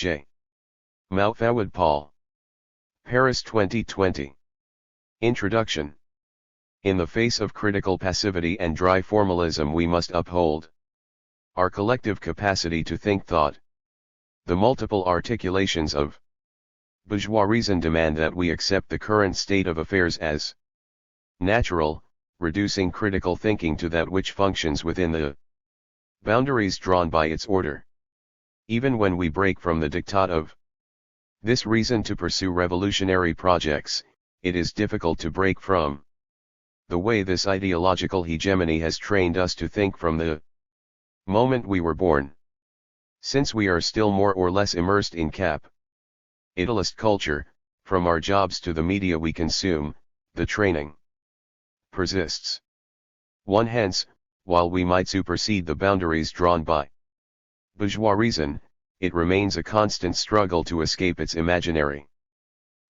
J. Moufawad Paul. Paris 2020. Introduction. In the face of critical passivity and dry formalism, we must uphold our collective capacity to think thought. The multiple articulations of bourgeois reason demand that we accept the current state of affairs as natural, reducing critical thinking to that which functions within the boundaries drawn by its order. Even when we break from the diktat of this reason to pursue revolutionary projects, it is difficult to break from the way this ideological hegemony has trained us to think from the moment we were born. Since we are still more or less immersed in capitalist culture, from our jobs to the media we consume, the training persists. Hence, while we might supersede the boundaries drawn by bourgeois reason, it remains a constant struggle to escape its imaginary.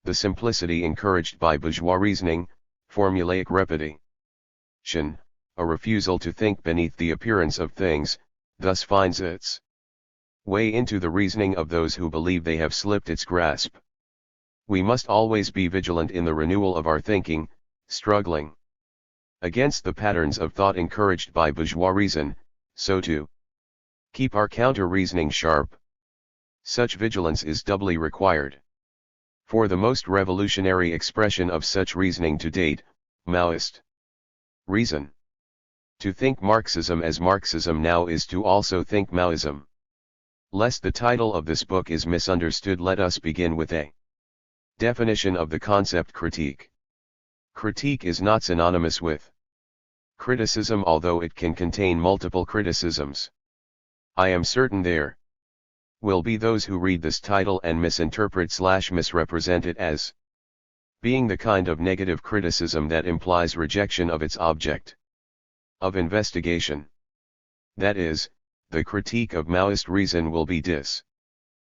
The simplicity encouraged by bourgeois reasoning, formulaic repetition, a refusal to think beneath the appearance of things, thus finds its way into the reasoning of those who believe they have slipped its grasp. We must always be vigilant in the renewal of our thinking, struggling against the patterns of thought encouraged by bourgeois reason, so to keep our counter-reasoning sharp. Such vigilance is doubly required. For the most revolutionary expression of such reasoning to date, Maoist reason. To think Marxism as Marxism now is to also think Maoism. Lest the title of this book is misunderstood, let us begin with a definition of the concept critique. Critique is not synonymous with criticism, although it can contain multiple criticisms. I am certain there will be those who read this title and misinterpret/misrepresent it as being the kind of negative criticism that implies rejection of its object of investigation. That is, the critique of Maoist reason will be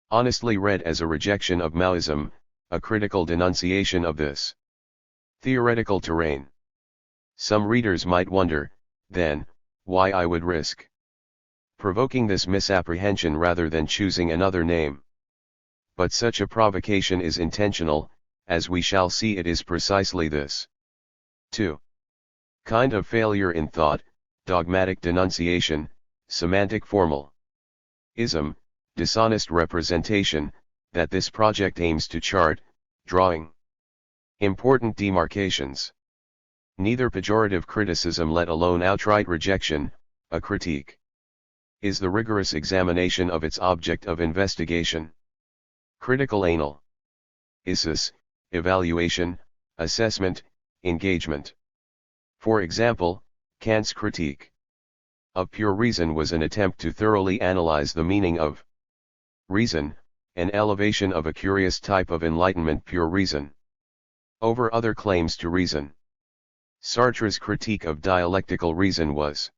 honestly read as a rejection of Maoism, a critical denunciation of this theoretical terrain. Some readers might wonder, then, why I would risk provoking this misapprehension rather than choosing another name. But such a provocation is intentional, as we shall see. It is precisely this 2. kind of failure in thought, dogmatic denunciation, semantic formalism, dishonest representation, that this project aims to chart, drawing important demarcations. Neither pejorative criticism, let alone outright rejection, a critique is the rigorous examination of its object of investigation. Critical analysis, evaluation, assessment, engagement. For example, Kant's critique of pure reason was an attempt to thoroughly analyze the meaning of reason, an elevation of a curious type of enlightenment, pure reason, over other claims to reason. Sartre's critique of dialectical reason was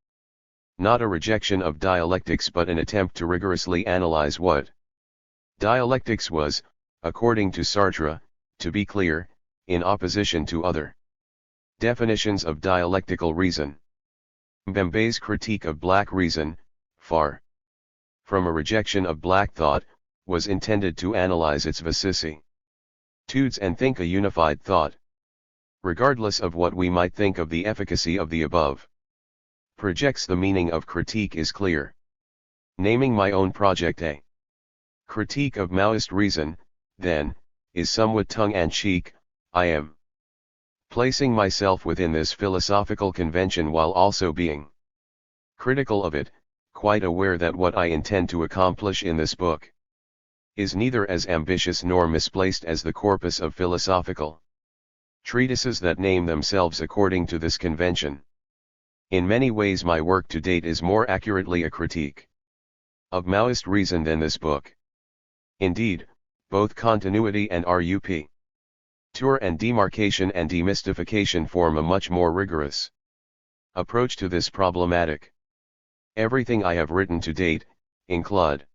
not a rejection of dialectics but an attempt to rigorously analyze what dialectics was, according to Sartre, to be clear, in opposition to other definitions of dialectical reason. Mbembe's critique of black reason, far from a rejection of black thought, was intended to analyze its vicissitudes and think a unified thought. Regardless of what we might think of the efficacy of the above projects, the meaning of critique is clear. Naming my own project a critique of Maoist reason, then, is somewhat tongue-in-cheek. I am placing myself within this philosophical convention while also being critical of it, quite aware that what I intend to accomplish in this book is neither as ambitious nor misplaced as the corpus of philosophical treatises that name themselves according to this convention. In many ways my work to date is more accurately a critique of Maoist reason than this book. Indeed, both continuity and rupture and demarcation and demystification form a much more rigorous approach to this problematic. Everything I have written to date, including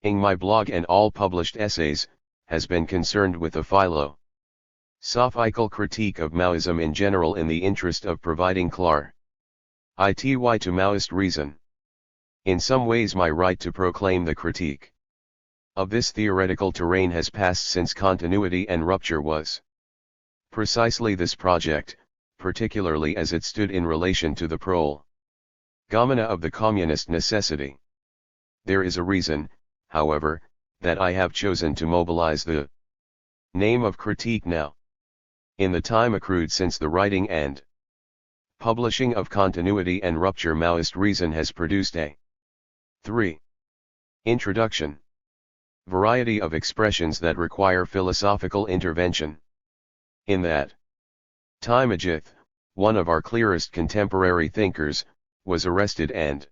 my blog and all published essays, has been concerned with a philosophical critique of Maoism in general in the interest of providing clarity to Maoist reason. In some ways my right to proclaim the critique of this theoretical terrain has passed since continuity and rupture was precisely this project, particularly as it stood in relation to the prolegomena of the communist necessity. There is a reason, however, that I have chosen to mobilize the name of critique now. In the time accrued since the writing and publishing of Continuity and Rupture, Maoist reason has produced a 3. Introduction. Variety of expressions that require philosophical intervention. In that time Ajith, one of our clearest contemporary thinkers, was arrested and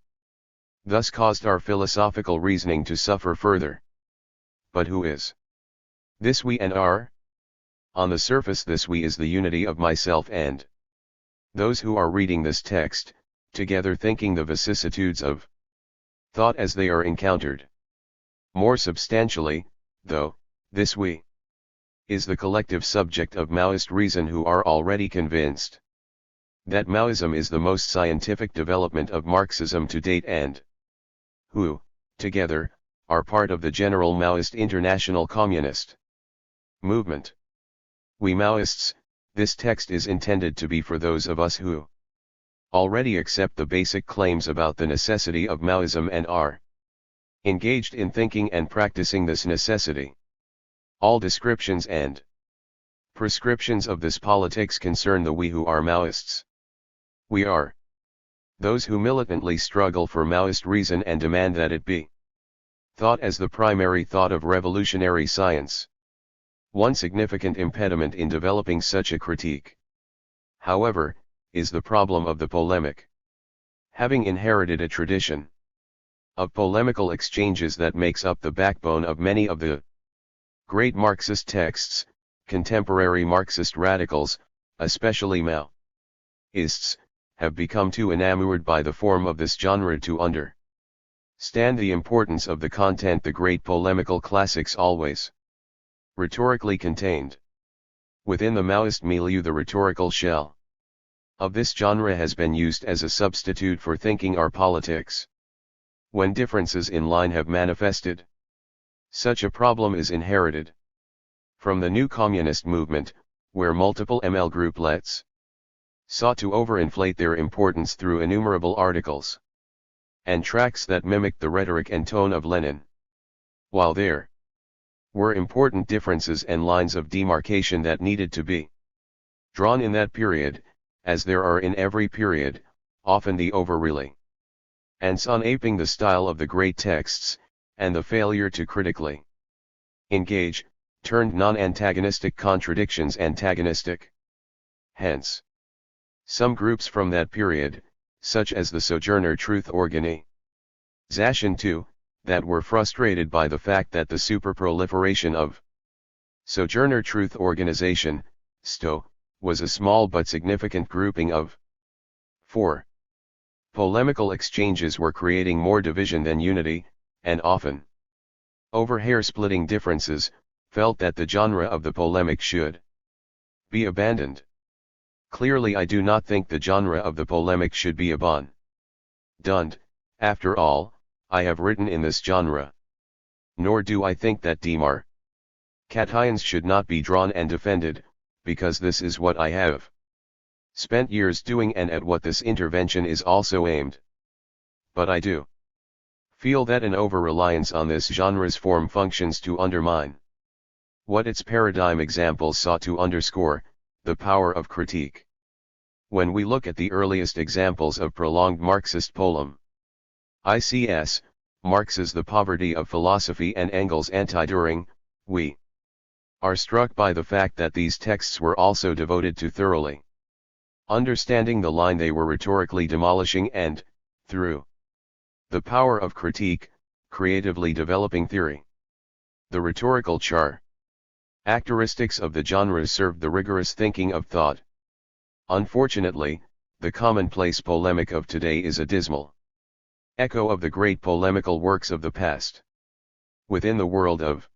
thus caused our philosophical reasoning to suffer further. But who is this we and our? On the surface this we is the unity of myself and those who are reading this text, together thinking the vicissitudes of thought as they are encountered. More substantially, though, this we is the collective subject of Maoist reason who are already convinced that Maoism is the most scientific development of Marxism to date and who, together, are part of the general Maoist international communist movement. We Maoists, this text is intended to be for those of us who already accept the basic claims about the necessity of Maoism and are engaged in thinking and practicing this necessity. All descriptions and prescriptions of this politics concern the we who are Maoists. We are those who militantly struggle for Maoist reason and demand that it be thought as the primary thought of revolutionary science. One significant impediment in developing such a critique, however, is the problem of the polemic. Having inherited a tradition of polemical exchanges that makes up the backbone of many of the great Marxist texts, contemporary Marxist radicals, especially Maoists, have become too enamored by the form of this genre to understand the importance of the content the great polemical classics always rhetorically contained. Within the Maoist milieu, the rhetorical shell of this genre has been used as a substitute for thinking our politics. When differences in line have manifested, such a problem is inherited from the new communist movement, where multiple ML grouplets sought to overinflate their importance through innumerable articles and tracts that mimicked the rhetoric and tone of Lenin. While there were important differences and lines of demarcation that needed to be drawn in that period, as there are in every period, often the over-reliance on aping the style of the great texts, and the failure to critically engage, turned non-antagonistic contradictions antagonistic. Hence, some groups from that period, such as the Sojourner Truth Organization too, that were frustrated by the fact that the superproliferation of Sojourner Truth Organization, STO, was a small but significant grouping of 4. Polemical exchanges were creating more division than unity, and often, over hair-splitting differences, felt that the genre of the polemic should be abandoned. Clearly I do not think the genre of the polemic should be abandoned. After all, I have written in this genre. Nor do I think that demarcations should not be drawn and defended, because this is what I have spent years doing and at what this intervention is also aimed. But I do feel that an over-reliance on this genre's form functions to undermine what its paradigm examples sought to underscore, the power of critique. When we look at the earliest examples of prolonged Marxist polemics, Marx's The Poverty of Philosophy and Engels' Anti-Düring, we are struck by the fact that these texts were also devoted to thoroughly understanding the line they were rhetorically demolishing and, through the power of critique, creatively developing theory. The rhetorical characteristics of the genres served the rigorous thinking of thought. Unfortunately, the commonplace polemic of today is a dismal echo of the great polemical works of the past. Within the world of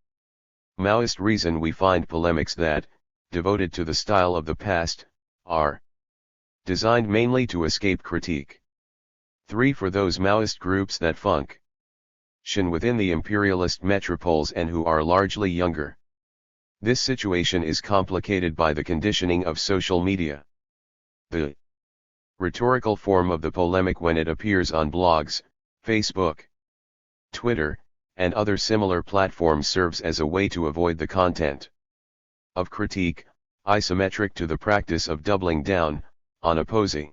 Maoist reason we find polemics that, devoted to the style of the past, are designed mainly to escape critique. 3. For those Maoist groups that function within the imperialist metropoles and who are largely younger. This situation is complicated by the conditioning of social media. The rhetorical form of the polemic when it appears on blogs, Facebook, Twitter, and other similar platforms serves as a way to avoid the content of critique, isometric to the practice of doubling down, on opposing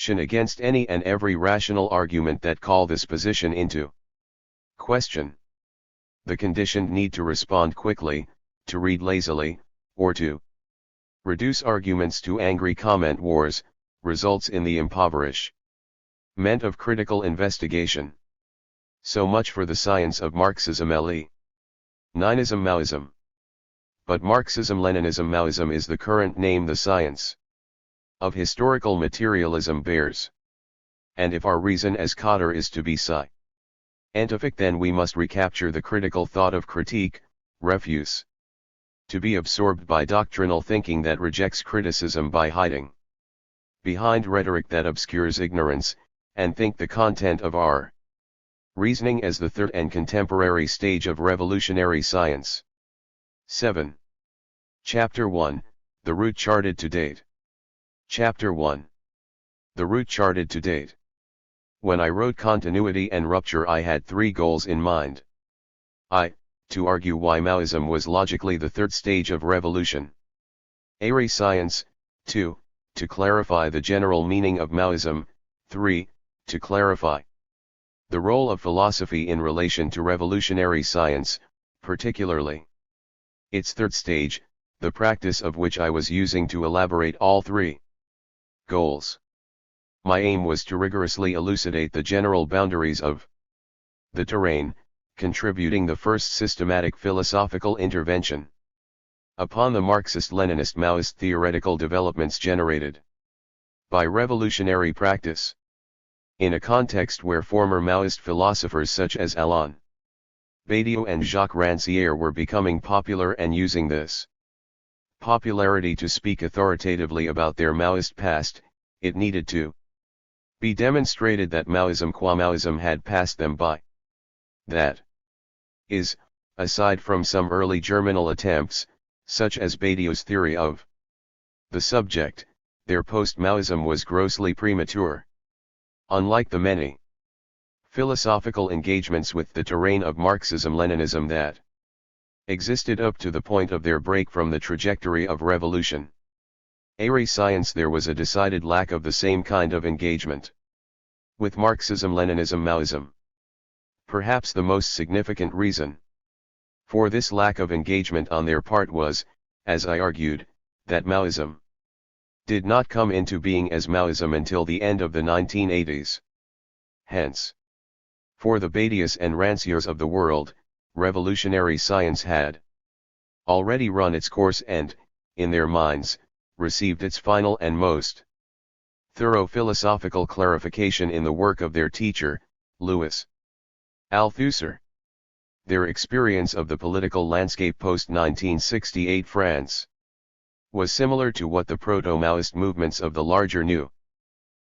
against any and every rational argument that call this position into question. The conditioned need to respond quickly, to read lazily, or to reduce arguments to angry comment wars, results in the impoverishment of critical investigation. So much for the science of Marxism-Leninism Maoism. But Marxism-Leninism Maoism is the current name the science of historical materialism bears. And if our reason as Cotter is to be scientific, then we must recapture the critical thought of critique, refuse to be absorbed by doctrinal thinking that rejects criticism by hiding behind rhetoric that obscures ignorance, and think the content of our reasoning as the third and contemporary stage of revolutionary science. 7. Chapter 1, The Route Charted to Date. Chapter 1. The Route Charted to Date. When I wrote Continuity and Rupture, I had three goals in mind. To argue why Maoism was logically the third stage of revolution. Science. 2. To clarify the general meaning of Maoism. 3. To clarify the role of philosophy in relation to revolutionary science, particularly its third stage, the practice of which I was using to elaborate all three goals. My aim was to rigorously elucidate the general boundaries of the terrain, contributing the first systematic philosophical intervention upon the Marxist-Leninist Maoist theoretical developments generated by revolutionary practice. In a context where former Maoist philosophers such as Alain Badiou and Jacques Rancière were becoming popular and using this popularity to speak authoritatively about their Maoist past, it needed to be demonstrated that Maoism qua Maoism had passed them by. That is, aside from some early germinal attempts, such as Badiou's theory of the subject, their post-Maoism was grossly premature. Unlike the many philosophical engagements with the terrain of Marxism-Leninism that existed up to the point of their break from the trajectory of revolution, science, there was a decided lack of the same kind of engagement with Marxism-Leninism Maoism. Perhaps the most significant reason for this lack of engagement on their part was, as I argued, that Maoism did not come into being as Maoism until the end of the 1980s. Hence, for the Badious and Rancières of the world, revolutionary science had already run its course and, in their minds, received its final and most thorough philosophical clarification in the work of their teacher, Louis Althusser. Their experience of the political landscape post-1968 France was similar to what the proto-Maoist movements of the larger new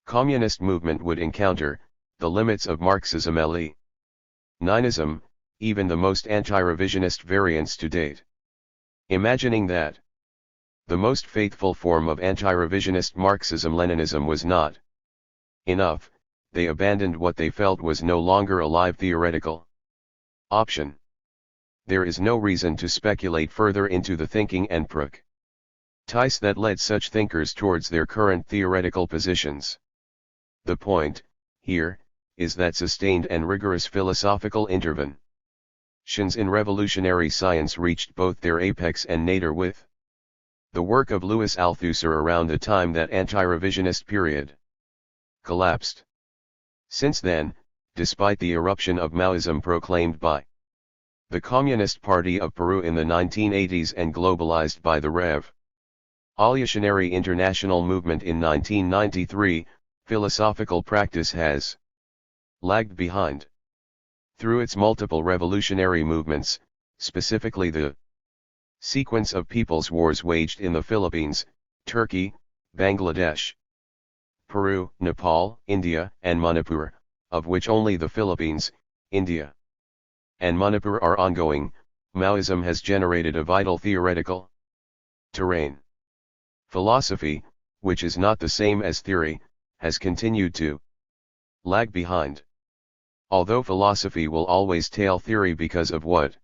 communist movement would encounter, the limits of Marxism-Leninism, even the most anti-revisionist variants to date. Imagining that the most faithful form of anti-revisionist Marxism-Leninism was not enough, they abandoned what they felt was no longer a live theoretical option. There is no reason to speculate further into the thinking and practice that led such thinkers towards their current theoretical positions. The point, here, is that sustained and rigorous philosophical interventions in revolutionary science reached both their apex and nadir with the work of Louis Althusser around the time that anti-revisionist period collapsed. Since then, despite the eruption of Maoism proclaimed by the Communist Party of Peru in the 1980s and globalized by the Revolutionary International Movement in 1993, philosophical practice has lagged behind. Through its multiple revolutionary movements, specifically the sequence of people's wars waged in the Philippines, Turkey, Bangladesh, Peru, Nepal, India, and Manipur, of which only the Philippines, India, and Manipur are ongoing, Maoism has generated a vital theoretical terrain. Philosophy, which is not the same as theory, has continued to lag behind. Although philosophy will always tail theory because of what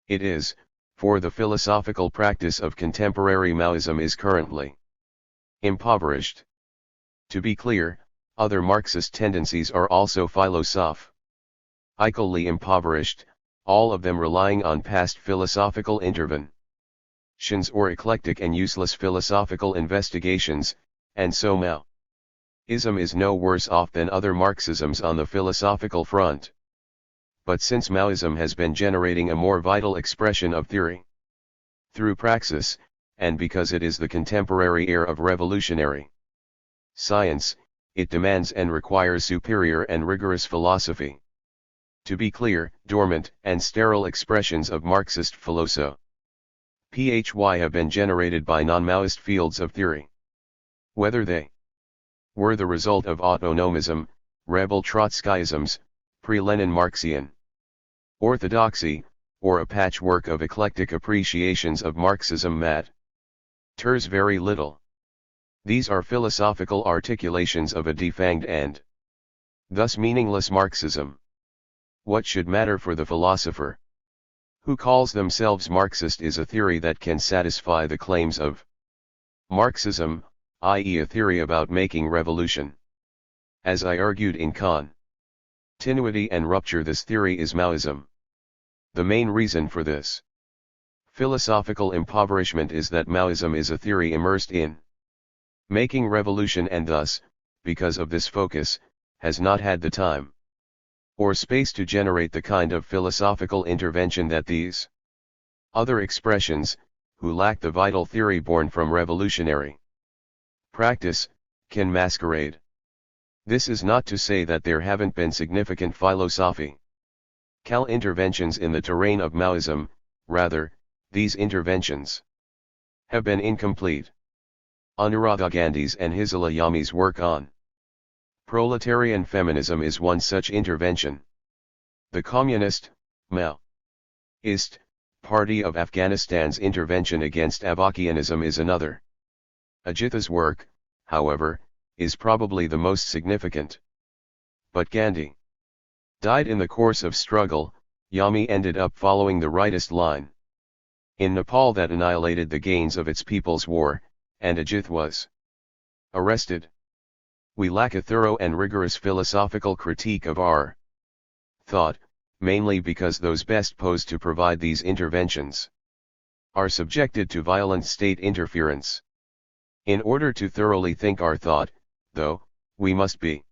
it is, for the philosophical practice of contemporary Maoism is currently impoverished. To be clear, other Marxist tendencies are also philosophically impoverished, all of them relying on past philosophical interventions or eclectic and useless philosophical investigations, and so Maoism is no worse off than other Marxisms on the philosophical front. But since Maoism has been generating a more vital expression of theory through praxis, and because it is the contemporary heir of revolutionary science, it demands and requires superior and rigorous philosophy. To be clear, dormant and sterile expressions of Marxist philosophy have been generated by non-Maoist fields of theory. Whether they were the result of autonomism, rebel Trotskyisms, pre-Lenin Marxian orthodoxy, or a patchwork of eclectic appreciations of Marxism matters very little. These are philosophical articulations of a defanged and thus meaningless Marxism. What should matter for the philosopher who calls themselves Marxist is a theory that can satisfy the claims of Marxism, i.e. a theory about making revolution. As I argued in Continuity and Rupture, this theory is Maoism. The main reason for this philosophical impoverishment is that Maoism is a theory immersed in making revolution and thus, because of this focus, has not had the time or space to generate the kind of philosophical intervention that these other expressions, who lack the vital theory born from revolutionary practice, can masquerade. This is not to say that there haven't been significant philosophical interventions in the terrain of Maoism, rather, these interventions have been incomplete. Anuradha Gandhi's and Hizala Yami's work on proletarian feminism is one such intervention. The Communist, Maoist, Party of Afghanistan's intervention against Avakianism is another. Ajitha's work, however, is probably the most significant. But Gandhi died in the course of struggle. Yami ended up following the rightist line in Nepal that annihilated the gains of its people's war, and Ajith was arrested. We lack a thorough and rigorous philosophical critique of our thought, mainly because those best posed to provide these interventions are subjected to violent state interference. In order to thoroughly think our thought, though, we must be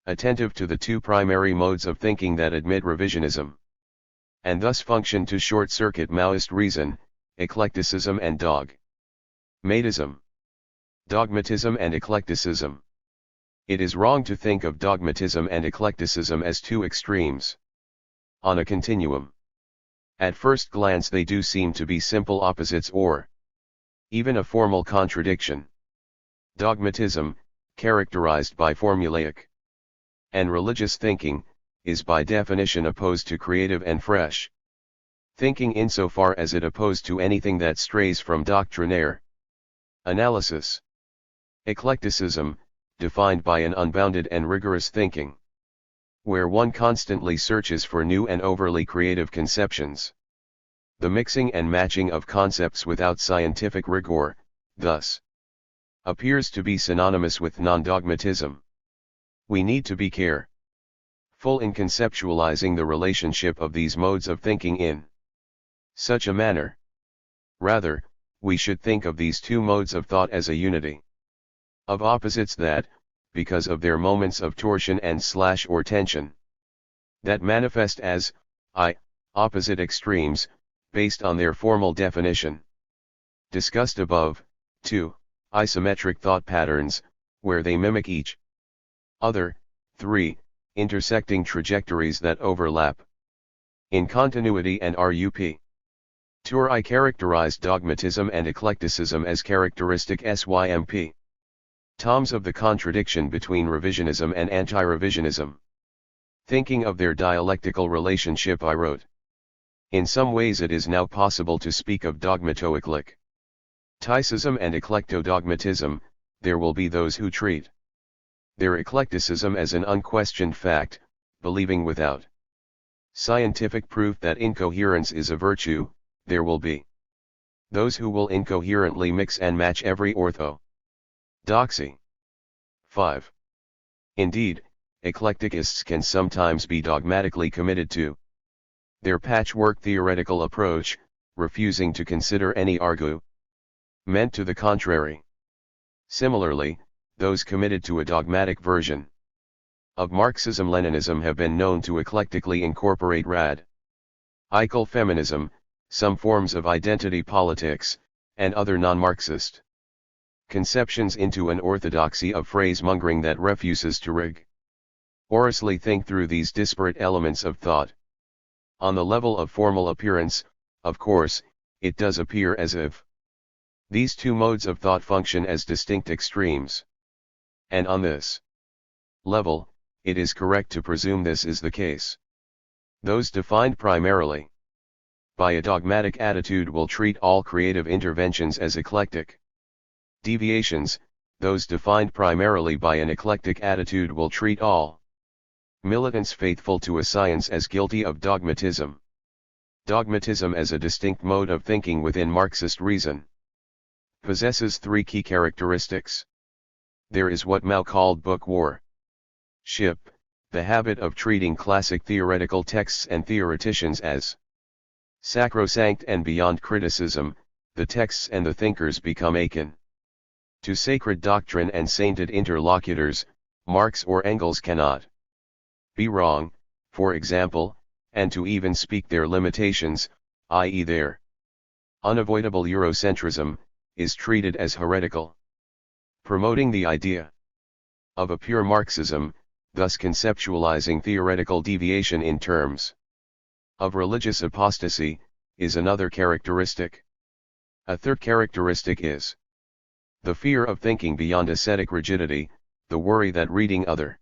attentive to the two primary modes of thinking that admit revisionism, and thus function to short-circuit Maoist reason, eclecticism and dogmatism. Dogmatism and eclecticism. It is wrong to think of dogmatism and eclecticism as two extremes on a continuum. At first glance they do seem to be simple opposites or even a formal contradiction. Dogmatism, characterized by formulaic and religious thinking, is by definition opposed to creative and fresh thinking insofar as it opposed to anything that strays from doctrinaire analysis. Eclecticism, defined by an unbounded and rigorous thinking, where one constantly searches for new and overly creative conceptions. The mixing and matching of concepts without scientific rigor, thus, appears to be synonymous with non-dogmatism. We need to be careful in conceptualizing the relationship of these modes of thinking in such a manner. Rather, we should think of these two modes of thought as a unity of opposites that, because of their moments of torsion and or tension, that manifest as opposite extremes, based on their formal definition discussed above, 2. Isometric thought patterns, where they mimic each other, 3. Intersecting trajectories that overlap in continuity and RUP. I characterized dogmatism and eclecticism as characteristic SYMP toms of the contradiction between revisionism and anti-revisionism. Thinking of their dialectical relationship, I wrote. In some ways it is now possible to speak of dogmato-eclecticism and eclectodogmatism. There will be those who treat their eclecticism as an unquestioned fact, believing without scientific proof that incoherence is a virtue. There will be those who will incoherently mix and match every orthodoxy. 5. Indeed, eclecticists can sometimes be dogmatically committed to their patchwork theoretical approach, refusing to consider any argument to the contrary. Similarly, those committed to a dogmatic version of Marxism-Leninism have been known to eclectically incorporate radical feminism, some forms of identity politics, and other non-Marxist conceptions into an orthodoxy of phrase-mongering that refuses to rigorously think through these disparate elements of thought. On the level of formal appearance, of course, it does appear as if these two modes of thought function as distinct extremes. And on this level, it is correct to presume this is the case. Those defined primarily by a dogmatic attitude will treat all creative interventions as eclectic deviations. Those defined primarily by an eclectic attitude will treat all militants faithful to a science as guilty of dogmatism. Dogmatism as a distinct mode of thinking within Marxist reason possesses three key characteristics. There is what Mao called book worship, the habit of treating classic theoretical texts and theoreticians as sacrosanct and beyond criticism. The texts and the thinkers become akin to sacred doctrine and sainted interlocutors. Marx or Engels cannot be wrong, for example, and to even speak their limitations, i.e. their unavoidable Eurocentrism, is treated as heretical. Promoting the idea of a pure Marxism, thus conceptualizing theoretical deviation in terms of religious apostasy, is another characteristic. A third characteristic is the fear of thinking beyond ascetic rigidity, the worry that reading other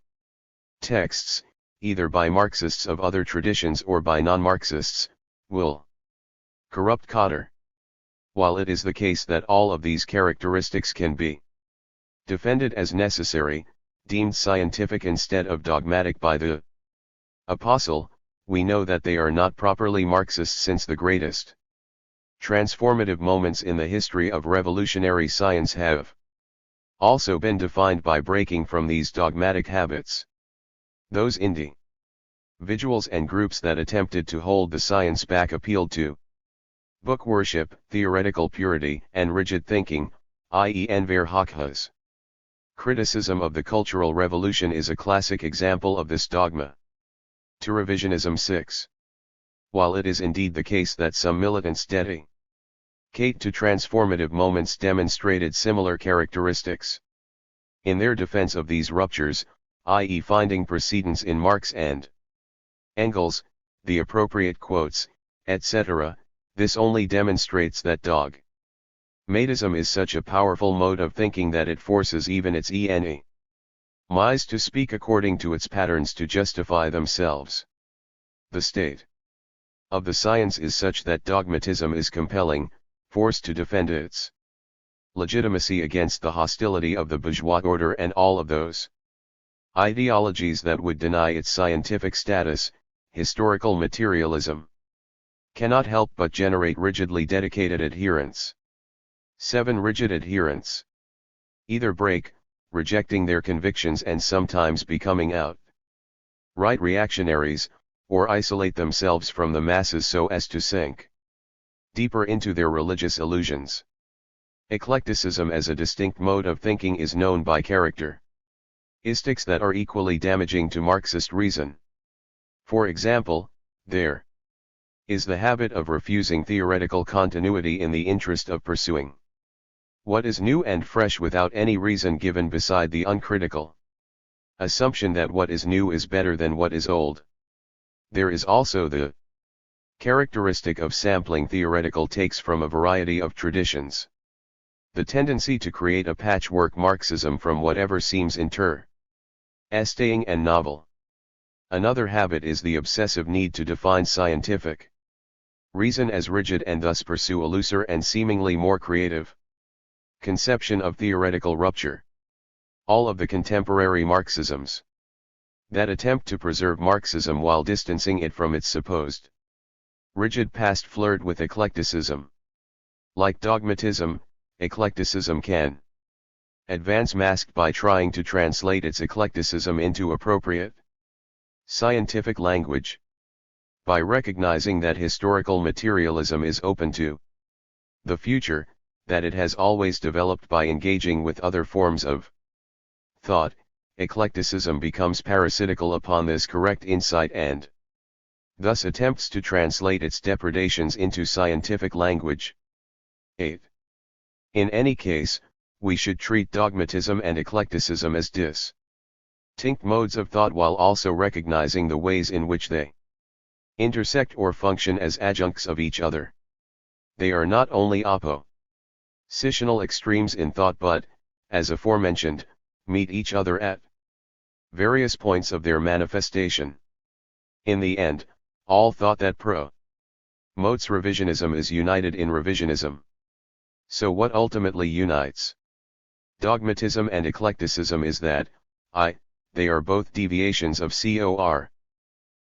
texts, either by Marxists of other traditions or by non-Marxists, will corrupt Cotter. While it is the case that all of these characteristics can be defended as necessary, deemed scientific instead of dogmatic by the Apostle, we know that they are not properly Marxist, since the greatest transformative moments in the history of revolutionary science have also been defined by breaking from these dogmatic habits. Those individuals and groups that attempted to hold the science back appealed to book worship, theoretical purity, and rigid thinking, i.e. Enver Hoxha's criticism of the Cultural Revolution is a classic example of this dogma. To revisionism. 6. While it is indeed the case that some militants dedicate to transformative moments demonstrated similar characteristics in their defense of these ruptures, i.e. finding precedence in Marx and Engels, the appropriate quotes, etc., this only demonstrates that dogmatism is such a powerful mode of thinking that it forces even its enemies to speak according to its patterns to justify themselves. The state of the science is such that dogmatism is compelling, forced to defend its legitimacy against the hostility of the bourgeois order and all of those ideologies that would deny its scientific status. Historical materialism cannot help but generate rigidly dedicated adherents. 7. Rigid adherents either break, rejecting their convictions and sometimes becoming outright reactionaries, or isolate themselves from the masses so as to sink deeper into their religious illusions. Eclecticism as a distinct mode of thinking is known by characteristics that are equally damaging to Marxist reason. For example, there is the habit of refusing theoretical continuity in the interest of pursuing what is new and fresh without any reason given beside the uncritical assumption that what is new is better than what is old. There is also the characteristic of sampling theoretical takes from a variety of traditions. The tendency to create a patchwork Marxism from whatever seems interesting and novel. Another habit is the obsessive need to define scientific reason as rigid and thus pursue a looser and seemingly more creative conception of theoretical rupture. All of the contemporary Marxisms that attempt to preserve Marxism while distancing it from its supposed rigid past flirt with eclecticism. Like dogmatism, eclecticism can advance masked by trying to translate its eclecticism into appropriate scientific language. By recognizing that historical materialism is open to the future, that it has always developed by engaging with other forms of thought, eclecticism becomes parasitical upon this correct insight and thus attempts to translate its depredations into scientific language. 8. In any case, we should treat dogmatism and eclecticism as distinct modes of thought while also recognizing the ways in which they intersect or function as adjuncts of each other. They are not only oppositional extremes in thought but, as aforementioned, meet each other at various points of their manifestation. In the end, all thought that promotes revisionism is united in revisionism. So what ultimately unites dogmatism and eclecticism is that, they are both deviations of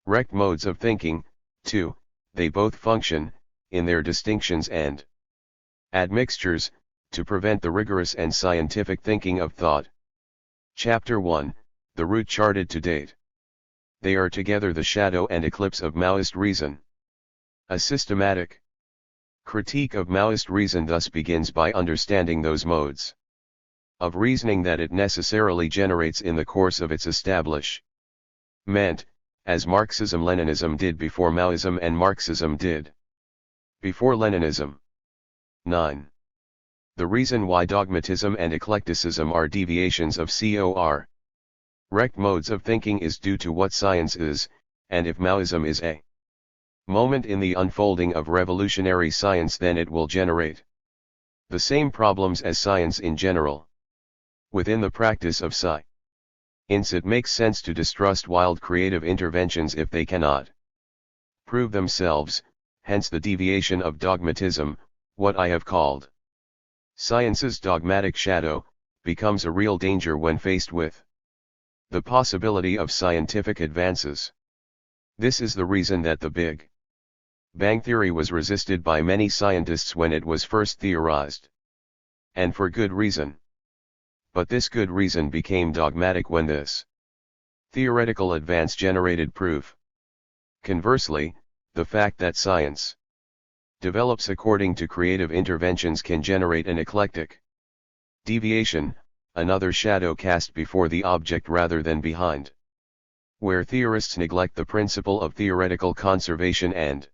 correct modes of thinking. 2. They both function, in their distinctions and admixtures, to prevent the rigorous and scientific thinking of thought. Chapter 1, The Route Charted to Date. They are together the shadow and eclipse of Maoist reason. A systematic critique of Maoist reason thus begins by understanding those modes of reasoning that it necessarily generates in the course of its establishment, as Marxism-Leninism did before Maoism and Marxism did before Leninism. 9. The reason why dogmatism and eclecticism are deviations of correct modes of thinking is due to what science is, and if Maoism is a moment in the unfolding of revolutionary science, then it will generate the same problems as science in general. Within the practice of science, it makes sense to distrust wild creative interventions if they cannot prove themselves, hence the deviation of dogmatism. What I have called science's dogmatic shadow becomes a real danger when faced with the possibility of scientific advances. This is the reason that the Big Bang theory was resisted by many scientists when it was first theorized. And for good reason. But this good reason became dogmatic when this theoretical advance generated proof. Conversely, the fact that science develops according to creative interventions can generate an eclectic deviation, another shadow cast before the object rather than behind, where theorists neglect the principle of theoretical conservation and,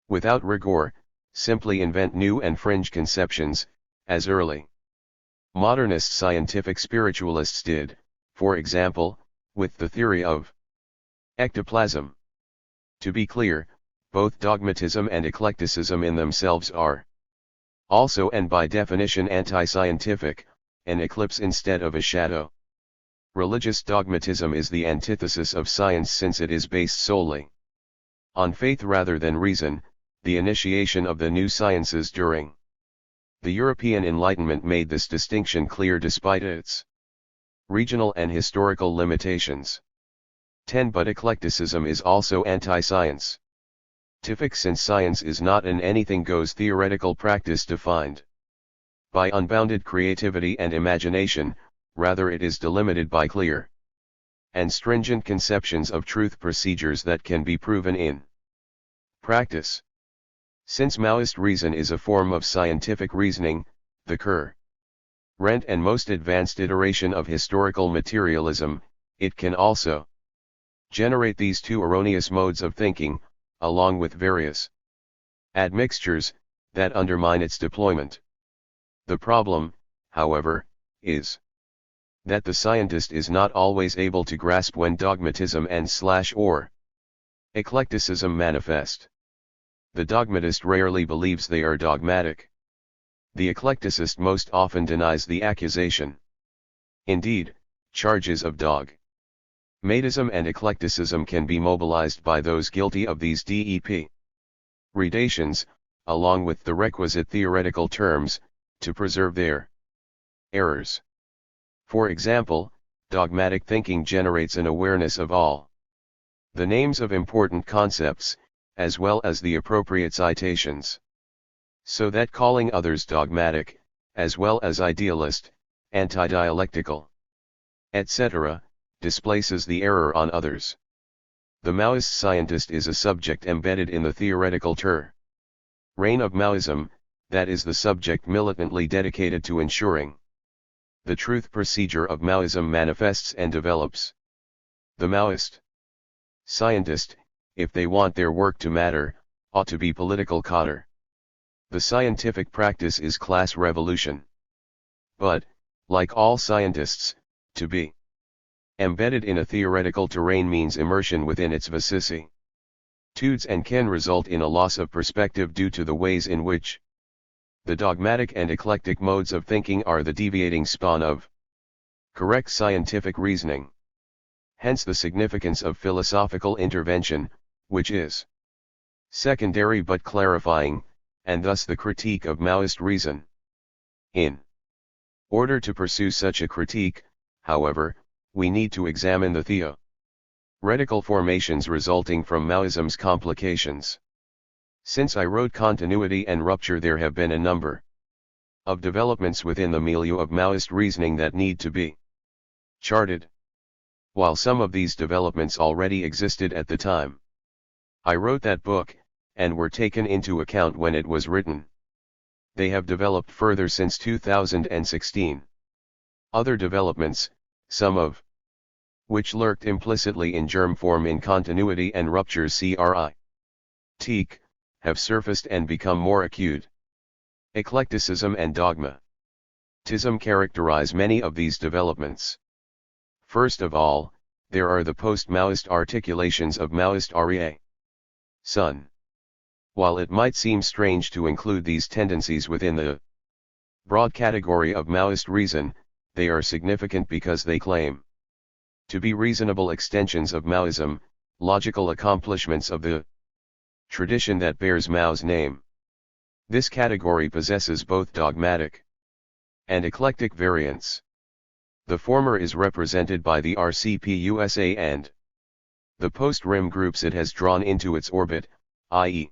without rigor, simply invent new and fringe conceptions, as early modernist scientific spiritualists did, for example, with the theory of ectoplasm. To be clear, both dogmatism and eclecticism in themselves are also and by definition anti-scientific, an eclipse instead of a shadow. Religious dogmatism is the antithesis of science since it is based solely on faith rather than reason. The initiation of the new sciences during the European Enlightenment made this distinction clear despite its regional and historical limitations. 10. But eclecticism is also anti-science. Since science is not an anything-goes theoretical practice defined by unbounded creativity and imagination, rather it is delimited by clear and stringent conceptions of truth procedures that can be proven in practice. Since Maoist reason is a form of scientific reasoning, the current and most advanced iteration of historical materialism, it can also generate these two erroneous modes of thinking, along with various admixtures that undermine its deployment. The problem, however, is that the scientist is not always able to grasp when dogmatism and/or eclecticism manifest. The dogmatist rarely believes they are dogmatic. The eclecticist most often denies the accusation. Indeed, charges of Maoism and eclecticism can be mobilized by those guilty of these depredations, along with the requisite theoretical terms, to preserve their errors. For example, dogmatic thinking generates an awareness of all the names of important concepts, as well as the appropriate citations. So that calling others dogmatic, as well as idealist, anti-dialectical, etc., displaces the error on others. The Maoist scientist is a subject embedded in the theoretical terrain of Maoism, that is the subject militantly dedicated to ensuring the truth procedure of Maoism manifests and develops. The Maoist scientist, if they want their work to matter, ought to be political cadre. The scientific practice is class revolution. But, like all scientists, to be embedded in a theoretical terrain means immersion within its vicissitudes and can result in a loss of perspective due to the ways in which the dogmatic and eclectic modes of thinking are the deviating spawn of correct scientific reasoning. Hence the significance of philosophical intervention, which is secondary but clarifying, and thus the critique of Maoist reason. In order to pursue such a critique, however, we need to examine the theoretical formations resulting from Maoism's complications. Since I wrote Continuity and Rupture, there have been a number of developments within the milieu of Maoist reasoning that need to be charted. While some of these developments already existed at the time I wrote that book, and were taken into account when it was written, they have developed further since 2016. Other developments, some of which lurked implicitly in germ form in Continuity and Rupture's critique, have surfaced and become more acute. Eclecticism and dogmatism characterize many of these developments. First of all, there are the post-Maoist articulations of Maoist Sun. While it might seem strange to include these tendencies within the broad category of Maoist reason, they are significant because they claim to be reasonable extensions of Maoism, logical accomplishments of the tradition that bears Mao's name. This category possesses both dogmatic and eclectic variants. The former is represented by the RCP-USA and the post-RIM groups it has drawn into its orbit, i.e.,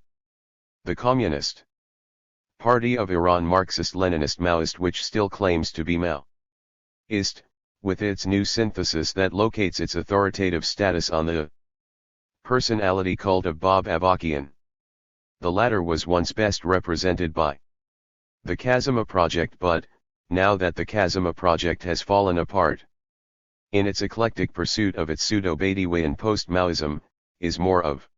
the Communist Party of Iran, Marxist-Leninist Maoist, which still claims to be Maoist, with its new synthesis that locates its authoritative status on the personality cult of Bob Avakian. The latter was once best represented by the Kazima Project, but, now that the Kazima Project has fallen apart, in its eclectic pursuit of its pseudo-Badiwian post-Maoism, is more of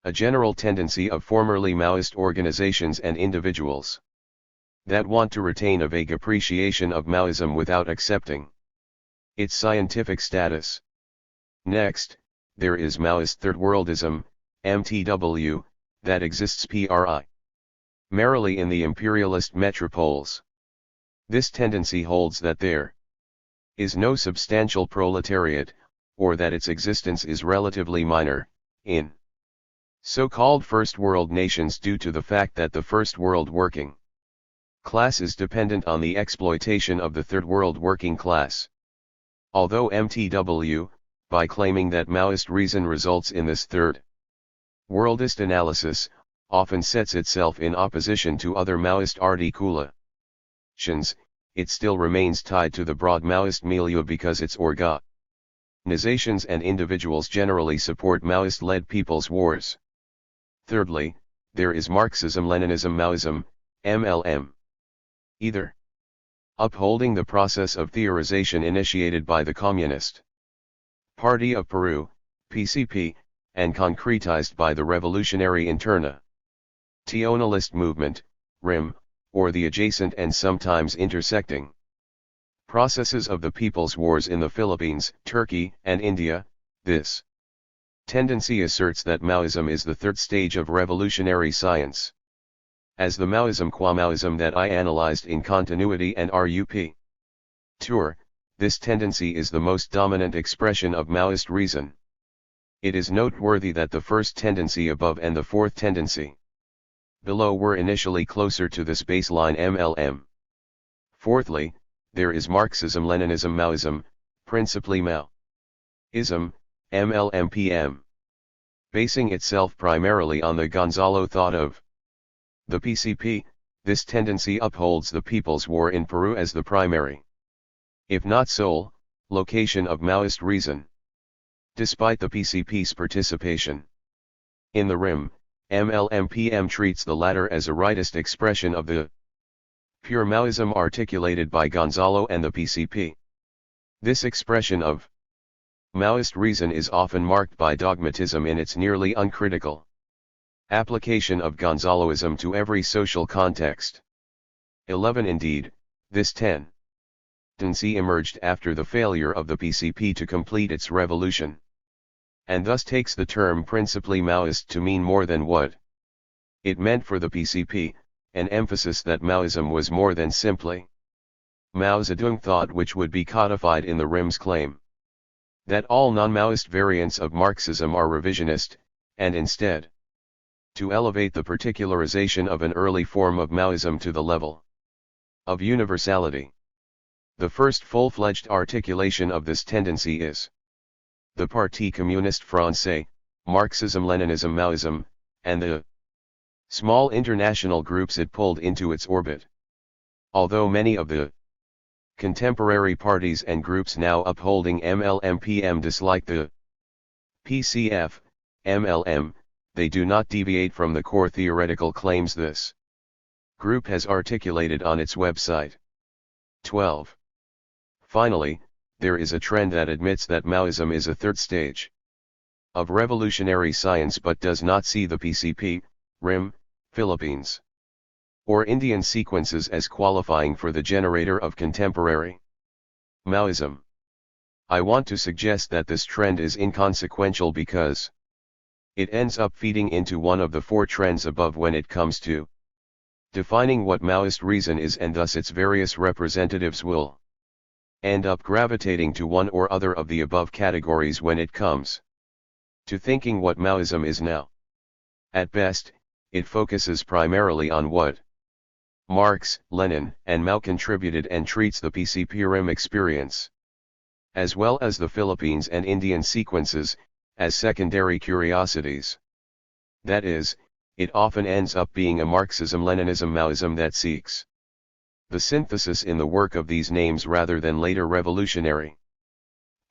a general tendency of formerly Maoist organizations and individuals that want to retain a vague appreciation of Maoism without accepting its scientific status. Next, there is Maoist third-worldism, MTW, that exists primarily in the imperialist metropoles. This tendency holds that there is no substantial proletariat, or that its existence is relatively minor, in so-called first world nations due to the fact that the first world working class is dependent on the exploitation of the third world working class. Although MTW, by claiming that Maoist reason results in this third worldist analysis, often sets itself in opposition to other Maoist articulations, it still remains tied to the broad Maoist milieu because its organizations and individuals generally support Maoist-led people's wars. Thirdly, there is Marxism-Leninism Maoism, MLM. Either upholding the process of theorization initiated by the Communist Party of Peru, PCP, and concretized by the Revolutionary Internationalist Movement, RIM, or the adjacent and sometimes intersecting processes of the People's Wars in the Philippines, Turkey, and India. This tendency asserts that Maoism is the third stage of revolutionary science. As the Maoism qua Maoism that I analyzed in Continuity and RUP Tour, this tendency is the most dominant expression of Maoist reason. It is noteworthy that the first tendency above and the fourth tendency below were initially closer to this baseline MLM. Fourthly, there is Marxism-Leninism Maoism, principally Maoism, MLM-PM, basing itself primarily on the Gonzalo thought of the PCP. This tendency upholds the People's War in Peru as the primary, if not sole, location of Maoist reason. Despite the PCP's participation in the RIM, MLM-PM treats the latter as a rightist expression of the pure Maoism articulated by Gonzalo and the PCP. This expression of Maoist reason is often marked by dogmatism in its nearly uncritical application of Gonzaloism to every social context. 11. Indeed, this tendency emerged after the failure of the PCP to complete its revolution, and thus takes the term principally Maoist to mean more than what it meant for the PCP, an emphasis that Maoism was more than simply Mao Zedong thought, which would be codified in the RIM's claim that all non-Maoist variants of Marxism are revisionist, and instead to elevate the particularization of an early form of Maoism to the level of universality. The first full-fledged articulation of this tendency is the Parti Communiste Français, Marxism-Leninism Maoism, and the small international groups it pulled into its orbit. Although many of the contemporary parties and groups now upholding MLM-PM dislike the PCF, MLM, they do not deviate from the core theoretical claims this group has articulated on its website. 12. Finally, there is a trend that admits that Maoism is a third stage of revolutionary science but does not see the PCP, RIM, Philippines, or Indian sequences as qualifying for the generator of contemporary Maoism. I want to suggest that this trend is inconsequential because it ends up feeding into one of the four trends above when it comes to defining what Maoist reason is, and thus its various representatives will end up gravitating to one or other of the above categories when it comes to thinking what Maoism is now. At best, it focuses primarily on what Marx, Lenin, and Mao contributed and treats the PCP-RIM experience, as well as the Philippines and Indian sequences, as secondary curiosities. That is, it often ends up being a Marxism-Leninism Maoism that seeks the synthesis in the work of these names rather than later revolutionary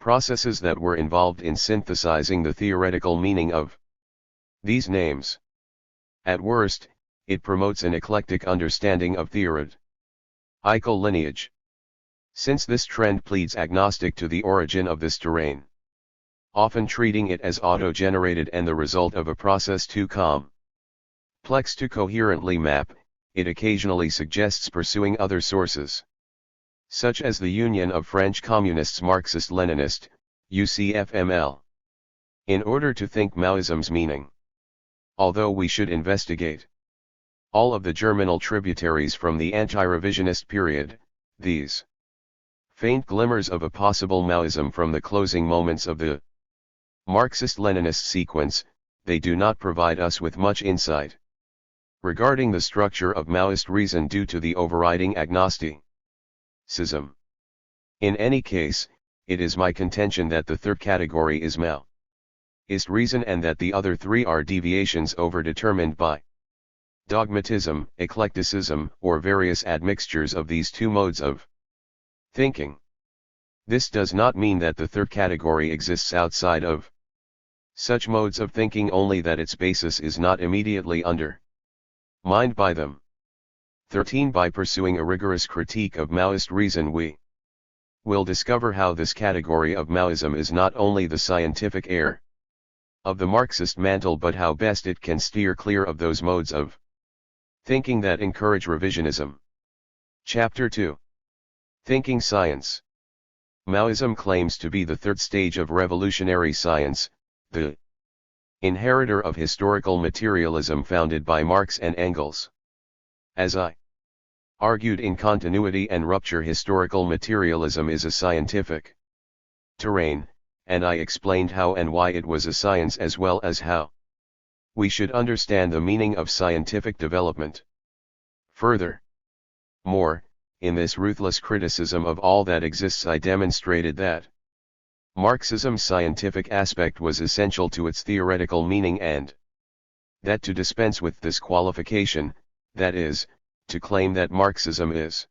processes that were involved in synthesizing the theoretical meaning of these names. At worst, it promotes an eclectic understanding of theoretical lineage, since this trend pleads agnostic to the origin of this terrain, often treating it as auto-generated and the result of a process too complex to coherently map. It occasionally suggests pursuing other sources, such as the Union of French Communists Marxist-Leninist, UCFML, in order to think Maoism's meaning. Although we should investigate all of the germinal tributaries from the anti-revisionist period, these faint glimmers of a possible Maoism from the closing moments of the Marxist-Leninist sequence, they do not provide us with much insight regarding the structure of Maoist reason due to the overriding agnosticism. In any case, it is my contention that the third category is Maoist reason and that the other three are deviations overdetermined by dogmatism, eclecticism, or various admixtures of these two modes of thinking. This does not mean that the third category exists outside of such modes of thinking, only that its basis is not immediately undermined by them. 13. By pursuing a rigorous critique of Maoist reason, we will discover how this category of Maoism is not only the scientific heir of the Marxist mantle but how best it can steer clear of those modes of thinking that encourage revisionism. Chapter 2. Thinking Science. Maoism claims to be the third stage of revolutionary science, the inheritor of historical materialism founded by Marx and Engels. As I argued in continuity and rupture historical materialism is a scientific terrain, and I explained how and why it was a science as well as how we should understand the meaning of scientific development. Further, more, in this ruthless criticism of all that exists I demonstrated that Marxism's scientific aspect was essential to its theoretical meaning and that to dispense with this qualification, that is, to claim that Marxism is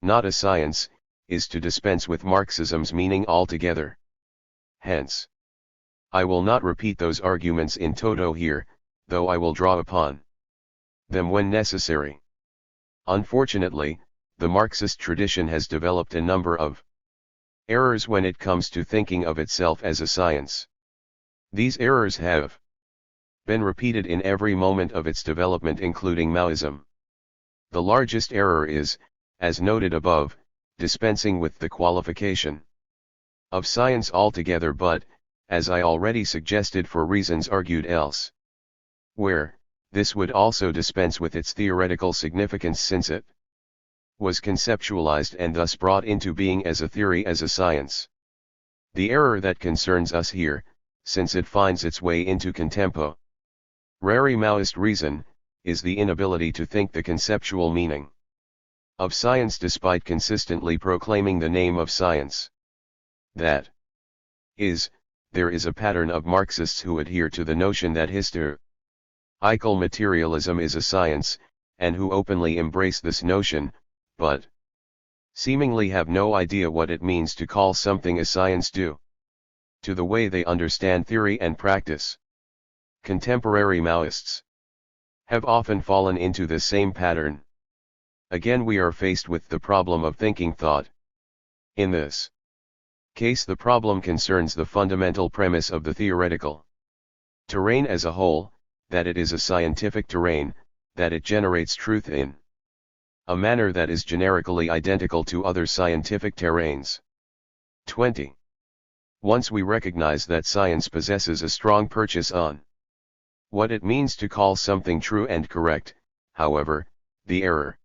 not a science, is to dispense with Marxism's meaning altogether. Hence, I will not repeat those arguments in toto here, though I will draw upon them when necessary. Unfortunately, the Marxist tradition has developed a number of errors when it comes to thinking of itself as a science. These errors have been repeated in every moment of its development, including Maoism. The largest error is, as noted above, dispensing with the qualification of science altogether, but, as I already suggested for reasons argued else, where this would also dispense with its theoretical significance since it was conceptualized and thus brought into being as a theory as a science. The error that concerns us here, since it finds its way into contemporary Maoist reason, is the inability to think the conceptual meaning of science despite consistently proclaiming the name of science. That is, there is a pattern of Marxists who adhere to the notion that historical materialism is a science, and who openly embrace this notion, but seemingly have no idea what it means to call something a science due to the way they understand theory and practice. Contemporary Maoists have often fallen into this same pattern. Again we are faced with the problem of thinking thought. In this case the problem concerns the fundamental premise of the theoretical terrain as a whole, that it is a scientific terrain, that it generates truth in a manner that is generically identical to other scientific terrains. 20. Once we recognize that science possesses a strong purchase on what it means to call something true and correct, however, the error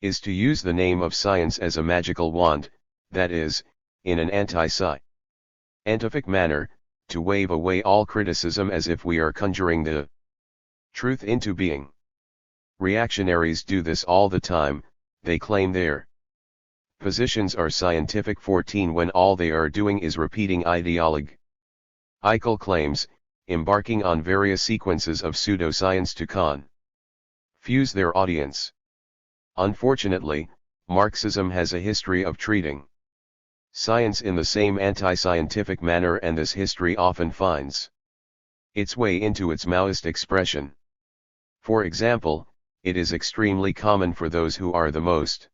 is to use the name of science as a magical wand, that is, in an anti-scientific manner, to wave away all criticism as if we are conjuring the truth into being. Reactionaries do this all the time. They claim their positions are scientific 14 when all they are doing is repeating ideological claims, embarking on various sequences of pseudoscience to confuse their audience. Unfortunately, Marxism has a history of treating science in the same anti-scientific manner, and this history often finds its way into its Maoist expression. For example, it is extremely common for those who are the most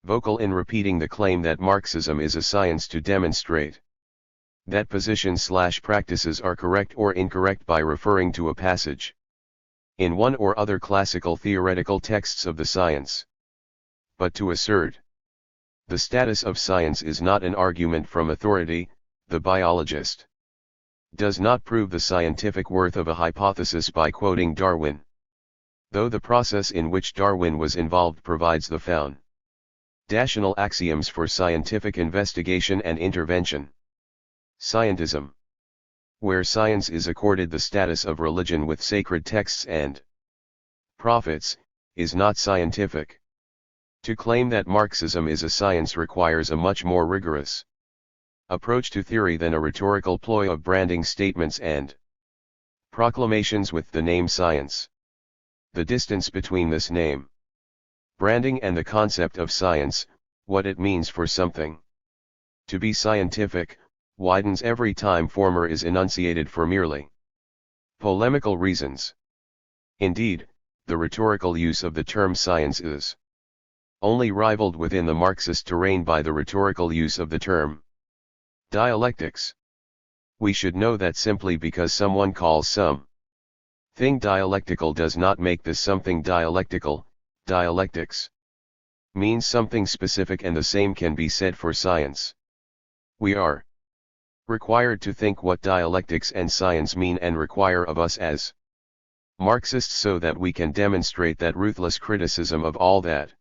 vocal in repeating the claim that Marxism is a science to demonstrate that positions/practices are correct or incorrect by referring to a passage in one or other classical theoretical texts of the science. But to assert the status of science is not an argument from authority. The biologist does not prove the scientific worth of a hypothesis by quoting Darwin, though the process in which Darwin was involved provides the foundational axioms for scientific investigation and intervention. Scientism, where science is accorded the status of religion with sacred texts and prophets, is not scientific. To claim that Marxism is a science requires a much more rigorous approach to theory than a rhetorical ploy of branding statements and proclamations with the name science. The distance between this name branding and the concept of science, what it means for something to be scientific, widens every time former is enunciated for merely polemical reasons. Indeed, the rhetorical use of the term science is only rivaled within the Marxist terrain by the rhetorical use of the term dialectics. We should know that simply because someone calls something dialectical does not make this something dialectical. Dialectics means something specific, and the same can be said for science. We are required to think what dialectics and science mean and require of us as Marxists so that we can demonstrate that ruthless criticism of all that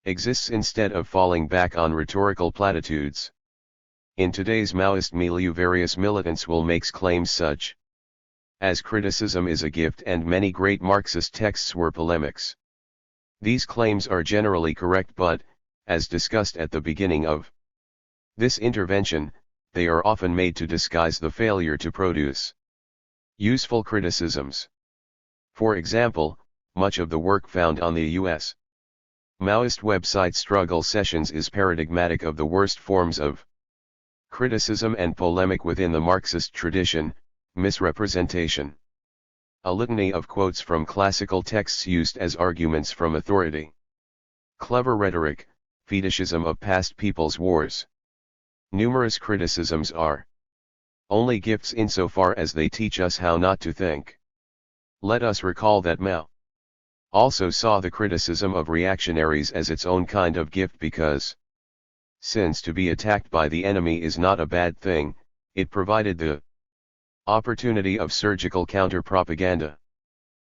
exists instead of falling back on rhetorical platitudes. In today's Maoist milieu, various militants will make claims such as criticism is a gift and many great Marxist texts were polemics. These claims are generally correct, but, as discussed at the beginning of this intervention, they are often made to disguise the failure to produce useful criticisms. For example, much of the work found on the U.S. Maoist website Struggle Sessions is paradigmatic of the worst forms of criticism and polemic within the Marxist tradition: misrepresentation. A litany of quotes from classical texts used as arguments from authority. Clever rhetoric, fetishism of past people's wars. Numerous criticisms are only gifts insofar as they teach us how not to think. Let us recall that Mao also saw the criticism of reactionaries as its own kind of gift, because since to be attacked by the enemy is not a bad thing, it provided the opportunity of surgical counter-propaganda.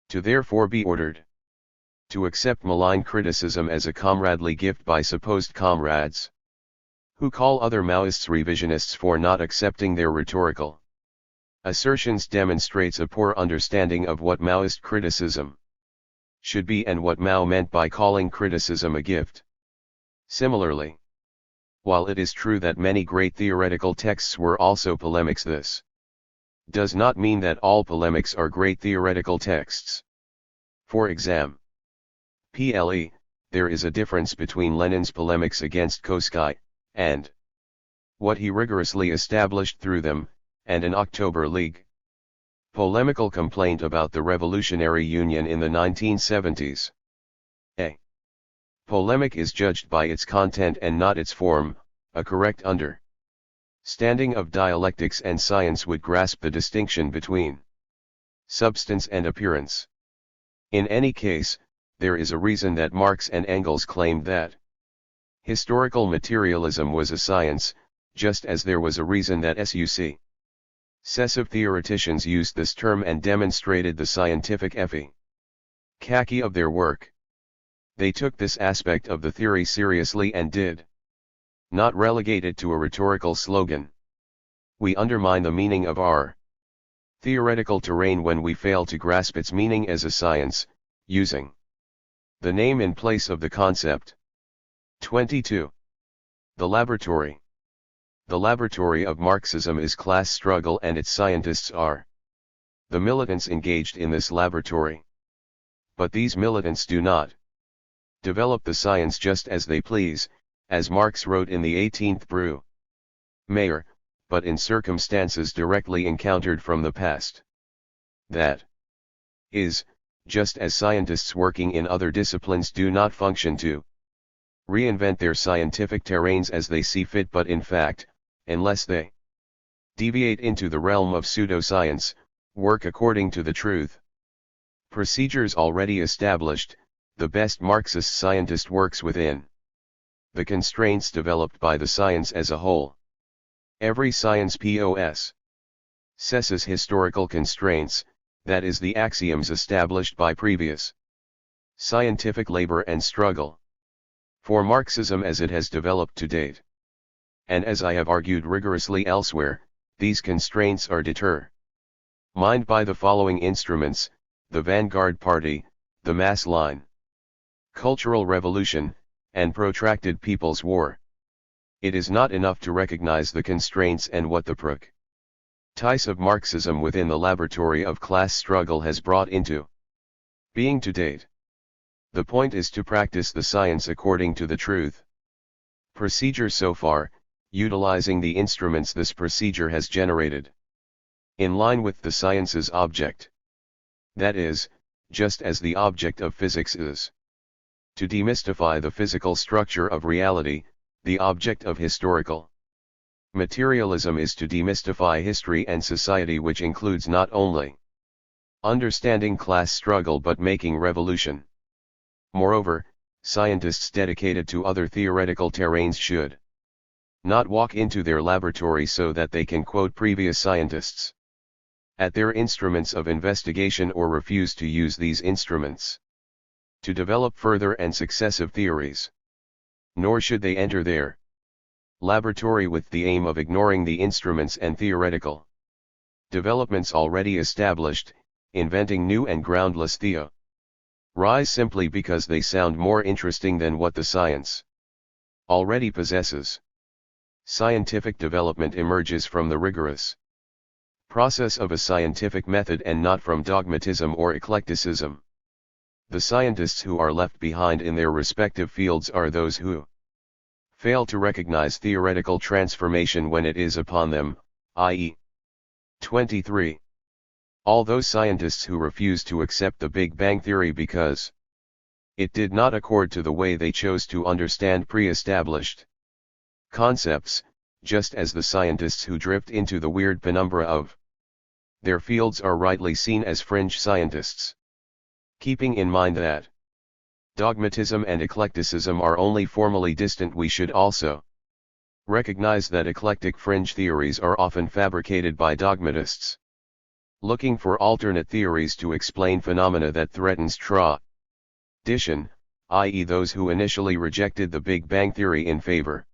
To therefore be ordered to accept malign criticism as a comradely gift by supposed comrades who call other Maoists revisionists for not accepting their rhetorical assertions demonstrates a poor understanding of what Maoist criticism should be and what Mao meant by calling criticism a gift. Similarly, while it is true that many great theoretical texts were also polemics, this does not mean that all polemics are great theoretical texts. For example, there is a difference between Lenin's polemics against Koskei, and what he rigorously established through them, and an October League polemical complaint about the Revolutionary Union in the 1970s. A polemic is judged by its content and not its form. A correct understanding of dialectics and science would grasp the distinction between substance and appearance. In any case, there is a reason that Marx and Engels claimed that historical materialism was a science, just as there was a reason that successive theoreticians used this term and demonstrated the scientific efficacy of their work. They took this aspect of the theory seriously and did not relegate it to a rhetorical slogan. We undermine the meaning of our theoretical terrain when we fail to grasp its meaning as a science, using the name in place of the concept. 22. The laboratory. The laboratory of Marxism is class struggle, and its scientists are the militants engaged in this laboratory. But these militants do not develop the science just as they please, as Marx wrote in the 18th Brumaire, but in circumstances directly encountered from the past. That is, just as scientists working in other disciplines do not function to reinvent their scientific terrains as they see fit, but in fact, unless they deviate into the realm of pseudoscience, work according to the truth procedures already established, the best Marxist scientist works within the constraints developed by the science as a whole. Every science possesses historical constraints, that is, the axioms established by previous scientific labor and struggle. For Marxism as it has developed to date, and as I have argued rigorously elsewhere, these constraints are determined by the following instruments: the vanguard party, the mass line, cultural revolution, and protracted people's war. It is not enough to recognize the constraints and what the practice of Marxism within the laboratory of class struggle has brought into being to date. The point is to practice the science according to the truth procedure so far, utilizing the instruments this procedure has generated, in line with the science's object. That is, just as the object of physics is to demystify the physical structure of reality, the object of historical materialism is to demystify history and society, which includes not only understanding class struggle but making revolution. Moreover, scientists dedicated to other theoretical terrains should not walk into their laboratory so that they can quote previous scientists at their instruments of investigation or refuse to use these instruments to develop further and successive theories. Nor should they enter their laboratory with the aim of ignoring the instruments and theoretical developments already established, inventing new and groundless theories simply because they sound more interesting than what the science already possesses. Scientific development emerges from the rigorous process of a scientific method and not from dogmatism or eclecticism. The scientists who are left behind in their respective fields are those who fail to recognize theoretical transformation when it is upon them, i.e. 23. All those scientists who refuse to accept the Big Bang Theory because it did not accord to the way they chose to understand pre-established concepts, just as the scientists who drift into the weird penumbra of their fields are rightly seen as fringe scientists. Keeping in mind that dogmatism and eclecticism are only formally distant, we should also recognize that eclectic fringe theories are often fabricated by dogmatists, looking for alternate theories to explain phenomena that threatens tradition, i.e. those who initially rejected the Big Bang Theory in favor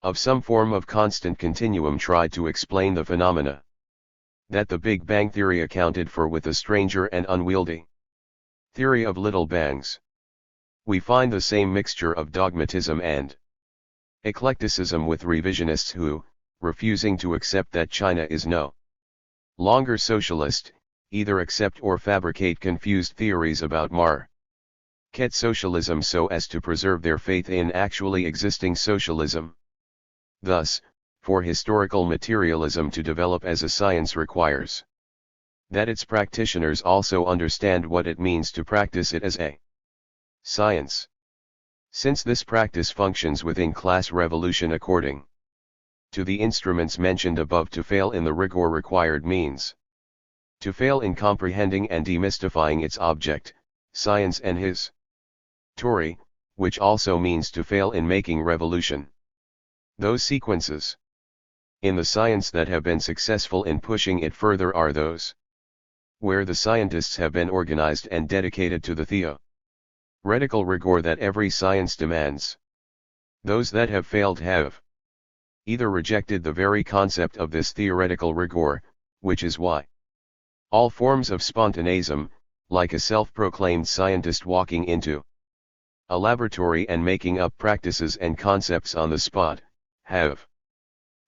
of some form of constant continuum tried to explain the phenomena that the Big Bang Theory accounted for with a stranger and unwieldy theory of little bangs. We find the same mixture of dogmatism and eclecticism with revisionists who, refusing to accept that China is no longer socialist, either accept or fabricate confused theories about market socialism so as to preserve their faith in actually existing socialism. Thus, for historical materialism to develop as a science requires that its practitioners also understand what it means to practice it as a science. Since this practice functions within class revolution according to the instruments mentioned above, to fail in the rigor required means to fail in comprehending and demystifying its object, science and his Tory, which also means to fail in making revolution. Those sequences in the science that have been successful in pushing it further are those where the scientists have been organized and dedicated to the theoretical rigor that every science demands. Those that have failed have either rejected the very concept of this theoretical rigor, which is why all forms of spontaneism, like a self-proclaimed scientist walking into a laboratory and making up practices and concepts on the spot, have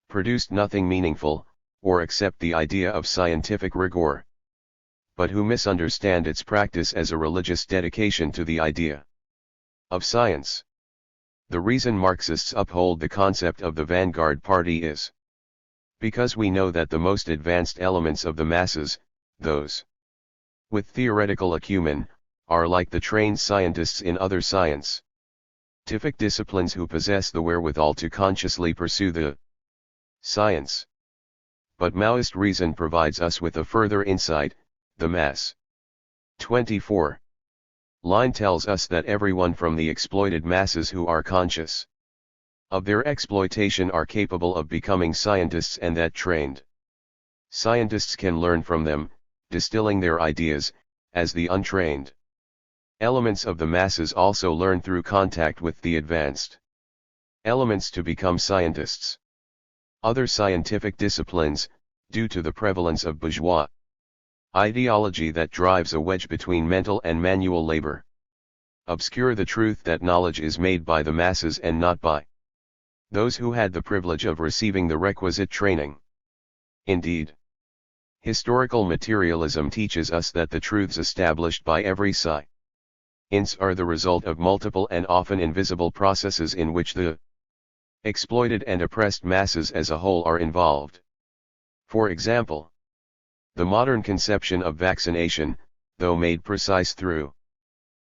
produced nothing meaningful, or accept the idea of scientific rigor, but who misunderstand its practice as a religious dedication to the idea of science. The reason Marxists uphold the concept of the vanguard party is because we know that the most advanced elements of the masses, those with theoretical acumen, are like the trained scientists in other scientific disciplines who possess the wherewithal to consciously pursue the science. But Maoist reason provides us with a further insight. The mass 24 line tells us that everyone from the exploited masses who are conscious of their exploitation are capable of becoming scientists, and that trained scientists can learn from them, distilling their ideas, as the untrained elements of the masses also learn through contact with the advanced elements to become scientists. Other scientific disciplines, due to the prevalence of bourgeois ideology that drives a wedge between mental and manual labor, obscure the truth that knowledge is made by the masses and not by those who had the privilege of receiving the requisite training. Indeed, historical materialism teaches us that the truths established by every science are the result of multiple and often invisible processes in which the exploited and oppressed masses as a whole are involved. For example, the modern conception of vaccination, though made precise through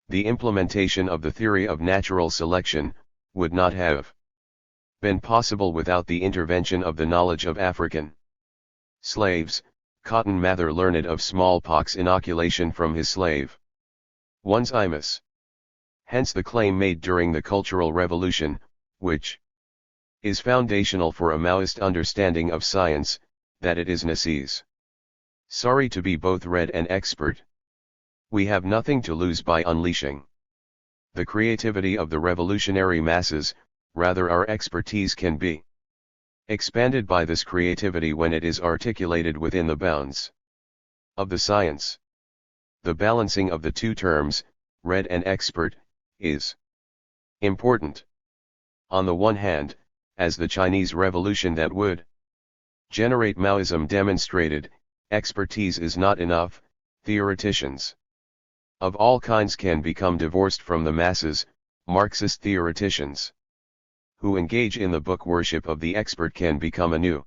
the implementation of the theory of natural selection, would not have been possible without the intervention of the knowledge of African slaves. Cotton Mather learned of smallpox inoculation from his slave one's Imus. Hence the claim made during the Cultural Revolution, which is foundational for a Maoist understanding of science, that it is necessary to be both read and expert. We have nothing to lose by unleashing the creativity of the revolutionary masses, rather our expertise can be expanded by this creativity when it is articulated within the bounds of the science. The balancing of the two terms, read and expert, is important. On the one hand, as the Chinese Revolution that would generate Maoism demonstrated, expertise is not enough. Theoreticians of all kinds can become divorced from the masses. Marxist theoreticians who engage in the book worship of the expert can become a new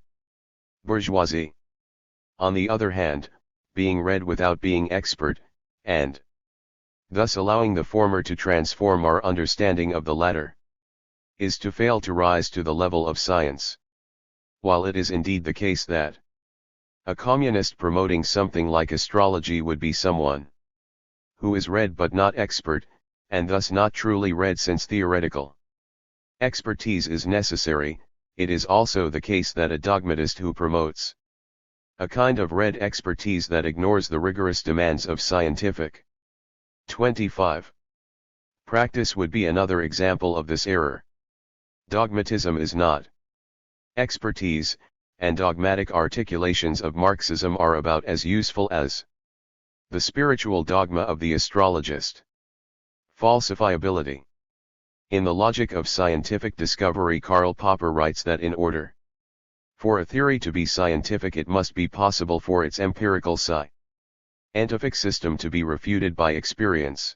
bourgeoisie. On the other hand, being read without being expert, and thus allowing the former to transform our understanding of the latter, is to fail to rise to the level of science. While it is indeed the case that a communist promoting something like astrology would be someone who is read but not expert, and thus not truly read, since theoretical expertise is necessary, it is also the case that a dogmatist who promotes a kind of read expertise that ignores the rigorous demands of scientific 25 practice would be another example of this error. Dogmatism is not expertise, and dogmatic articulations of Marxism are about as useful as the spiritual dogma of the astrologist. Falsifiability. In The Logic of Scientific Discovery, Karl Popper writes that in order for a theory to be scientific, it must be possible for its empirical scientific system to be refuted by experience.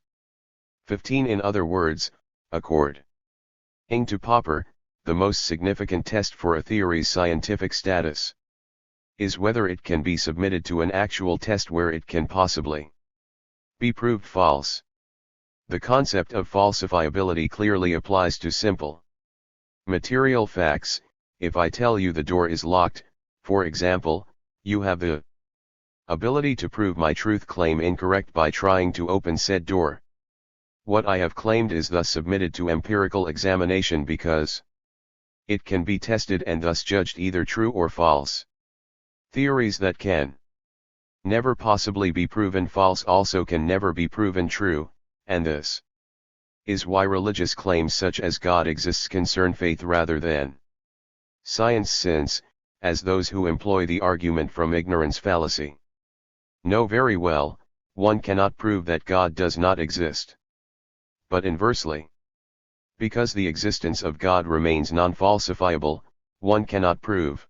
15 In other words, according to Popper, the most significant test for a theory's scientific status is whether it can be submitted to an actual test where it can possibly be proved false. The concept of falsifiability clearly applies to simple material facts. If I tell you the door is locked, for example, you have the ability to prove my truth claim incorrect by trying to open said door. What I have claimed is thus submitted to empirical examination because it can be tested and thus judged either true or false. Theories that can never possibly be proven false also can never be proven true, and this is why religious claims such as God exists concern faith rather than science, since, as those who employ the argument from ignorance fallacy know very well, one cannot prove that God does not exist. But inversely, because the existence of God remains non-falsifiable, one cannot prove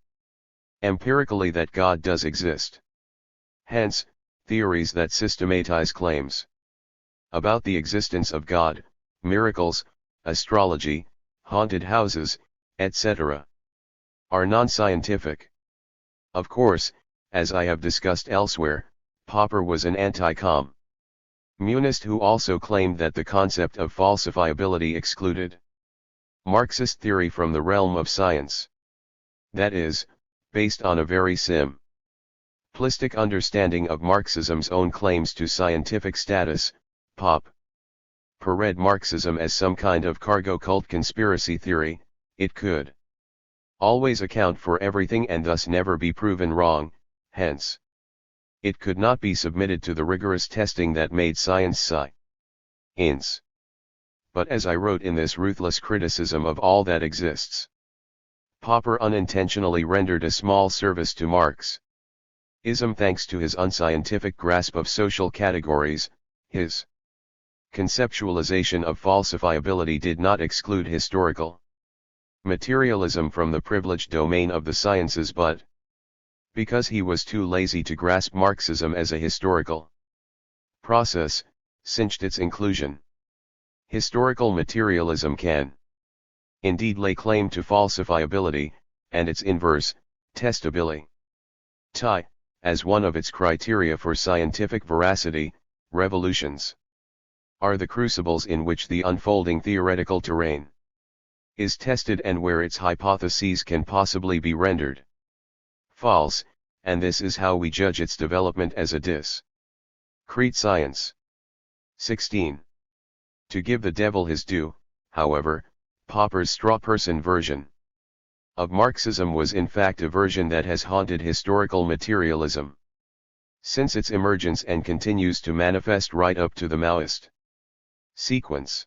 empirically that God does exist. Hence, theories that systematize claims about the existence of God, miracles, astrology, haunted houses, etc., are non-scientific. Of course, as I have discussed elsewhere, Popper was an anti-communist who also claimed that the concept of falsifiability excluded Marxist theory from the realm of science. That is, based on a very simplistic understanding of Marxism's own claims to scientific status, Popper read Marxism as some kind of cargo cult conspiracy theory. It could always account for everything and thus never be proven wrong, hence it could not be submitted to the rigorous testing that made science science. But as I wrote in this ruthless criticism of all that exists, Popper unintentionally rendered a small service to Marxism thanks to his unscientific grasp of social categories. His conceptualization of falsifiability did not exclude historical materialism from the privileged domain of the sciences, but because he was too lazy to grasp Marxism as a historical process, cinched its inclusion. Historical materialism can indeed lay claim to falsifiability, and its inverse, testability, as one of its criteria for scientific veracity. Revolutions are the crucibles in which the unfolding theoretical terrain is tested and where its hypotheses can possibly be rendered false, and this is how we judge its development as a discrete science. 16. To give the devil his due, however, Popper's straw-person version of Marxism was in fact a version that has haunted historical materialism since its emergence and continues to manifest right up to the Maoist sequence.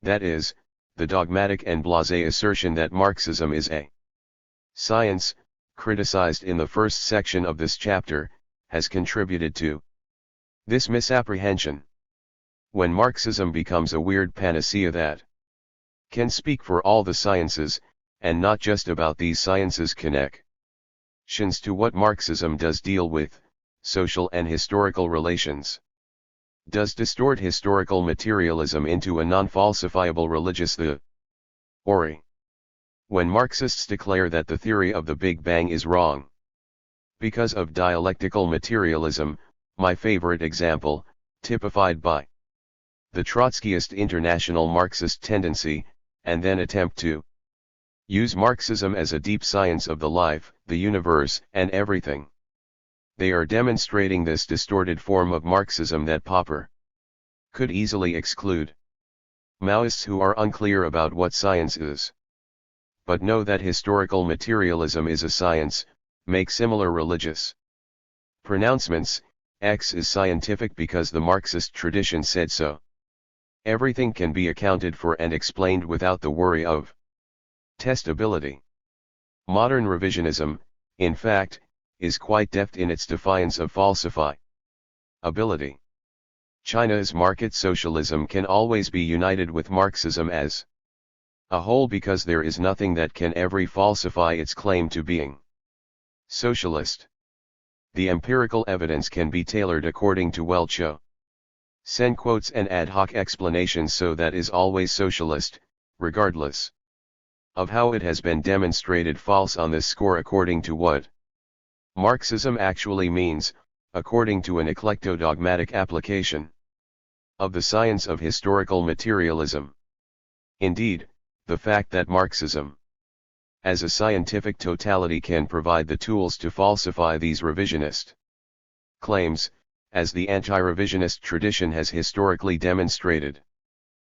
That is, the dogmatic and blasé assertion that Marxism is a science, criticized in the first section of this chapter, has contributed to this misapprehension. When Marxism becomes a weird panacea that can speak for all the sciences, and not just about these sciences' connections to what Marxism does deal with, social and historical relations, does distort historical materialism into a non-falsifiable religious theory. When Marxists declare that the theory of the Big Bang is wrong because of dialectical materialism, my favorite example, typified by the Trotskyist international Marxist tendency, and then attempt to use Marxism as a deep science of the life, the universe, and everything. They are demonstrating this distorted form of Marxism that Popper could easily exclude. Maoists who are unclear about what science is, but know that historical materialism is a science, make similar religious pronouncements. X is scientific because the Marxist tradition said so. Everything can be accounted for and explained without the worry of testability. Modern revisionism, in fact, is quite deft in its defiance of falsifiability. China's market socialism can always be united with Marxism as a whole because there is nothing that can ever falsify its claim to being socialist. The empirical evidence can be tailored according to Sen quotes and ad hoc explanations, so that is always socialist, regardless of how it has been demonstrated false on this score according to what Marxism actually means, according to an eclectodogmatic application of the science of historical materialism. Indeed, the fact that Marxism as a scientific totality can provide the tools to falsify these revisionist claims, as the anti-revisionist tradition has historically demonstrated,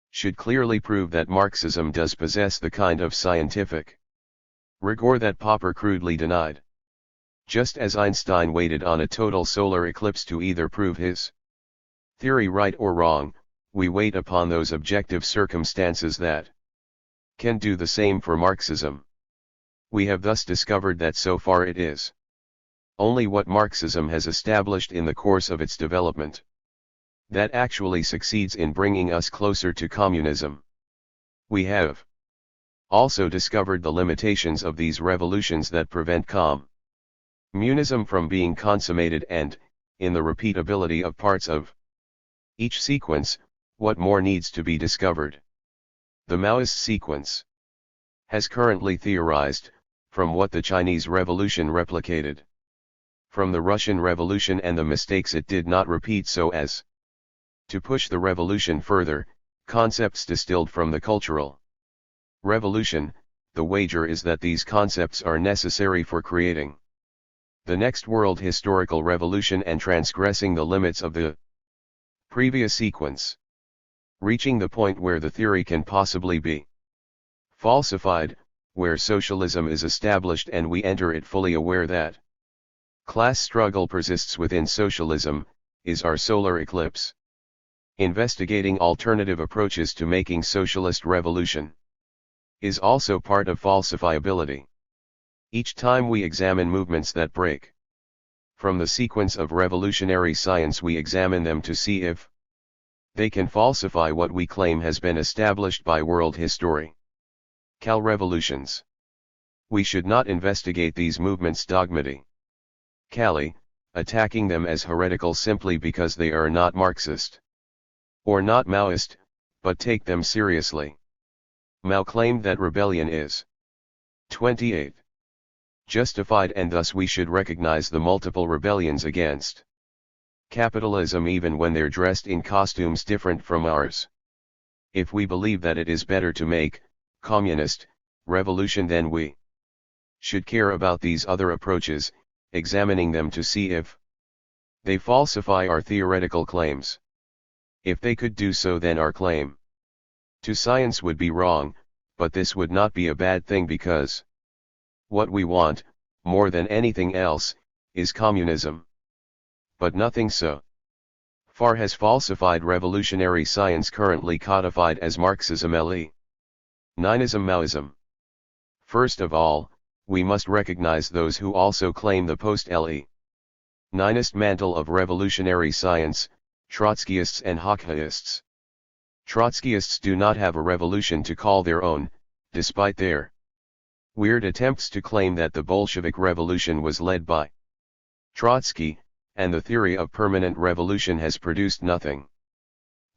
should clearly prove that Marxism does possess the kind of scientific rigor that Popper crudely denied. Just as Einstein waited on a total solar eclipse to either prove his theory right or wrong, we wait upon those objective circumstances that can do the same for Marxism. We have thus discovered that so far it is only what Marxism has established in the course of its development that actually succeeds in bringing us closer to communism. We have also discovered the limitations of these revolutions that prevent communism from being consummated, and, in the repeatability of parts of each sequence, what more needs to be discovered. The Maoist sequence has currently theorized, from what the Chinese Revolution replicated from the Russian Revolution and the mistakes it did not repeat, so as to push the revolution further, concepts distilled from the Cultural Revolution. The wager is that these concepts are necessary for creating the next world historical revolution and transgressing the limits of the previous sequence, reaching the point where the theory can possibly be falsified, where socialism is established and we enter it fully aware that class struggle persists within socialism, is our solar eclipse. Investigating alternative approaches to making socialist revolution is also part of falsifiability. Each time we examine movements that break from the sequence of revolutionary science, we examine them to see if they can falsify what we claim has been established by world history. Revolutions. We should not investigate these movements dogmatically, attacking them as heretical simply because they are not Marxist or not Maoist, but take them seriously. Mao claimed that rebellion is 28. Justified, and thus we should recognize the multiple rebellions against capitalism even when they're dressed in costumes different from ours. If we believe that it is better to make communist revolution, then we should care about these other approaches, examining them to see if they falsify our theoretical claims. If they could do so, then our claim to science would be wrong, but this would not be a bad thing because what we want, more than anything else, is communism. But nothing so FAR has falsified revolutionary science currently codified as Marxism le. Ninism Maoism. First of all, we must recognize those who also claim the post-le. Ninist mantle of revolutionary science, Trotskyists and Hoxhaists. Trotskyists do not have a revolution to call their own, despite their weird attempts to claim that the Bolshevik Revolution was led by Trotsky, and the theory of permanent revolution has produced nothing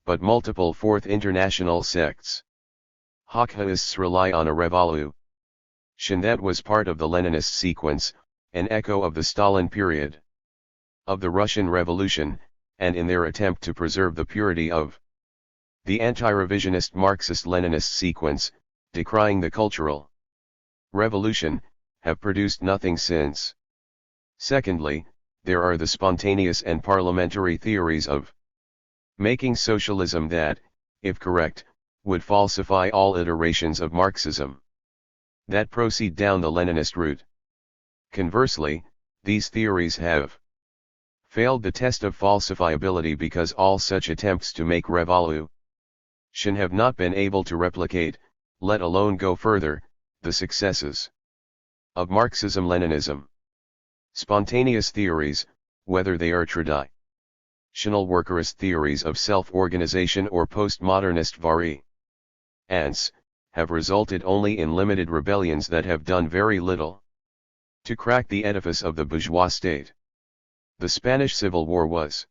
but multiple Fourth International sects. Hoxhaists rely on a revolution that was part of the Leninist sequence, an echo of the Stalin period of the Russian Revolution, and in their attempt to preserve the purity of the anti-revisionist Marxist-Leninist sequence, decrying the cultural revolution, have produced nothing since. Secondly, there are the spontaneous and parliamentary theories of making socialism that, if correct, would falsify all iterations of Marxism that proceed down the Leninist route. Conversely, these theories have failed the test of falsifiability because all such attempts to make revolution have not been able to replicate, let alone go further, the successes of Marxism-Leninism. Spontaneous theories, whether they are traditional workerist theories of self-organization or postmodernist variants, have resulted only in limited rebellions that have done very little to crack the edifice of the bourgeois state. The Spanish Civil War was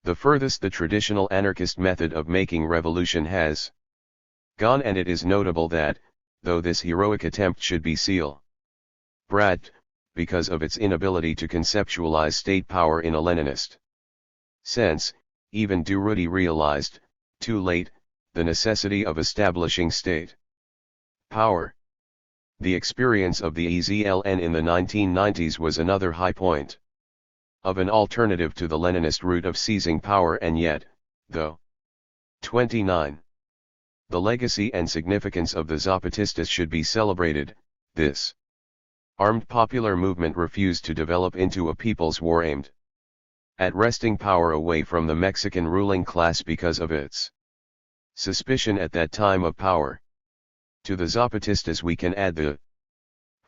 the furthest the traditional anarchist method of making revolution has gone, and it is notable that, though this heroic attempt should be celebrated, because of its inability to conceptualize state power in a Leninist sense, even Durruti realized, too late, the necessity of establishing state power. The experience of the EZLN in the 1990s was another high point of an alternative to the Leninist route of seizing power, and yet, though 29. The legacy and significance of the Zapatistas should be celebrated, this armed popular movement refused to develop into a people's war aimed at wresting power away from the Mexican ruling class because of its suspicion at that time of power. To the Zapatistas we can add the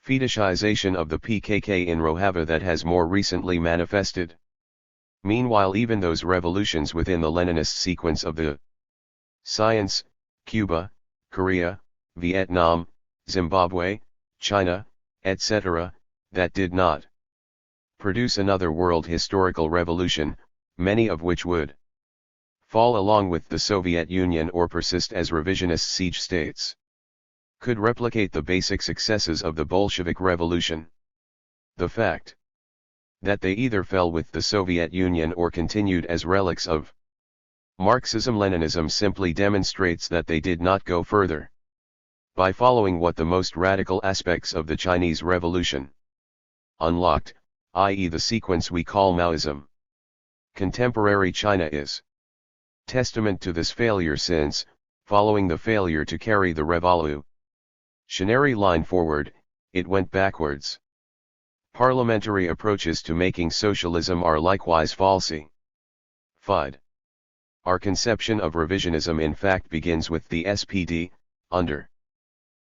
fetishization of the PKK in Rojava that has more recently manifested. Meanwhile, even those revolutions within the Leninist sequence of the science, Cuba, Korea, Vietnam, Zimbabwe, China, etc., that did not produce another world historical revolution, many of which would fall along with the Soviet Union or persist as revisionist siege states, could replicate the basic successes of the Bolshevik Revolution. The fact that they either fell with the Soviet Union or continued as relics of Marxism-Leninism simply demonstrates that they did not go further by following what the most radical aspects of the Chinese Revolution unlocked, i.e. the sequence we call Maoism. Contemporary China is testament to this failure since, following the failure to carry the revolutionary line forward, it went backwards. Parliamentary approaches to making socialism are likewise falsified. Our conception of revisionism in fact begins with the SPD, under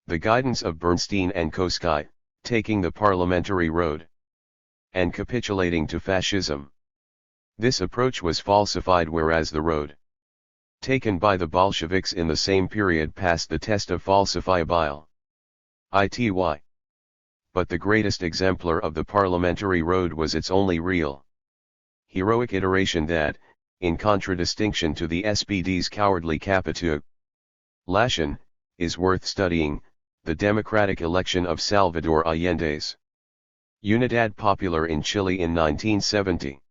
the guidance of Bernstein and Koski, taking the parliamentary road and capitulating to fascism. This approach was falsified, whereas the road taken by the Bolsheviks in the same period passed the test of falsifiability. But the greatest exemplar of the parliamentary road was its only real heroic iteration that, in contradistinction to the SPD's cowardly capitulation, is worth studying, the democratic election of Salvador Allende's Unidad Popular in Chile in 1970.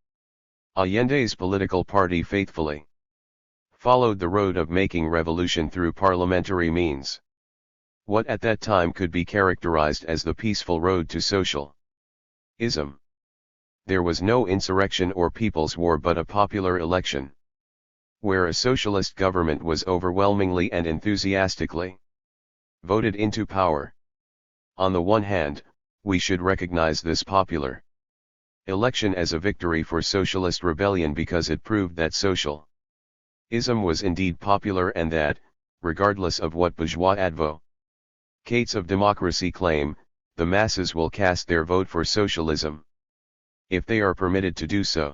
Allende's political party faithfully followed the road of making revolution through parliamentary means. What at that time could be characterized as the peaceful road to socialism. There was no insurrection or people's war but a popular election, where a socialist government was overwhelmingly and enthusiastically voted into power. On the one hand, we should recognize this popular Election as a victory for socialist rebellion because it proved that socialism was indeed popular and that, regardless of what bourgeois advocates of democracy claim, the masses will cast their vote for socialism, if they are permitted to do so.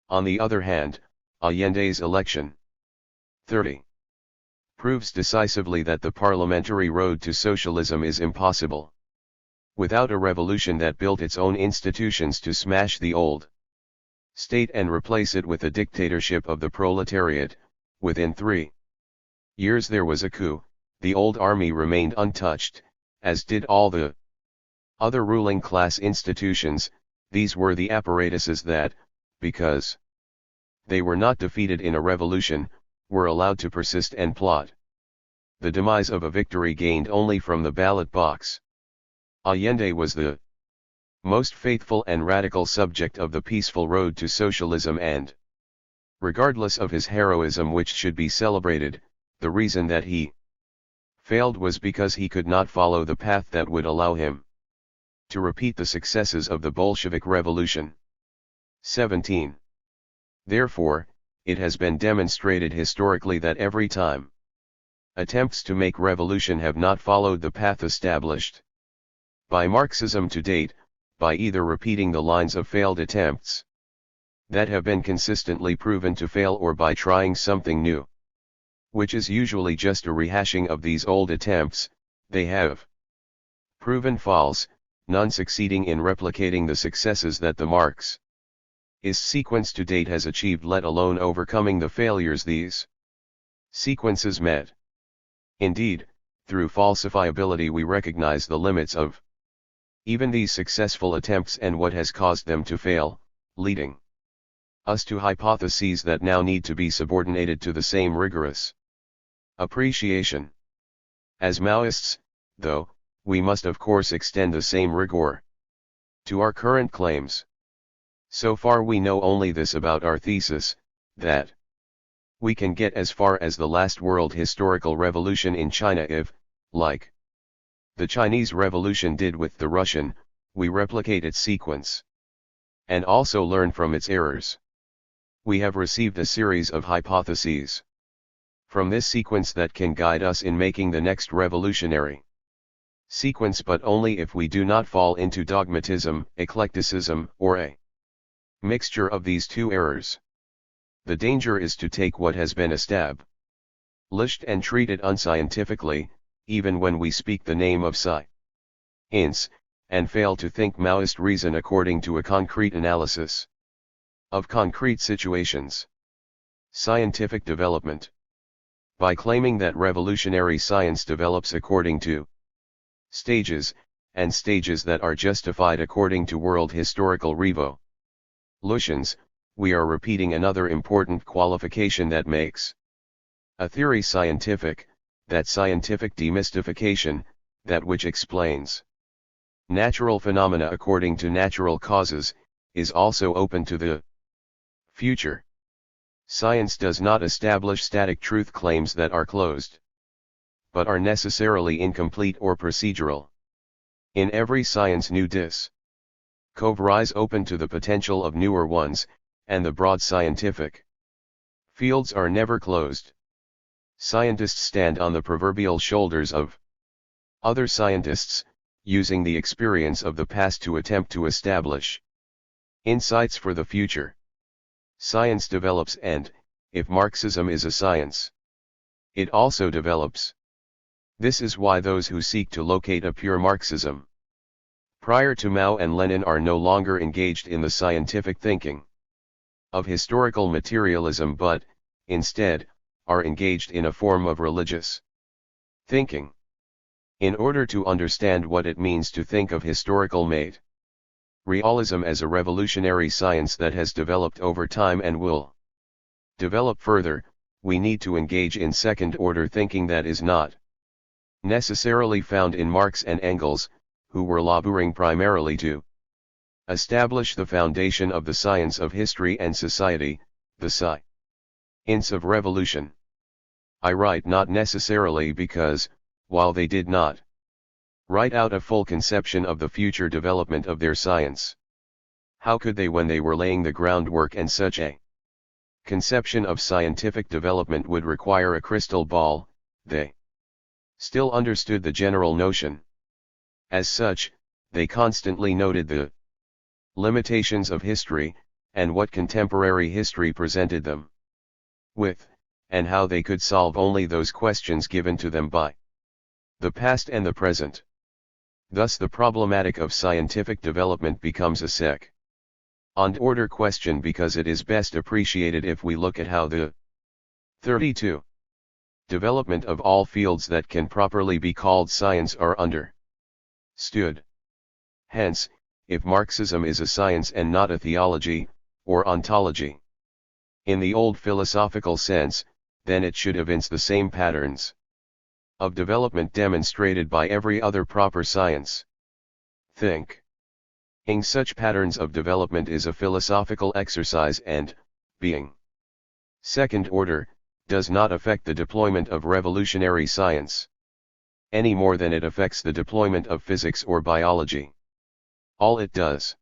On the other hand, Allende's election 30 proves decisively that the parliamentary road to socialism is impossible. Without a revolution that built its own institutions to smash the old state and replace it with a dictatorship of the proletariat, within 3 years there was a coup. The old army remained untouched, as did all the other ruling class institutions. These were the apparatuses that, because they were not defeated in a revolution, were allowed to persist and plot the demise of a victory gained only from the ballot box. Allende was the most faithful and radical subject of the peaceful road to socialism, and, regardless of his heroism, which should be celebrated, the reason that he failed was because he could not follow the path that would allow him to repeat the successes of the Bolshevik Revolution. 17. Therefore, it has been demonstrated historically that every time attempts to make revolution have not followed the path established by Marxism to date, by either repeating the lines of failed attempts that have been consistently proven to fail, or by trying something new, which is usually just a rehashing of these old attempts, they have proven false, none succeeding in replicating the successes that the Marxist sequence to date has achieved, let alone overcoming the failures these sequences met. Indeed, through falsifiability we recognize the limits of even these successful attempts and what has caused them to fail, leading us to hypotheses that now need to be subordinated to the same rigorous appreciation. As Maoists, though, we must of course extend the same rigor to our current claims. So far we know only this about our thesis, that we can get as far as the last world historical revolution in China if, like the Chinese Revolution did with the Russian, we replicate its sequence and also learn from its errors. We have received a series of hypotheses from this sequence that can guide us in making the next revolutionary sequence, but only if we do not fall into dogmatism, eclecticism, or a mixture of these two errors. The danger is to take what has been established and treat it unscientifically, even when we speak the name of science, and fail to think Maoist reason according to a concrete analysis of concrete situations. Scientific development. By claiming that revolutionary science develops according to stages, and stages that are justified according to world historical revolutions, we are repeating another important qualification that makes a theory scientific, that scientific demystification, that which explains natural phenomena according to natural causes, is also open to the future. Science does not establish static truth claims that are closed, but are necessarily incomplete or procedural. In every science new discoveries open to the potential of newer ones, and the broad scientific fields are never closed. Scientists stand on the proverbial shoulders of other scientists, using the experience of the past to attempt to establish insights for the future. Science develops, and, if Marxism is a science, it also develops. This is why those who seek to locate a pure Marxism prior to Mao and Lenin are no longer engaged in the scientific thinking of historical materialism, but, instead, are engaged in a form of religious thinking. In order to understand what it means to think of historical realism as a revolutionary science that has developed over time and will develop further, we need to engage in second-order thinking that is not necessarily found in Marx and Engels, who were laboring primarily to establish the foundation of the science of history and society, the science of revolution. I write not necessarily because, while they did not write out a full conception of the future development of their science, How could they when they were laying the groundwork, and such a conception of scientific development would require a crystal ball? They still understood the general notion. As such, they constantly noted the limitations of history, and what contemporary history presented them with, and how they could solve only those questions given to them by the past and the present. Thus the problematic of scientific development becomes a second order question, because it is best appreciated if we look at how the 32 development of all fields that can properly be called science are understood. Hence, if Marxism is a science and not a theology, or ontology, in the old philosophical sense, then it should evince the same patterns of development demonstrated by every other proper science. Thinking such patterns of development is a philosophical exercise, and, being second order, does not affect the deployment of revolutionary science any more than it affects the deployment of physics or biology. All it does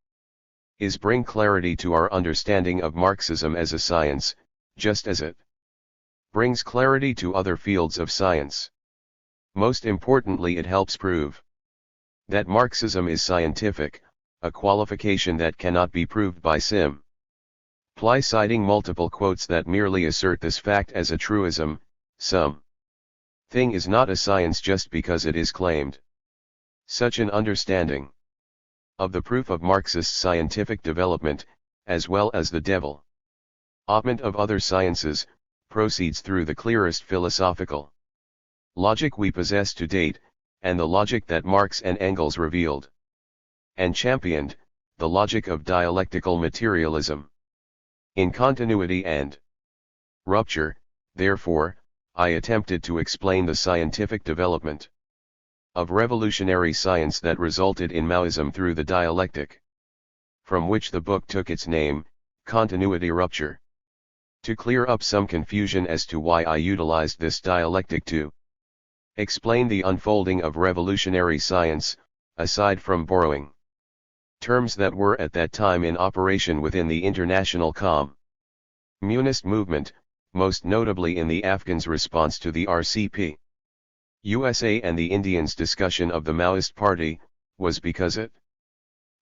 is bring clarity to our understanding of Marxism as a science, just as it brings clarity to other fields of science. Most importantly, it helps prove that Marxism is scientific, a qualification that cannot be proved by simply citing multiple quotes that merely assert this fact as a truism. Some thing is not a science just because it is claimed. Such an understanding of the proof of Marxist scientific development, as well as the development of other sciences, proceeds through the clearest philosophical logic we possess to date, and the logic that Marx and Engels revealed and championed, the logic of dialectical materialism. In continuity and rupture, therefore, I attempted to explain the scientific development of revolutionary science that resulted in Maoism through the dialectic, from which the book took its name, Continuity Rupture. To clear up some confusion as to why I utilized this dialectic to explain the unfolding of revolutionary science, aside from borrowing terms that were at that time in operation within the international communist movement, most notably in the Afghans' response to the RCP, USA and the Indians' discussion of the Maoist Party, was because it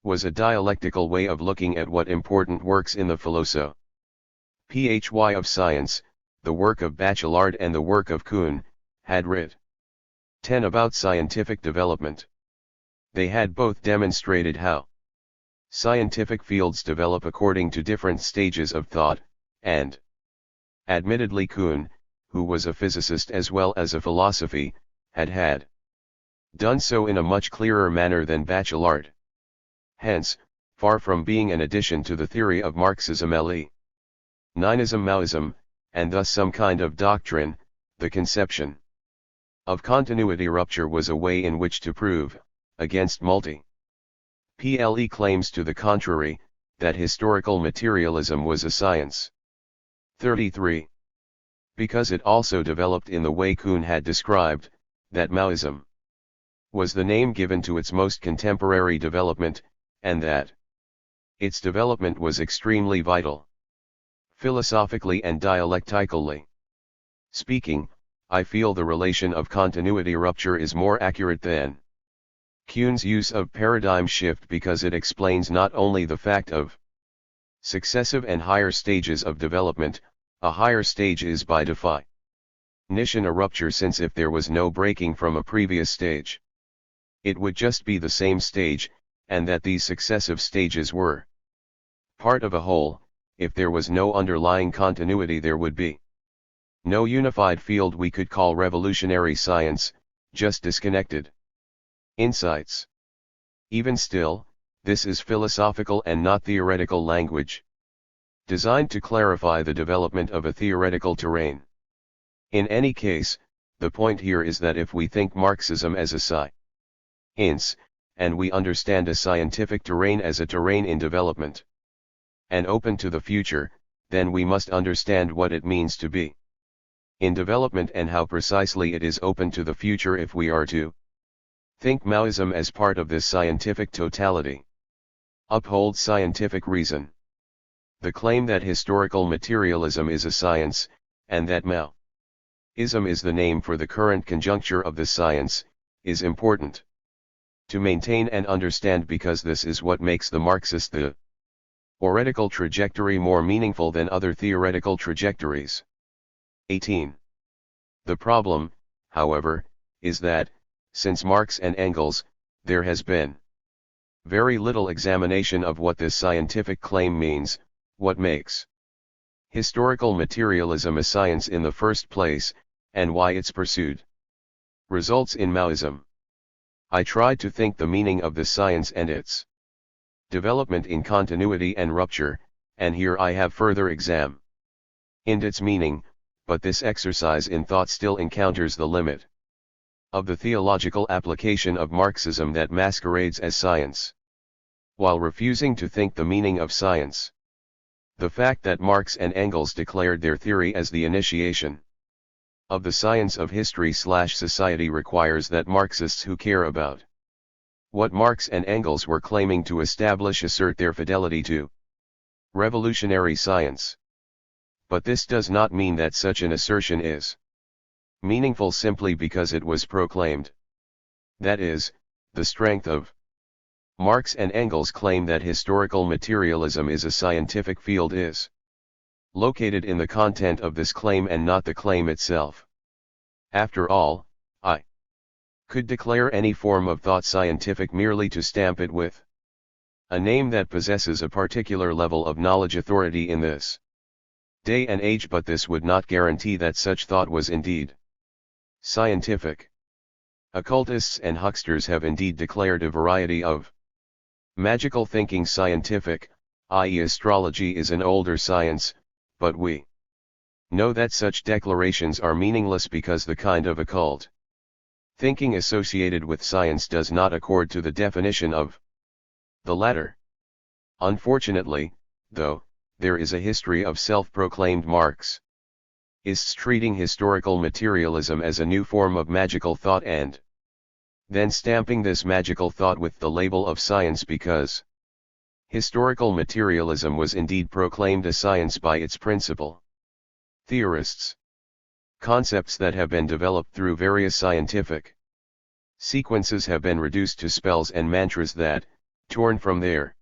was a dialectical way of looking at what important works in the philosophy of science, the work of Bachelard and the work of Kuhn, had written about scientific development. They had both demonstrated how scientific fields develop according to different stages of thought, and admittedly Kuhn, who was a physicist as well as a philosophy, had done so in a much clearer manner than Bachelard. Hence, far from being an addition to the theory of Marxism, Leninism, Maoism, and thus some kind of doctrine, the conception of continuity rupture was a way in which to prove, against multi-ple claims to the contrary, that historical materialism was a science. 33. Because it also developed in the way Kuhn had described, that Maoism was the name given to its most contemporary development, and that its development was extremely vital. Philosophically and dialectically speaking, I feel the relation of continuity rupture is more accurate than Kuhn's use of paradigm shift, because it explains not only the fact of successive and higher stages of development. A higher stage is by definition a rupture, since if there was no breaking from a previous stage, it would just be the same stage, and that these successive stages were part of a whole. If there was no underlying continuity, there would be no unified field we could call revolutionary science, just disconnected insights. Even still, this is philosophical and not theoretical language, designed to clarify the development of a theoretical terrain. In any case, the point here is that if we think Marxism as a science, and we understand a scientific terrain as a terrain in development, and open to the future, then we must understand what it means to be in development and how precisely it is open to the future if we are to think Maoism as part of this scientific totality. Upholds scientific reason. The claim that historical materialism is a science, and that Maoism is the name for the current conjuncture of this science, is important to maintain and understand, because this is what makes the Marxist theoretical trajectory more meaningful than other theoretical trajectories. 18. The problem, however, is that, since Marx and Engels, there has been very little examination of what this scientific claim means, what makes historical materialism a science in the first place, and why it's pursued. Results in Maoism. I tried to think the meaning of this science and its development in continuity and rupture, and here I have further examined its meaning, but this exercise in thought still encounters the limit of the theological application of Marxism that masquerades as science, while refusing to think the meaning of science. The fact that Marx and Engels declared their theory as the initiation of the science of history/society requires that Marxists who care about what Marx and Engels were claiming to establish assert their fidelity to revolutionary science. But this does not mean that such an assertion is meaningful simply because it was proclaimed. That is, the strength of Marx and Engels' claim that historical materialism is a scientific field is located in the content of this claim and not the claim itself. After all, I could declare any form of thought scientific merely to stamp it with a name that possesses a particular level of knowledge authority in this day and age, but this would not guarantee that such thought was indeed scientific. Occultists and hucksters have indeed declared a variety of magical thinking scientific, i.e. astrology is an older science, but we know that such declarations are meaningless because the kind of occult thinking associated with science does not accord to the definition of the latter. Unfortunately, though, there is a history of self-proclaimed Marxists treating historical materialism as a new form of magical thought and then stamping this magical thought with the label of science because historical materialism was indeed proclaimed a science by its principal theorists. Concepts that have been developed through various scientific sequences have been reduced to spells and mantras that, torn from their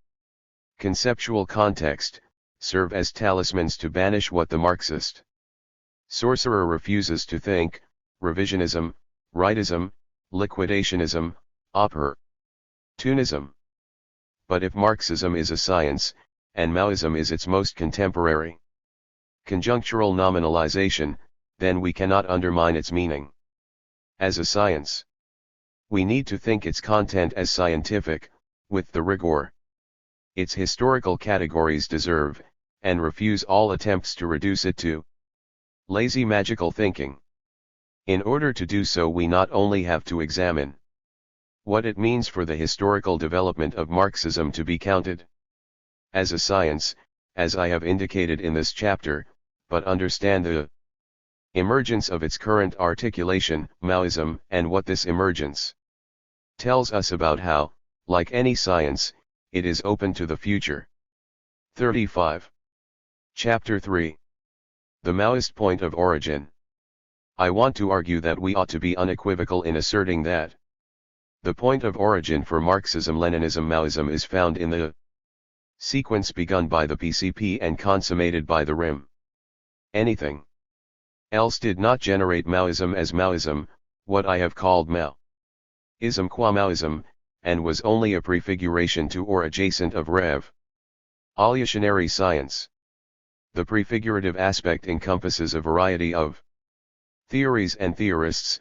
conceptual context, serve as talismans to banish what the Marxist sorcerer refuses to think: revisionism, rightism, liquidationism, opportunism. But if Marxism is a science, and Maoism is its most contemporary conjunctural nominalization, then we cannot undermine its meaning as a science. We need to think its content as scientific, with the rigor its historical categories deserve, and refuse all attempts to reduce it to lazy magical thinking. In order to do so, we not only have to examine what it means for the historical development of Marxism to be counted as a science, as I have indicated in this chapter, but understand the emergence of its current articulation, Maoism, and what this emergence tells us about how, like any science, it is open to the future. 35. Chapter 3. The Maoist Point of Origin. I want to argue that we ought to be unequivocal in asserting that the point of origin for Marxism-Leninism-Maoism is found in the sequence begun by the PCP and consummated by the RIM. Anything else did not generate Maoism as Maoism, what I have called Maoism qua Maoism, and was only a prefiguration to or adjacent of revolutionary science. The prefigurative aspect encompasses a variety of theories and theorists,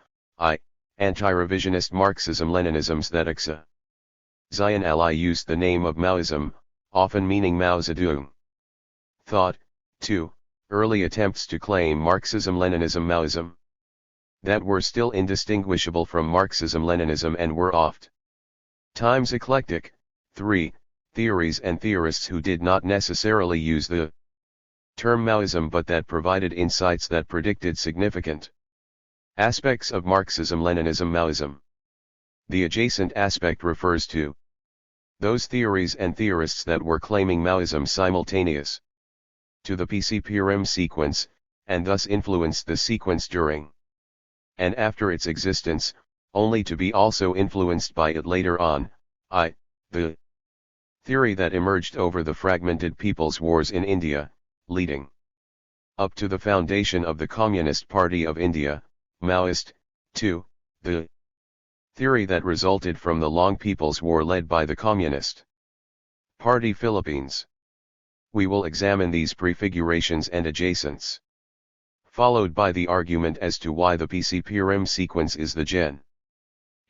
anti-revisionist Marxism-Leninisms that Xian ally used the name of Maoism, often meaning Mao Zedong. Thought, 2. Early attempts to claim Marxism-Leninism-Maoism that were still indistinguishable from Marxism-Leninism and were oft times eclectic. 3. Theories and theorists who did not necessarily use the term Maoism but that provided insights that predicted significant aspects of Marxism-Leninism-Maoism. The adjacent aspect refers to those theories and theorists that were claiming Maoism simultaneous to the PCPRM sequence, and thus influenced the sequence during and after its existence, only to be also influenced by it later on, the theory that emerged over the fragmented people's wars in India, leading up to the foundation of the Communist Party of India, Maoist, 2, the theory that resulted from the long People's War led by the Communist Party Philippines. We will examine these prefigurations and adjacents, followed by the argument as to why the PCPRM sequence is the gen.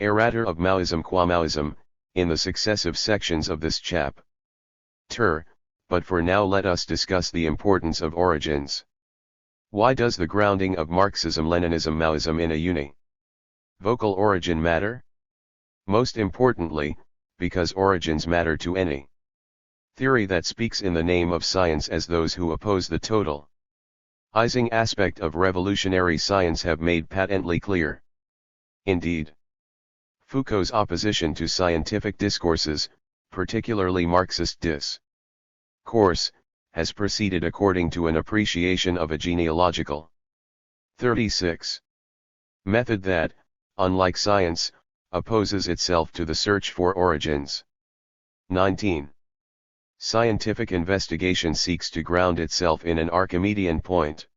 Erator of Maoism qua Maoism, in the successive sections of this chapter, but for now let us discuss the importance of origins. Why does the grounding of Marxism-Leninism-Maoism in a univocal origin matter? Most importantly, because origins matter to any theory that speaks in the name of science, as those who oppose the totalizing aspect of revolutionary science have made patently clear. Indeed, Foucault's opposition to scientific discourses, particularly Marxist discourse, has proceeded according to an appreciation of a genealogical 36 method that, unlike science, opposes itself to the search for origins. 19. Scientific investigation seeks to ground itself in an Archimedean point,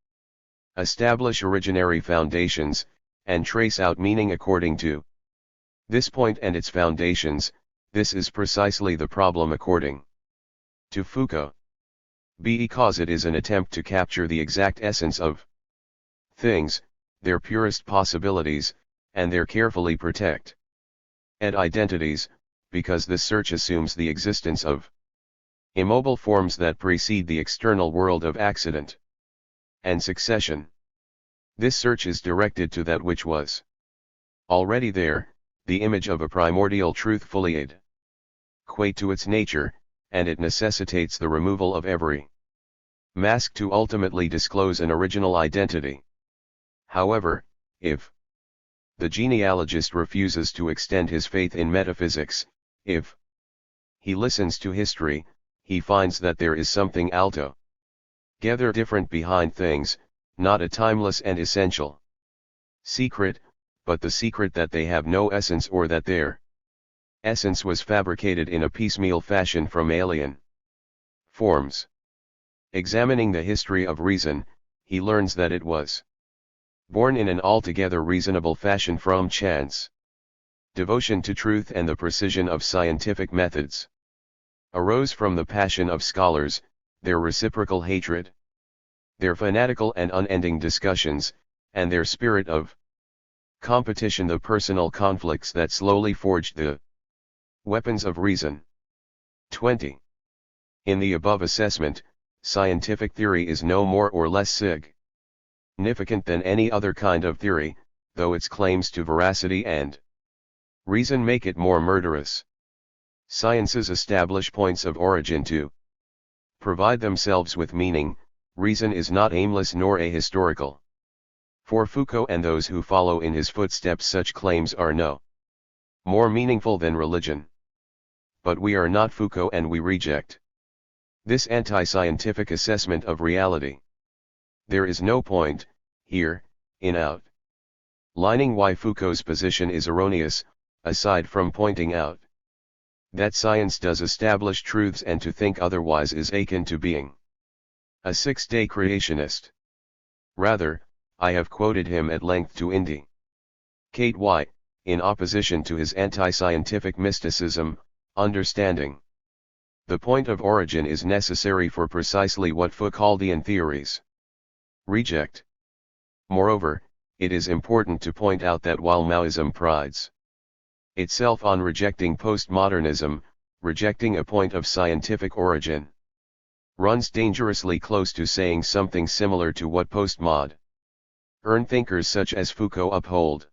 establish originary foundations, and trace out meaning according to this point and its foundations. This is precisely the problem according to Foucault, because it is an attempt to capture the exact essence of things, their purest possibilities, and their carefully protected identities, because this search assumes the existence of immobile forms that precede the external world of accident and succession. This search is directed to that which was already there, the image of a primordial truth fully adequate to its nature, and it necessitates the removal of every mask to ultimately disclose an original identity. However, if the genealogist refuses to extend his faith in metaphysics, if he listens to history, he finds that there is something altogether different behind things, not a timeless and essential secret, but the secret that they have no essence, or that their essence was fabricated in a piecemeal fashion from alien forms. Examining the history of reason, he learns that it was born in an altogether reasonable fashion from chance. Devotion to truth and the precision of scientific methods arose from the passion of scholars, their reciprocal hatred, their fanatical and unending discussions, and their spirit of competition, the personal conflicts that slowly forged the weapons of reason. 20. In the above assessment, scientific theory is no more or less significant than any other kind of theory, though its claims to veracity and reason make it more murderous. Sciences establish points of origin to provide themselves with meaning. Reason is not aimless nor ahistorical. For Foucault and those who follow in his footsteps, such claims are no more meaningful than religion. But we are not Foucault, and we reject this anti-scientific assessment of reality. There is no point, here, in outlining why Foucault's position is erroneous, aside from pointing out that science does establish truths, and to think otherwise is akin to being a six-day creationist. Rather, I have quoted him at length to indicate why, in opposition to his anti-scientific mysticism, understanding the point of origin is necessary for precisely what Foucauldian theories reject. Moreover, it is important to point out that while Maoism prides itself on rejecting postmodernism, rejecting a point of scientific origin runs dangerously close to saying something similar to what postmodern thinkers such as Foucault uphold.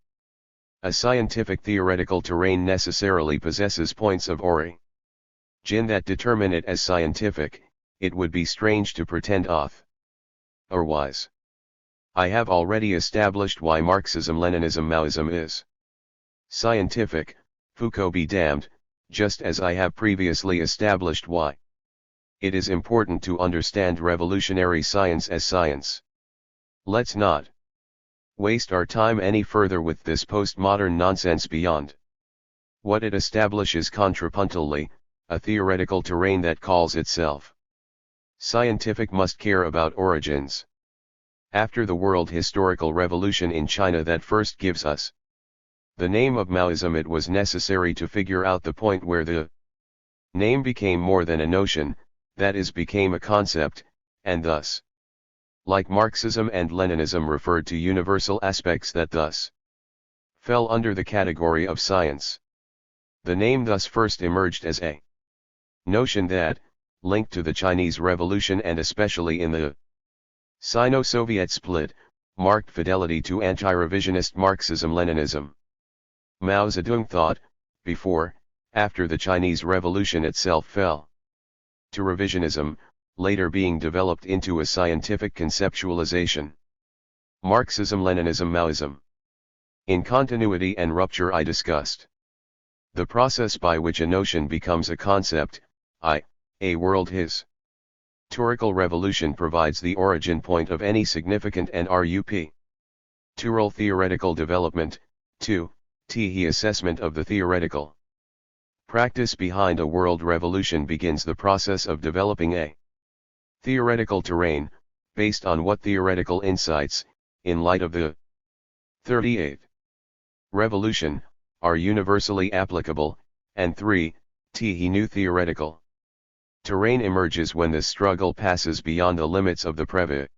A scientific theoretical terrain necessarily possesses points of origin that determine it as scientific. It would be strange to pretend otherwise. I have already established why Marxism-Leninism-Maoism is scientific. Foucault be damned, just as I have previously established why it is important to understand revolutionary science as science. Let's not waste our time any further with this postmodern nonsense beyond what it establishes contrapuntally, a theoretical terrain that calls itself scientific must care about origins. After the world historical revolution in China that first gives us the name of Maoism, it was necessary to figure out the point where the name became more than a notion, that is, became a concept, and thus, like Marxism and Leninism, referred to universal aspects that thus fell under the category of science. The name thus first emerged as a notion that, linked to the Chinese Revolution and especially in the Sino-Soviet split, marked fidelity to anti-revisionist Marxism-Leninism. Mao Zedong thought, after the Chinese Revolution itself fell to revisionism, later being developed into a scientific conceptualization. Marxism-Leninism, Maoism. In continuity and rupture I discussed the process by which a notion becomes a concept, a world historical revolution provides the origin point of any significant and ruptural theoretical development. 2. The assessment of the theoretical practice behind a world revolution begins the process of developing a theoretical terrain, based on what theoretical insights, in light of the 38th revolution, are universally applicable, and 3. The new theoretical terrain emerges when the struggle passes beyond the limits of the previous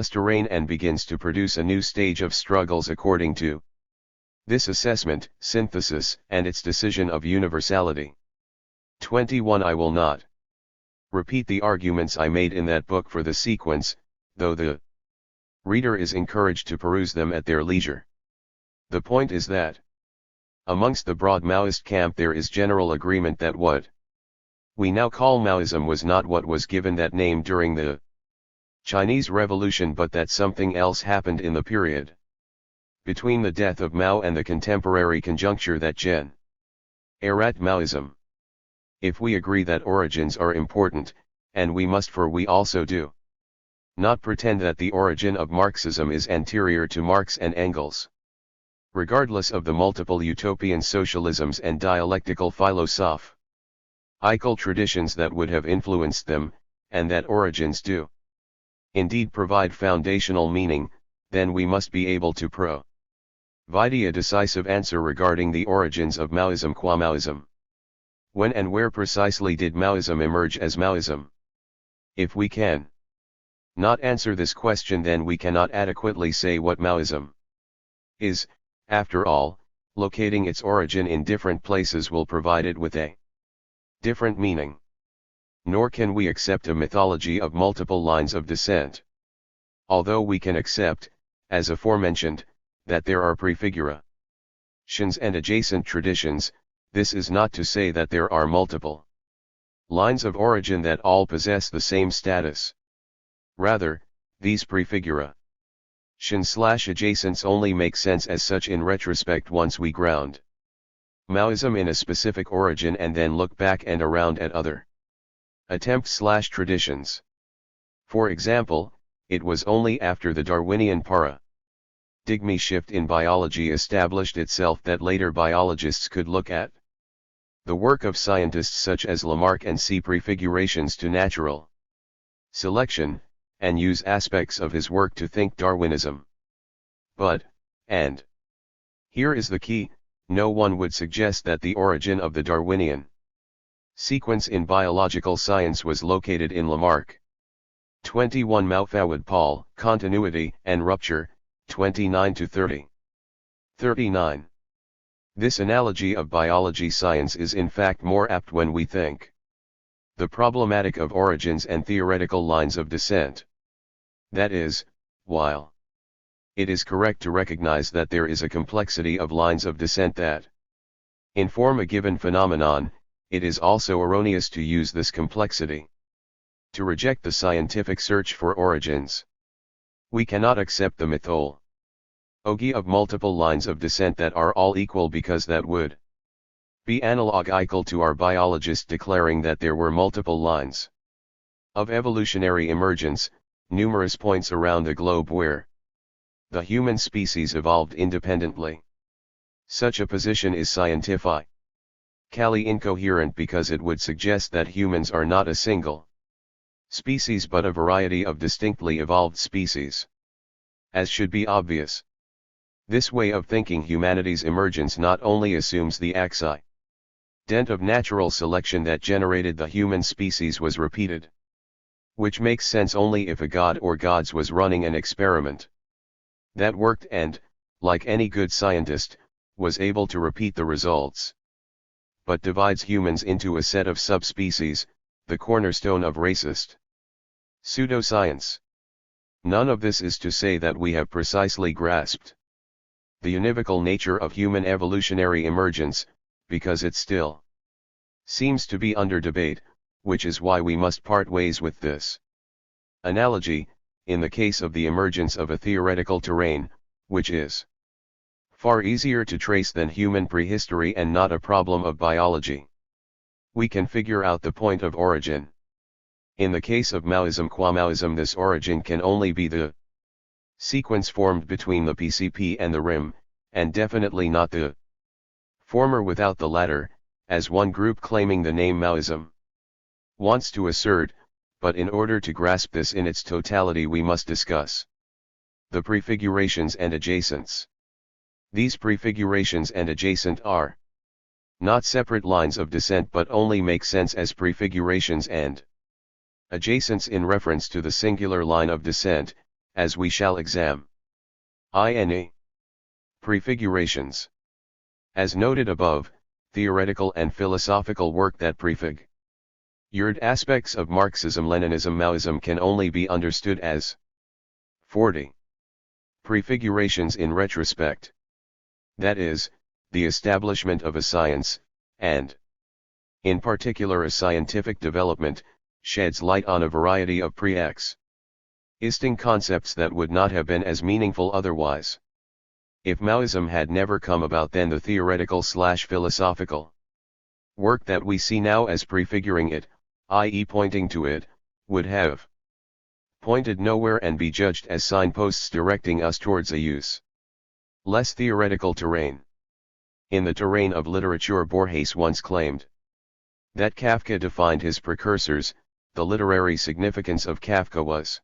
terrain and begins to produce a new stage of struggles according to this assessment, synthesis, and its decision of universality. 21. I will not repeat the arguments I made in that book for the sequence, though the reader is encouraged to peruse them at their leisure. The point is that amongst the broad Maoist camp there is general agreement that what we now call Maoism was not what was given that name during the Chinese Revolution, but that something else happened in the period between the death of Mao and the contemporary conjuncture that generated Maoism. If we agree that origins are important, and we must, for we also do not pretend that the origin of Marxism is anterior to Marx and Engels, regardless of the multiple utopian socialisms and dialectical philosophical traditions that would have influenced them, and that origins do indeed provide foundational meaning, then we must be able to provide a decisive answer regarding the origins of Maoism qua Maoism. When and where precisely did Maoism emerge as Maoism? If we can not answer this question, then we cannot adequately say what Maoism is. After all, locating its origin in different places will provide it with a different meaning. Nor can we accept a mythology of multiple lines of descent. Although we can accept, as aforementioned, that there are prefigurations and adjacent traditions, this is not to say that there are multiple lines of origin that all possess the same status. Rather, these prefigurations/adjacents only make sense as such in retrospect once we ground Maoism in a specific origin and then look back and around at other attempts/traditions. For example, it was only after the Darwinian paradigm shift in biology established itself that later biologists could look at the work of scientists such as Lamarck and see prefigurations to natural selection, and use aspects of his work to think Darwinism. But, and here is the key, no one would suggest that the origin of the Darwinian sequence in biological science was located in Lamarck. 21. Moufawad Paul, Continuity and Rupture, 29-30. 39. This analogy of biology science is in fact more apt when we think the problematic of origins and theoretical lines of descent. That is, while it is correct to recognize that there is a complexity of lines of descent that inform a given phenomenon, it is also erroneous to use this complexity to reject the scientific search for origins. We cannot accept the mythology of multiple lines of descent that are all equal, because that would be analogical to our biologist declaring that there were multiple lines of evolutionary emergence, numerous points around the globe where the human species evolved independently. Such a position is scientifically incoherent because it would suggest that humans are not a single species but a variety of distinctly evolved species. As should be obvious, this way of thinking humanity's emergence not only assumes the accident of natural selection that generated the human species was repeated, which makes sense only if a god or gods was running an experiment that worked and, like any good scientist, was able to repeat the results, but divides humans into a set of subspecies, the cornerstone of racist pseudoscience. None of this is to say that we have precisely grasped the univocal nature of human evolutionary emergence, because it still seems to be under debate, which is why we must part ways with this analogy, in the case of the emergence of a theoretical terrain, which is far easier to trace than human prehistory and not a problem of biology. We can figure out the point of origin. In the case of Maoism, this origin can only be the sequence formed between the PCP and the RIM, and definitely not the former without the latter, as one group claiming the name Maoism wants to assert, but in order to grasp this in its totality we must discuss the prefigurations and adjacents. These prefigurations and adjacent are not separate lines of descent but only make sense as prefigurations and adjacents in reference to the singular line of descent, as we shall examine. Prefigurations. As noted above, theoretical and philosophical work that prefigured aspects of Marxism-Leninism Maoism can only be understood as 40 prefigurations in retrospect. That is, the establishment of a science, and, in particular a scientific development, sheds light on a variety of pre-existing concepts that would not have been as meaningful otherwise. If Maoism had never come about, then the theoretical/philosophical work that we see now as prefiguring it, i.e. pointing to it, would have pointed nowhere and be judged as signposts directing us towards a less theoretical terrain. In the terrain of literature, Borges once claimed that Kafka defined his precursors. The literary significance of Kafka was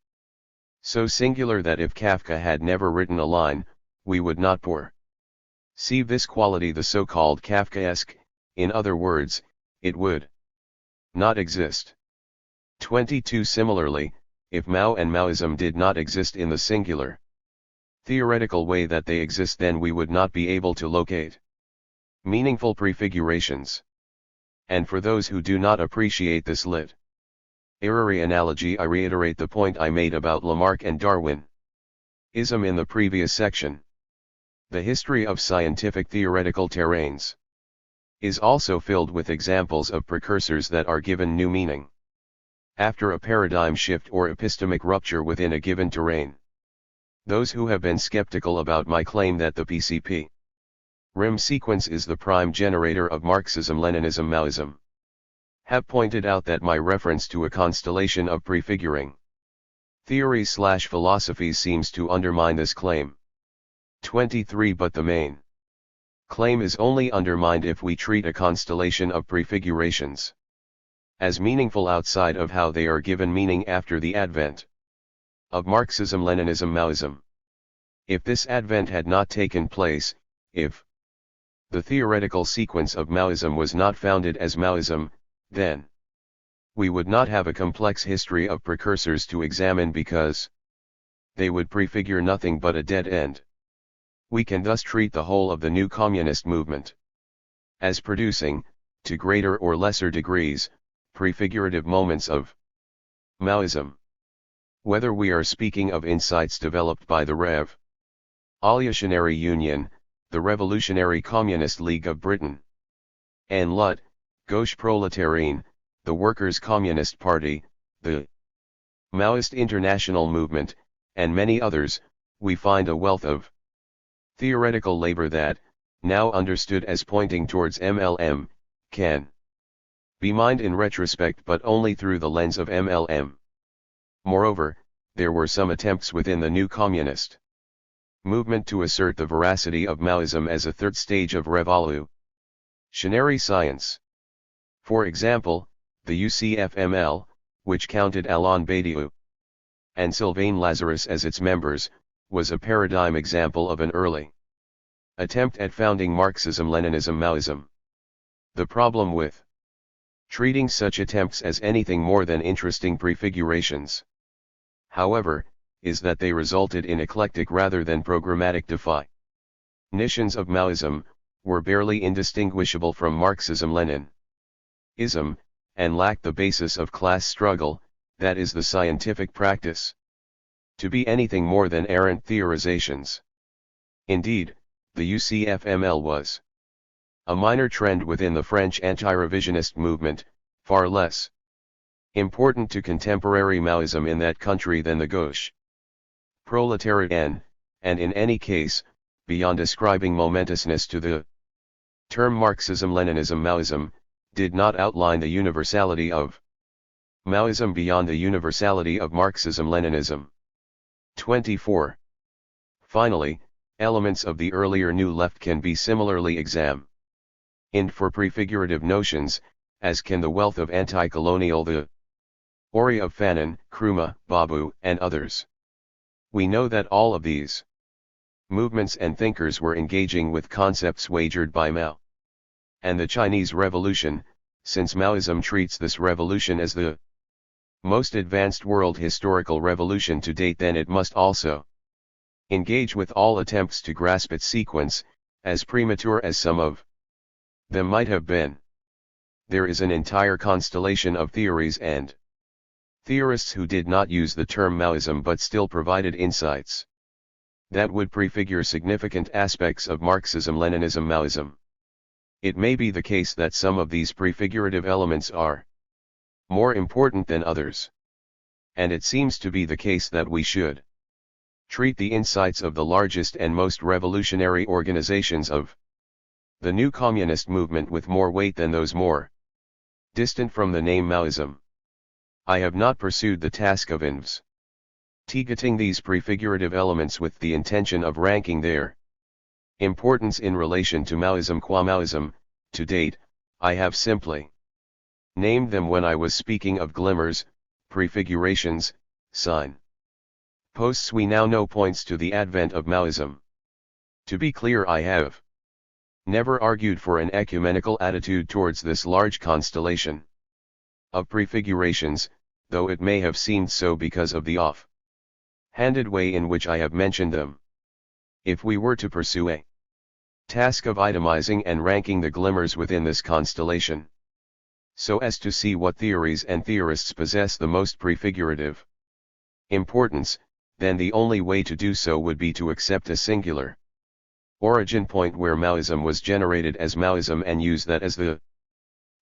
so singular that if Kafka had never written a line, we would not perceive this quality, the so-called Kafkaesque. In other words, it would not exist. 22. Similarly, if Mao and Maoism did not exist in the singular theoretical way that they exist, then we would not be able to locate meaningful prefigurations. And for those who do not appreciate this literary analogy, I reiterate the point I made about Lamarck and Darwinism in the previous section. The history of scientific theoretical terrains is also filled with examples of precursors that are given new meaning after a paradigm shift or epistemic rupture within a given terrain. Those who have been skeptical about my claim that the PCP RIM sequence is the prime generator of Marxism-Leninism Maoism have pointed out that my reference to a constellation of prefiguring theories/philosophies seems to undermine this claim. 23. But the main claim is only undermined if we treat a constellation of prefigurations as meaningful outside of how they are given meaning after the advent of Marxism-Leninism Maoism. If this advent had not taken place, if the theoretical sequence of Maoism was not founded as Maoism, then we would not have a complex history of precursors to examine, because they would prefigure nothing but a dead end. We can thus treat the whole of the new communist movement as producing, to greater or lesser degrees, prefigurative moments of Maoism. Whether we are speaking of insights developed by the Revolutionary Union, the Revolutionary Communist League of Britain, and LUT, Gauche Proletarienne, the Workers' Communist Party, the Maoist International Movement, and many others, we find a wealth of theoretical labor that, now understood as pointing towards MLM, can be mined in retrospect but only through the lens of MLM. Moreover, there were some attempts within the new communist movement to assert the veracity of Maoism as a third stage of revolutionary science. For example, the UCFML, which counted Alain Badiou and Sylvain Lazarus as its members, was a paradigm example of an early attempt at founding Marxism-Leninism-Maoism. The problem with treating such attempts as anything more than interesting prefigurations, however, is that they resulted in eclectic rather than programmatic definitions of Maoism, were barely indistinguishable from Marxism-Leninism, and lacked the basis of class struggle, that is the scientific practice, to be anything more than errant theorizations. Indeed, the UCFML was a minor trend within the French anti-revisionist movement, far less important to contemporary Maoism in that country than the gauche proletariat, and in any case, beyond ascribing momentousness to the term Marxism-Leninism-Maoism, did not outline the universality of Maoism beyond the universality of Marxism-Leninism. 24. Finally, elements of the earlier New Left can be similarly examined for prefigurative notions, as can the wealth of anti-colonial the Ori of Fanon, Nkrumah, Babu, and others. We know that all of these movements and thinkers were engaging with concepts wagered by Mao and the Chinese Revolution, since Maoism treats this revolution as the most advanced world historical revolution to date, then it must also engage with all attempts to grasp its sequence, as premature as some of them might have been. There is an entire constellation of theories and theorists who did not use the term Maoism but still provided insights that would prefigure significant aspects of Marxism-Leninism-Maoism. It may be the case that some of these prefigurative elements are more important than others. And it seems to be the case that we should treat the insights of the largest and most revolutionary organizations of the new communist movement with more weight than those more distant from the name Maoism. I have not pursued the task of investigating these prefigurative elements with the intention of ranking their importance in relation to Maoism qua Maoism. To date, I have simply named them when I was speaking of glimmers, prefigurations, sign posts we now know points to the advent of Maoism. To be clear, I have never argued for an ecumenical attitude towards this large constellation of prefigurations, though it may have seemed so because of the off-handed way in which I have mentioned them. If we were to pursue a task of itemizing and ranking the glimmers within this constellation, so as to see what theories and theorists possess the most prefigurative importance, then the only way to do so would be to accept a singular origin point where Maoism was generated as Maoism and use that as the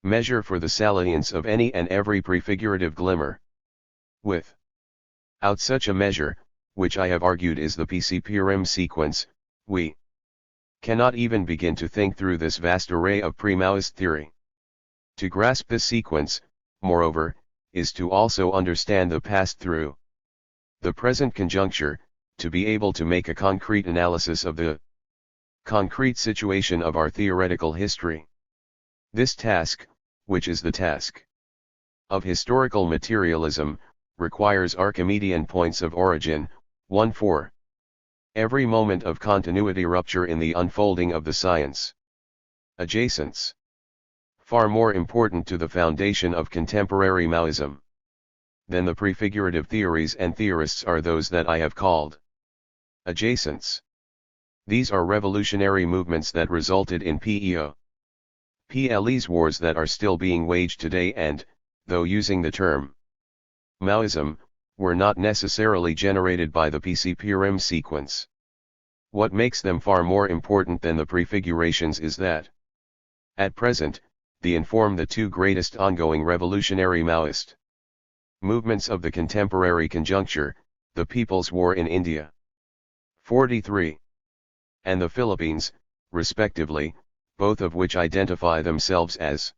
measure for the salience of any and every prefigurative glimmer. Without such a measure, which I have argued is the PCPRM sequence, we cannot even begin to think through this vast array of pre-Maoist theory. To grasp this sequence, moreover, is to also understand the past through the present conjuncture, to be able to make a concrete analysis of the concrete situation of our theoretical history. This task, which is the task of historical materialism, requires Archimedean points of origin, 1 for every moment of continuity rupture in the unfolding of the science. Adjacents. Far more important to the foundation of contemporary Maoism than the prefigurative theories and theorists are those that I have called adjacents. These are revolutionary movements that resulted in PLE's wars that are still being waged today and, though using the term Maoism, were not necessarily generated by the PCPRM sequence. What makes them far more important than the prefigurations is that, at present, they inform the two greatest ongoing revolutionary Maoist movements of the contemporary conjuncture, the People's War in India 43 and the Philippines, respectively, both of which identify themselves as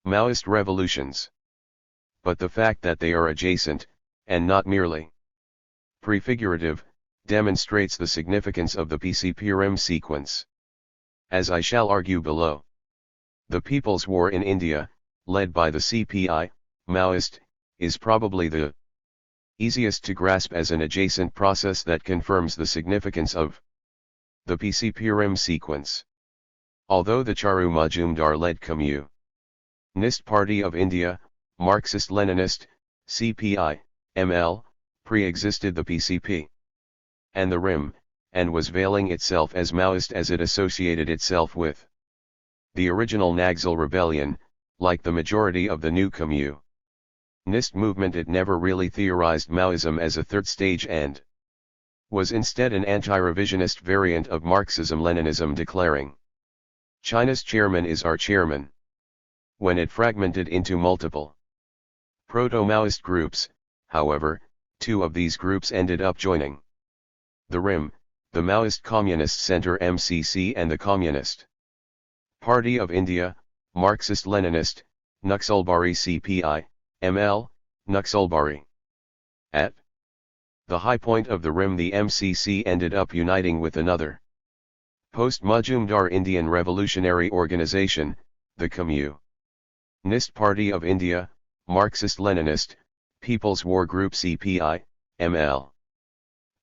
Maoist revolutions. But the fact that they are adjacent, and not merely prefigurative, demonstrates the significance of the PCPRM sequence. As I shall argue below, the People's War in India, led by the CPI, Maoist, is probably the easiest to grasp as an adjacent process that confirms the significance of the PCPRM sequence. Although the Charu Majumdar-led Communist Party of India, Marxist-Leninist, CPI, ML, pre-existed the PCP and the RIM, and was veiling itself as Maoist as it associated itself with the original Naxal rebellion. Like the majority of the new Communist movement, it never really theorized Maoism as a third stage and was instead an anti-revisionist variant of Marxism-Leninism, declaring, "China's chairman is our chairman." When it fragmented into multiple proto-Maoist groups, however, two of these groups ended up joining the RIM, the Maoist Communist Centre MCC, and the Communist Party of India, Marxist-Leninist, Naxalbari CPI, ML, Naxalbari. At the high point of the RIM, the MCC ended up uniting with another post-Majumdar Indian Revolutionary Organization, the Communist Party of India, Marxist-Leninist, People's War Group CPI, ML,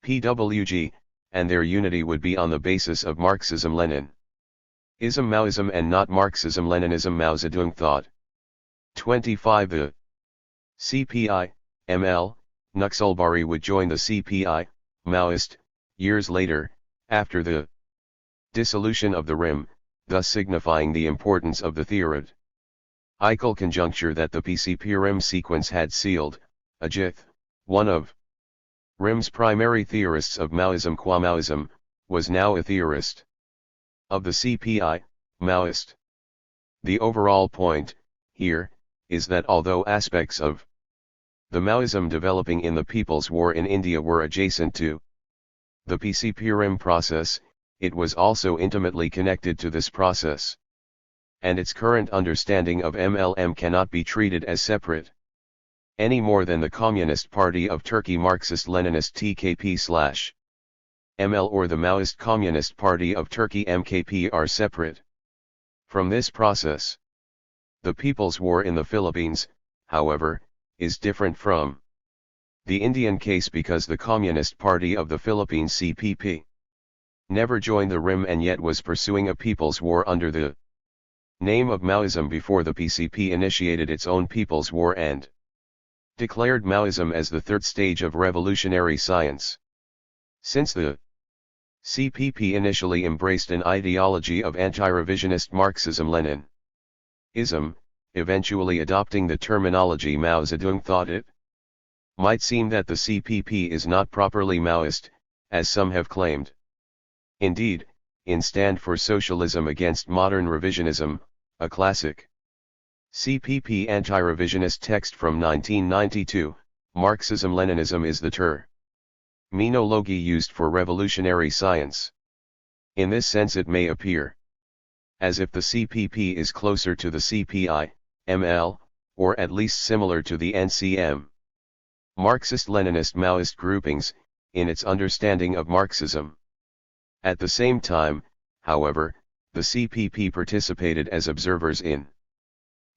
PWG, and their unity would be on the basis of Marxism-Leninism Maoism and not Marxism-Leninism Mao Zedong thought. 25. The CPI, ML, Naxalbari would join the CPI, Maoist, years later, after the dissolution of the RIM, thus signifying the importance of the theoretical conjuncture that the PCPRM sequence had sealed. Ajith, one of RIM's primary theorists of Maoism qua Maoism, was now a theorist of the CPI, Maoist. The overall point, here, is that although aspects of the Maoism developing in the People's War in India were adjacent to the PCPRM process, it was also intimately connected to this process. And its current understanding of MLM cannot be treated as separate any more than the Communist Party of Turkey Marxist-Leninist TKP/ML or the Maoist Communist Party of Turkey MKP are separate from this process. The People's War in the Philippines, however, is different from the Indian case because the Communist Party of the Philippines CPP never joined the RIM and yet was pursuing a People's War under the name of Maoism before the PCP initiated its own People's War and declared Maoism as the third stage of revolutionary science. Since the CPP initially embraced an ideology of anti-revisionist Marxism-Leninism, eventually adopting the terminology Mao Zedong thought, it might seem that the CPP is not properly Maoist, as some have claimed. Indeed, in Stand for Socialism Against Modern Revisionism, a classic CPP anti-revisionist text from 1992, Marxism-Leninism is the terminology used for revolutionary science. In this sense it may appear as if the CPP is closer to the CPI, ML, or at least similar to the NCM. Marxist-Leninist Maoist groupings, in its understanding of Marxism. At the same time, however, the CPP participated as observers in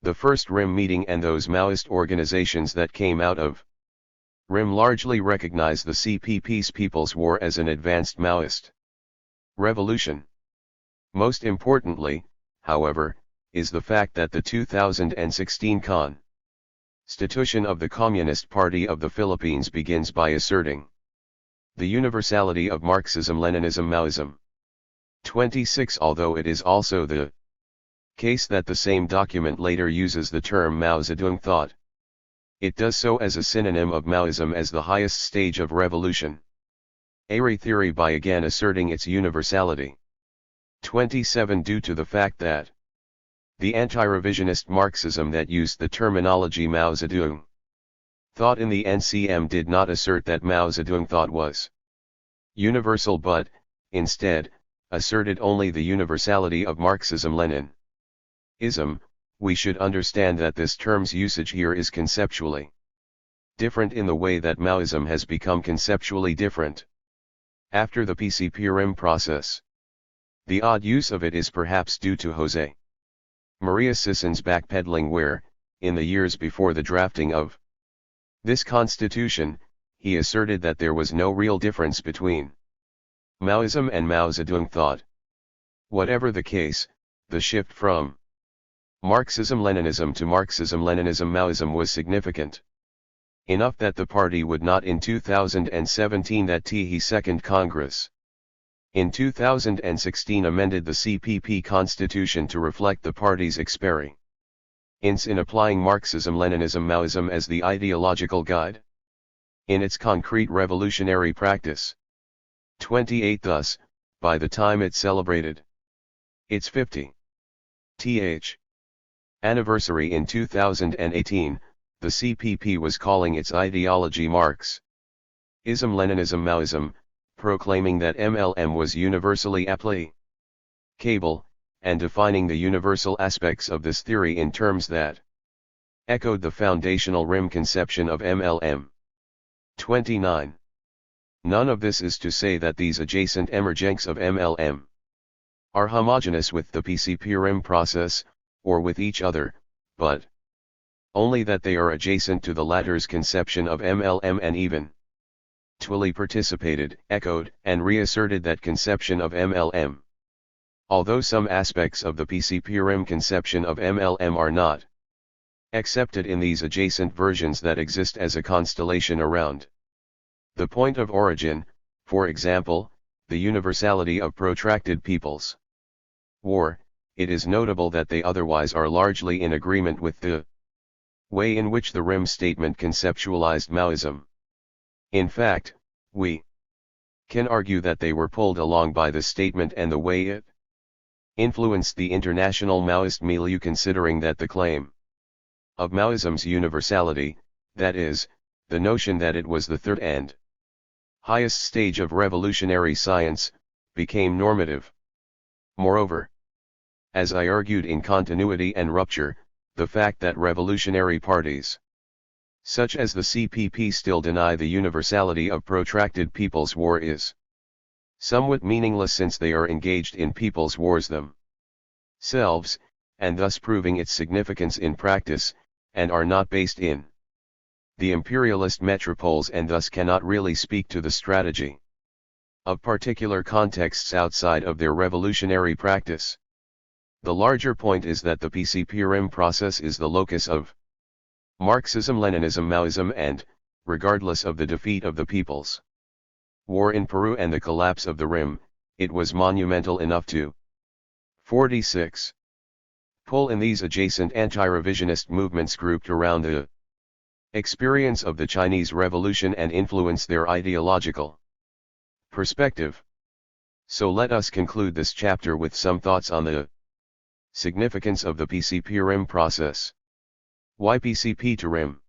the first RIM meeting, and those Maoist organizations that came out of RIM largely recognized the CPP's People's War as an advanced Maoist revolution. Most importantly, however, is the fact that the 2016 Constitution of the Communist Party of the Philippines begins by asserting the universality of Marxism-Leninism Maoism. 26. Although it is also the case that the same document later uses the term Mao Zedong thought, it does so as a synonym of Maoism as the highest stage of revolution. Airy theory by again asserting its universality. 27. Due to the fact that the anti-revisionist Marxism that used the terminology Mao Zedong thought in the NCM did not assert that Mao Zedong thought was universal but, instead, asserted only the universality of Marxism-Leninism. We should understand that this term's usage here is conceptually different in the way that Maoism has become conceptually different after the PCPRM process. The odd use of it is perhaps due to Jose Maria Sisson's backpedaling where, in the years before the drafting of this constitution, he asserted that there was no real difference between Maoism and Mao Zedong thought. Whatever the case, the shift from Marxism-Leninism to Marxism-Leninism-Maoism was significant enough that the party would not in 2017 that THIRD Second Congress in 2016 amended the CPP constitution to reflect the party's experience in applying Marxism-Leninism-Maoism as the ideological guide in its concrete revolutionary practice. 28 Thus, by the time it celebrated its 50th anniversary in 2018, the CPP was calling its ideology Marxism-Leninism-Maoism, proclaiming that MLM was universally applicable, and defining the universal aspects of this theory in terms that echoed the foundational RIM conception of MLM. 29. None of this is to say that these adjacent emergents of MLM are homogeneous with the PCP-RIM process, or with each other, but only that they are adjacent to the latter's conception of MLM and even actually participated, echoed, and reasserted that conception of MLM. Although some aspects of the PCP-RIM conception of MLM are not accepted in these adjacent versions that exist as a constellation around the point of origin, for example, the universality of protracted people's war, it is notable that they otherwise are largely in agreement with the way in which the RIM statement conceptualized Maoism. In fact, we can argue that they were pulled along by the statement and the way it influenced the international Maoist milieu, considering that the claim of Maoism's universality, that is, the notion that it was the third and highest stage of revolutionary science, became normative. Moreover, as I argued in Continuity and Rupture, the fact that revolutionary parties such as the CPP still deny the universality of protracted people's war is somewhat meaningless, since they are engaged in people's wars themselves, and thus proving its significance in practice, and are not based in the imperialist metropoles, and thus cannot really speak to the strategy of particular contexts outside of their revolutionary practice. The larger point is that the PCP-RIM process is the locus of Marxism-Leninism-Maoism, and, regardless of the defeat of the People's War in Peru and the collapse of the RIM, it was monumental enough to 46. Pull in these adjacent anti-revisionist movements grouped around the experience of the Chinese Revolution and influence their ideological perspective. So let us conclude this chapter with some thoughts on the significance of the PCP-RIM process. Why PCP to RIM?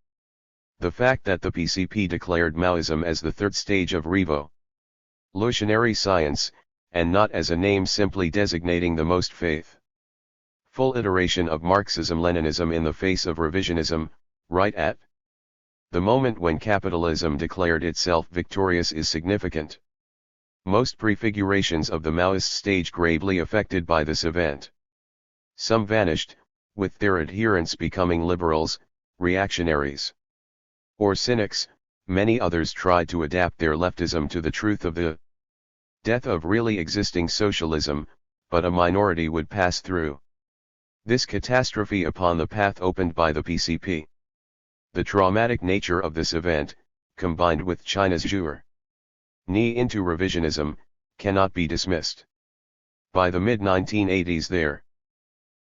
The fact that the PCP declared Maoism as the third stage of revolutionary science, and not as a name simply designating the most faithful iteration of Marxism-Leninism in the face of revisionism, right at the moment when capitalism declared itself victorious, is significant. Most prefigurations of the Maoist stage gravely affected by this event. Some vanished, with their adherents becoming liberals, reactionaries, or cynics. Many others tried to adapt their leftism to the truth of the death of really existing socialism, but a minority would pass through this catastrophe upon the path opened by the PCP. The traumatic nature of this event, combined with China's journey into revisionism, cannot be dismissed. By the mid-1980s there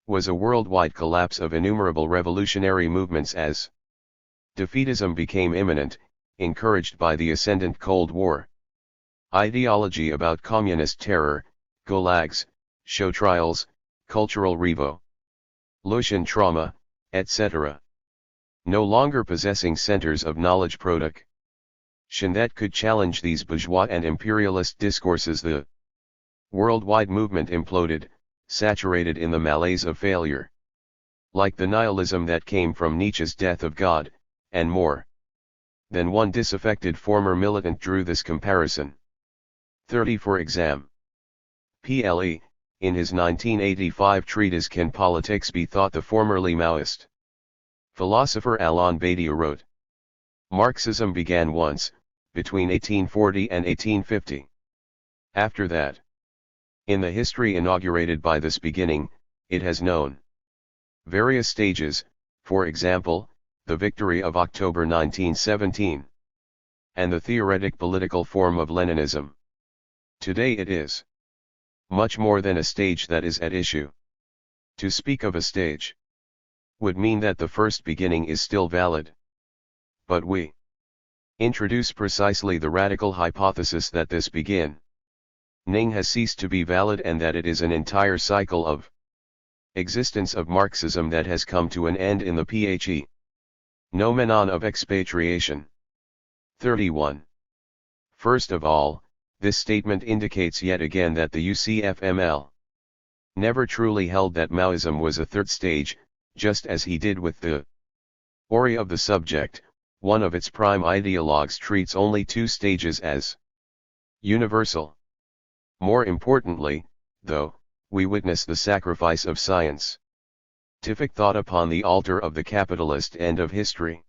was a worldwide collapse of innumerable revolutionary movements as defeatism became imminent, encouraged by the ascendant Cold War ideology about communist terror, gulags, show trials, cultural revolution trauma, etc. No longer possessing centers of knowledge production that could challenge these bourgeois and imperialist discourses, the Worldwide movement imploded, saturated in the malaise of failure. Like the nihilism that came from Nietzsche's Death of God, and more. Then one disaffected former militant drew this comparison. 30 for exam. PLE, in his 1985 treatise Can Politics Be Thought, the formerly Maoist philosopher Alain Badiou wrote, Marxism began once, between 1840 and 1850. After that, in the history inaugurated by this beginning, it has known various stages, for example, the victory of October 1917, and the theoretic political form of Leninism. Today it is much more than a stage that is at issue. To speak of a stage would mean that the first beginning is still valid. But we introduce precisely the radical hypothesis that this beginning has ceased to be valid, and that it is an entire cycle of existence of Marxism that has come to an end in the PHE nomenon of expatriation. 31. First of all, this statement indicates yet again that the UCFML never truly held that Maoism was a third stage, just as he did with the Ori of the Subject. One of its prime ideologues treats only two stages as universal. More importantly, though, we witness the sacrifice of scientific thought upon the altar of the capitalist end of history.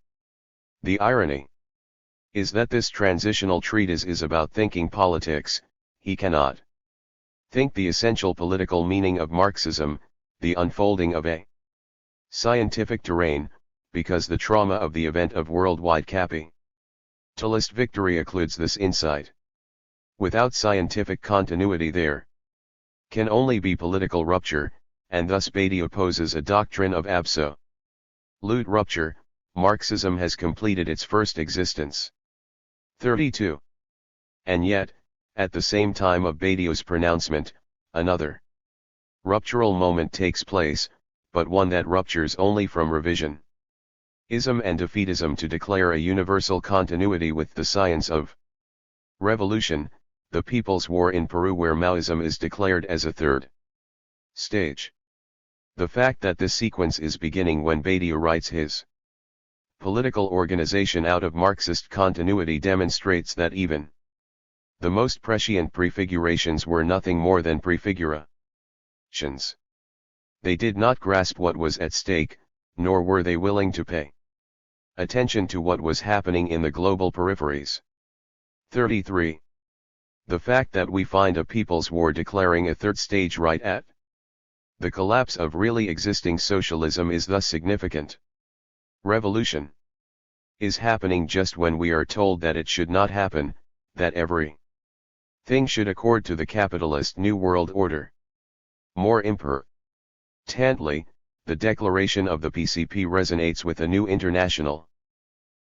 The irony is that this transitional treatise is about thinking politics. He cannot think the essential political meaning of Marxism, the unfolding of a scientific terrain, because the trauma of the event of worldwide capitalist victory occludes this insight. Without scientific continuity there can only be political rupture, and thus Badiou opposes a doctrine of absolute rupture. Marxism has completed its first existence. 32. And yet, at the same time of Badiou's pronouncement, another ruptural moment takes place, but one that ruptures only from revisionism and defeatism to declare a universal continuity with the science of revolution, the People's War in Peru, where Maoism is declared as a third stage. The fact that this sequence is beginning when Badiou writes his political organization out of Marxist continuity demonstrates that even the most prescient prefigurations were nothing more than prefigurations. They did not grasp what was at stake, nor were they willing to pay attention to what was happening in the global peripheries. 33. The fact that we find a people's war declaring a third stage right at the collapse of really existing socialism is thus significant. Revolution is happening just when we are told that it should not happen, that every thing should accord to the capitalist New World Order. More importantly, the declaration of the PCP resonates with a new international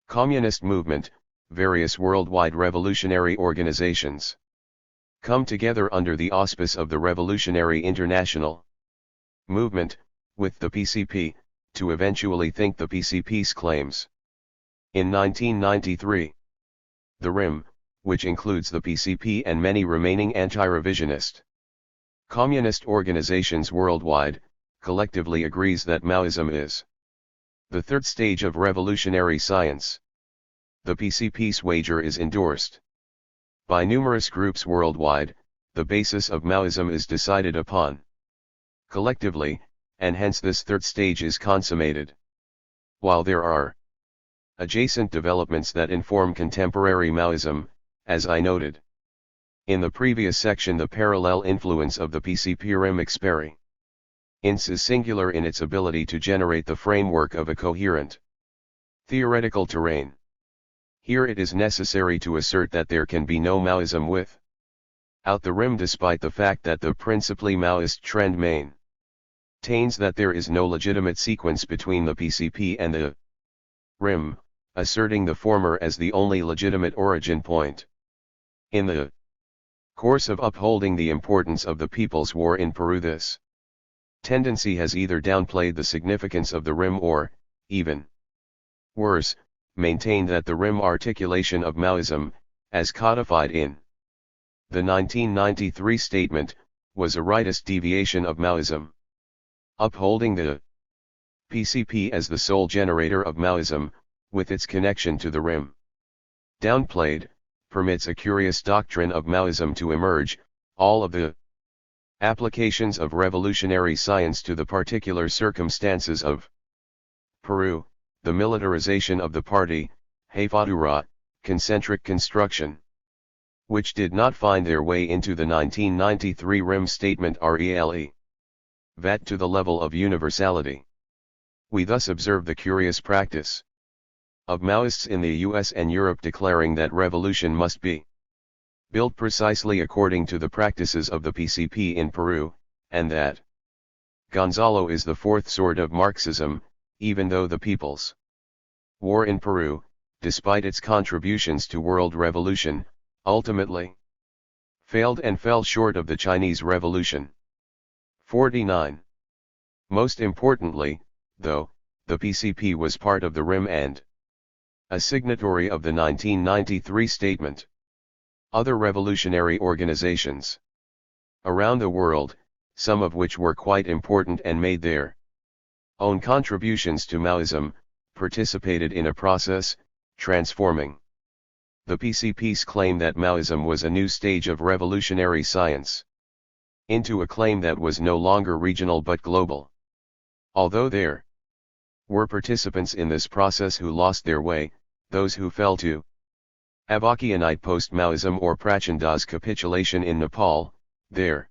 communist movement. Various worldwide revolutionary organizations come together under the auspice of the Revolutionary International Movement, with the PCP, to eventually think the PCP's claims. In 1993, the RIM, which includes the PCP and many remaining anti-revisionist communist organizations worldwide, collectively agrees that Maoism is the third stage of revolutionary science. The PCP's wager is endorsed by numerous groups worldwide. The basis of Maoism is decided upon collectively, and hence this third stage is consummated. While there are adjacent developments that inform contemporary Maoism, as I noted in the previous section, the parallel influence of the PCP-RIM experience is singular in its ability to generate the framework of a coherent theoretical terrain. Here it is necessary to assert that there can be no Maoism without the RIM, despite the fact that the principally Maoist trend maintains that there is no legitimate sequence between the PCP and the RIM, asserting the former as the only legitimate origin point. In the course of upholding the importance of the People's War in Peru, this tendency has either downplayed the significance of the RIM or, even worse, maintained that the RIM articulation of Maoism, as codified in the 1993 statement, was a rightist deviation of Maoism. Upholding the PCP as the sole generator of Maoism, with its connection to the RIM. Downplayed, permits a curious doctrine of Maoism to emerge, all of the applications of revolutionary science to the particular circumstances of Peru, the militarization of the party, Jefatura, concentric construction, which did not find their way into the 1993 RIM statement RELE. VAT to the level of universality. We thus observe the curious practice of Maoists in the US and Europe declaring that revolution must be built precisely according to the practices of the PCP in Peru, and that Gonzalo is the fourth sword of Marxism, even though the People's War in Peru, despite its contributions to world revolution, ultimately failed and fell short of the Chinese Revolution. 49. Most importantly, though, the PCP was part of the RIM and a signatory of the 1993 statement. Other revolutionary organizations around the world, some of which were quite important and made their own contributions to Maoism, participated in a process, transforming the PCP's claim that Maoism was a new stage of revolutionary science into a claim that was no longer regional but global. Although there were participants in this process who lost their way, those who fell to Avakianite post-Maoism or Prachanda's capitulation in Nepal, there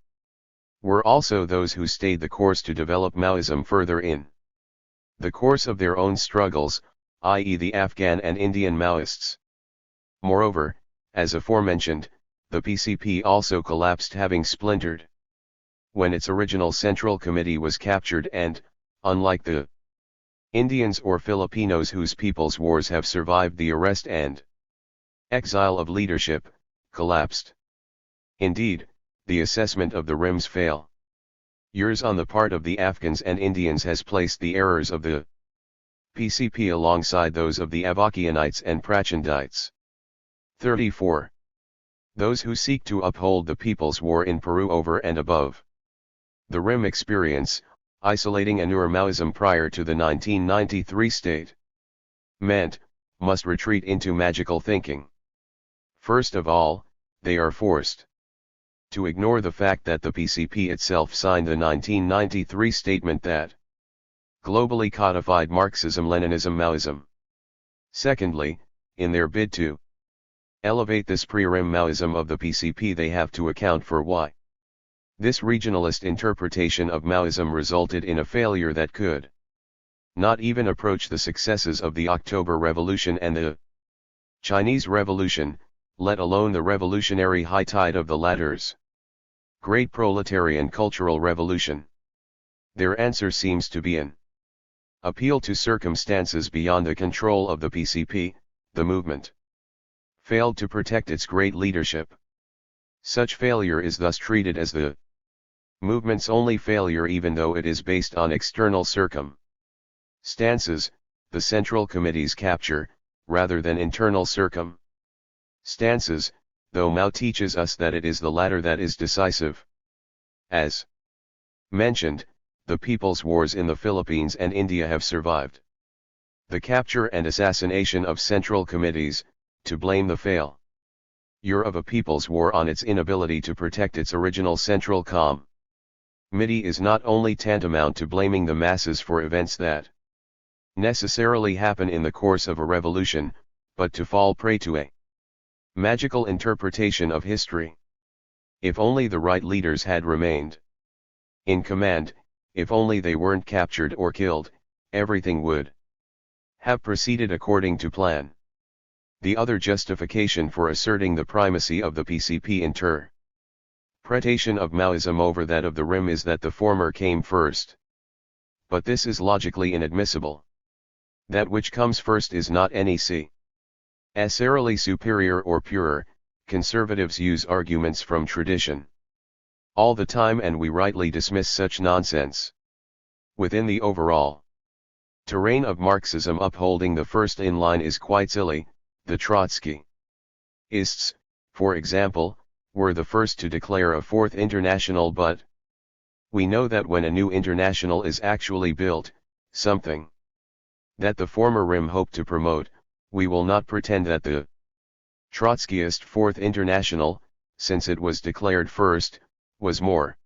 were also those who stayed the course to develop Maoism further in the course of their own struggles, i.e. the Afghan and Indian Maoists. Moreover, as aforementioned, the PCP also collapsed, having splintered when its original Central Committee was captured and, unlike the Indians or Filipinos whose people's wars have survived the arrest and exile of leadership, collapsed. Indeed, the assessment of the RIM's failures on the part of the Afghans and Indians has placed the errors of the PCP alongside those of the Avakianites and Prachandites. 34. Those who seek to uphold the People's War in Peru over and above the RIM experience, isolating Anur Maoism prior to the 1993 statement, must retreat into magical thinking. First of all, they are forced to ignore the fact that the PCP itself signed the 1993 statement that globally codified Marxism-Leninism-Maoism. Secondly, in their bid to elevate this pre-RIM Maoism of the PCP, they have to account for why this regionalist interpretation of Maoism resulted in a failure that could not even approach the successes of the October Revolution and the Chinese Revolution, let alone the revolutionary high tide of the latter's great proletarian cultural revolution. Their answer seems to be an appeal to circumstances beyond the control of the PCP. The movement failed to protect its great leadership. Such failure is thus treated as the movement's only failure, even though it is based on external circumstances, the Central Committee's capture, rather than internal circumstances, though Mao teaches us that it is the latter that is decisive. As mentioned, the people's wars in the Philippines and India have survived the capture and assassination of central committees. To blame the failure of a people's war on its inability to protect its original Central Committee is not only tantamount to blaming the masses for events that necessarily happen in the course of a revolution, but to fall prey to a magical interpretation of history. If only the right leaders had remained in command, if only they weren't captured or killed, everything would have proceeded according to plan. The other justification for asserting the primacy of the PCP interpretation of Maoism over that of the RIM is that the former came first. But this is logically inadmissible. That which comes first is not necessarily superior or purer. Conservatives use arguments from tradition all the time, and we rightly dismiss such nonsense. Within the overall terrain of Marxism, upholding the first in line is quite silly. The Trotskyists, for example, were the first to declare a fourth international, but we know that when a new international is actually built, something that the former RIM hoped to promote, we will not pretend that the Trotskyist Fourth International, since it was declared first, was more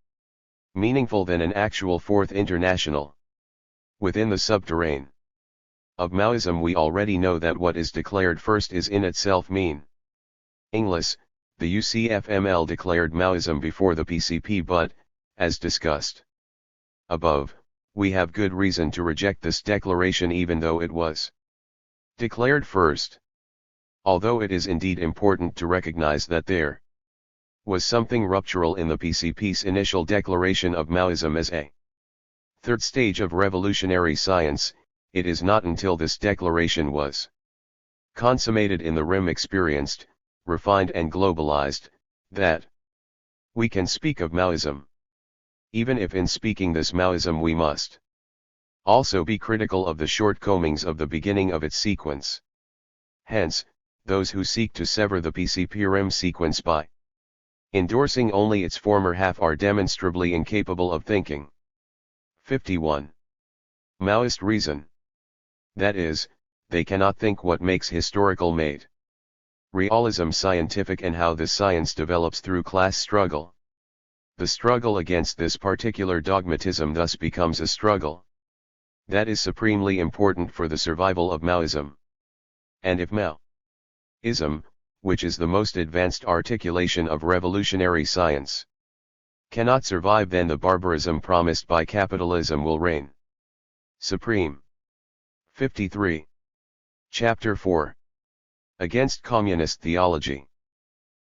meaningful than an actual Fourth International. Within the subterrane of Maoism we already know that what is declared first is in itself meaningless. The UCFML declared Maoism before the PCP, but, as discussed above, we have good reason to reject this declaration even though it was declared first. Although it is indeed important to recognize that there was something ruptural in the PCP's initial declaration of Maoism as a third stage of revolutionary science, it is not until this declaration was consummated in the RIM experienced, refined and globalized, that we can speak of Maoism. Even if in speaking this Maoism we must also be critical of the shortcomings of the beginning of its sequence. Hence, those who seek to sever the PCP-RIM sequence by endorsing only its former half are demonstrably incapable of thinking. 51. Maoist reason. That is, they cannot think what makes historical made realism scientific and how this science develops through class struggle. The struggle against this particular dogmatism thus becomes a struggle that is supremely important for the survival of Maoism. And if Maoism, which is the most advanced articulation of revolutionary science, cannot survive, then the barbarism promised by capitalism will reign supreme. 53. Chapter 4. Against Communist Theology.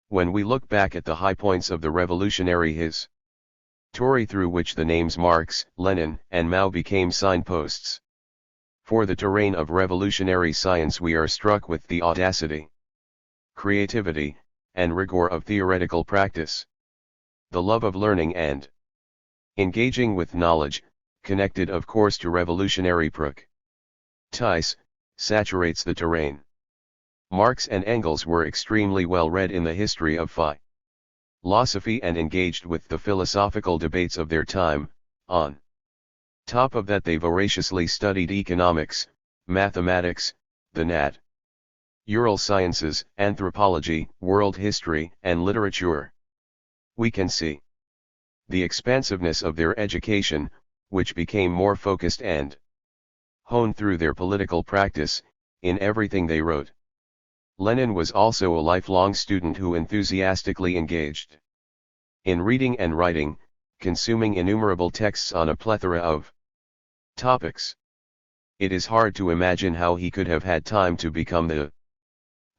When we look back at the high points of the revolutionary history through which the names Marx, Lenin, and Mao became signposts for the terrain of revolutionary science, we are struck with the audacity, creativity, and rigor of theoretical practice. The love of learning and engaging with knowledge, connected of course to revolutionary practice, saturates the terrain. Marx and Engels were extremely well read in the history of philosophy and engaged with the philosophical debates of their time. On top of that, they voraciously studied economics, mathematics, the natural sciences, anthropology, world history, and literature. We can see the expansiveness of their education, which became more focused and honed through their political practice, in everything they wrote. Lenin was also a lifelong student who enthusiastically engaged in reading and writing, consuming innumerable texts on a plethora of topics. It is hard to imagine how he could have had time to become the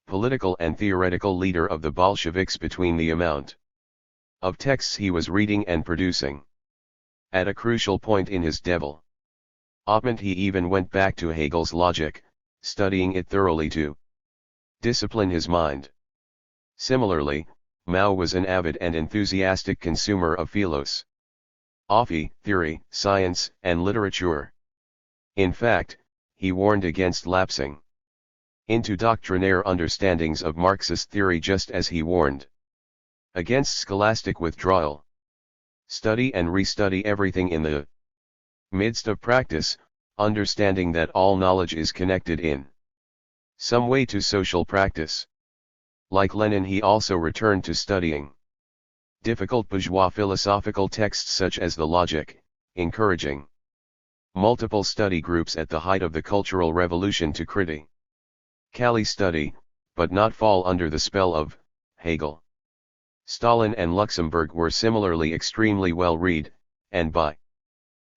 political and theoretical leader of the Bolsheviks between the amount of texts he was reading and producing. At a crucial point in his development he even went back to Hegel's logic, studying it thoroughly to discipline his mind. Similarly, Mao was an avid and enthusiastic consumer of philosophy, theory, science, and literature. In fact, he warned against lapsing into doctrinaire understandings of Marxist theory just as he warned against scholastic withdrawal. Study and restudy everything in the midst of practice, understanding that all knowledge is connected in some way to social practice. Like Lenin, he also returned to studying difficult bourgeois philosophical texts such as the Logic, encouraging multiple study groups at the height of the Cultural Revolution to critically study, but not fall under the spell of Hegel. Stalin and Luxemburg were similarly extremely well read, and by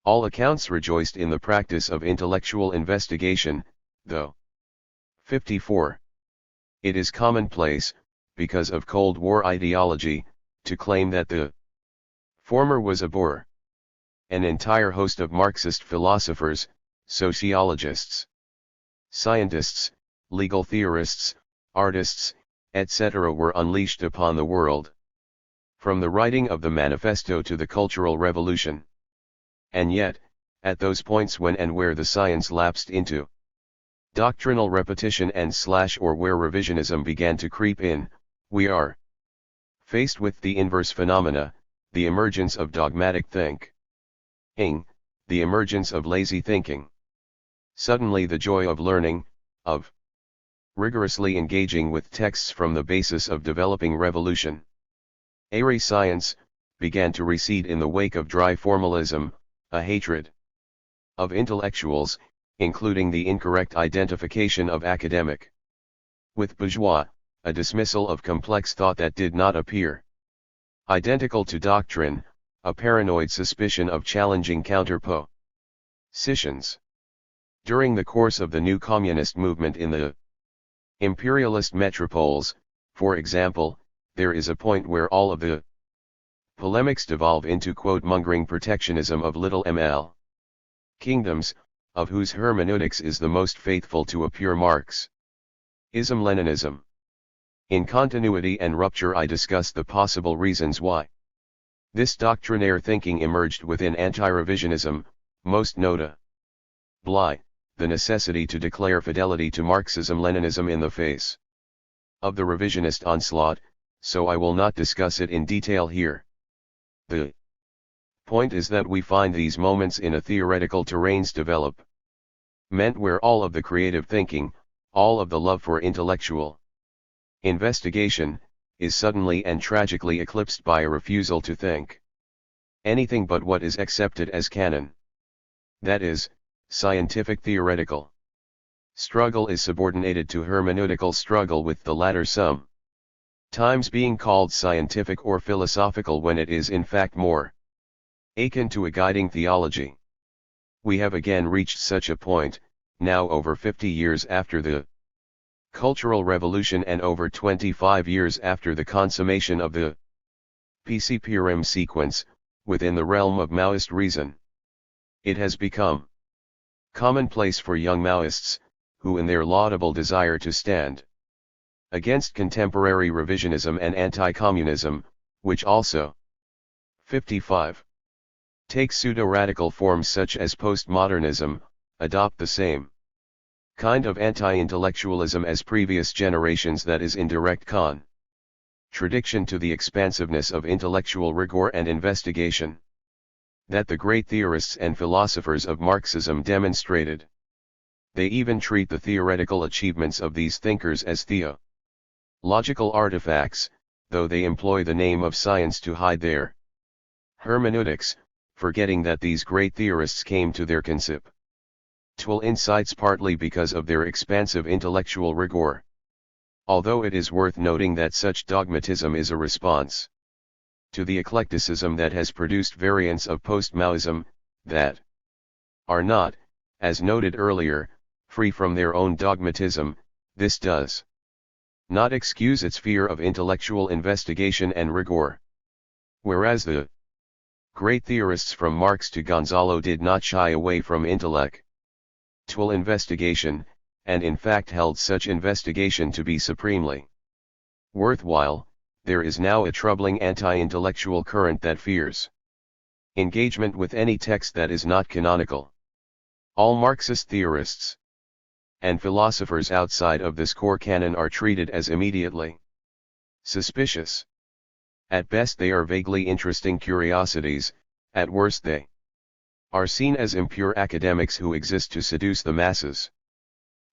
all accounts rejoiced in the practice of intellectual investigation, though. 54. It is commonplace, because of Cold War ideology, to claim that the former was a bore. An entire host of Marxist philosophers, sociologists, scientists, legal theorists, artists, etc. were unleashed upon the world. From the writing of the Manifesto to the Cultural Revolution. And yet, at those points when and where the science lapsed into doctrinal repetition and/or where revisionism began to creep in, we are Faced with the inverse phenomena, the emergence of dogmatic thinking, the emergence of lazy thinking. Suddenly the joy of learning, of rigorously engaging with texts from the basis of developing revolution. Airy science, began to recede in the wake of dry formalism, a hatred of intellectuals, including the incorrect identification of academic with bourgeois, a dismissal of complex thought that did not appear identical to doctrine, a paranoid suspicion of challenging counterpositions. During the course of the new communist movement in the imperialist metropoles, for example, there is a point where all of the polemics devolve into quote-mongering protectionism of little ml kingdoms, of whose hermeneutics is the most faithful to a pure Marxism-Leninism. In Continuity and Rupture I discuss the possible reasons why this doctrinaire thinking emerged within anti-revisionism, most notably the necessity to declare fidelity to Marxism-Leninism in the face of the revisionist onslaught, so I will not discuss it in detail here. The point is that we find these moments in a theoretical terrain's development where all of the creative thinking, all of the love for intellectual investigation, is suddenly and tragically eclipsed by a refusal to think anything but what is accepted as canon. That is, scientific theoretical struggle is subordinated to hermeneutical struggle, with the latter sometimes being called scientific or philosophical when it is in fact more akin to a guiding theology. We have again reached such a point, now over 50 years after the Cultural Revolution and over 25 years after the consummation of the PCPRM sequence, within the realm of Maoist reason. It has become commonplace for young Maoists, who in their laudable desire to stand against contemporary revisionism and anti-communism, which also 55 takes pseudo-radical forms such as postmodernism, adopt the same kind of anti-intellectualism as previous generations that is in direct contradiction to the expansiveness of intellectual rigor and investigation that the great theorists and philosophers of Marxism demonstrated. They even treat the theoretical achievements of these thinkers as theological artifacts, though they employ the name of science to hide their hermeneutics, forgetting that these great theorists came to their conceptual insights partly because of their expansive intellectual rigor. Although it is worth noting that such dogmatism is a response to the eclecticism that has produced variants of post-Maoism, that are not, as noted earlier, free from their own dogmatism, this does not excuse its fear of intellectual investigation and rigor. Whereas the great theorists from Marx to Gonzalo did not shy away from intellectual investigation, and in fact held such investigation to be supremely worthwhile, there is now a troubling anti-intellectual current that fears engagement with any text that is not canonical. All Marxist theorists and philosophers outside of this core canon are treated as immediately suspicious. At best they are vaguely interesting curiosities, at worst they are seen as impure academics who exist to seduce the masses.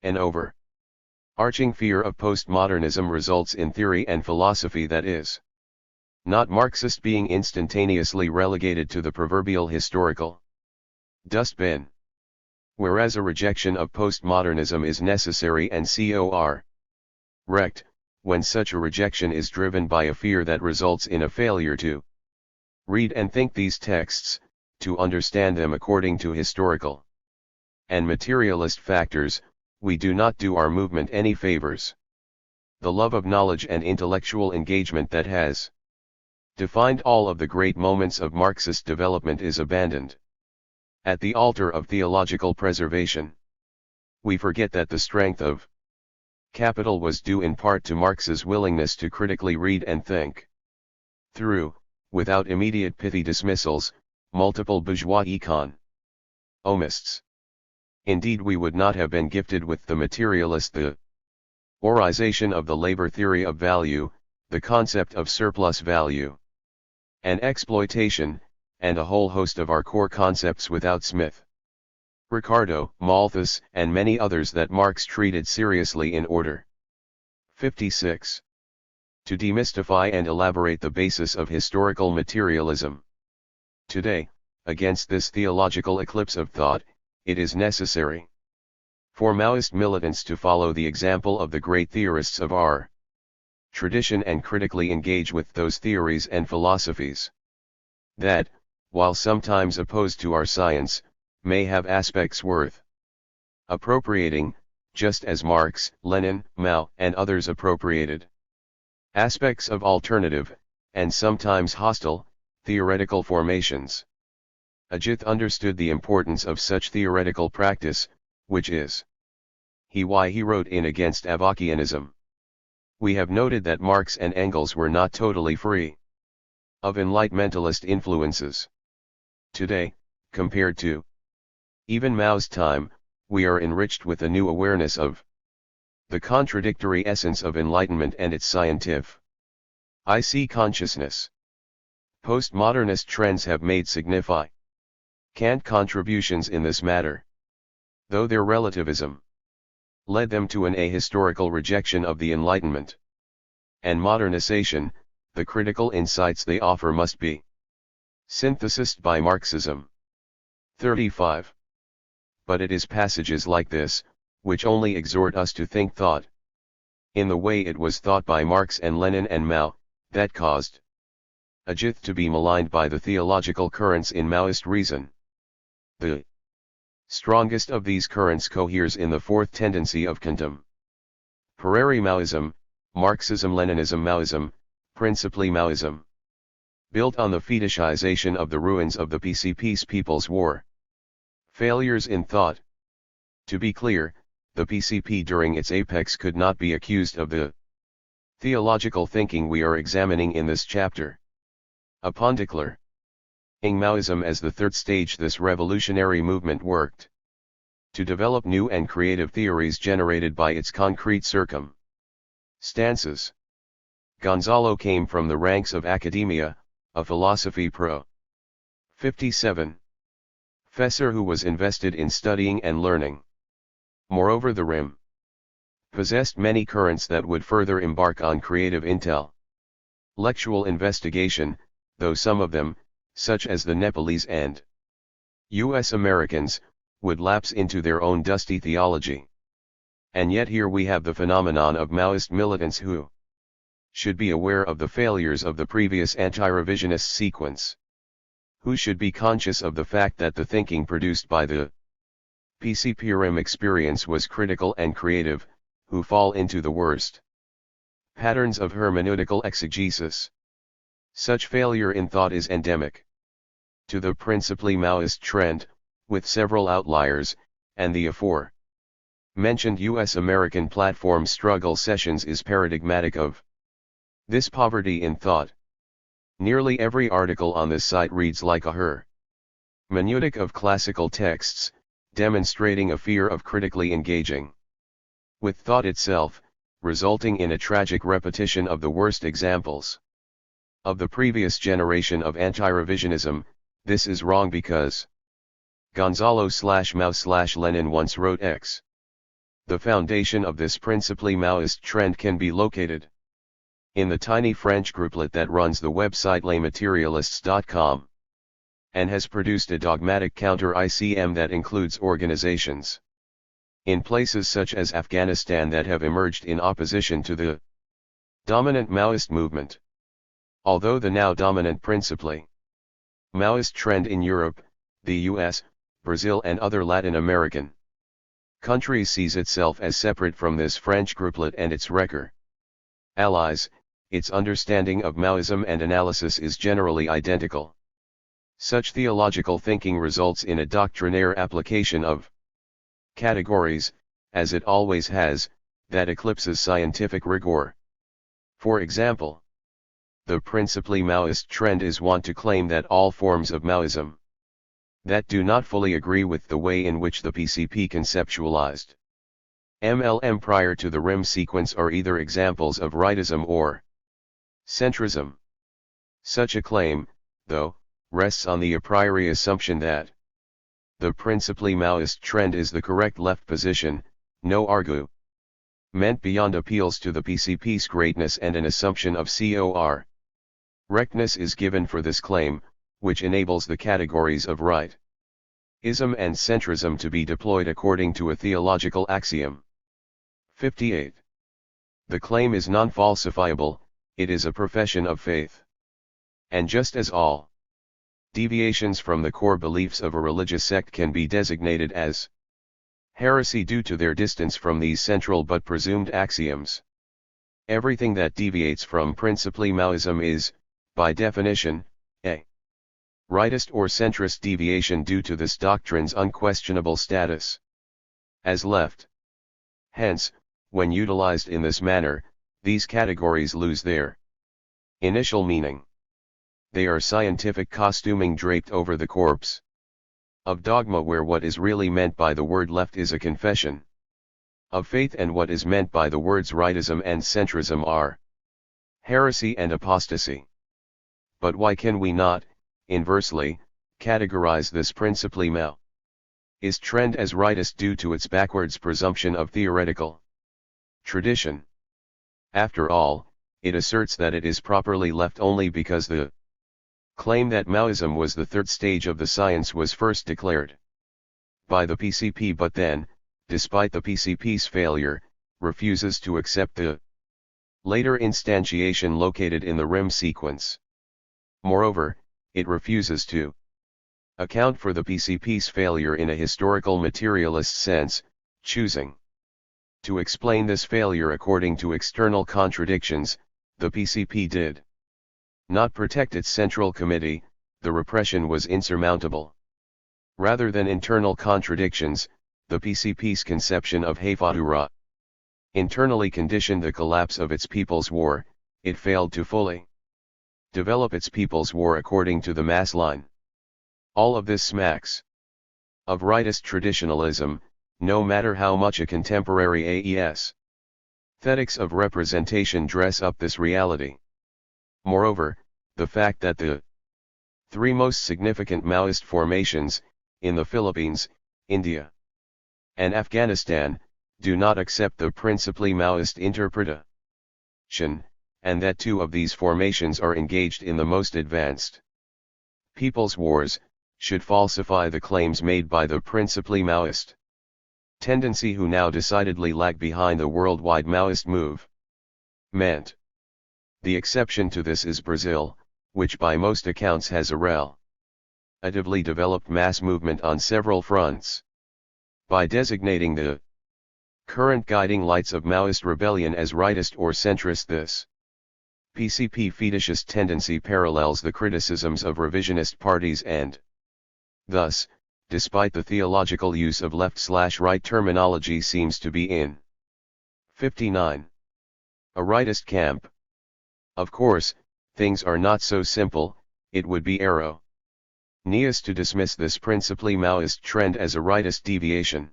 An overarching fear of postmodernism results in theory and philosophy that is not Marxist being instantaneously relegated to the proverbial historical dustbin. Whereas a rejection of postmodernism is necessary and correct, when such a rejection is driven by a fear that results in a failure to read and think these texts, to understand them according to historical and materialist factors, we do not do our movement any favors. The love of knowledge and intellectual engagement that has defined all of the great moments of Marxist development is abandoned at the altar of theological preservation. We forget that the strength of capital was due in part to Marx's willingness to critically read and think through, without immediate pithy dismissals, multiple bourgeois economists. Indeed, we would not have been gifted with the materialist theorization of the labor theory of value, the concept of surplus value, and exploitation, and a whole host of our core concepts without Smith, Ricardo, Malthus, and many others that Marx treated seriously in order. 56. To demystify and elaborate the basis of historical materialism. Today, against this theological eclipse of thought, it is necessary for Maoist militants to follow the example of the great theorists of our tradition and critically engage with those theories and philosophies that, while sometimes opposed to our science, may have aspects worth appropriating, just as Marx, Lenin, Mao, and others appropriated aspects of alternative, and sometimes hostile, theoretical formations. Ajith understood the importance of such theoretical practice, which is why he wrote in against Avakianism. We have noted that Marx and Engels were not totally free of enlightenmentalist influences. Today, compared to even Mao's time, we are enriched with a new awareness of the contradictory essence of enlightenment and its scientific consciousness. Postmodernist trends have made significant contributions in this matter, though their relativism led them to an ahistorical rejection of the Enlightenment and modernization. The critical insights they offer must be synthesized by Marxism. 35. But it is passages like this, which only exhort us to think thought in the way it was thought by Marx and Lenin and Mao, that caused Ajith to be maligned by the theological currents in Maoist reason. The strongest of these currents coheres in the fourth tendency of contemporary Maoism, Marxism-Leninism Maoism, principally Maoism, built on the fetishization of the ruins of the PCP's People's War. Failures in thought. To be clear, the PCP during its apex could not be accused of the theological thinking we are examining in this chapter. Upon declaring Maoism as the third stage, this revolutionary movement worked to develop new and creative theories generated by its concrete circumstances. Gonzalo came from the ranks of academia, a philosophy pro. 57. Professor who was invested in studying and learning. Moreover, the RIM possessed many currents that would further embark on creative intellectual investigation, though some of them, such as the Nepalese and U.S. Americans, would lapse into their own dusty theology. And yet here we have the phenomenon of Maoist militants who should be aware of the failures of the previous anti-revisionist sequence, who should be conscious of the fact that the thinking produced by the PCP-RIM experience was critical and creative, who fall into the worst patterns of hermeneutical exegesis. Such failure in thought is endemic to the principally Maoist trend, with several outliers, and the aforementioned U.S.-American platform struggle sessions is paradigmatic of this poverty in thought. Nearly every article on this site reads like a hermeneutic of classical texts, demonstrating a fear of critically engaging with thought itself, resulting in a tragic repetition of the worst examples of the previous generation of anti-revisionism. This is wrong because Gonzalo/Mao/Lenin once wrote X. The foundation of this principally Maoist trend can be located in the tiny French grouplet that runs the website lesmaterialists.com, and has produced a dogmatic counter-ICM that includes organizations in places such as Afghanistan that have emerged in opposition to the dominant Maoist movement. Although the now dominant principally Maoist trend in Europe, the US, Brazil and other Latin American countries sees itself as separate from this French grouplet and its wrecker allies, its understanding of Maoism and analysis is generally identical. Such theological thinking results in a doctrinaire application of categories, as it always has, that eclipses scientific rigor. For example, the principally Maoist trend is wont to claim that all forms of Maoism that do not fully agree with the way in which the PCP conceptualized MLM prior to the RIM sequence are either examples of rightism or Centrism. Such a claim, though, rests on the a priori assumption that the principally Maoist trend is the correct left position, no argue meant beyond appeals to the PCP's greatness and an assumption of correctness is given for this claim, which enables the categories of right-ism and centrism to be deployed according to a theological axiom. 58. The claim is non-falsifiable, it is a profession of faith. And just as all deviations from the core beliefs of a religious sect can be designated as heresy due to their distance from these central but presumed axioms, everything that deviates from principally Maoism is, by definition, a rightist or centrist deviation due to this doctrine's unquestionable status as left. Hence, when utilized in this manner, these categories lose their initial meaning. They are scientific costuming draped over the corpse of dogma, where what is really meant by the word left is a confession of faith, and what is meant by the words rightism and centrism are heresy and apostasy. But why can we not, inversely, categorize this principally Maoist trend as rightist due to its backwards presumption of theoretical tradition? After all, it asserts that it is properly left only because the claim that Maoism was the third stage of the science was first declared by the PCP, but then, despite the PCP's failure, refuses to accept the later instantiation located in the REM sequence. Moreover, it refuses to account for the PCP's failure in a historical materialist sense, choosing to explain this failure according to external contradictions. The PCP did not protect its central committee, the repression was insurmountable. Rather than internal contradictions, the PCP's conception of Hafadura internally conditioned the collapse of its People's War. It failed to fully develop its People's War according to the mass line. All of this smacks of rightist traditionalism, no matter how much a contemporary aesthetics of representation dress up this reality. Moreover, the fact that the three most significant Maoist formations, in the Philippines, India, and Afghanistan, do not accept the principally Maoist interpretation, and that two of these formations are engaged in the most advanced people's wars, should falsify the claims made by the principally Maoist tendency, who now decidedly lag behind the worldwide Maoist movement. The exception to this is Brazil, which by most accounts has a relatively developed mass movement on several fronts. By designating the current guiding lights of Maoist rebellion as rightist or centrist, this PCP fetishist tendency parallels the criticisms of revisionist parties, and thus, despite the theological use of left/right terminology, seems to be in 59. A rightist camp. Of course, things are not so simple. It would be erroneous to dismiss this principally Maoist trend as a rightist deviation.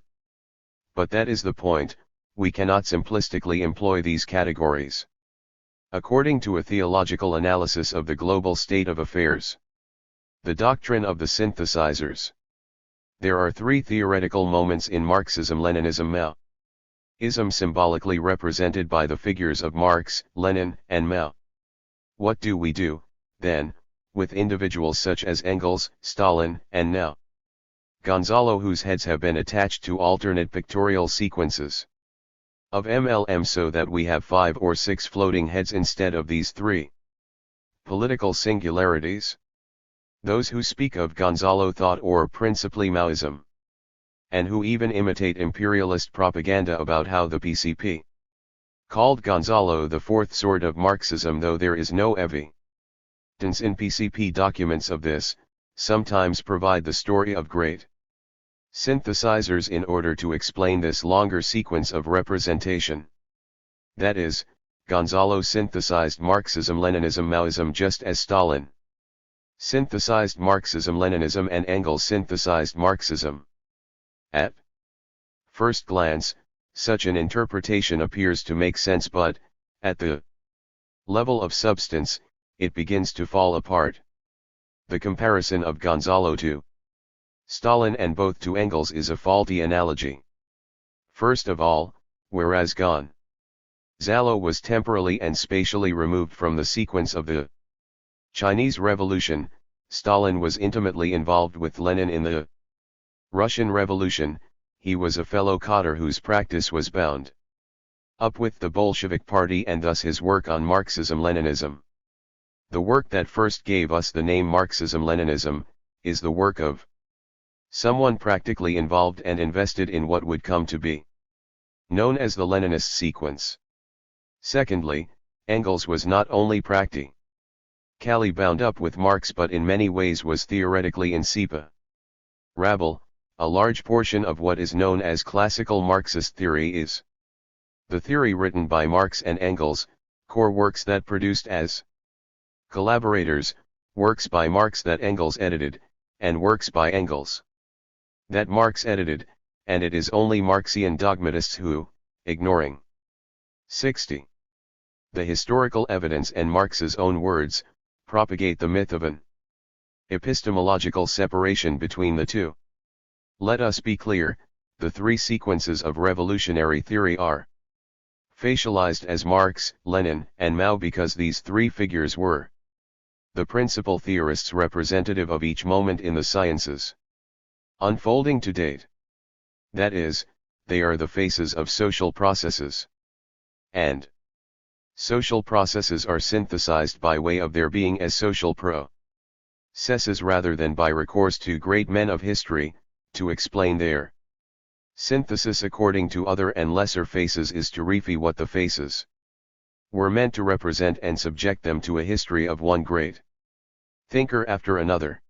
But that is the point, we cannot simplistically employ these categories. According to a theological analysis of the global state of affairs, the doctrine of the synthesizers, there are three theoretical moments in Marxism-Leninism. Maoism symbolically represented by the figures of Marx, Lenin, and Mao. What do we do, then, with individuals such as Engels, Stalin, and now Gonzalo, whose heads have been attached to alternate pictorial sequences of MLM, so that we have 5 or 6 floating heads instead of these 3 political singularities? Those who speak of Gonzalo thought or principally Maoism, and who even imitate imperialist propaganda about how the PCP called Gonzalo the fourth sword of Marxism, though there is no evidence in PCP documents of this, sometimes provide the story of great synthesizers in order to explain this longer sequence of representation. That is, Gonzalo synthesized Marxism-Leninism-Maoism just as Stalin synthesized Marxism-Leninism and Engels synthesized Marxism. At first glance, such an interpretation appears to make sense, but, at the level of substance, it begins to fall apart. The comparison of Gonzalo to Stalin and both to Engels is a faulty analogy. First of all, whereas Gonzalo was temporally and spatially removed from the sequence of the Chinese Revolution, Stalin was intimately involved with Lenin in the Russian Revolution. He was a fellow cadre whose practice was bound up with the Bolshevik Party, and thus his work on Marxism-Leninism. The work that first gave us the name Marxism-Leninism, is the work of someone practically involved and invested in what would come to be known as the Leninist sequence. Secondly, Engels was not only practically bound up with Marx but in many ways was theoretically inseparable. A large portion of what is known as classical Marxist theory is the theory written by Marx and Engels, core works that produced as collaborators, works by Marx that Engels edited, and works by Engels that Marx edited, and it is only Marxian dogmatists who, ignoring 60. The historical evidence and Marx's own words, propagate the myth of an epistemological separation between the two. Let us be clear, the three sequences of revolutionary theory are facialized as Marx, Lenin, and Mao because these three figures were the principal theorists representative of each moment in the sciences unfolding to date. That is, they are the faces of social processes. And social processes are synthesized by way of their being as social processes rather than by recourse to great men of history, to explain their synthesis according to other and lesser faces is to refer what the faces were meant to represent and subject them to a history of one great thinker after another.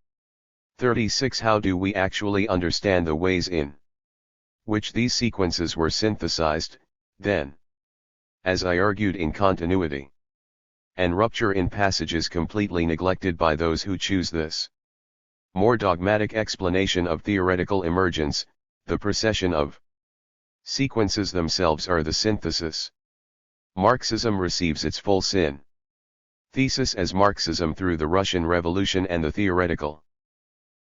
36. How do we actually understand the ways in which these sequences were synthesized, then? As I argued, in continuity and rupture in passages completely neglected by those who choose this more dogmatic explanation of theoretical emergence, the procession of sequences themselves are the synthesis. Marxism receives its full synthesis as Marxism through the Russian Revolution and the theoretical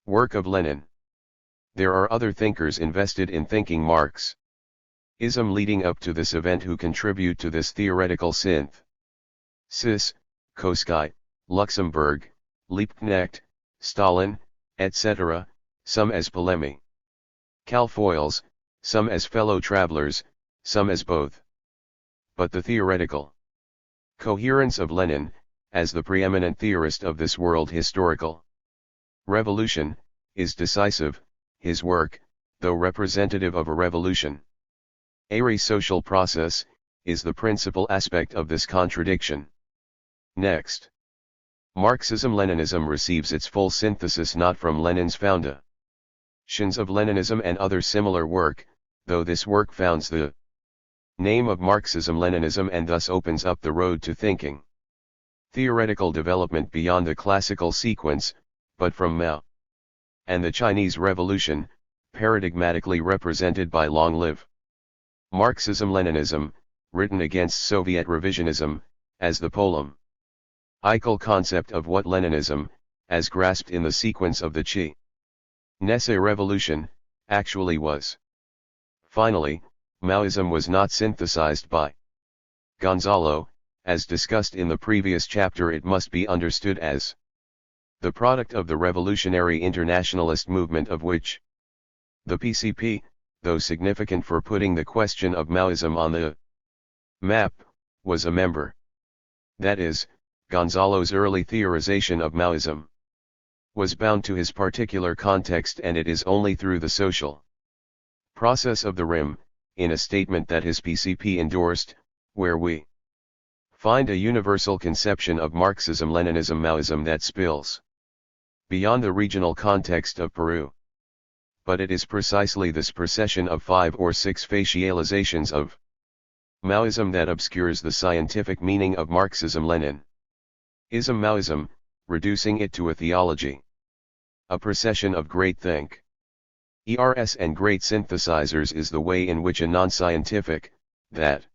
work of Lenin. There are other thinkers invested in thinking Marxism leading up to this event who contribute to this theoretical synthesis: Koski, Luxemburg, Liebknecht, Stalin, etc., some as polemical foils, some as fellow travelers, some as both. But the theoretical coherence of Lenin, as the preeminent theorist of this world historical revolution, is decisive. His work, though representative of a revolution, a social process, is the principal aspect of this contradiction. Next, Marxism-Leninism receives its full synthesis not from Lenin's foundations of Leninism and other similar work, though this work founds the name of Marxism-Leninism and thus opens up the road to thinking theoretical development beyond the classical sequence, but from Mao and the Chinese Revolution, paradigmatically represented by long-live Marxism-Leninism, written against Soviet revisionism, as the polemical concept of what Leninism, as grasped in the sequence of the Chinese Revolution, actually was. Finally, Maoism was not synthesized by Gonzalo. As discussed in the previous chapter, it must be understood as the product of the revolutionary internationalist movement of which the PCP, though significant for putting the question of Maoism on the map, was a member. That is, Gonzalo's early theorization of Maoism was bound to his particular context, and it is only through the social process of the RIM, in a statement that his PCP endorsed, where we find a universal conception of Marxism-Leninism-Maoism that spills beyond the regional context of Peru. But it is precisely this procession of 5 or 6 facializations of Maoism that obscures the scientific meaning of Marxism-Leninism Maoism, reducing it to a theology. A procession of great thinkers and great synthesizers is the way in which a non-scientific, that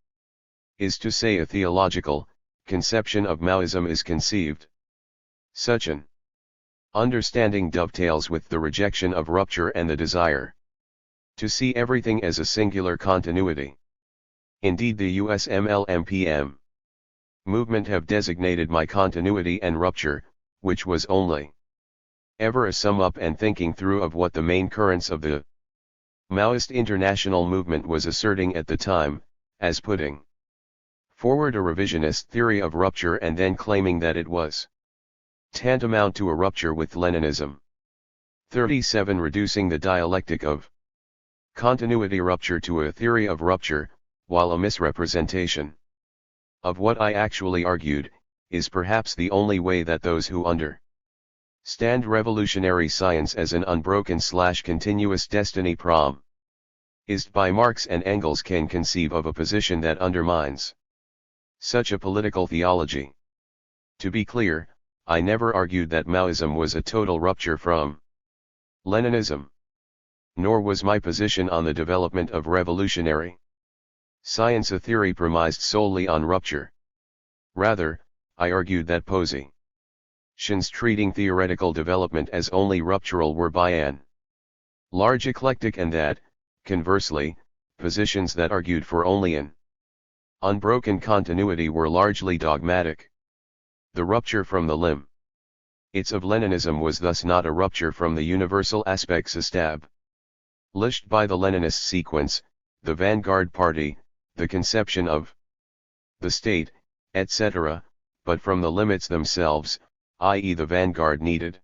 is to say a theological, conception of Maoism is conceived. Such an understanding dovetails with the rejection of rupture and the desire to see everything as a singular continuity. Indeed, the US MLM-PM movement have designated my continuity and rupture, which was only ever a sum up and thinking through of what the main currents of the Maoist international movement was asserting at the time, as putting forward a revisionist theory of rupture and then claiming that it was tantamount to a rupture with Leninism. 37. Reducing the dialectic of continuity rupture to a theory of rupture, while a misrepresentation of what I actually argued, is perhaps the only way that those who understand revolutionary science as an unbroken/continuous destiny promised by Marx and Engels can conceive of a position that undermines such a political theology. To be clear, I never argued that Maoism was a total rupture from Leninism. Nor was my position on the development of revolutionary science a theory premised solely on rupture. Rather, I argued that positions treating theoretical development as only ruptural were by an large eclectic, and that, conversely, positions that argued for only an unbroken continuity were largely dogmatic. The rupture from the limits of Leninism was thus not a rupture from the universal aspects established by the Leninist sequence, the vanguard party, the conception of the state, etc., but from the limits themselves, i.e. the vanguard needed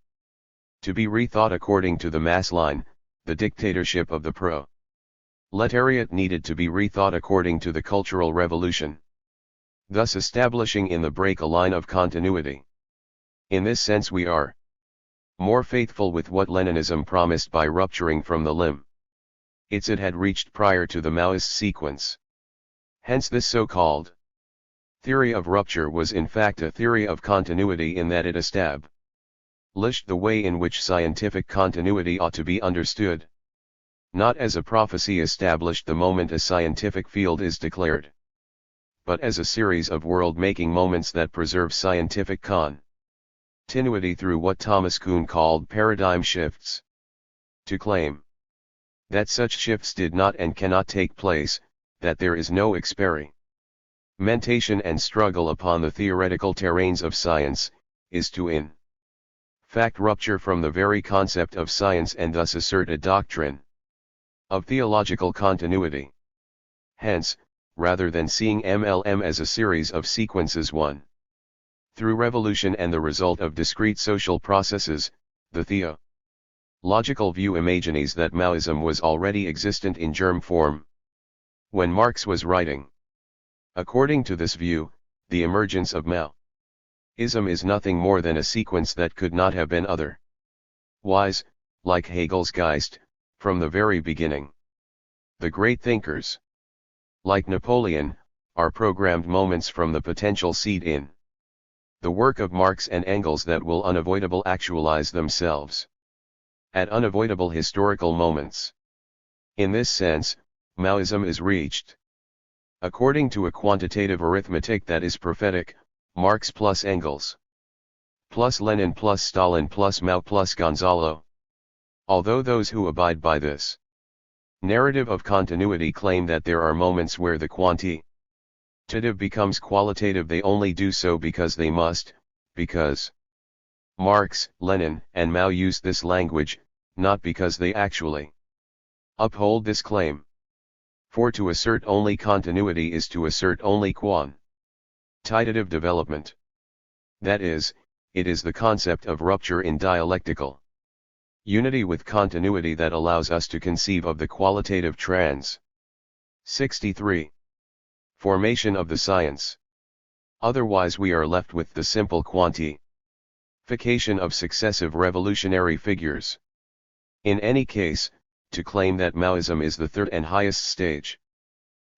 to be rethought according to the mass line, the dictatorship of the proletariat needed to be rethought according to the Cultural Revolution, thus establishing in the break a line of continuity. In this sense we are more faithful with what Leninism promised by rupturing from the limits it had reached prior to the Maoist sequence. Hence this so-called theory of rupture was in fact a theory of continuity in that it established the way in which scientific continuity ought to be understood, not as a prophecy established the moment a scientific field is declared, but as a series of world-making moments that preserve scientific continuity through what Thomas Kuhn called paradigm shifts. To claim that such shifts did not and cannot take place, that there is no experimentation and struggle upon the theoretical terrains of science, is to in fact rupture from the very concept of science and thus assert a doctrine of theological continuity. Hence, rather than seeing MLM as a series of sequences one through revolution and the result of discrete social processes, the theological view imagines that Maoism was already existent in germ form when Marx was writing. According to this view, the emergence of Maoism is nothing more than a sequence that could not have been otherwise, like Hegel's Geist, from the very beginning. The great thinkers, like Napoleon, are programmed moments from the potential seed in the work of Marx and Engels that will unavoidable actualize themselves at unavoidable historical moments. In this sense, Maoism is reached according to a quantitative arithmetic that is prophetic: Marx plus Engels plus Lenin plus Stalin plus Mao plus Gonzalo. Although those who abide by this narrative of continuity claim that there are moments where the quantitative becomes qualitative, they only do so because they must, because Marx, Lenin, and Mao use this language, not because they actually uphold this claim. For to assert only continuity is to assert only quantitative development. That is, it is the concept of rupture in dialectical unity with continuity that allows us to conceive of the qualitative trans. 63. Formation of the science. Otherwise we are left with the simple quantification of successive revolutionary figures. In any case, to claim that Maoism is the third and highest stage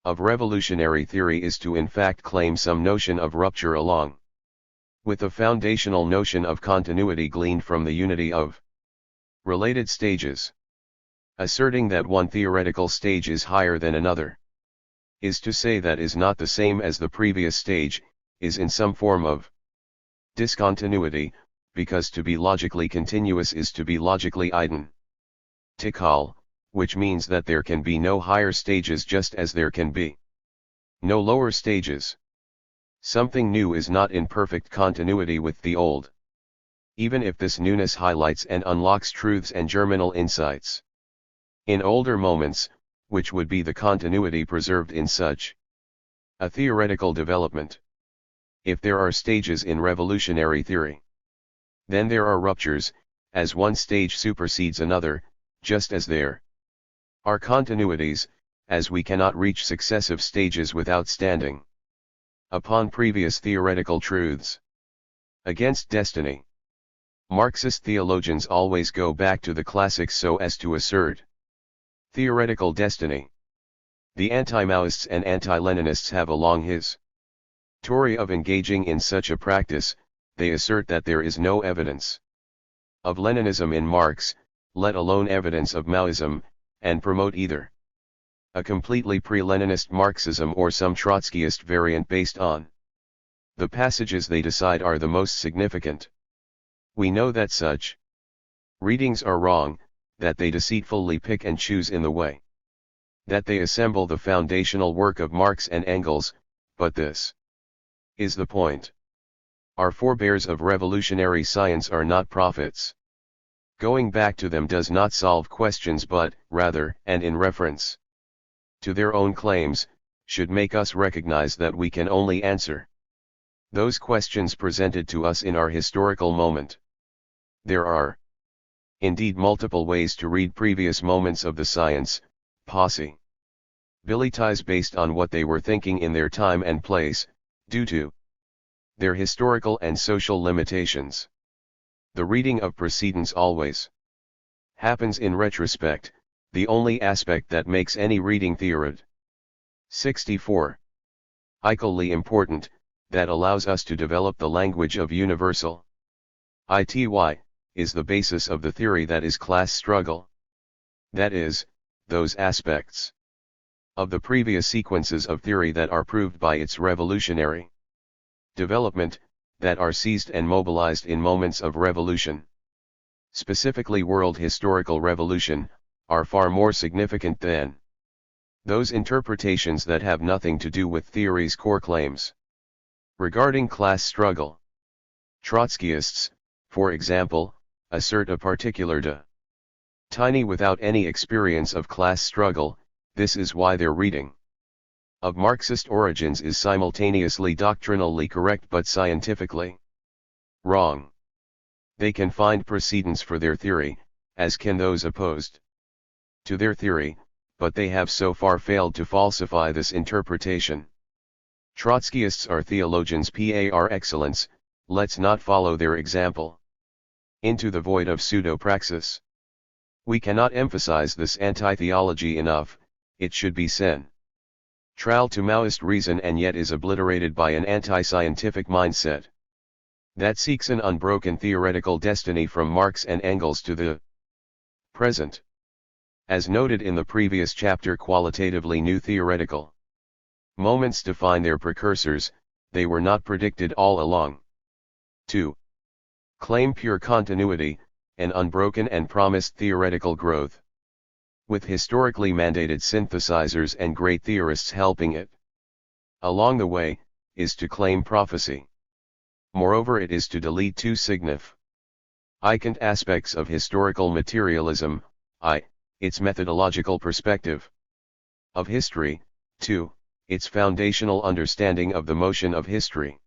of revolutionary theory is to in fact claim some notion of rupture along with a foundational notion of continuity gleaned from the unity of related stages. Asserting that one theoretical stage is higher than another is to say that is not the same as the previous stage, is in some form of discontinuity, because to be logically continuous is to be logically identical, which means that there can be no higher stages just as there can be no lower stages. Something new is not in perfect continuity with the old, even if this newness highlights and unlocks truths and germinal insights. In older moments, which would be the continuity preserved in such a theoretical development. If there are stages in revolutionary theory, then there are ruptures, as one stage supersedes another, just as there are continuities, as we cannot reach successive stages without standing upon previous theoretical truths. Against destiny, Marxist theologians always go back to the classics so as to assert theoretical destiny. The anti-Maoists and anti-Leninists have a long history of engaging in such a practice. They assert that there is no evidence of Leninism in Marx, let alone evidence of Maoism, and promote either a completely pre-Leninist Marxism or some Trotskyist variant based on the passages they decide are the most significant. We know that such readings are wrong, that they deceitfully pick and choose in the way that they assemble the foundational work of Marx and Engels, but this is the point. Our forebears of revolutionary science are not prophets. Going back to them does not solve questions but, rather, and in reference to their own claims, should make us recognize that we can only answer those questions presented to us in our historical moment. There are indeed multiple ways to read previous moments of the science, possibilities based on what they were thinking in their time and place, due to their historical and social limitations. The reading of precedents always happens in retrospect, the only aspect that makes any reading theoretically 64. Equally important, that allows us to develop the language of universal ity, is the basis of the theory that is class struggle. That is, those aspects of the previous sequences of theory that are proved by its revolutionary development, that are seized and mobilized in moments of revolution, specifically world historical revolution, are far more significant than those interpretations that have nothing to do with theory's core claims. Regarding class struggle, Trotskyists, for example, assert a particular tiny without any experience of class struggle. This is why their reading of Marxist origins is simultaneously doctrinally correct but scientifically wrong. They can find precedents for their theory, as can those opposed to their theory, but they have so far failed to falsify this interpretation. Trotskyists are theologians par excellence, let's not follow their example into the void of pseudo-praxis. We cannot emphasize this anti-theology enough. It should be central to Maoist reason and yet is obliterated by an anti-scientific mindset that seeks an unbroken theoretical destiny from Marx and Engels to the present. As noted in the previous chapter, qualitatively new theoretical moments define their precursors, they were not predicted all along. 2. Claim pure continuity, an unbroken and promised theoretical growth, with historically mandated synthesizers and great theorists helping it along the way, is to claim prophecy. Moreover, it is to delete two significant aspects of historical materialism, I, its methodological perspective of history, 2, its foundational understanding of the motion of history.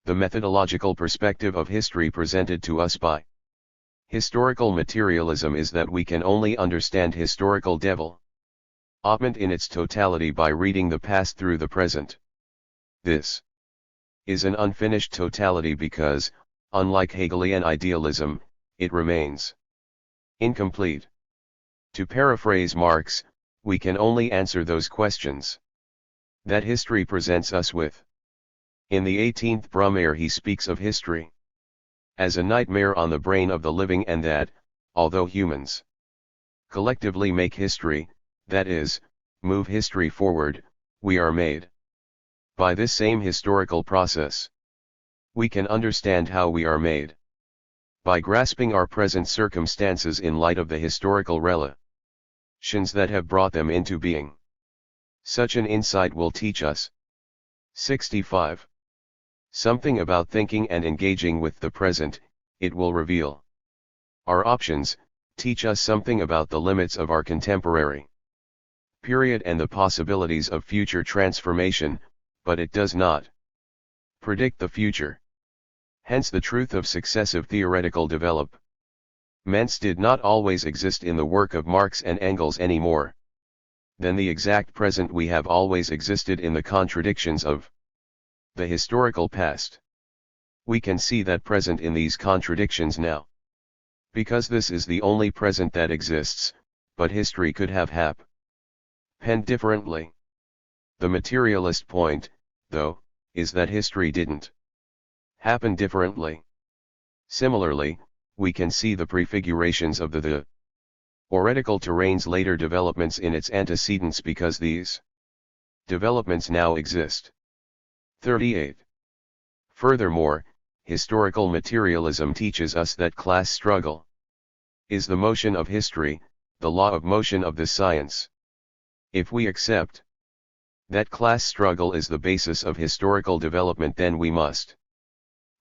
The methodological perspective of history presented to us by historical materialism is that we can only understand historical development in its totality by reading the past through the present. This is an unfinished totality because, unlike Hegelian idealism, it remains incomplete. To paraphrase Marx, we can only answer those questions that history presents us with. In the 18th Brumaire he speaks of history as a nightmare on the brain of the living, and that, although humans collectively make history, that is, move history forward, we are made By this same historical process, we can understand how we are made. By grasping our present circumstances in light of the historical relations that have brought them into being. Such an insight will teach us 65. Something about thinking and engaging with the present. It will reveal our options, teach us something about the limits of our contemporary period and the possibilities of future transformation, but it does not predict the future. Hence the truth of successive theoretical developments did not always exist in the work of Marx and Engels any more than the exact present we have always existed in the contradictions of the historical past. We can see that present in these contradictions now, because this is the only present that exists, but history could have happened differently. The materialist point, though, is that history didn't happen differently. Similarly, we can see the prefigurations of the theoretical terrain's later developments in its antecedents because these developments now exist. 38. Furthermore, historical materialism teaches us that class struggle is the motion of history, the law of motion of this science. If we accept that class struggle is the basis of historical development, then we must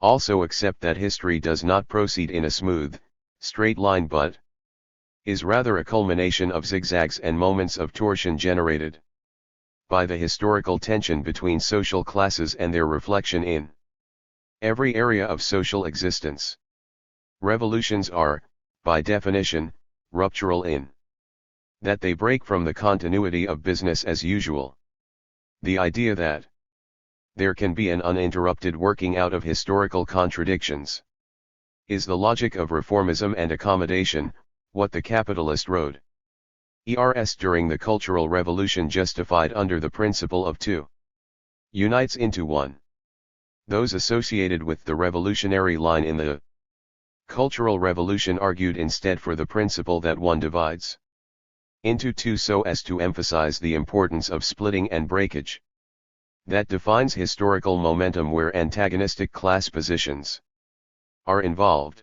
also accept that history does not proceed in a smooth, straight line but is rather a culmination of zigzags and moments of torsion generated by the historical tension between social classes and their reflection in every area of social existence. Revolutions are, by definition, ruptural in that they break from the continuity of business as usual. The idea that there can be an uninterrupted working out of historical contradictions is the logic of reformism and accommodation, what the capitalist road ERS during the Cultural Revolution justified under the principle of two unites into one. Those associated with the revolutionary line in the Cultural Revolution argued instead for the principle that one divides into two so as to emphasize the importance of splitting and breakage. That defines historical momentum where antagonistic class positions are involved.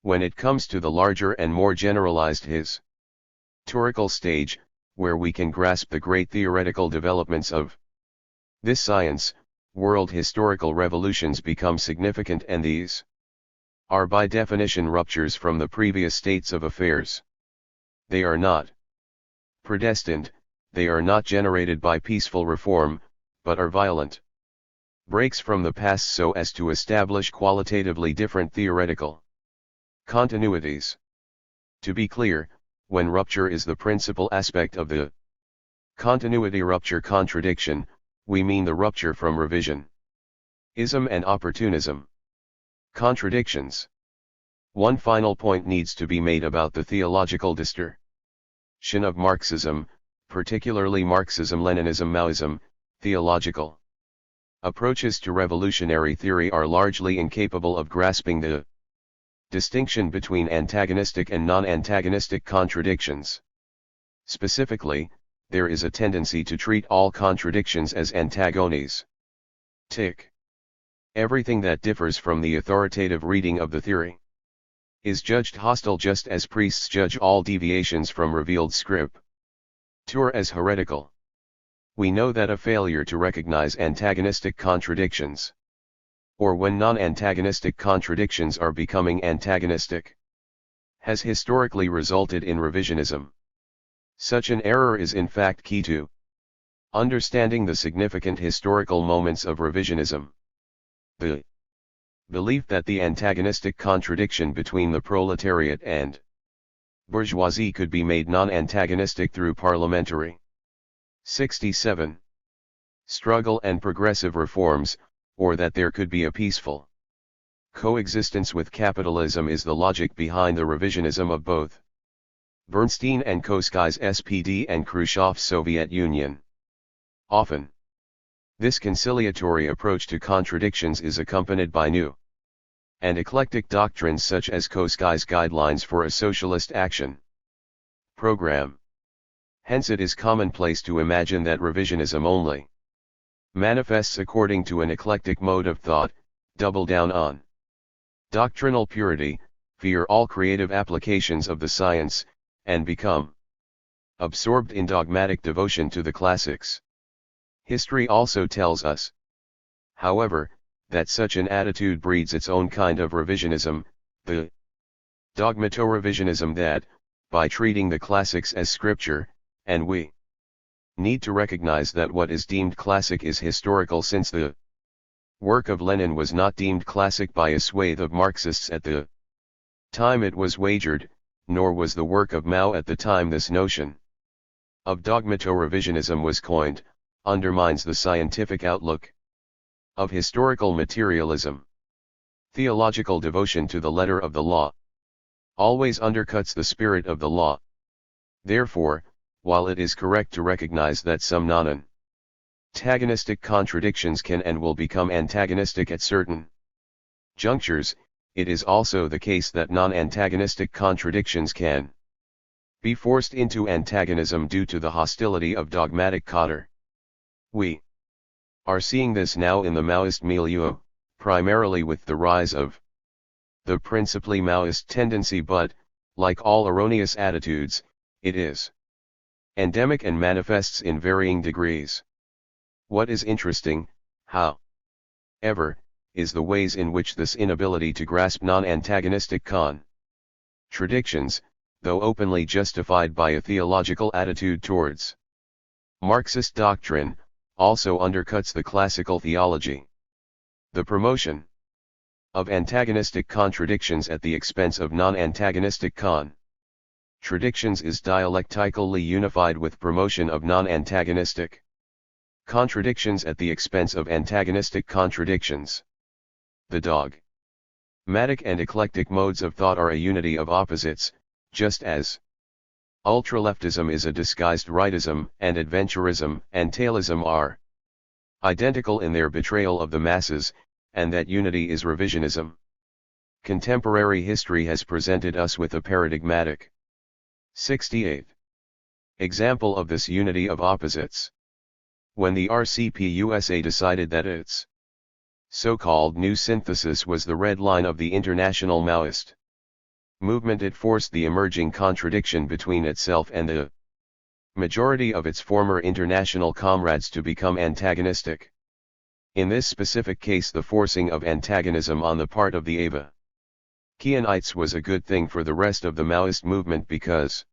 When it comes to the larger and more generalized historical stage, where we can grasp the great theoretical developments of this science, world historical revolutions become significant, and these are by definition ruptures from the previous states of affairs. They are not predestined, they are not generated by peaceful reform, but are violent breaks from the past so as to establish qualitatively different theoretical continuities. To be clear, when rupture is the principal aspect of the continuity rupture contradiction, we mean the rupture from revisionism and opportunism. Contradictions. One final point needs to be made about the theological distortion of Marxism, particularly Marxism-Leninism, Maoism. Theological approaches to revolutionary theory are largely incapable of grasping the distinction between antagonistic and non-antagonistic contradictions. Specifically, there is a tendency to treat all contradictions as antagonies. Everything that differs from the authoritative reading of the theory is judged hostile, just as priests judge all deviations from revealed scripture as heretical. We know that a failure to recognize antagonistic contradictions, or when non-antagonistic contradictions are becoming antagonistic, has historically resulted in revisionism. Such an error is in fact key to understanding the significant historical moments of revisionism. The belief that the antagonistic contradiction between the proletariat and bourgeoisie could be made non-antagonistic through parliamentary 67. Struggle and progressive reforms, or that there could be a peaceful coexistence with capitalism, is the logic behind the revisionism of both Bernstein and Koskai's SPD and Khrushchev's Soviet Union. Often, this conciliatory approach to contradictions is accompanied by new and eclectic doctrines such as Koskai's Guidelines for a Socialist Action Program. Hence it is commonplace to imagine that revisionism only manifests according to an eclectic mode of thought, double down on doctrinal purity, fear all creative applications of the science, and become absorbed in dogmatic devotion to the classics. History also tells us, however, that such an attitude breeds its own kind of revisionism, the dogmato-revisionism that, by treating the classics as scripture, and we need to recognize that what is deemed classic is historical, since the work of Lenin was not deemed classic by a swathe of Marxists at the time it was wagered, nor was the work of Mao at the time this notion of dogmato-revisionism was coined, undermines the scientific outlook of historical materialism. Theological devotion to the letter of the law always undercuts the spirit of the law. Therefore, while it is correct to recognize that some non-antagonistic contradictions can and will become antagonistic at certain junctures, it is also the case that non-antagonistic contradictions can be forced into antagonism due to the hostility of dogmatic cadre. We are seeing this now in the Maoist milieu, primarily with the rise of the principally Maoist tendency, but, like all erroneous attitudes, it is endemic and manifests in varying degrees. What is interesting, however, is the ways in which this inability to grasp non-antagonistic contradictions, though openly justified by a theological attitude towards Marxist doctrine, also undercuts the classical theology. The promotion of antagonistic contradictions at the expense of non-antagonistic contradictions is dialectically unified with promotion of non-antagonistic contradictions at the expense of antagonistic contradictions. The dogmatic and eclectic modes of thought are a unity of opposites, just as ultraleftism is a disguised rightism, and adventurism and tailism are identical in their betrayal of the masses, and that unity is revisionism. Contemporary history has presented us with a paradigmatic 68th example of this unity of opposites. When the RCP-USA decided that its so-called new synthesis was the red line of the international Maoist movement, it forced the emerging contradiction between itself and the majority of its former international comrades to become antagonistic. In this specific case, the forcing of antagonism on the part of the Avakianites was a good thing for the rest of the Maoist movement, because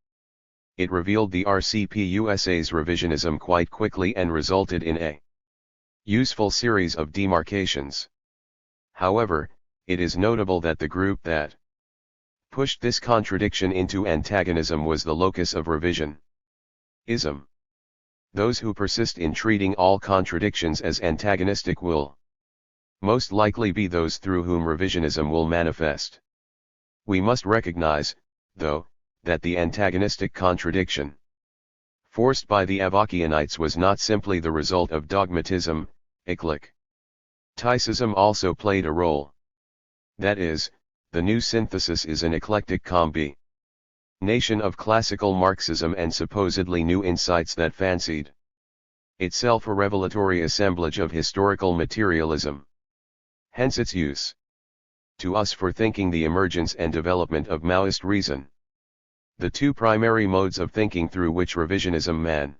it revealed the RCP-USA's revisionism quite quickly and resulted in a useful series of demarcations. However, it is notable that the group that pushed this contradiction into antagonism was the locus of revisionism. Those who persist in treating all contradictions as antagonistic will most likely be those through whom revisionism will manifest. We must recognize, though, that the antagonistic contradiction forced by the Avakianites was not simply the result of dogmatism. Eclecticism also played a role. That is, the new synthesis is an eclectic combination of classical Marxism and supposedly new insights that fancied itself a revelatory assemblage of historical materialism. Hence its use to us for thinking the emergence and development of Maoist reason. The two primary modes of thinking through which revisionism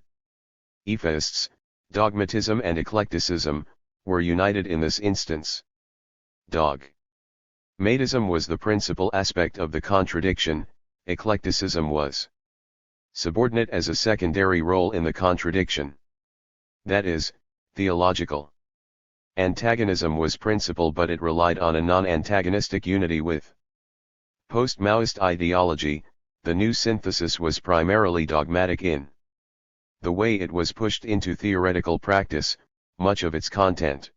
manifests, dogmatism and eclecticism, were united in this instance. Dogmatism was the principal aspect of the contradiction, eclecticism was subordinate as a secondary role in the contradiction. That is, theological antagonism was principal, but it relied on a non-antagonistic unity with post-Maoist ideology. The new synthesis was primarily dogmatic in the way it was pushed into theoretical practice. Much of its content,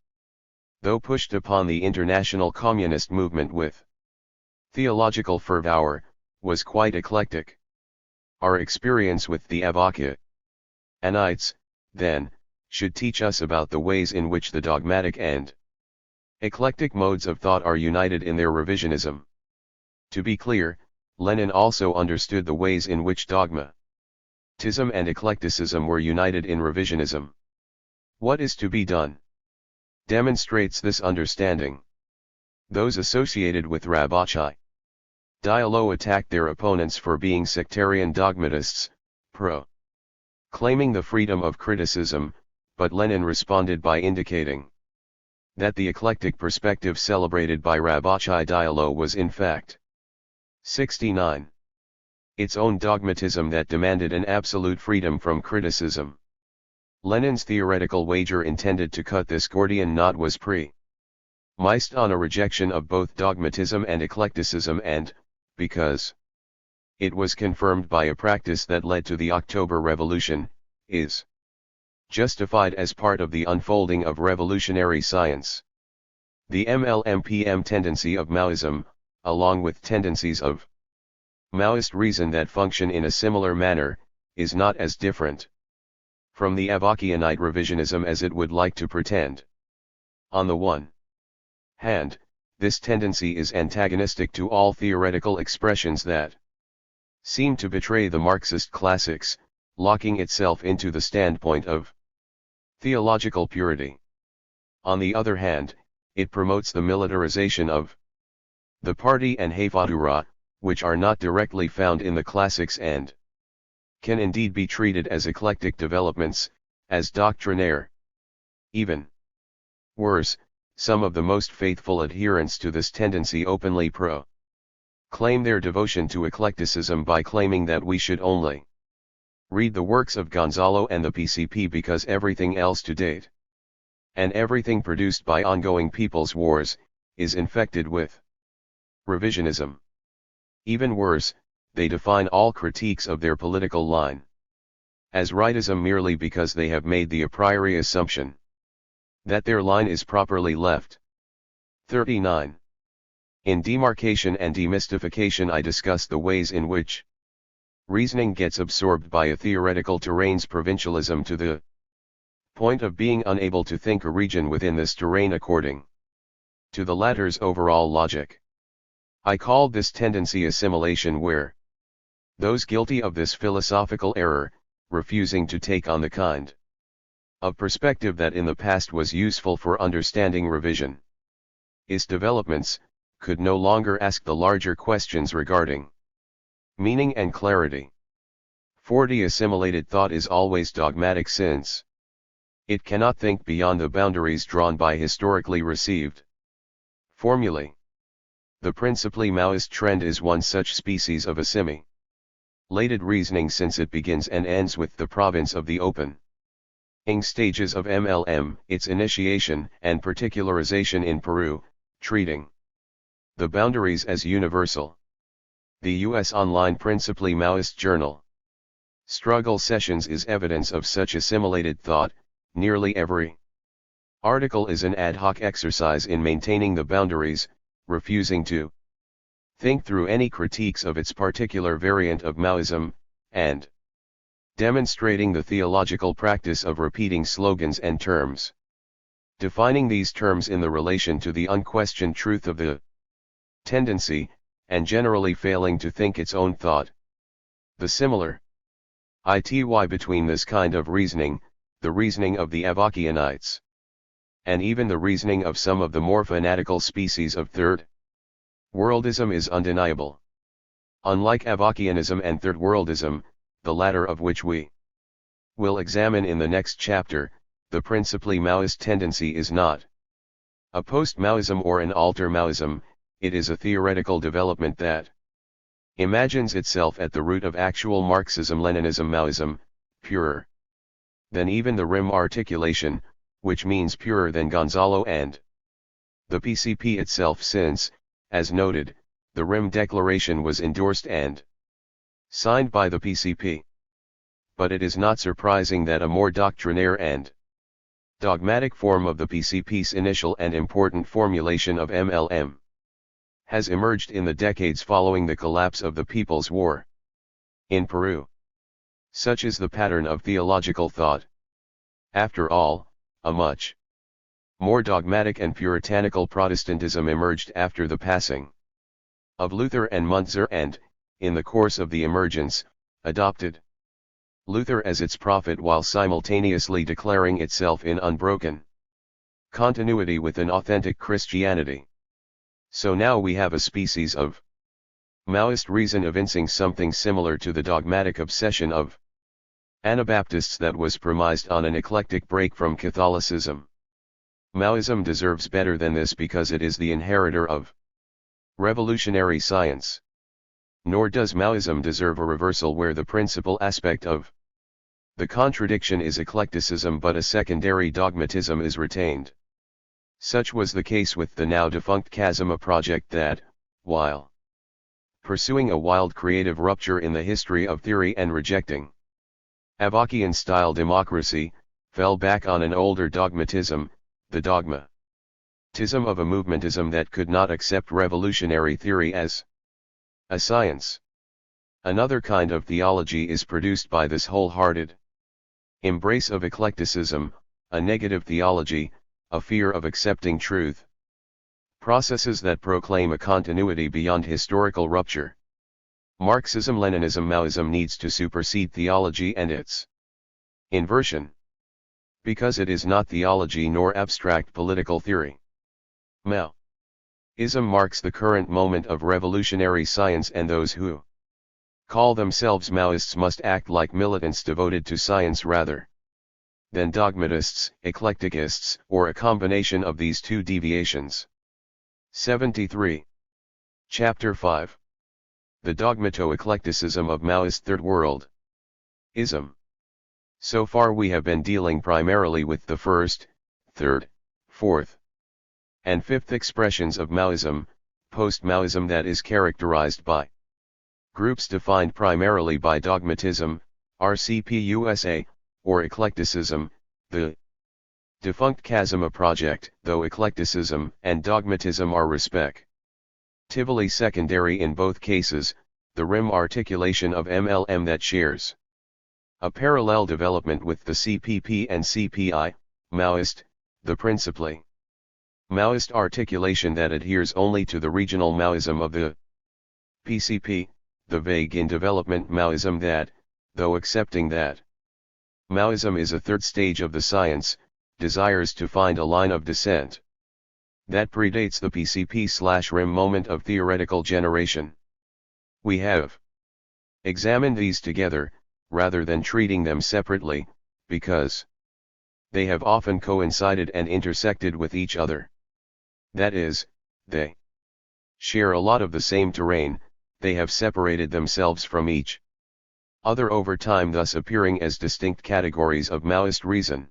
though pushed upon the international communist movement with theological fervor, was quite eclectic. Our experience with the Avakianites, then, should teach us about the ways in which the dogmatic and eclectic modes of thought are united in their revisionism. To be clear, Lenin also understood the ways in which dogmatism and eclecticism were united in revisionism. What is to be done? Demonstrates this understanding. Those associated with Rabotchi Diallo attacked their opponents for being sectarian dogmatists, claiming the freedom of criticism, but Lenin responded by indicating that the eclectic perspective celebrated by Rabotchi Diallo was in fact 69. Its own dogmatism that demanded an absolute freedom from criticism. Lenin's theoretical wager intended to cut this Gordian knot was premised on a rejection of both dogmatism and eclecticism and, because it was confirmed by a practice that led to the October Revolution, is justified as part of the unfolding of revolutionary science. The MLM-PM tendency of Maoism, along with tendencies of Maoist reason that function in a similar manner, is not as different from the Avakianite revisionism as it would like to pretend. On the one hand, this tendency is antagonistic to all theoretical expressions that seem to betray the Marxist classics, locking itself into the standpoint of theological purity. On the other hand, it promotes the militarization of the party and Hafadura, which are not directly found in the classics and can indeed be treated as eclectic developments, as doctrinaire. Even worse, some of the most faithful adherents to this tendency openly claim their devotion to eclecticism by claiming that we should only read the works of Gonzalo and the PCP because everything else to date, and everything produced by ongoing people's wars, is infected with revisionism. Even worse, they define all critiques of their political line as rightism merely because they have made the a priori assumption that their line is properly left. 39. In Demarcation and Demystification I discuss the ways in which reasoning gets absorbed by a theoretical terrain's provincialism to the point of being unable to think a region within this terrain according to the latter's overall logic. I called this tendency assimilation, where those guilty of this philosophical error, refusing to take on the kind of perspective that in the past was useful for understanding revision its developments, could no longer ask the larger questions regarding meaning and clarity. 40. Assimilated thought is always dogmatic since it cannot think beyond the boundaries drawn by historically received formulae. The principally Maoist trend is one such species of assimilated reasoning, since it begins and ends with the province of the opening stages of MLM, its initiation and particularization in Peru, treating the boundaries as universal. The U.S. online principally Maoist journal Struggle Sessions is evidence of such assimilated thought. Nearly every article is an ad hoc exercise in maintaining the boundaries, refusing to think through any critiques of its particular variant of Maoism, and demonstrating the theological practice of repeating slogans and terms, defining these terms in the relation to the unquestioned truth of the tendency, and generally failing to think its own thought. The similar ity between this kind of reasoning, the reasoning of the Avakianites, and even the reasoning of some of the more fanatical species of third-worldism is undeniable. Unlike Avakianism and third-worldism, the latter of which we will examine in the next chapter, the principally Maoist tendency is not a post-Maoism or an alter-Maoism, it is a theoretical development that imagines itself at the root of actual Marxism-Leninism-Maoism, purer than even the RIM articulation, which means purer than Gonzalo and the PCP itself, since, as noted, the RIM declaration was endorsed and signed by the PCP. But it is not surprising that a more doctrinaire and dogmatic form of the PCP's initial and important formulation of MLM has emerged in the decades following the collapse of the People's War in Peru. Such is the pattern of theological thought. After all, a much more dogmatic and puritanical Protestantism emerged after the passing of Luther and Muntzer and, in the course of the emergence, adopted Luther as its prophet while simultaneously declaring itself in unbroken continuity with an authentic Christianity. So now we have a species of Maoist reason evincing something similar to the dogmatic obsession of Anabaptists that was premised on an eclectic break from Catholicism. Maoism deserves better than this because it is the inheritor of revolutionary science. Nor does Maoism deserve a reversal where the principal aspect of the contradiction is eclecticism but a secondary dogmatism is retained. Such was the case with the now defunct Kazima project that, while pursuing a wild creative rupture in the history of theory and rejecting Avakian-style democracy, fell back on an older dogmatism, the dogmatism of a movementism that could not accept revolutionary theory as a science. Another kind of theology is produced by this wholehearted embrace of eclecticism, a negative theology, a fear of accepting truth. Processes that proclaim a continuity beyond historical rupture. Marxism-Leninism Maoism needs to supersede theology and its inversion. Because it is not theology nor abstract political theory. Maoism marks the current moment of revolutionary science and those who call themselves Maoists must act like militants devoted to science rather than dogmatists, eclecticists, or a combination of these two deviations. 73. Chapter 5. The Dogmato-Eclecticism of Maoist Third Worldism. So far we have been dealing primarily with the first, third, fourth, and fifth expressions of Maoism, post-Maoism that is characterized by groups defined primarily by dogmatism, RCP-USA, or eclecticism, the defunct Kazima project, though eclecticism and dogmatism are respectively secondary in both cases, the RIM articulation of MLM that shares a parallel development with the CPP and CPI, Maoist, the principally Maoist articulation that adheres only to the regional Maoism of the PCP, the vague in development Maoism that, though accepting that Maoism is a third stage of the science, desires to find a line of descent that predates the PCP/RIM moment of theoretical generation. We have examined these together, rather than treating them separately, because they have often coincided and intersected with each other. That is, they share a lot of the same terrain, they have separated themselves from each other over time, thus appearing as distinct categories of Maoist reason,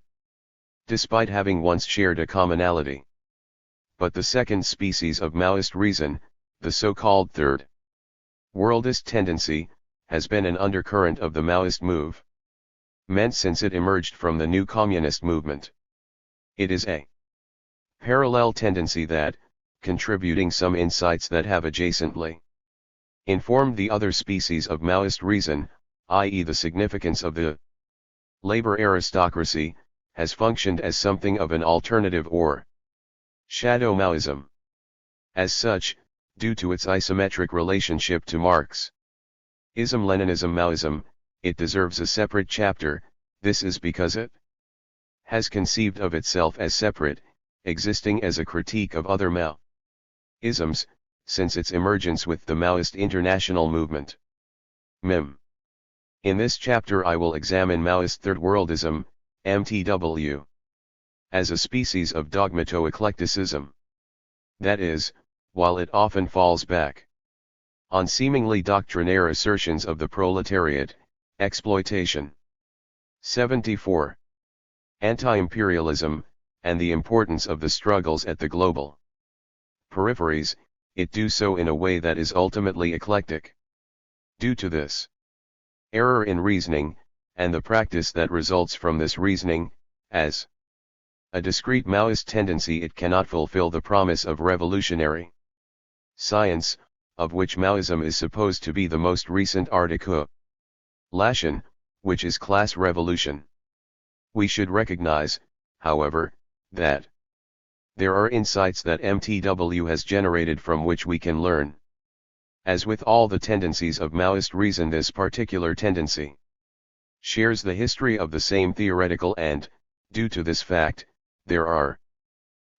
despite having once shared a commonality. But the second species of Maoist reason, the so-called third worldist tendency, has been an undercurrent of the Maoist movement since it emerged from the new communist movement. It is a parallel tendency that, contributing some insights that have adjacently informed the other species of Maoist reason, i.e. the significance of the labor aristocracy, has functioned as something of an alternative or shadow Maoism. As such, due to its isometric relationship to Marxism, Leninism, Maoism, it deserves a separate chapter. This is because it has conceived of itself as separate, existing as a critique of other Maoisms, since its emergence with the Maoist international movement. Mem. In this chapter I will examine Maoist Third Worldism, MTW, as a species of dogmato-eclecticism. That is, while it often falls back on seemingly doctrinaire assertions of the proletariat, exploitation. 74. Anti-imperialism, and the importance of the struggles at the global peripheries, it do so in a way that is ultimately eclectic. Due to this error in reasoning, and the practice that results from this reasoning, as a discrete Maoist tendency, it cannot fulfill the promise of revolutionary science, of which Maoism is supposed to be the most recent articulation, which is class revolution. We should recognize, however, that there are insights that MTW has generated from which we can learn. As with all the tendencies of Maoist reason, this particular tendency shares the history of the same theoretical and, due to this fact, there are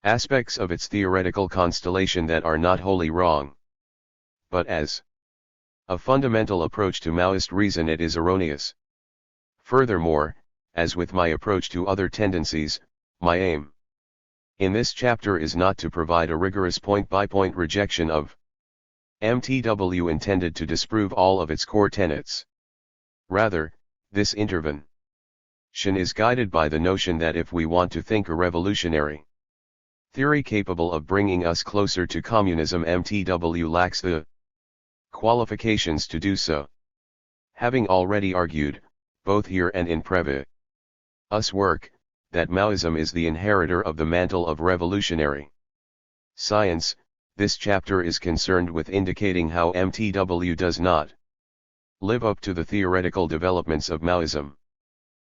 aspects of its theoretical constellation that are not wholly wrong. But as a fundamental approach to Maoist reason it is erroneous. Furthermore, as with my approach to other tendencies, my aim in this chapter is not to provide a rigorous point-by-point rejection of MTW intended to disprove all of its core tenets. Rather, this intervention is guided by the notion that if we want to think a revolutionary theory capable of bringing us closer to communism, MTW lacks the qualifications to do so. Having already argued, both here and in previous work, that Maoism is the inheritor of the mantle of revolutionary science, this chapter is concerned with indicating how MTW does not live up to the theoretical developments of Maoism.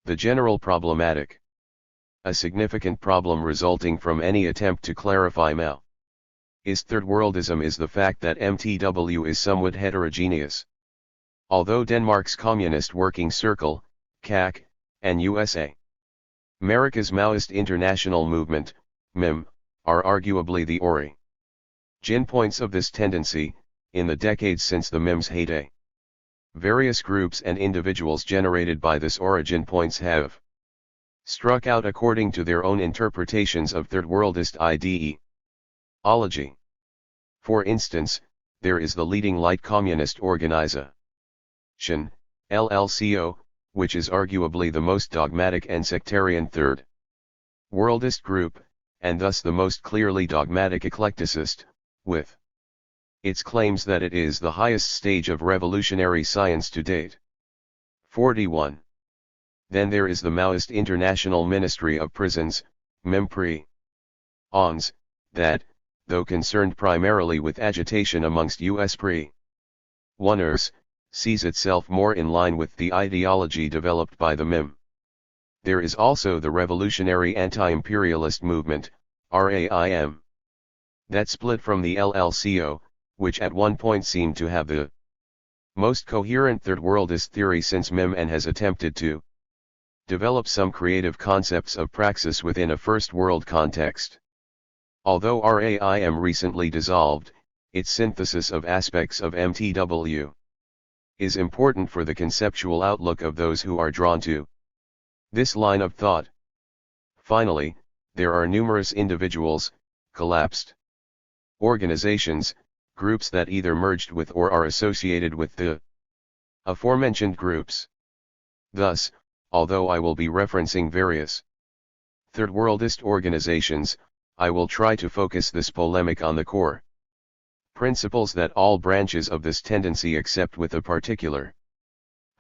The general problematic. A significant problem resulting from any attempt to clarify Maoist third-worldism is the fact that MTW is somewhat heterogeneous. Although Denmark's Communist Working Circle, CAC, and USA America's Maoist International Movement, MIM, are arguably the origin points of this tendency, in the decades since the MIM's heyday. Various groups and individuals generated by this origin points have struck out according to their own interpretations of third-worldist ideology. For instance, there is the leading light communist organization, LLCO, which is arguably the most dogmatic and sectarian third-worldist group, and thus the most clearly dogmatic eclecticist, with its claims that it is the highest stage of revolutionary science to date. 41. Then there is the Maoist International Ministry of Prisons, MIMPRI. ONS, that, though concerned primarily with agitation amongst US prisoners, sees itself more in line with the ideology developed by the MIM. There is also the Revolutionary Anti-Imperialist Movement, RAIM, that split from the LLCO, which at one point seemed to have the most coherent third-worldist theory since MIM and has attempted to develop some creative concepts of praxis within a first-world context. Although RAIM recently dissolved, its synthesis of aspects of MTW is important for the conceptual outlook of those who are drawn to this line of thought. Finally, there are numerous individuals, collapsed organizations, groups that either merged with or are associated with the aforementioned groups. Thus, although I will be referencing various third-worldist organizations, I will try to focus this polemic on the core principles that all branches of this tendency accept, with a particular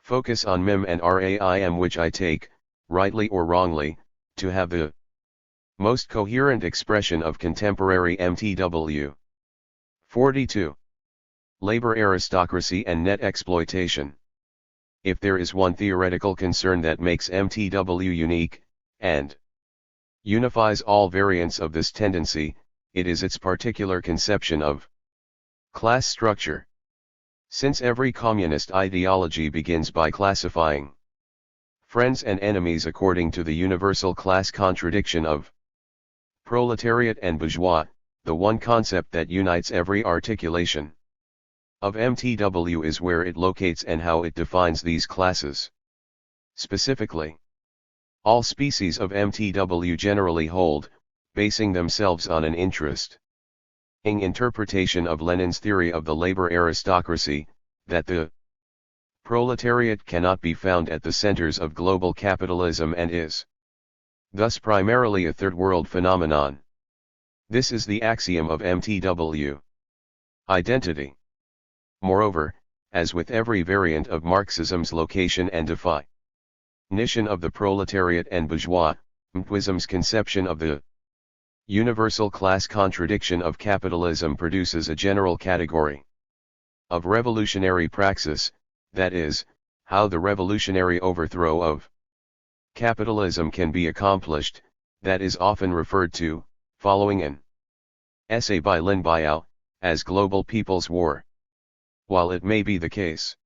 focus on MIM and RAIM, which I take, rightly or wrongly, to have the most coherent expression of contemporary MTW. 42. Labor aristocracy and net exploitation. If there is one theoretical concern that makes MTW unique, and unifies all variants of this tendency, it is its particular conception of class structure. Since every communist ideology begins by classifying friends and enemies according to the universal class contradiction of proletariat and bourgeois, the one concept that unites every articulation of MTW is where it locates and how it defines these classes. Specifically, all species of MTW generally hold, basing themselves on an interesting interpretation of Lenin's theory of the labor aristocracy, that the proletariat cannot be found at the centers of global capitalism and is thus primarily a third-world phenomenon. This is the axiom of MTW identity. Moreover, as with every variant of Marxism's location and definition of the proletariat and bourgeois, MTWism's conception of the universal class contradiction of capitalism produces a general category of revolutionary praxis, that is, how the revolutionary overthrow of capitalism can be accomplished, that is often referred to, following an essay by Lin Biao, as global people's war. While it may be the case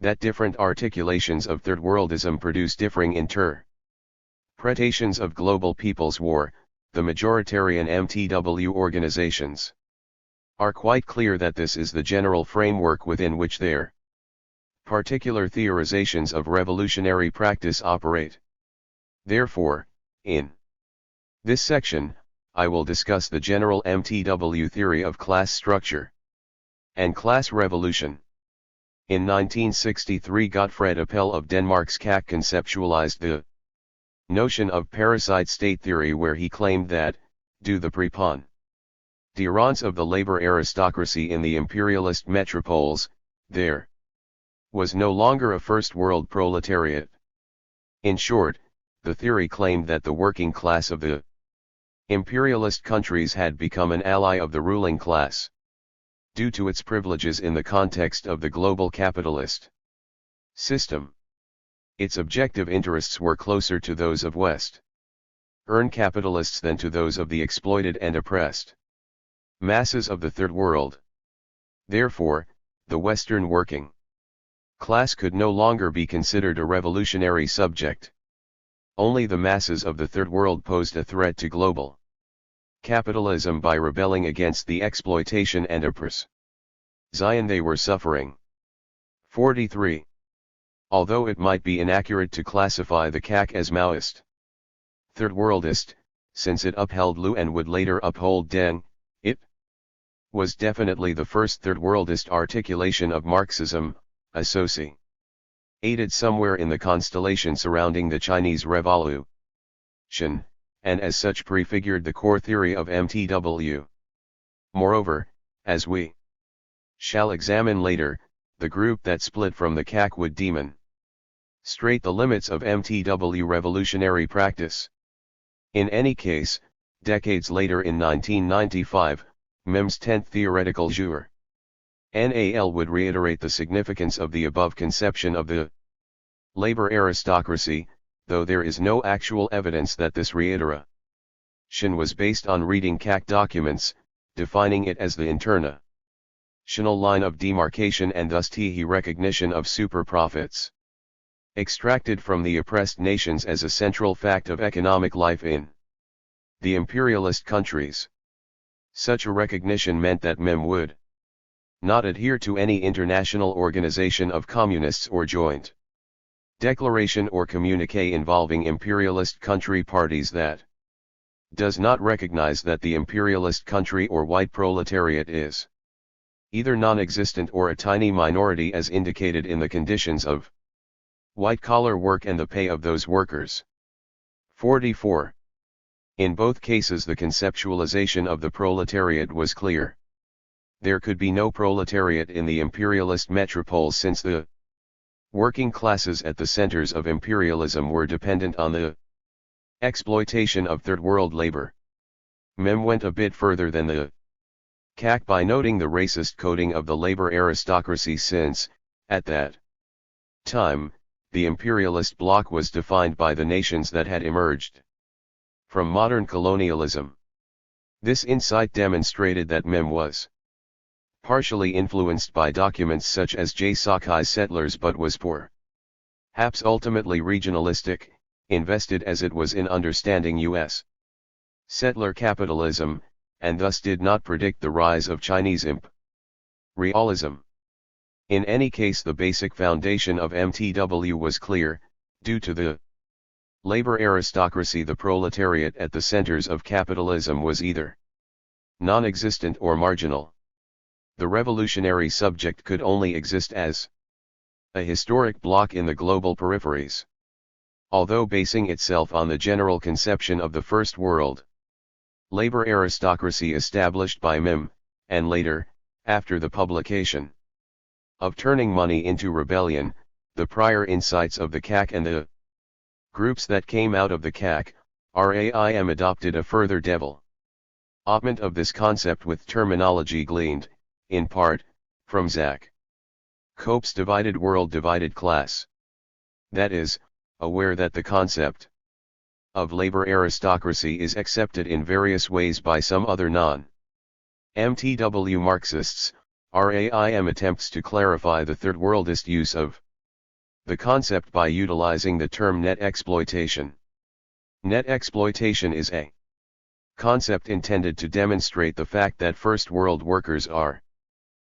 that different articulations of third-worldism produce differing interpretations of global people's war, the majoritarian MTW organizations are quite clear that this is the general framework within which their particular theorizations of revolutionary practice operate. Therefore, in this section, I will discuss the general MTW theory of class structure and class revolution. In 1963, Gottfried Appel of Denmark's CAC conceptualized the notion of parasite state theory, where he claimed that, due the preponderance of the labor aristocracy in the imperialist metropoles, there was no longer a first world proletariat. In short, the theory claimed that the working class of the imperialist countries had become an ally of the ruling class, due to its privileges in the context of the global capitalist system. Its objective interests were closer to those of Western capitalists than to those of the exploited and oppressed masses of the Third World. Therefore, the Western working class could no longer be considered a revolutionary subject. Only the masses of the Third World posed a threat to global capitalism by rebelling against the exploitation and oppression they were suffering. 43. Although it might be inaccurate to classify the CAC as Maoist third-worldist, since it upheld Liu and would later uphold Deng, it was definitely the first third-worldist articulation of Marxism, associated somewhere in the constellation surrounding the Chinese Revolution, and as such prefigured the core theory of MTW. Moreover, as we shall examine later, the group that split from the CAC would demonstrate the limits of MTW revolutionary practice. In any case, decades later in 1995, MEM's 10th Theoretical Jour NAL would reiterate the significance of the above conception of the labor aristocracy, though there is no actual evidence that this reiteration was based on reading CAC documents, defining it as the international line of demarcation and thus the recognition of super profits extracted from the oppressed nations as a central fact of economic life in the imperialist countries. Such a recognition meant that MEM would not adhere to any international organization of communists or joint declaration or communique involving imperialist country parties that does not recognize that the imperialist country or white proletariat is either non-existent or a tiny minority as indicated in the conditions of white-collar work and the pay of those workers. 44. In both cases the conceptualization of the proletariat was clear. There could be no proletariat in the imperialist metropoles since the working classes at the centers of imperialism were dependent on the exploitation of Third World labor. MEM went a bit further than the CAC by noting the racist coding of the labor aristocracy since, at that time, the imperialist bloc was defined by the nations that had emerged from modern colonialism. This insight demonstrated that MEM was partially influenced by documents such as J. Sakai's Settlers but was perhaps ultimately regionalistic, invested as it was in understanding U.S. settler capitalism, and thus did not predict the rise of Chinese imperialism. In any case, the basic foundation of MTW was clear: due to the labor aristocracy, the proletariat at the centers of capitalism was either non-existent or marginal. The revolutionary subject could only exist as a historic bloc in the global peripheries. Although basing itself on the general conception of the First World labor aristocracy established by MEM, and later, after the publication of Turning Money into Rebellion, the prior insights of the CAC and the groups that came out of the CAC, RAM adopted a further development of this concept with terminology gleaned, in part, from Zach Cope's Divided World Divided Class. That is, aware that the concept of labor aristocracy is accepted in various ways by some other non-MTW Marxists, RAM attempts to clarify the third-worldist use of The concept by utilizing the term net exploitation. Net exploitation is a concept intended to demonstrate the fact that first world workers are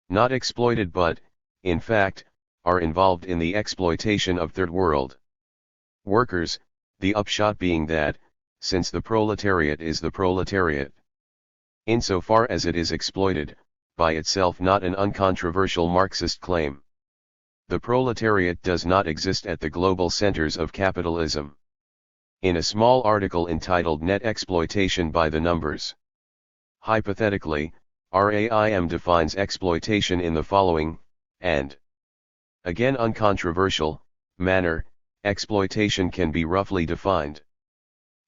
not exploited but, in fact, are involved in the exploitation of third world workers, the upshot being that, since the proletariat is the proletariat, insofar as it is exploited, by itself not an uncontroversial Marxist claim. The proletariat does not exist at the global centers of capitalism. In a small article entitled Net Exploitation by the Numbers. Hypothetically, RAM defines exploitation in the following, and again uncontroversial, manner. Exploitation can be roughly defined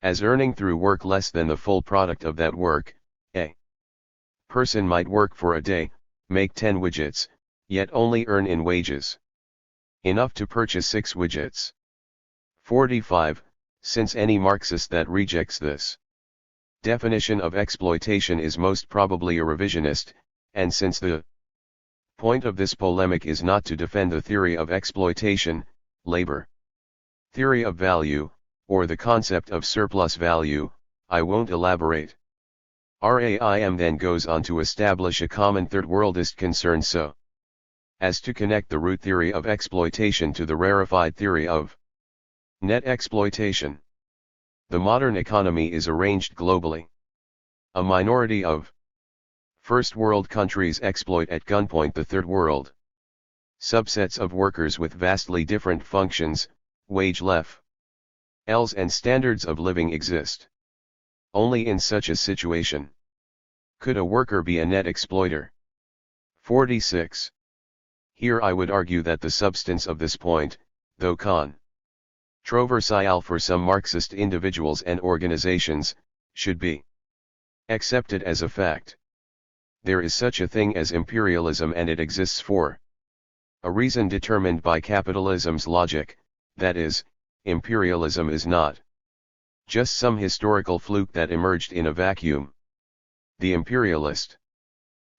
as earning through work less than the full product of that work. A person might work for a day, make 10 widgets, yet only earn in wages enough to purchase 6 widgets. 45. Since any Marxist that rejects this definition of exploitation is most probably a revisionist, and since the point of this polemic is not to defend the theory of exploitation, labor theory of value, or the concept of surplus value, I won't elaborate. RAM then goes on to establish a common third-worldist concern so as to connect the root theory of exploitation to the rarefied theory of net exploitation. The modern economy is arranged globally. A minority of first world countries exploit at gunpoint the third world. Subsets of workers with vastly different functions, wage levels and standards of living exist. Only in such a situation could a worker be a net exploiter. 46. Here I would argue that the substance of this point, though controversial for some Marxist individuals and organizations, should be accepted as a fact. There is such a thing as imperialism and it exists for a reason determined by capitalism's logic, that is, imperialism is not just some historical fluke that emerged in a vacuum. The imperialist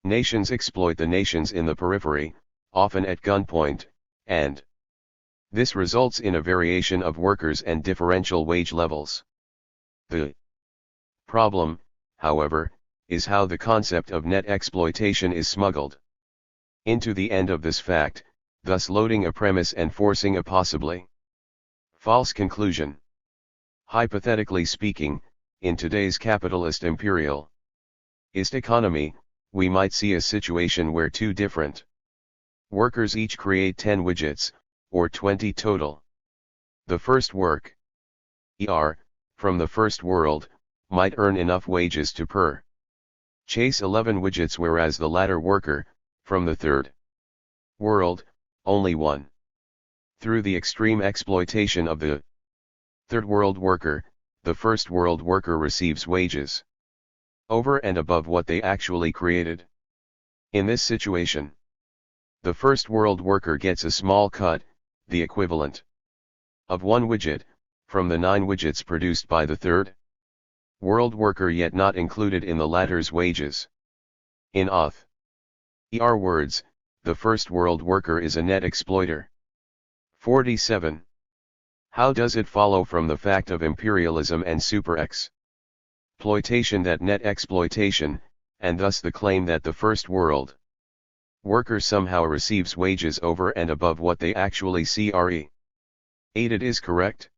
nations exploit the nations in the periphery, often at gunpoint, and this results in a variation of workers and differential wage levels. The problem, however, is how the concept of net exploitation is smuggled into the end of this fact, thus loading a premise and forcing a possibly false conclusion. Hypothetically speaking, in today's capitalist imperialist economy, we might see a situation where two different workers each create 10 widgets, or 20 total. The first worker, from the first world, might earn enough wages to purchase 11 widgets, whereas the latter worker, from the third world, only one. Through the extreme exploitation of the third world worker, the first world worker receives wages over and above what they actually created. In this situation, the first world worker gets a small cut, the equivalent of 1 widget, from the 9 widgets produced by the third world worker, yet not included in the latter's wages. In other words, the first world worker is a net exploiter. 47. How does it follow from the fact of imperialism and super-exploitation that net exploitation, and thus the claim that the first world worker somehow receives wages over and above what they actually created is correct?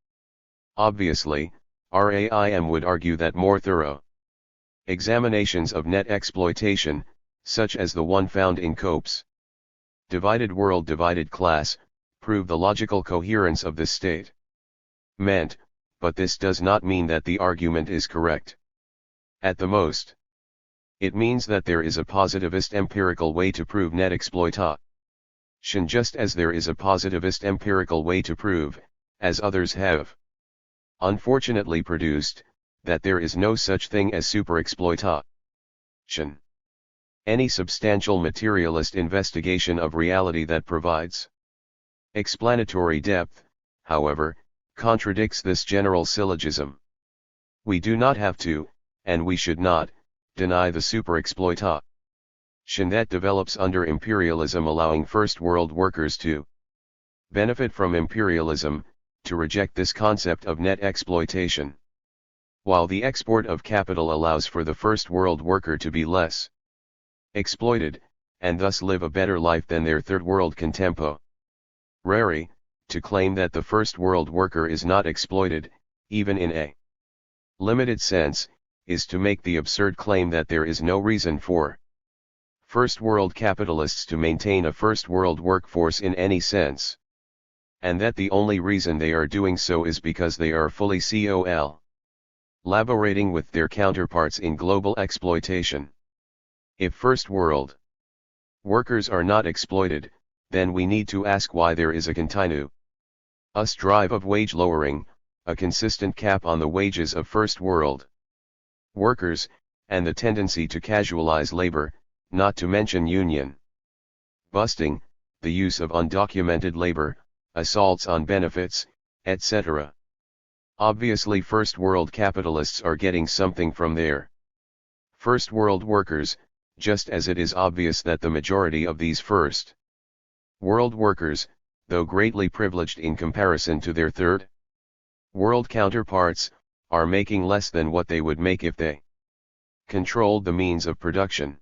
Obviously, RAM would argue that more thorough examinations of net exploitation, such as the one found in Cope's Divided World Divided Class, prove the logical coherence of this statement, but this does not mean that the argument is correct. At the most, it means that there is a positivist empirical way to prove net exploitation, just as there is a positivist empirical way to prove, as others have unfortunately produced, that there is no such thing as superexploitation. Any substantial materialist investigation of reality that provides explanatory depth, however, contradicts this general syllogism. We do not have to, and we should not, deny the superexploitation that develops under imperialism, allowing first world workers to benefit from imperialism, to reject this concept of net exploitation. While the export of capital allows for the first world worker to be less exploited, and thus live a better life than their third world contemporaries, to claim that the first world worker is not exploited, even in a limited sense, is to make the absurd claim that there is no reason for first world capitalists to maintain a first world workforce in any sense, and that the only reason they are doing so is because they are fully collaborating with their counterparts in global exploitation. If first world workers are not exploited, then we need to ask why there is a continuous drive of wage lowering, a consistent cap on the wages of first world workers, and the tendency to casualize labor, not to mention union busting, the use of undocumented labor, assaults on benefits, etc. Obviously first world capitalists are getting something from their first world workers, just as it is obvious that the majority of these first world workers, though greatly privileged in comparison to their third world counterparts, are making less than what they would make if they controlled the means of production.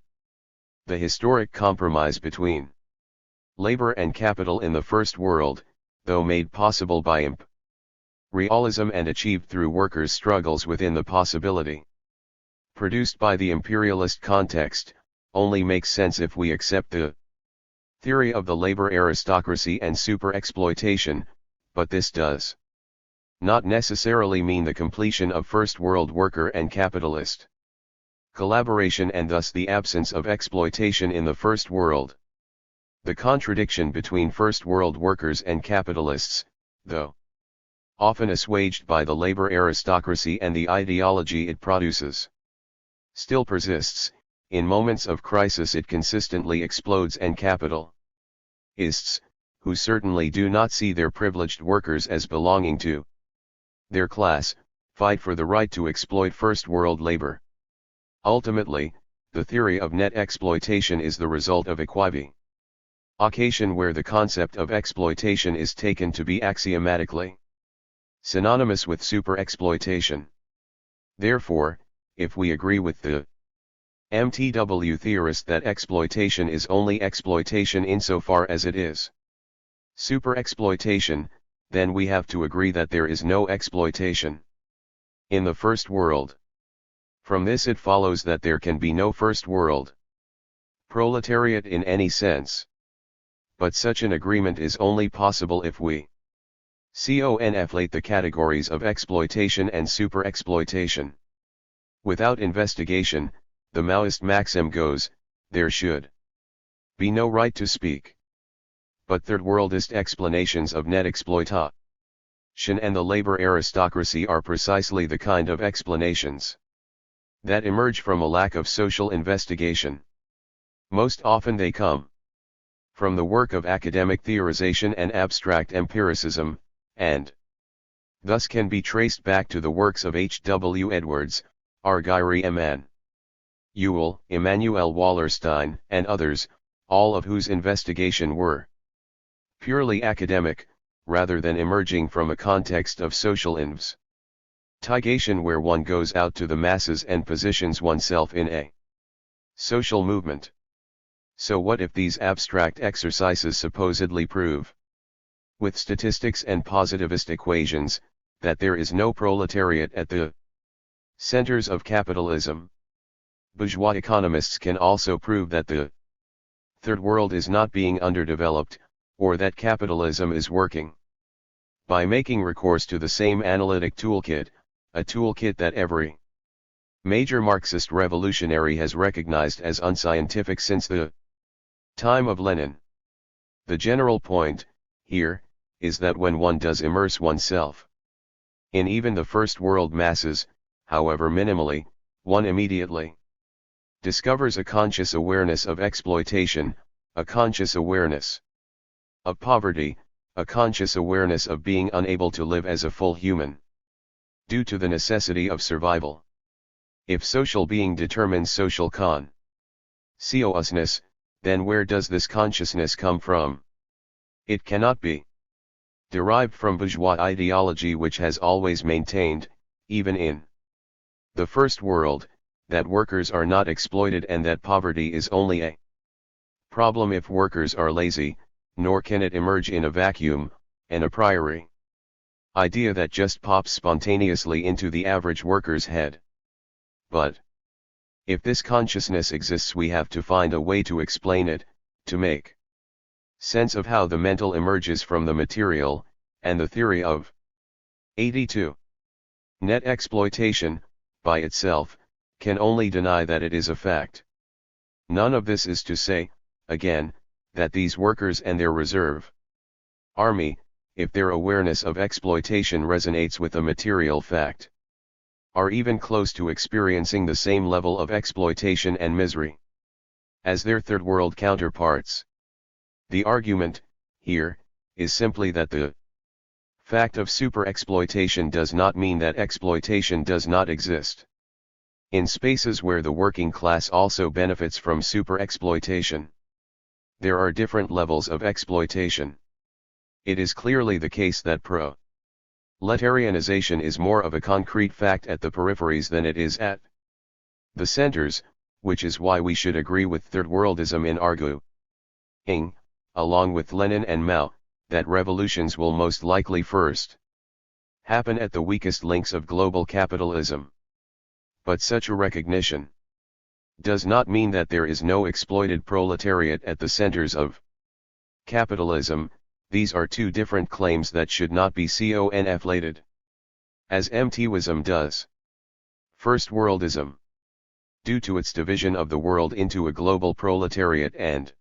The historic compromise between labor and capital in the first world, though made possible by imperialism and achieved through workers' struggles within the possibility produced by the imperialist context, only makes sense if we accept the theory of the labor aristocracy and super-exploitation, but this does not necessarily mean the completion of first world worker and capitalist collaboration and thus the absence of exploitation in the first world. The contradiction between first world workers and capitalists, though often assuaged by the labor aristocracy and the ideology it produces, still persists. In moments of crisis it consistently explodes, and capitalists, who certainly do not see their privileged workers as belonging to their class, fight for the right to exploit first world labor. Ultimately, the theory of net exploitation is the result of equivocation where the concept of exploitation is taken to be axiomatically synonymous with super-exploitation. Therefore, if we agree with the MTW theorist that exploitation is only exploitation insofar as it is super-exploitation, then we have to agree that there is no exploitation in the first world. From this it follows that there can be no first world proletariat in any sense. But such an agreement is only possible if we conflate the categories of exploitation and super-exploitation. Without investigation, the Maoist maxim goes, there should be no right to speak. But third-worldist explanations of net exploitation and the labor aristocracy are precisely the kind of explanations that emerge from a lack of social investigation. Most often they come from the work of academic theorization and abstract empiricism, and thus can be traced back to the works of H. W. Edwards, R. Gyri Emanuel Wallerstein, and others, all of whose investigation were purely academic, rather than emerging from a context of social investigation where one goes out to the masses and positions oneself in a social movement. So what if these abstract exercises supposedly prove, with statistics and positivist equations, that there is no proletariat at the centers of capitalism? Bourgeois economists can also prove that the third world is not being underdeveloped, or that capitalism is working by making recourse to the same analytic toolkit, a toolkit that every major Marxist revolutionary has recognized as unscientific since the time of Lenin. The general point, here, is that when one does immerse oneself in even the first world masses, however minimally, one immediately discovers a conscious awareness of exploitation, a conscious awareness of poverty, a conscious awareness of being unable to live as a full human due to the necessity of survival. If social being determines social consciousness, then where does this consciousness come from? It cannot be derived from bourgeois ideology, which has always maintained, even in the first world, that workers are not exploited and that poverty is only a problem if workers are lazy, nor can it emerge in a vacuum, an a priori idea that just pops spontaneously into the average worker's head. But if this consciousness exists, we have to find a way to explain it, to make sense of how the mental emerges from the material, and the theory of 82. Net exploitation, by itself, can only deny that it is a fact. None of this is to say, again, that these workers and their reserve army, if their awareness of exploitation resonates with a material fact, are even close to experiencing the same level of exploitation and misery as their third world counterparts. The argument, here, is simply that the fact of super-exploitation does not mean that exploitation does not exist. In spaces where the working class also benefits from super-exploitation, there are different levels of exploitation. It is clearly the case that proletarianization is more of a concrete fact at the peripheries than it is at the centers, which is why we should agree with third-worldism in arguing, along with Lenin and Mao, that revolutions will most likely first happen at the weakest links of global capitalism. But such a recognition does not mean that there is no exploited proletariat at the centers of capitalism. These are two different claims that should not be conflated, as MTwism does. First-worldism, due to its division of the world into a global proletariat and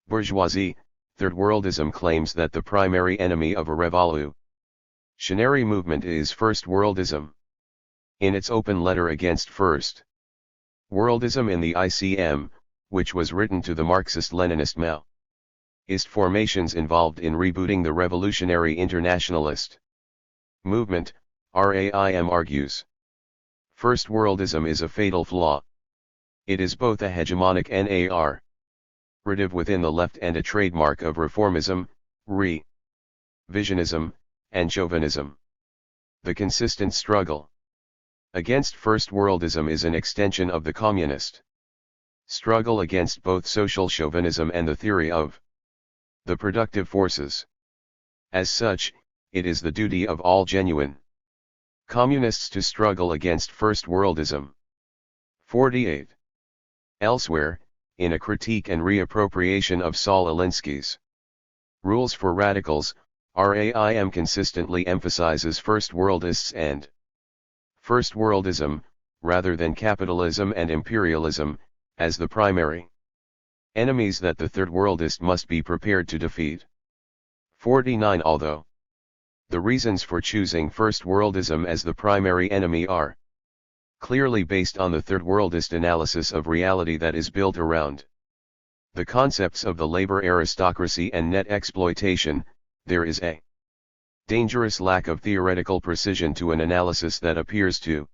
bourgeoisie, third-worldism claims that the primary enemy of a revolutionary movement is first-worldism. In its open letter against first-worldism in the ICM, which was written to the Marxist-Leninist Maoist formations involved in rebooting the revolutionary internationalist movement, RAIM argues, first-worldism is a fatal flaw. It is both a hegemonic narrative within the left and a trademark of reformism, revisionism, and chauvinism. The consistent struggle against first-worldism is an extension of the communist struggle against both social chauvinism and the theory of the productive forces. As such, it is the duty of all genuine communists to struggle against first-worldism. 48. Elsewhere, in a critique and reappropriation of Saul Alinsky's Rules for Radicals, RAIM consistently emphasizes first-worldists and first-worldism, rather than capitalism and imperialism, as the primary enemies that the third-worldist must be prepared to defeat. 49. Although the reasons for choosing first-worldism as the primary enemy are clearly based on the third-worldist analysis of reality that is built around the concepts of the labor aristocracy and net exploitation, there is a dangerous lack of theoretical precision to an analysis that appears to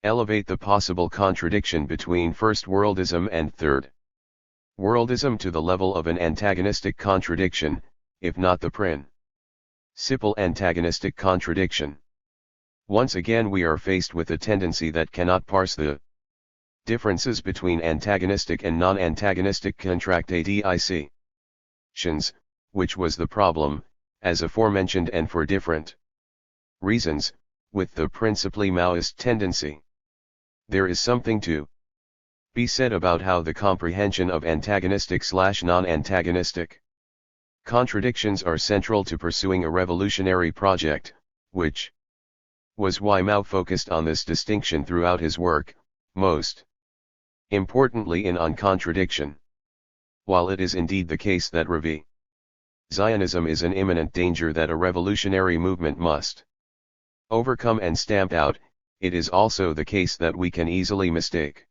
elevate the possible contradiction between first-worldism and third-worldism to the level of an antagonistic contradiction, if not the principal antagonistic contradiction. Once again we are faced with a tendency that cannot parse the differences between antagonistic and non-antagonistic contradictions, which was the problem, as aforementioned and for different reasons, with the principally Maoist tendency. There is something to be said about how the comprehension of antagonistic/non-antagonistic contradictions are central to pursuing a revolutionary project, which was why Mao focused on this distinction throughout his work, most importantly in On Contradiction. While it is indeed the case that Zionism is an imminent danger that a revolutionary movement must overcome and stamp out, it is also the case that we can easily mistake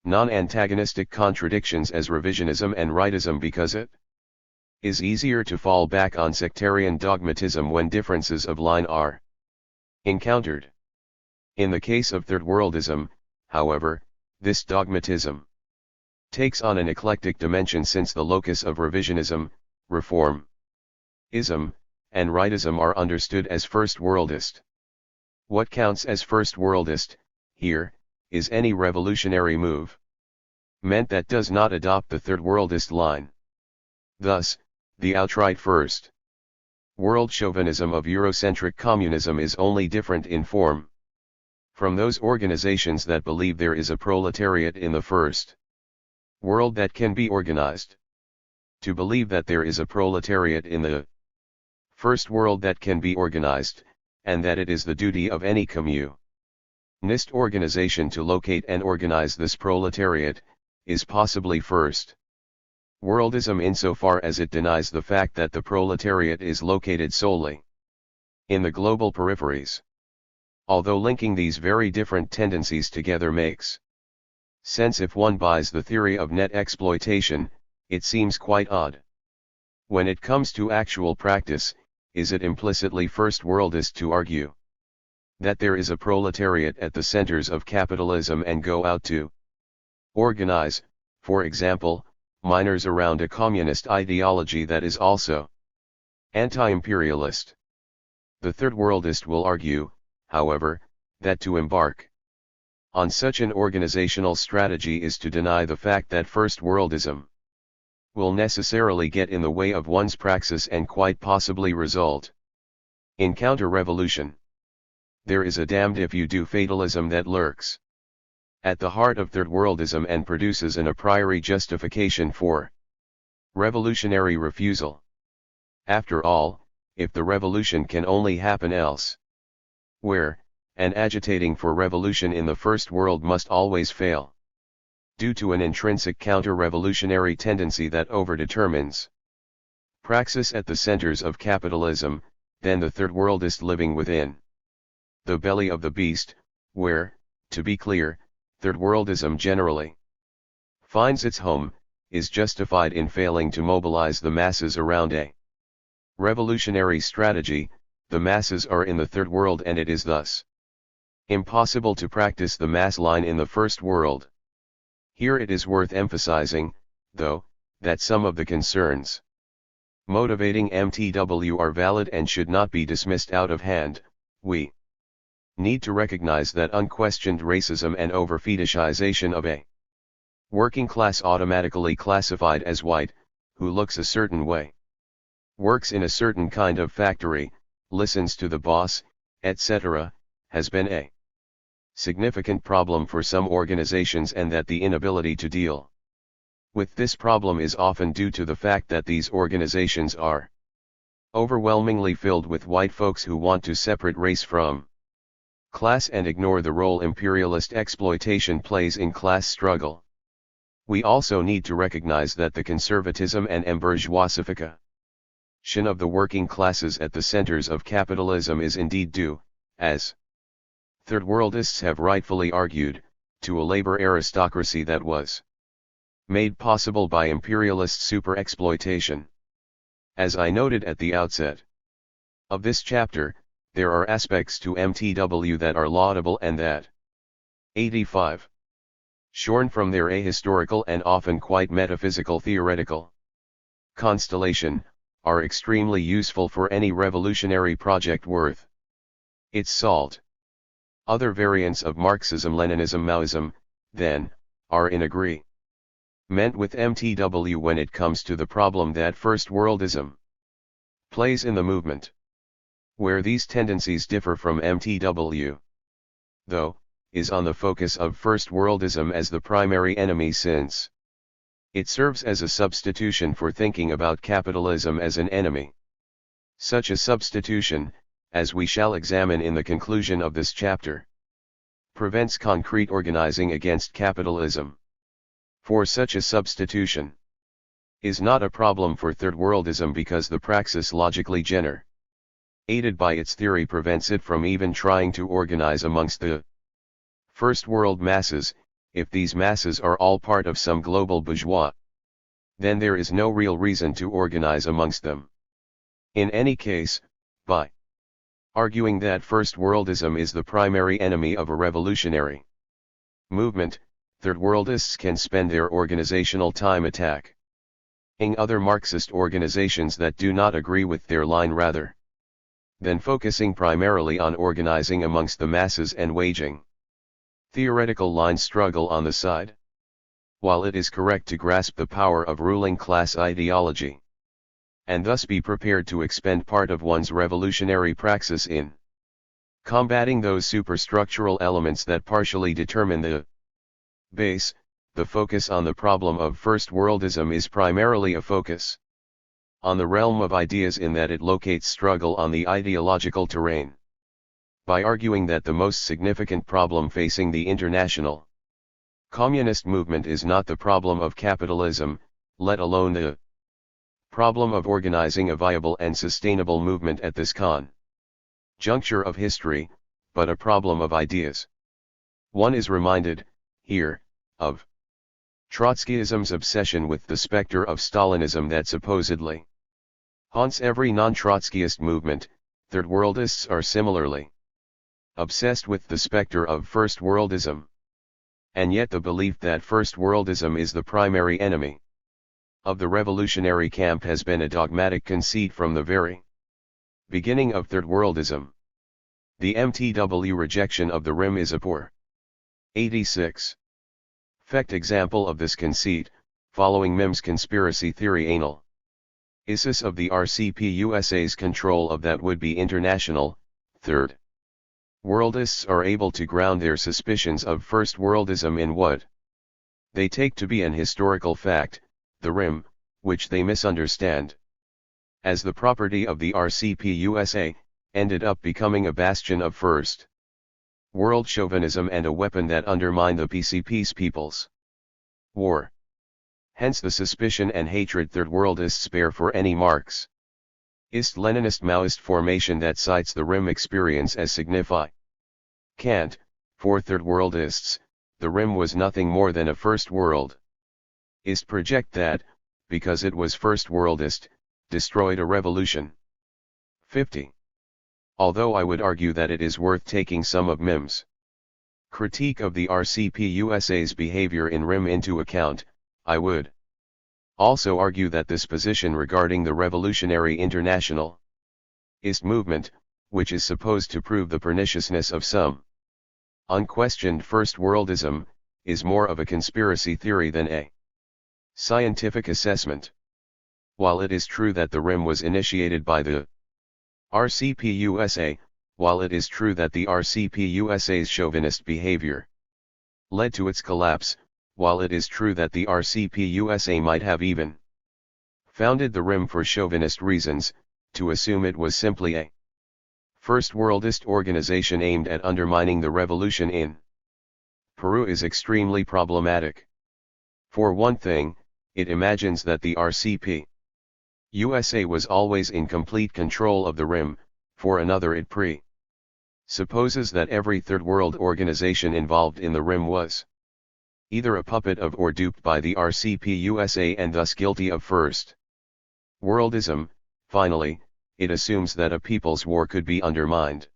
non-antagonistic contradictions as revisionism and rightism because it is easier to fall back on sectarian dogmatism when differences of line are encountered. In the case of third-worldism, however, this dogmatism takes on an eclectic dimension since the locus of revisionism, reformism, and rightism are understood as first worldist. What counts as first worldist, here, is any revolutionary move meant that does not adopt the third worldist line. Thus, the outright first world chauvinism of Eurocentric communism is only different in form from those organizations that believe there is a proletariat in the first world that can be organized. To believe that there is a proletariat in the first world that can be organized, and that it is the duty of any communist organization to locate and organize this proletariat, is possibly first worldism insofar as it denies the fact that the proletariat is located solely in the global peripheries. Although linking these very different tendencies together makes sense if one buys the theory of net exploitation, it seems quite odd. When it comes to actual practice, is it implicitly first worldist to argue that there is a proletariat at the centers of capitalism and go out to organize, for example, miners around a communist ideology that is also anti-imperialist? The third worldist will argue, however, that to embark on such an organizational strategy is to deny the fact that first worldism will necessarily get in the way of one's praxis and quite possibly result in counter-revolution. There is a damned if you do fatalism that lurks at the heart of third worldism and produces an a priori justification for revolutionary refusal. After all, if the revolution can only happen elsewhere, and agitating for revolution in the first world must always fail, due to an intrinsic counter-revolutionary tendency that overdetermines praxis at the centers of capitalism, then the third worldist living within the belly of the beast, where, to be clear, third worldism generally finds its home, is justified in failing to mobilize the masses around a revolutionary strategy. The masses are in the third world and it is thus impossible to practice the mass line in the first world. Here it is worth emphasizing, though, that some of the concerns motivating MTW are valid and should not be dismissed out of hand. We need to recognize that unquestioned racism and over-fetishization of a working class automatically classified as white, who looks a certain way, works in a certain kind of factory, listens to the boss, etc., has been a significant problem for some organizations, and that the inability to deal with this problem is often due to the fact that these organizations are overwhelmingly filled with white folks who want to separate race from class and ignore the role imperialist exploitation plays in class struggle. We also need to recognize that the conservatism and embourgeoisification of the working classes at the centers of capitalism is indeed due, as third worldists have rightfully argued, to a labor aristocracy that was made possible by imperialist super-exploitation. As I noted at the outset of this chapter, there are aspects to MTW that are laudable and that 85. Shorn from their ahistorical and often quite metaphysical theoretical constellation, are extremely useful for any revolutionary project worth its salt. Other variants of Marxism-Leninism Maoism, then, are in agreement with MTW when it comes to the problem that first worldism plays in the movement. Where these tendencies differ from MTW, though, is on the focus of first worldism as the primary enemy, since it serves as a substitution for thinking about capitalism as an enemy. Such a substitution, as we shall examine in the conclusion of this chapter, prevents concrete organizing against capitalism. For such a substitution is not a problem for third worldism because the praxis logically aided by its theory prevents it from even trying to organize amongst the first world masses. If these masses are all part of some global bourgeois, then there is no real reason to organize amongst them. In any case, by arguing that first worldism is the primary enemy of a revolutionary movement, third worldists can spend their organizational time attacking other Marxist organizations that do not agree with their line rather then focusing primarily on organizing amongst the masses and waging theoretical line struggle on the side. While it is correct to grasp the power of ruling class ideology, and thus be prepared to expend part of one's revolutionary praxis in combating those superstructural elements that partially determine the base, the focus on the problem of first-worldism is primarily a focus on the realm of ideas, in that it locates struggle on the ideological terrain. By arguing that the most significant problem facing the international communist movement is not the problem of capitalism, let alone the problem of organizing a viable and sustainable movement at this juncture of history, but a problem of ideas. One is reminded, here, of Trotskyism's obsession with the specter of Stalinism that supposedly haunts every non-Trotskyist movement. Third-worldists are similarly obsessed with the specter of first-worldism. And yet the belief that first-worldism is the primary enemy of the revolutionary camp has been a dogmatic conceit from the very beginning of third-worldism. The MTW rejection of the RIM is a poor 86 fact example of this conceit, following Mim's conspiracy theory analysis of the RCP USA's control of that would-be international, third worldists are able to ground their suspicions of first-worldism in what they take to be an historical fact, the RIM, which they misunderstand as the property of the RCP USA, ended up becoming a bastion of first world chauvinism and a weapon that undermined the PCP's People's War. Hence the suspicion and hatred third-worldists bear for any Marxist-Leninist Maoist formation that cites the RIM experience as significant. For third-worldists, the RIM was nothing more than a first-worldist project that, because it was first-worldist, destroyed a revolution. 50. Although I would argue that it is worth taking some of Mim's critique of the RCP USA's behavior in RIM into account, I would also argue that this position regarding the Revolutionary Internationalist movement, which is supposed to prove the perniciousness of some unquestioned first-worldism, is more of a conspiracy theory than a scientific assessment. While it is true that the RIM was initiated by the RCP USA, while it is true that the RCP USA's chauvinist behavior led to its collapse, while it is true that the RCP USA might have even founded the RIM for chauvinist reasons, to assume it was simply a first-worldist organization aimed at undermining the revolution in Peru is extremely problematic. For one thing, it imagines that the RCP USA was always in complete control of the RIM. For another, it supposes that every third-world organization involved in the RIM was either a puppet of or duped by the RCP USA and thus guilty of first-worldism. Finally, it assumes that a people's war could be undermined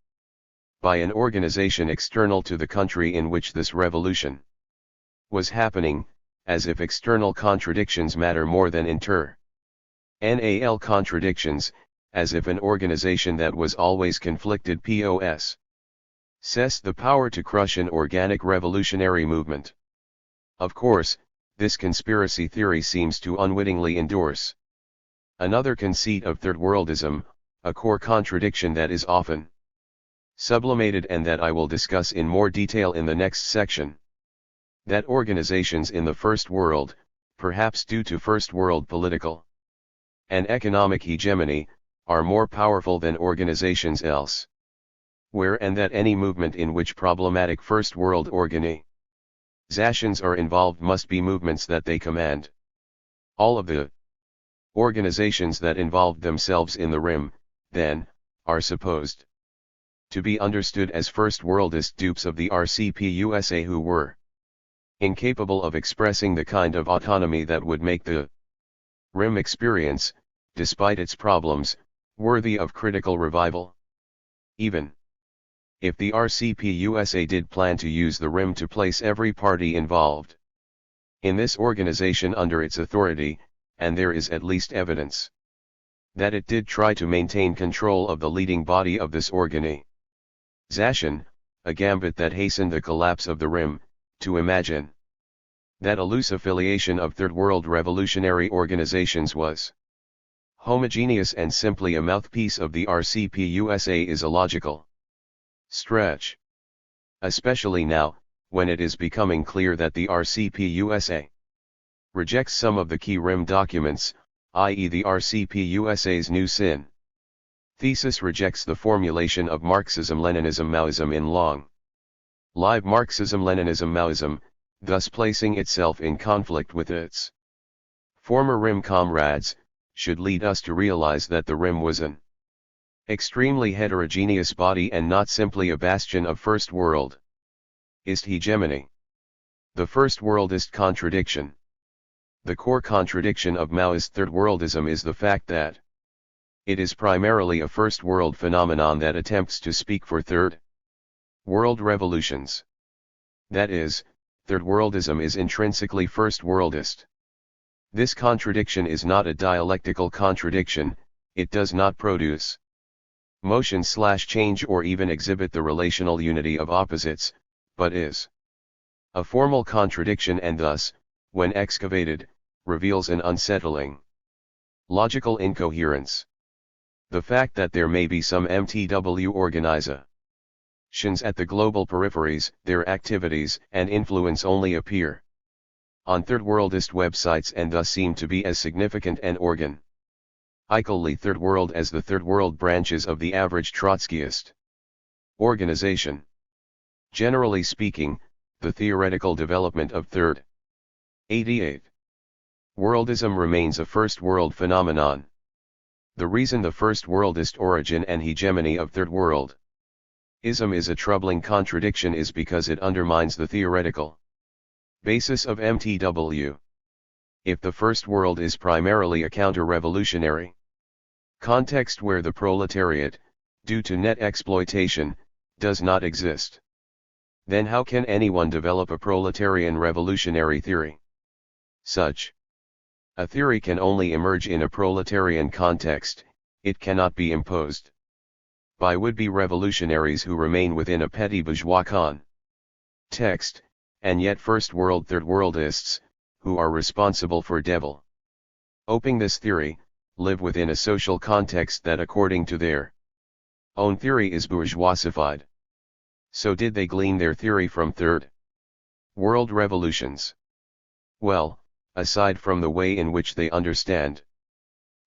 by an organization external to the country in which this revolution was happening, as if external contradictions matter more than internal contradictions, as if an organization that was always conflicted possessed the power to crush an organic revolutionary movement. Of course, this conspiracy theory seems to unwittingly endorse another conceit of third-worldism, a core contradiction that is often sublimated and that I will discuss in more detail in the next section. That organizations in the First World, perhaps due to First World political and economic hegemony, are more powerful than organizations elsewhere, and that any movement in which problematic First World organizations are involved must be movements that they command. All of the organizations that involved themselves in the RIM, then, are supposed to be understood as First Worldist dupes of the RCP USA who were incapable of expressing the kind of autonomy that would make the RIM experience, despite its problems, worthy of critical revival. Even if the RCP USA did plan to use the RIM to place every party involved in this organization under its authority, and there is at least evidence that it did try to maintain control of the leading body of this organization, a gambit that hastened the collapse of the Rim, to imagine that a loose affiliation of Third World revolutionary organizations was homogeneous and simply a mouthpiece of the RCP-USA is a logical stretch. Especially now, when it is becoming clear that the RCP-USA rejects some of the key Rim documents, i.e. the RCP-USA's new sin thesis rejects the formulation of Marxism-Leninism-Maoism in long-lived Marxism-Leninism-Maoism, thus placing itself in conflict with its former Rim comrades, should lead us to realize that the Rim was an extremely heterogeneous body and not simply a bastion of First Worldist hegemony. The First Worldist contradiction. The core contradiction of Maoist Third Worldism is the fact that it is primarily a First World phenomenon that attempts to speak for Third World revolutions. That is, Third Worldism is intrinsically First Worldist. This contradiction is not a dialectical contradiction, it does not produce motion/change or even exhibit the relational unity of opposites, but is a formal contradiction and thus, when excavated, reveals an unsettling logical incoherence. The fact that there may be some MTW organizations at the global peripheries, their activities and influence only appear on Third Worldist websites and thus seem to be as significant and organically Third World as the Third World branches of the average Trotskyist organization. Generally speaking, the theoretical development of Third Worldism remains a First World phenomenon. The reason the First Worldist origin and hegemony of Third Worldism is a troubling contradiction is because it undermines the theoretical basis of MTW. If the First World is primarily a counter-revolutionary context where the proletariat, due to net exploitation, does not exist, then how can anyone develop a proletarian revolutionary theory? Such a theory can only emerge in a proletarian context, it cannot be imposed by would-be revolutionaries who remain within a petty bourgeois context, and yet First World Third Worldists, who are responsible for developing this theory, live within a social context that according to their own theory is bourgeoisified. So did they glean their theory from Third World revolutions? Well, aside from the way in which they understand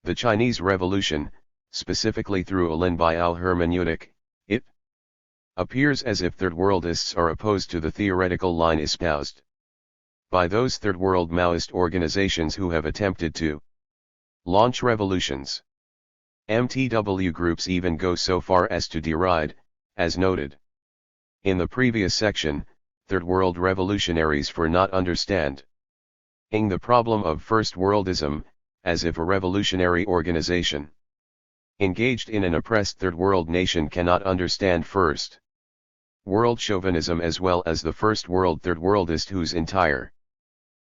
the Chinese Revolution, specifically through a Lin Biao hermeneutic, it appears as if Third Worldists are opposed to the theoretical line espoused by those Third World Maoist organizations who have attempted to launch revolutions. MTW groups even go so far as to deride, as noted in the previous section, Third World revolutionaries for not understanding the problem of First Worldism, as if a revolutionary organization engaged in an oppressed Third World nation cannot understand First World chauvinism as well as the First World Third Worldist whose entire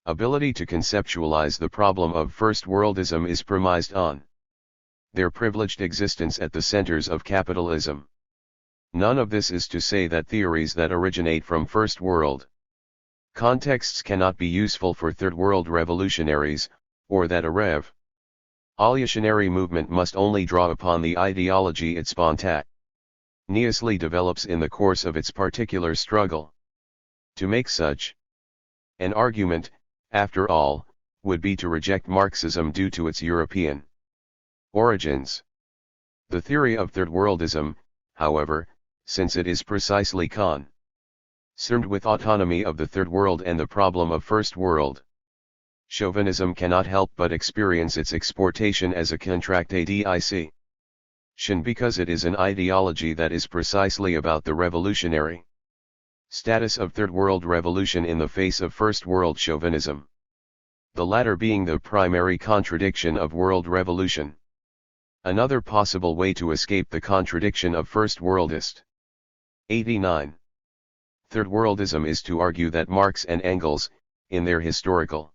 ability to conceptualize the problem of First Worldism is premised on their privileged existence at the centers of capitalism. None of this is to say that theories that originate from First World contexts cannot be useful for Third World revolutionaries, or that a revolutionary movement must only draw upon the ideology it spontaneously develops in the course of its particular struggle. To make such an argument, after all, would be to reject Marxism due to its European origins. The theory of Third Worldism, however, since it is precisely concerned with autonomy of the Third World and the problem of First World chauvinism, cannot help but experience its exportation as a contradiction because it is an ideology that is precisely about the revolutionary status of Third World revolution in the face of First World chauvinism. The latter being the primary contradiction of world revolution. Another possible way to escape the contradiction of First Worldist 89. Third Worldism is to argue that Marx and Engels, in their historical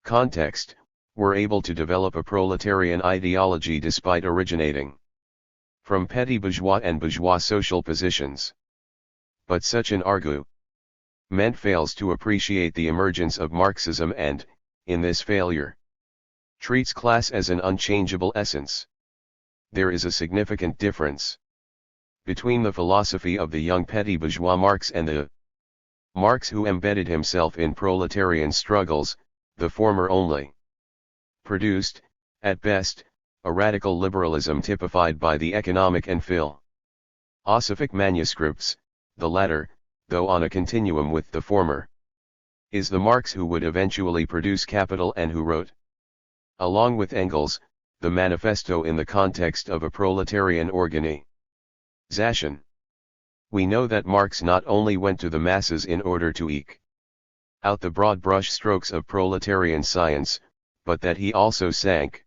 context, were able to develop a proletarian ideology despite originating from petty bourgeois and bourgeois social positions. But such an argument fails to appreciate the emergence of Marxism and, in this failure, treats class as an unchangeable essence. There is a significant difference between the philosophy of the young petty bourgeois Marx and the Marx who embedded himself in proletarian struggles. The former only produced, at best, a radical liberalism typified by the economic and philosophic manuscripts. The latter, though on a continuum with the former, is the Marx who would eventually produce Capital and who wrote, along with Engels, the manifesto in the context of a proletarian organization. We know that Marx not only went to the masses in order to eke out the broad brush strokes of proletarian science, but that he also sank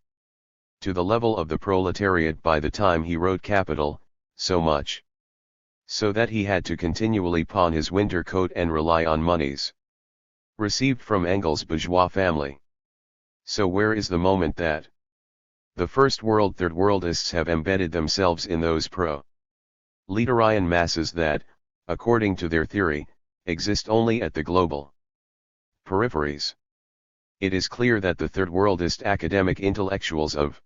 to the level of the proletariat by the time he wrote Capital, so much so that he had to continually pawn his winter coat and rely on monies received from Engels' bourgeois family. So where is the moment that the first world third-worldists have embedded themselves in those proletarian masses that, according to their theory, exist only at the global peripheries? It is clear that the third-worldist academic intellectuals of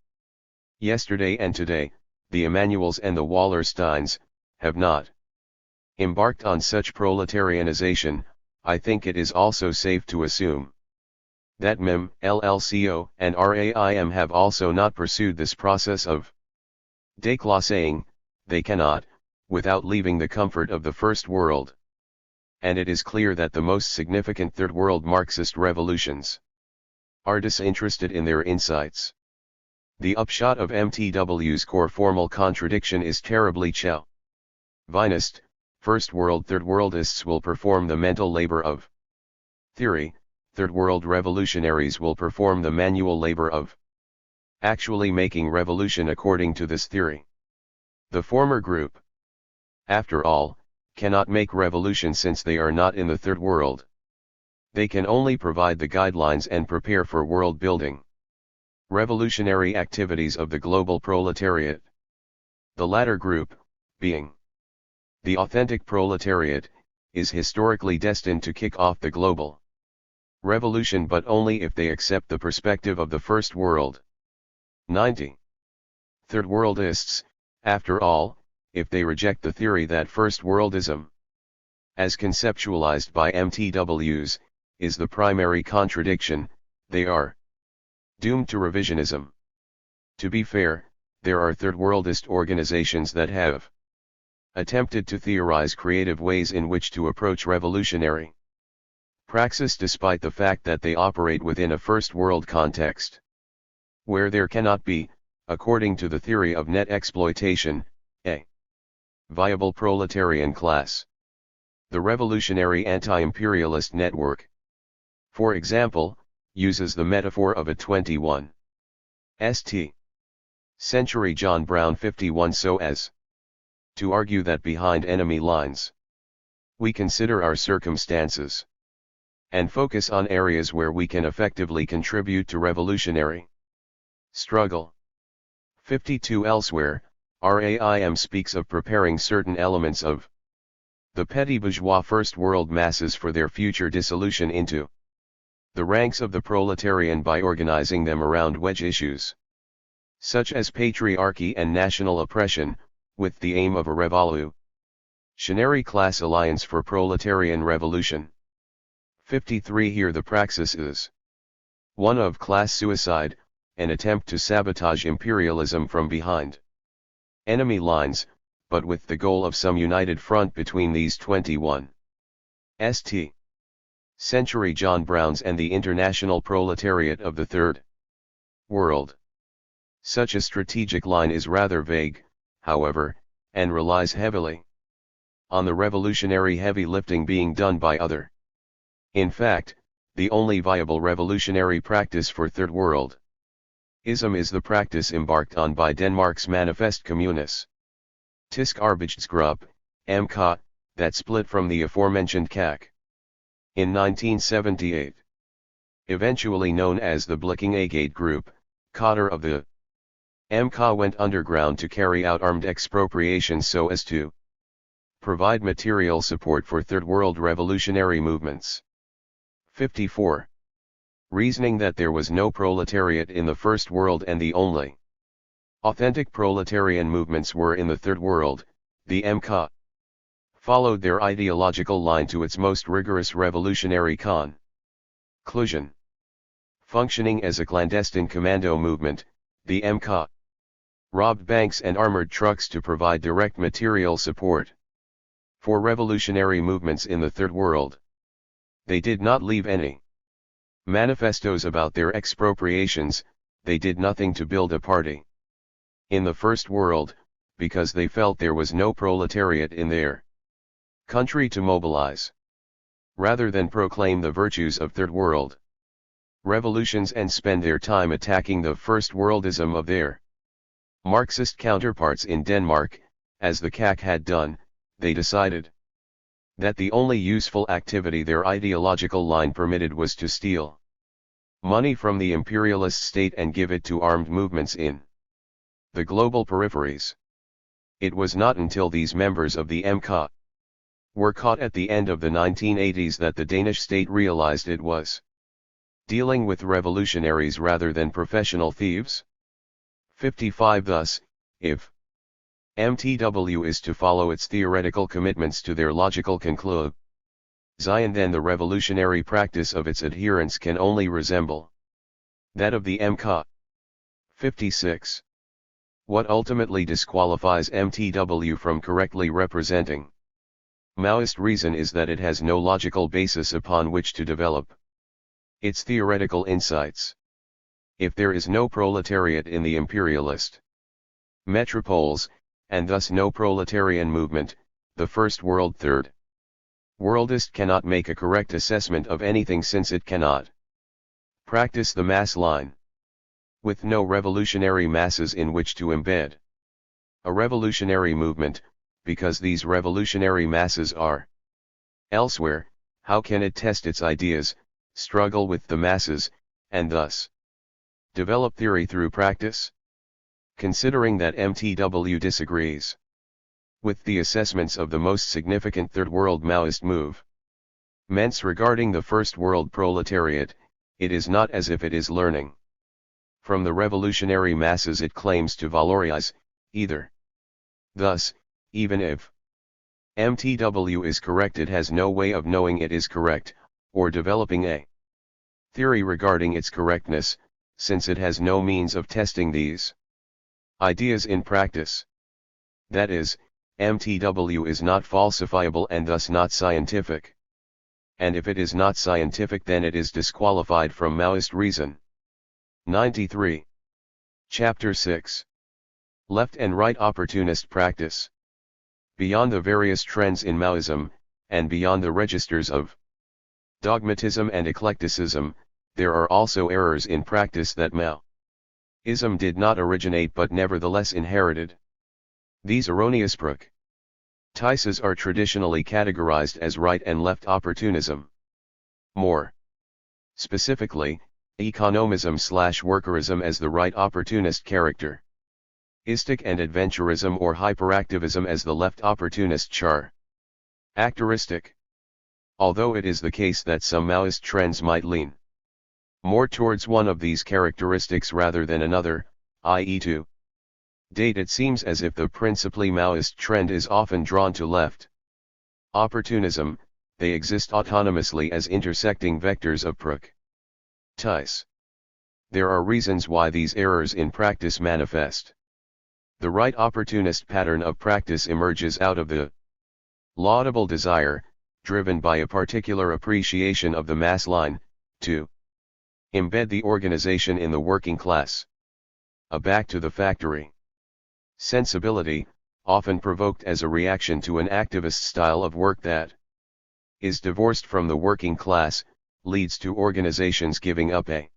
yesterday and today, the Emmanuels and the Wallersteins, have not embarked on such proletarianization. I think it is also safe to assume that MIM, LLCO, and RAIM have also not pursued this process of déclassing. They cannot, without leaving the comfort of the first world. And it is clear that the most significant third world Marxist revolutions are disinterested in their insights. The upshot of MTW's core formal contradiction is terribly chauvinist. First world third-worldists will perform the mental labor of theory, third-world revolutionaries will perform the manual labor of actually making revolution according to this theory. The former group, after all, cannot make revolution since they are not in the third world. They can only provide the guidelines and prepare for world-building revolutionary activities of the global proletariat. The latter group, being the authentic proletariat, is historically destined to kick off the global revolution, but only if they accept the perspective of the first world. 90. Third-worldists, after all, if they reject the theory that first-worldism, as conceptualized by MTWs, is the primary contradiction, they are doomed to revisionism. To be fair, there are third-worldist organizations that have attempted to theorize creative ways in which to approach revolutionary praxis despite the fact that they operate within a first-world context, where there cannot be, according to the theory of net exploitation, a viable proletarian class. The revolutionary anti-imperialist network, for example, uses the metaphor of a 21st century John Brown 51 so as to argue that behind enemy lines, we consider our circumstances and focus on areas where we can effectively contribute to revolutionary struggle. 52 Elsewhere, RAIM speaks of preparing certain elements of the petty bourgeois first world masses for their future dissolution into the ranks of the proletarian by organizing them around wedge issues, such as patriarchy and national oppression, with the aim of a revolutionary class alliance for proletarian revolution. 53 Here the praxis is one of class suicide, an attempt to sabotage imperialism from behind enemy lines, but with the goal of some united front between these 21st century John Browns and the international proletariat of the Third World. Such a strategic line is rather vague, however, and relies heavily on the revolutionary heavy lifting being done by other. In fact, the only viable revolutionary practice for Third Worldism is the practice embarked on by Denmark's Manifest Communis Tysk Arbeidsgruppe, MK, that split from the aforementioned CAC in 1978. eventually known as the Blicking Agate Group, cadre of the MK went underground to carry out armed expropriations so as to provide material support for Third World revolutionary movements. 54. Reasoning that there was no proletariat in the First World and the only authentic proletarian movements were in the Third World, the MK followed their ideological line to its most rigorous revolutionary conclusion. Functioning as a clandestine commando movement, the MK robbed banks and armored trucks to provide direct material support for revolutionary movements in the Third World. They did not leave any manifestos about their expropriations, they did nothing to build a party in the First World, because they felt there was no proletariat in their country to mobilize. Rather than proclaim the virtues of Third World revolutions and spend their time attacking the First Worldism of their Marxist counterparts in Denmark, as the CAC had done, they decided that the only useful activity their ideological line permitted was to steal money from the imperialist state and give it to armed movements in the global peripheries. It was not until these members of the MK were caught at the end of the 1980s that the Danish state realized it was dealing with revolutionaries rather than professional thieves. 55. Thus, if MTW is to follow its theoretical commitments to their logical conclusion, then the revolutionary practice of its adherents can only resemble that of the MK. 56. What ultimately disqualifies MTW from correctly representing Maoist reason is that it has no logical basis upon which to develop its theoretical insights. If there is no proletariat in the imperialist metropoles, and thus no proletarian movement, the First World Third Worldist cannot make a correct assessment of anything, since it cannot practice the mass line. With no revolutionary masses in which to embed a revolutionary movement, because these revolutionary masses are elsewhere, how can it test its ideas, struggle with the masses, and thus develop theory through practice? Considering that MTW disagrees with the assessments of the most significant Third World Maoist movements regarding the First World proletariat, it is not as if it is learning from the revolutionary masses it claims to valorize, either. Thus, even if MTW is correct, it has no way of knowing it is correct, or developing a theory regarding its correctness, since it has no means of testing these ideas in practice. That is, MTW is not falsifiable and thus not scientific. And if it is not scientific, then it is disqualified from Maoist reason. 93. Chapter 6. Left and Right Opportunist Practice. Beyond the various trends in Maoism, and beyond the registers of dogmatism and eclecticism, there are also errors in practice that Maoism did not originate but nevertheless inherited. These erroneous practices are traditionally categorized as right and left opportunism. More specifically, economism/workerism as the right opportunist characteristic, and adventurism or hyperactivism as the left opportunist characteristic. Although it is the case that some Maoist trends might lean more towards one of these characteristics rather than another, i.e. to date it seems as if the principally Maoist trend is often drawn to left opportunism, they exist autonomously as intersecting vectors of practice. There are reasons why these errors in practice manifest. The right opportunist pattern of practice emerges out of the laudable desire, driven by a particular appreciation of the mass line, to embed the organization in the working class. A back to the factory sensibility, often provoked as a reaction to an activist style of work that is divorced from the working class, leads to organizations giving up a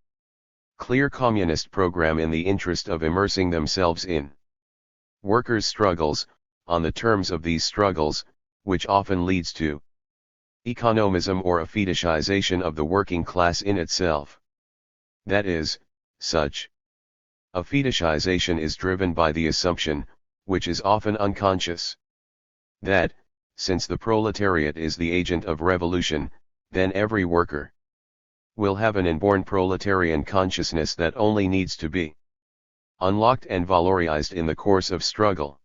clear communist program in the interest of immersing themselves in workers' struggles, on the terms of these struggles, which often leads to Economism or a fetishization of the working class in itself. That is, such a fetishization is driven by the assumption, which is often unconscious, that, since the proletariat is the agent of revolution, then every worker will have an inborn proletarian consciousness that only needs to be unlocked and valorized in the course of struggle.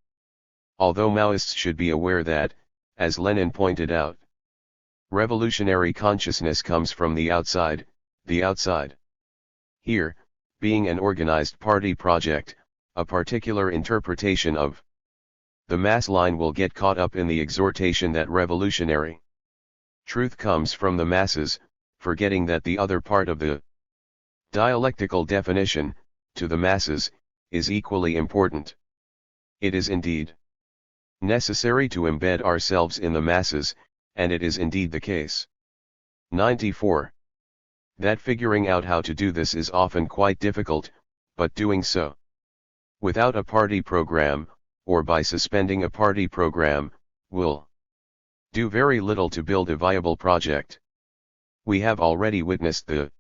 Although Maoists should be aware that, as Lenin pointed out, revolutionary consciousness comes from the outside here, being an organized party project, a particular interpretation of the mass line will get caught up in the exhortation that revolutionary truth comes from the masses, forgetting that the other part of the dialectical definition, to the masses, is equally important. It is indeed necessary to embed ourselves in the masses, and it is indeed the case. 94. That figuring out how to do this is often quite difficult, but doing so without a party program, or by suspending a party program, will do very little to build a viable project. We have already witnessed the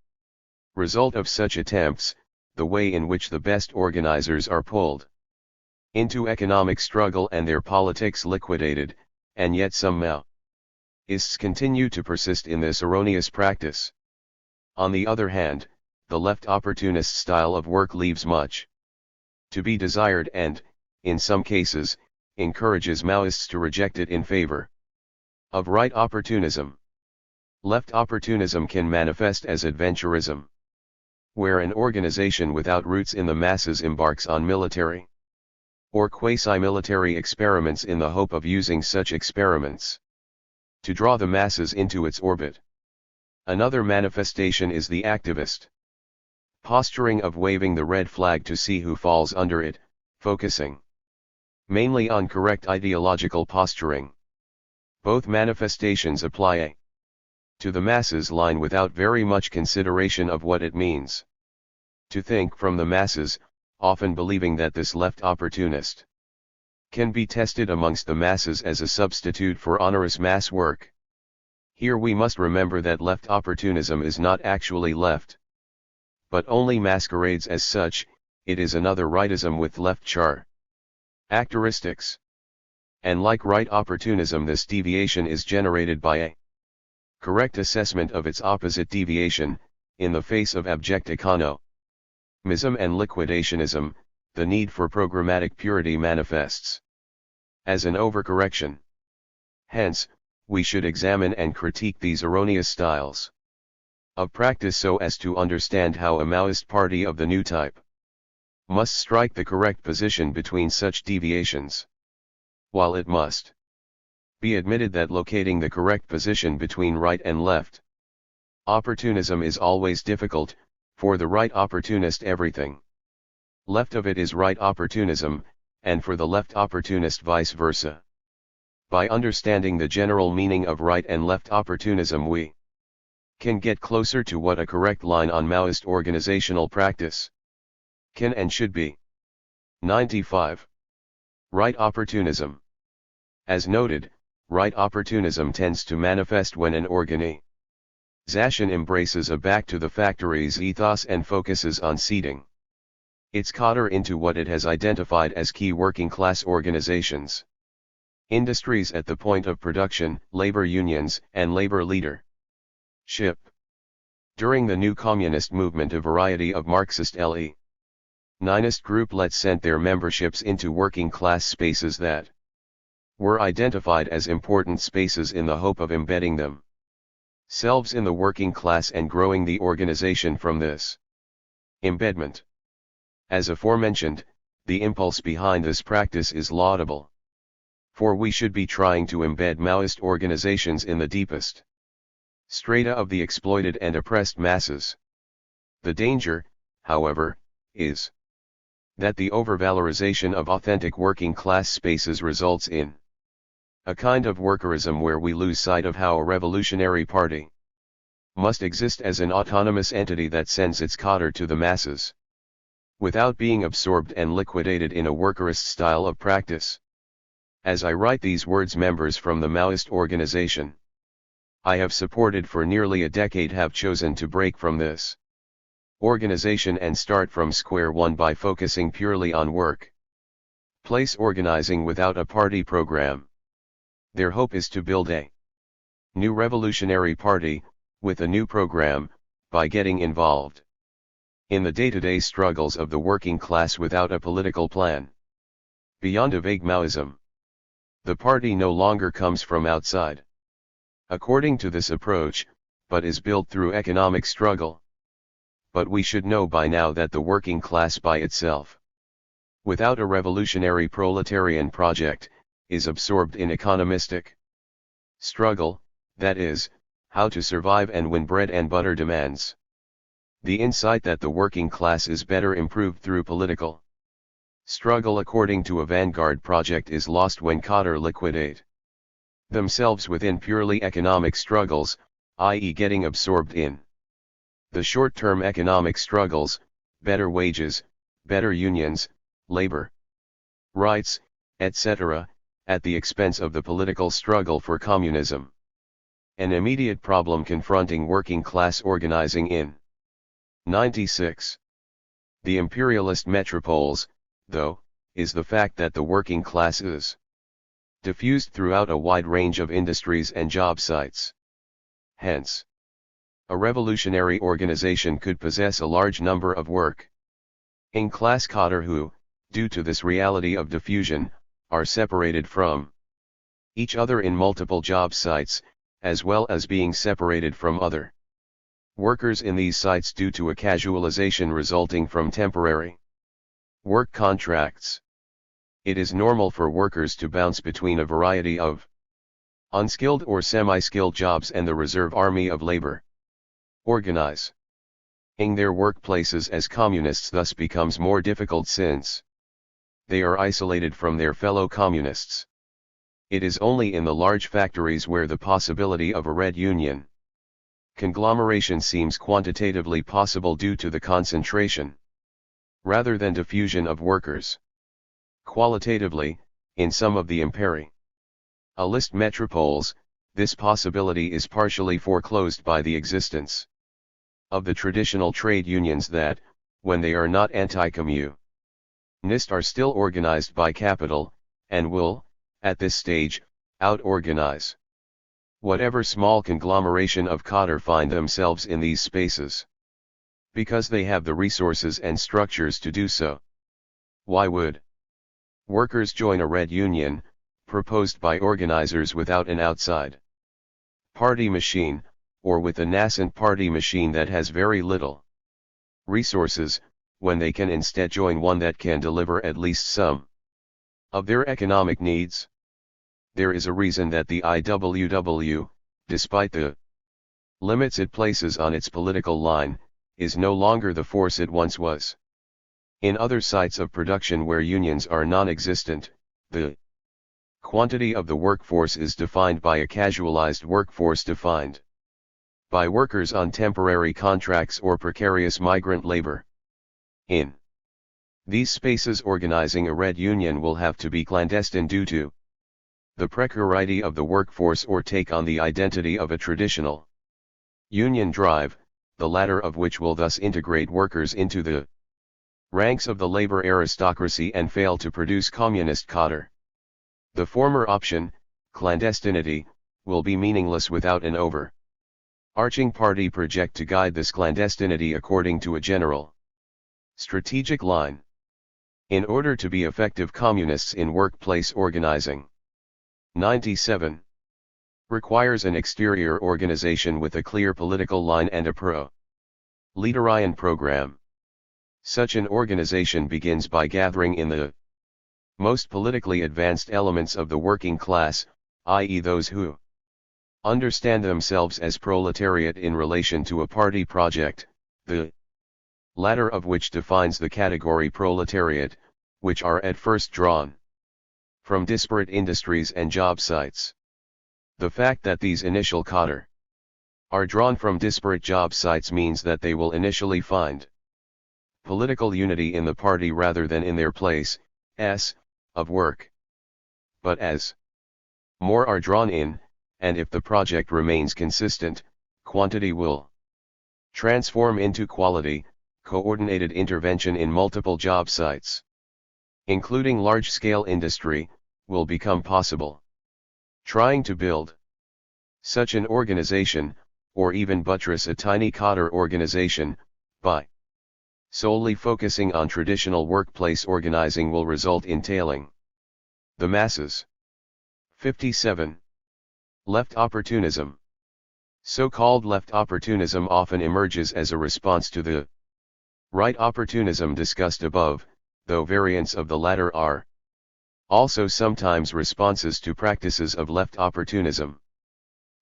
result of such attempts, the way in which the best organizers are pulled into economic struggle and their politics liquidated, and yet some Maoists continue to persist in this erroneous practice. On the other hand, the left opportunist style of work leaves much to be desired and, in some cases, encourages Maoists to reject it in favor of right opportunism. Left opportunism can manifest as adventurism, where an organization without roots in the masses embarks on military or quasi-military experiments in the hope of using such experiments to draw the masses into its orbit. Another manifestation is the activist posturing of waving the red flag to see who falls under it, focusing mainly on correct ideological posturing. Both manifestations apply to the masses line without very much consideration of what it means to think from the masses, often believing that this left opportunist can be tested amongst the masses as a substitute for onerous mass work. Here we must remember that left opportunism is not actually left, but only masquerades as such. It is another rightism with left characteristics. And like right opportunism, this deviation is generated by a correct assessment of its opposite deviation. In the face of abject economism and liquidationism, the need for programmatic purity manifests as an overcorrection. Hence, we should examine and critique these erroneous styles of practice so as to understand how a Maoist party of the new type must strike the correct position between such deviations. While it must be admitted that locating the correct position between right and left opportunism is always difficult, for the right opportunist everything left of it is right opportunism, and for the left opportunist vice versa. By understanding the general meaning of right and left opportunism, we can get closer to what a correct line on Maoist organizational practice can and should be. 95. Right opportunism. As noted, right opportunism tends to manifest when an organization embraces a back to the factories ethos and focuses on seeding its cadre into what it has identified as key working class organizations. Industries at the point of production, labor unions, and labor leadership. During the new communist movement, a variety of Marxist Leninist grouplets sent their memberships into working class spaces that were identified as important spaces in the hope of embedding themselves in the working class and growing the organization from this embedment. As aforementioned, the impulse behind this practice is laudable, for we should be trying to embed Maoist organizations in the deepest strata of the exploited and oppressed masses. The danger, however, is that the overvalorization of authentic working class spaces results in a kind of workerism where we lose sight of how a revolutionary party must exist as an autonomous entity that sends its cadre to the masses, without being absorbed and liquidated in a workerist style of practice. As I write these words, members from the Maoist organization I have supported for nearly a decade have chosen to break from this organization and start from square one by focusing purely on work place organizing without a party program. Their hope is to build a new revolutionary party, with a new program, by getting involved in the day-to-day struggles of the working class without a political plan. Beyond a vague Maoism, the party no longer comes from outside, according to this approach, but is built through economic struggle. But we should know by now that the working class by itself, without a revolutionary proletarian project, is absorbed in economistic struggle, that is, how to survive and win bread and butter demands. The insight that the working class is better improved through political struggle according to a vanguard project is lost when cadre liquidate themselves within purely economic struggles, i.e. getting absorbed in the short-term economic struggles, better wages, better unions, labor rights, etc., at the expense of the political struggle for communism. An immediate problem confronting working class organizing in 96. The imperialist metropoles, though, is the fact that the working class is diffused throughout a wide range of industries and job sites. Hence, a revolutionary organization could possess a large number of working class cadre who, due to this reality of diffusion, are separated from each other in multiple job sites, as well as being separated from other workers in these sites due to a casualization resulting from temporary work contracts. It is normal for workers to bounce between a variety of unskilled or semi-skilled jobs and the reserve army of labor. Organizing their workplaces as communists thus becomes more difficult since they are isolated from their fellow communists. It is only in the large factories where the possibility of a red union conglomeration seems quantitatively possible due to the concentration, rather than diffusion of workers. Qualitatively, in some of the imperialist metropoles, this possibility is partially foreclosed by the existence of the traditional trade unions that, when they are not anti-communist, are still organized by capital, and will, at this stage, out-organize whatever small conglomeration of cadre find themselves in these spaces, because they have the resources and structures to do so. Why would workers join a red union, proposed by organizers without an outside party machine, or with a nascent party machine that has very little resources, when they can instead join one that can deliver at least some of their economic needs? There is a reason that the IWW, despite the limits it places on its political line, is no longer the force it once was. In other sites of production where unions are non-existent, the quantity of the workforce is defined by a casualized workforce defined by workers on temporary contracts or precarious migrant labor. In these spaces, organizing a red union will have to be clandestine due to the precarity of the workforce or take on the identity of a traditional union drive, the latter of which will thus integrate workers into the ranks of the labor aristocracy and fail to produce communist cadre. The former option, clandestinity, will be meaningless without an overarching party project to guide this clandestinity according to a general strategic line. In order to be effective communists in workplace organizing, 97 requires an exterior organization with a clear political line and a pro-leaderian program. Such an organization begins by gathering in the most politically advanced elements of the working class, i.e. those who understand themselves as proletariat in relation to a party project, the latter of which defines the category proletariat, which are at first drawn from disparate industries and job sites. The fact that these initial cadre are drawn from disparate job sites means that they will initially find political unity in the party rather than in their place of work. But as more are drawn in, and if the project remains consistent, quantity will transform into quality. Coordinated intervention in multiple job sites, including large-scale industry, will become possible. Trying to build such an organization, or even buttress a tiny cadre organization, by solely focusing on traditional workplace organizing will result in tailing the masses. 57. Left opportunism. So-called left opportunism often emerges as a response to the right opportunism discussed above, though variants of the latter are also sometimes responses to practices of left opportunism.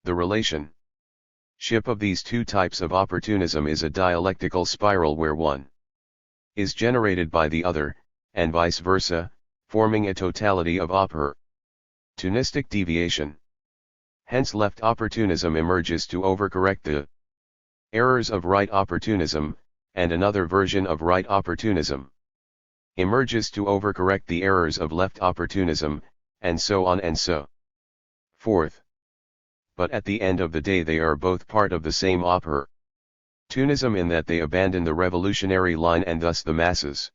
The relationship of these two types of opportunism is a dialectical spiral where one is generated by the other, and vice versa, forming a totality of opportunistic deviation. Hence left opportunism emerges to overcorrect the errors of right opportunism, and another version of right opportunism emerges to overcorrect the errors of left opportunism, and so on and so forth. But at the end of the day they are both part of the same opportunism in that they abandon the revolutionary line and thus the masses.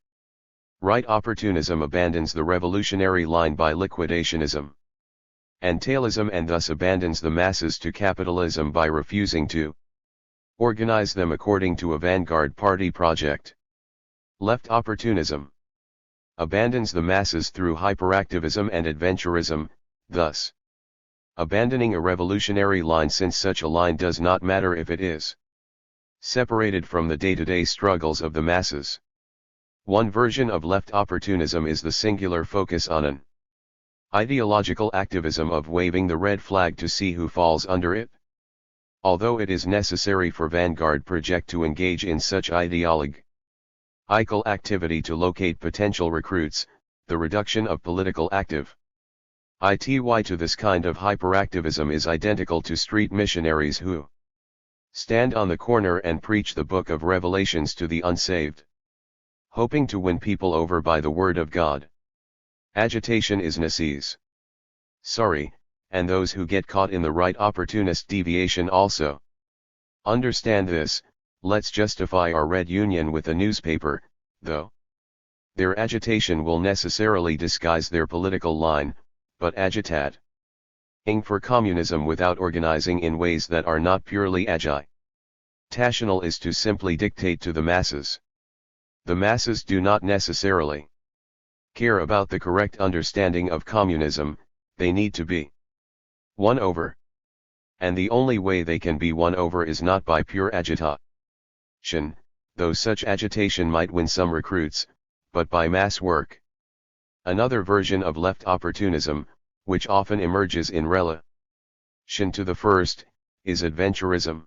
Right opportunism abandons the revolutionary line by liquidationism and tailism and thus abandons the masses to capitalism by refusing to organize them according to a vanguard party project. Left opportunism abandons the masses through hyperactivism and adventurism, thus abandoning a revolutionary line, since such a line does not matter if it is separated from the day-to-day struggles of the masses. One version of left opportunism is the singular focus on an ideological activism of waving the red flag to see who falls under it. Although it is necessary for vanguard project to engage in such ideological activity to locate potential recruits, the reduction of political activity to this kind of hyperactivism is identical to street missionaries who stand on the corner and preach the book of Revelations to the unsaved, hoping to win people over by the word of God. Agitation is necessary, and those who get caught in the right opportunist deviation also understand this. Let's justify our red union with a newspaper, though their agitation will necessarily disguise their political line, but agitating for communism without organizing in ways that are not purely agitational is to simply dictate to the masses. The masses do not necessarily care about the correct understanding of communism, they need to be won over. And the only way they can be won over is not by pure agitation, though such agitation might win some recruits, but by mass work. Another version of left opportunism, which often emerges in relation to the first, is adventurism.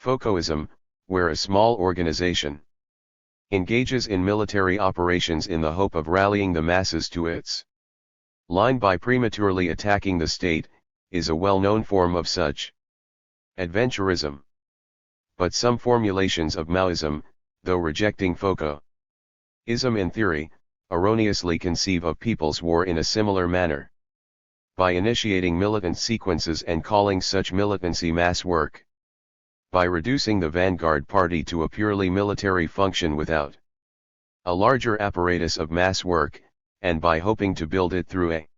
Focoism, where a small organization engages in military operations in the hope of rallying the masses to its line by prematurely attacking the state, is a well-known form of such adventurism. But some formulations of Maoism, though rejecting Focoism in theory, erroneously conceive of people's war in a similar manner. By initiating militant sequences and calling such militancy mass work. By reducing the vanguard party to a purely military function without a larger apparatus of mass work, and by hoping to build it through a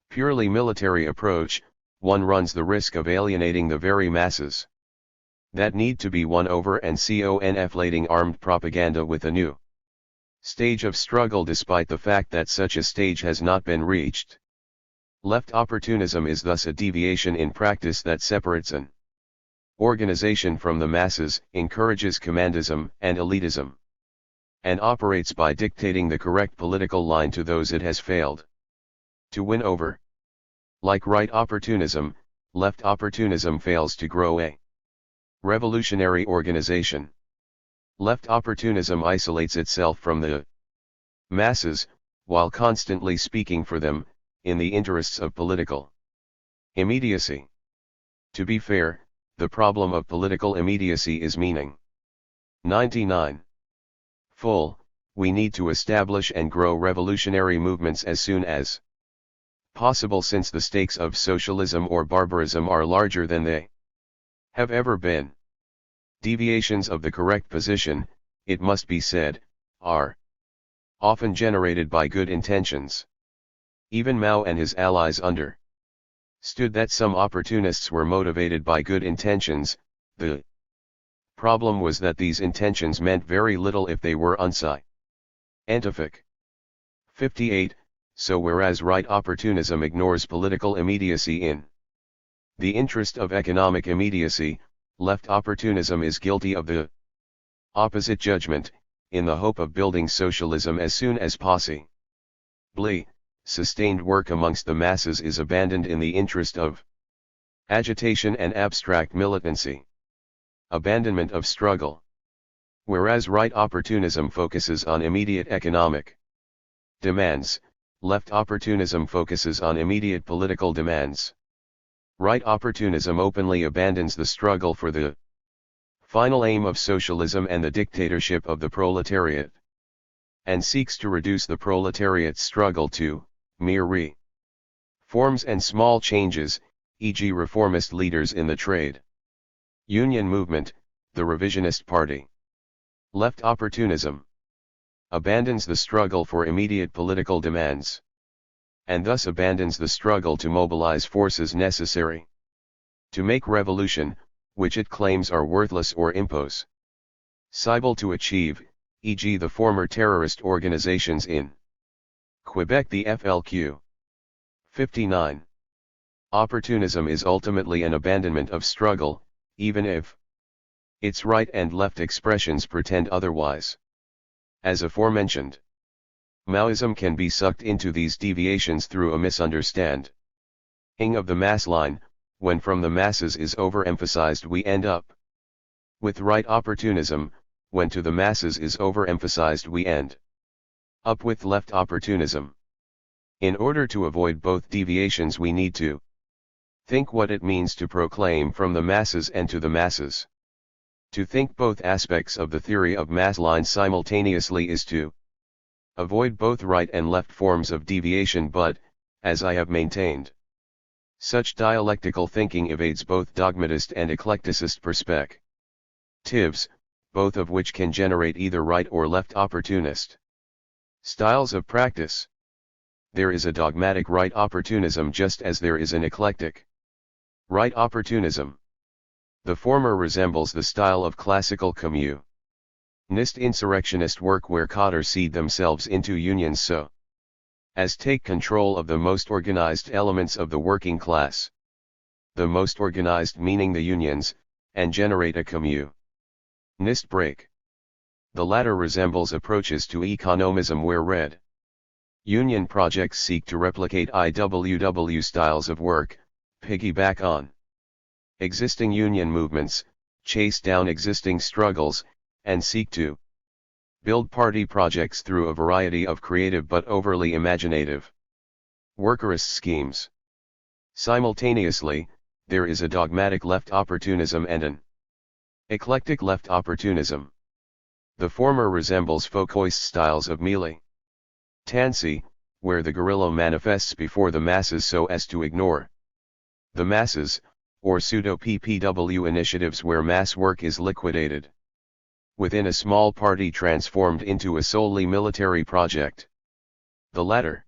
purely military approach, one runs the risk of alienating the very masses that need to be won over and conflating armed propaganda with a new stage of struggle despite the fact that such a stage has not been reached. Left opportunism is thus a deviation in practice that separates an organization from the masses, encourages commandism and elitism, and operates by dictating the correct political line to those it has failed to win over. Like right opportunism, left opportunism fails to grow a revolutionary organization. Left opportunism isolates itself from the masses, while constantly speaking for them, in the interests of political immediacy. To be fair, the problem of political immediacy is meaning. 99. We need to establish and grow revolutionary movements as soon as possible since the stakes of socialism or barbarism are larger than they have ever been. Deviations of the correct position, it must be said, are often generated by good intentions. Even Mao and his allies understood that some opportunists were motivated by good intentions. The problem was that these intentions meant very little if they were unscientific. 58. So whereas right opportunism ignores political immediacy in the interest of economic immediacy, left opportunism is guilty of the opposite judgment, in the hope of building socialism as soon as possible. Sustained work amongst the masses is abandoned in the interest of agitation and abstract militancy. Abandonment of struggle. Whereas right opportunism focuses on immediate economic demands, left opportunism focuses on immediate political demands. Right opportunism openly abandons the struggle for the final aim of socialism and the dictatorship of the proletariat, and seeks to reduce the proletariat's struggle to mere reforms and small changes, e.g. reformist leaders in the trade union movement, the revisionist party. Left opportunism abandons the struggle for immediate political demands, and thus abandons the struggle to mobilize forces necessary to make revolution, which it claims are worthless or impossible to achieve, e.g. the former terrorist organizations in Quebec, the FLQ. 59. Opportunism is ultimately an abandonment of struggle, even if its right and left expressions pretend otherwise. As aforementioned, Maoism can be sucked into these deviations through a misunderstanding of the mass line. When from the masses is overemphasized, we end up with right opportunism; when to the masses is overemphasized, we end up with left opportunism. In order to avoid both deviations, we need to think what it means to proclaim from the masses and to the masses. To think both aspects of the theory of mass lines simultaneously is to avoid both right and left forms of deviation, but, as I have maintained, such dialectical thinking evades both dogmatist and eclecticist perspectives, both of which can generate either right or left opportunist styles of practice. There is a dogmatic right opportunism just as there is an eclectic right opportunism. The former resembles the style of classical communist insurrectionist work where cadres seed themselves into unions so as take control of the most organized elements of the working class. The most organized meaning the unions, and generate a communist break. The latter resembles approaches to economism where red union projects seek to replicate IWW styles of work, piggyback on existing union movements, chase down existing struggles, and seek to build party projects through a variety of creative but overly imaginative workerist schemes. Simultaneously, there is a dogmatic left opportunism and an eclectic left opportunism. The former resembles Foucault's styles of militancy, where the guerrilla manifests before the masses so as to ignore the masses, or pseudo-PPW initiatives where mass work is liquidated within a small party transformed into a solely military project. The latter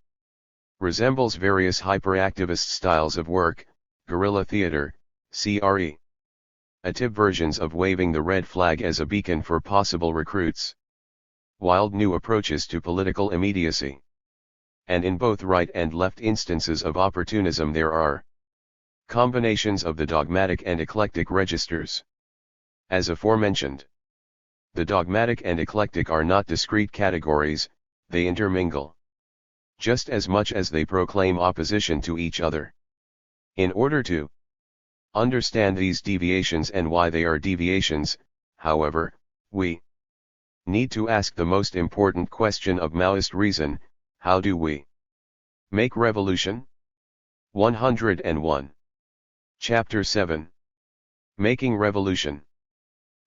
resembles various hyperactivist styles of work, guerrilla theater, CRE. Active versions of waving the red flag as a beacon for possible recruits. Wild new approaches to political immediacy. And in both right and left instances of opportunism there are combinations of the dogmatic and eclectic registers. As aforementioned, the dogmatic and eclectic are not discrete categories, they intermingle just as much as they proclaim opposition to each other. In order to understand these deviations and why they are deviations, however, we need to ask the most important question of Maoist reason: how do we make revolution? 101. Chapter 7. Making Revolution.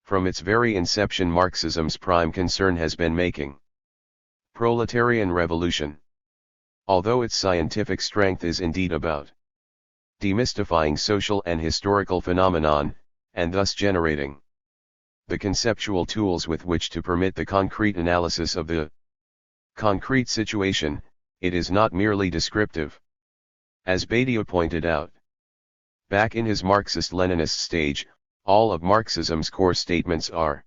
From its very inception, Marxism's prime concern has been making proletarian revolution. Although its scientific strength is indeed about demystifying social and historical phenomenon, and thus generating the conceptual tools with which to permit the concrete analysis of the concrete situation, it is not merely descriptive. As Badiou pointed out, back in his Marxist-Leninist stage, all of Marxism's core statements are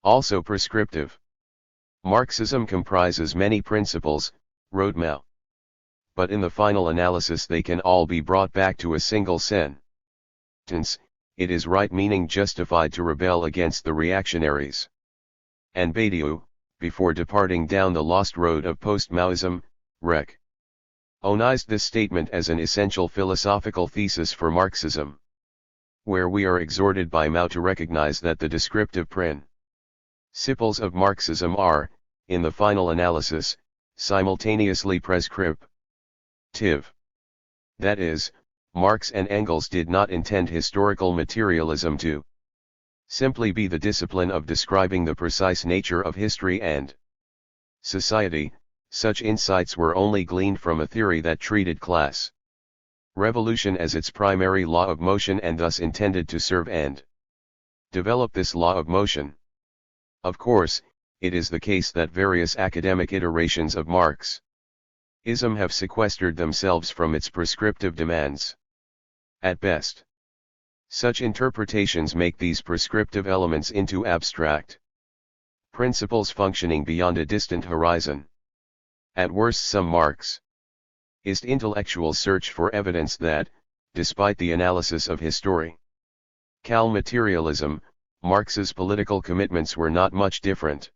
also prescriptive. Marxism comprises many principles, wrote Mao. But in the final analysis they can all be brought back to a single sentence: it is right meaning justified to rebel against the reactionaries. And Badiou, before departing down the lost road of post-Maoism, recognized this statement as an essential philosophical thesis for Marxism, where we are exhorted by Mao to recognize that the descriptive principles of Marxism are, in the final analysis, simultaneously prescriptive. That is, Marx and Engels did not intend historical materialism to simply be the discipline of describing the precise nature of history and society. Such insights were only gleaned from a theory that treated class revolution as its primary law of motion and thus intended to serve and develop this law of motion. Of course, it is the case that various academic iterations of Marxism have sequestered themselves from its prescriptive demands. At best, such interpretations make these prescriptive elements into abstract principles functioning beyond a distant horizon. At worst, some Marxist intellectuals search for evidence that, despite the analysis of historical materialism, Marx's political commitments were not much different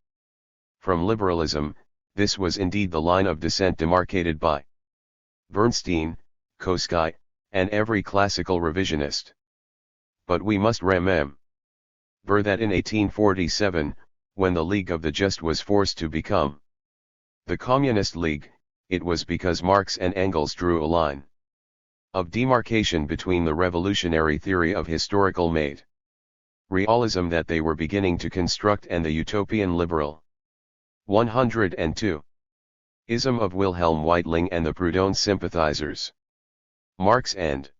from liberalism. This was indeed the line of descent demarcated by Bernstein, Koski, and every classical revisionist. But we must remember that in 1847, when the League of the Just was forced to become the Communist League, it was because Marx and Engels drew a line of demarcation between the revolutionary theory of historical realism that they were beginning to construct and the utopian liberal 102 ism of Wilhelm Weitling and the Proudhon sympathizers. Marx and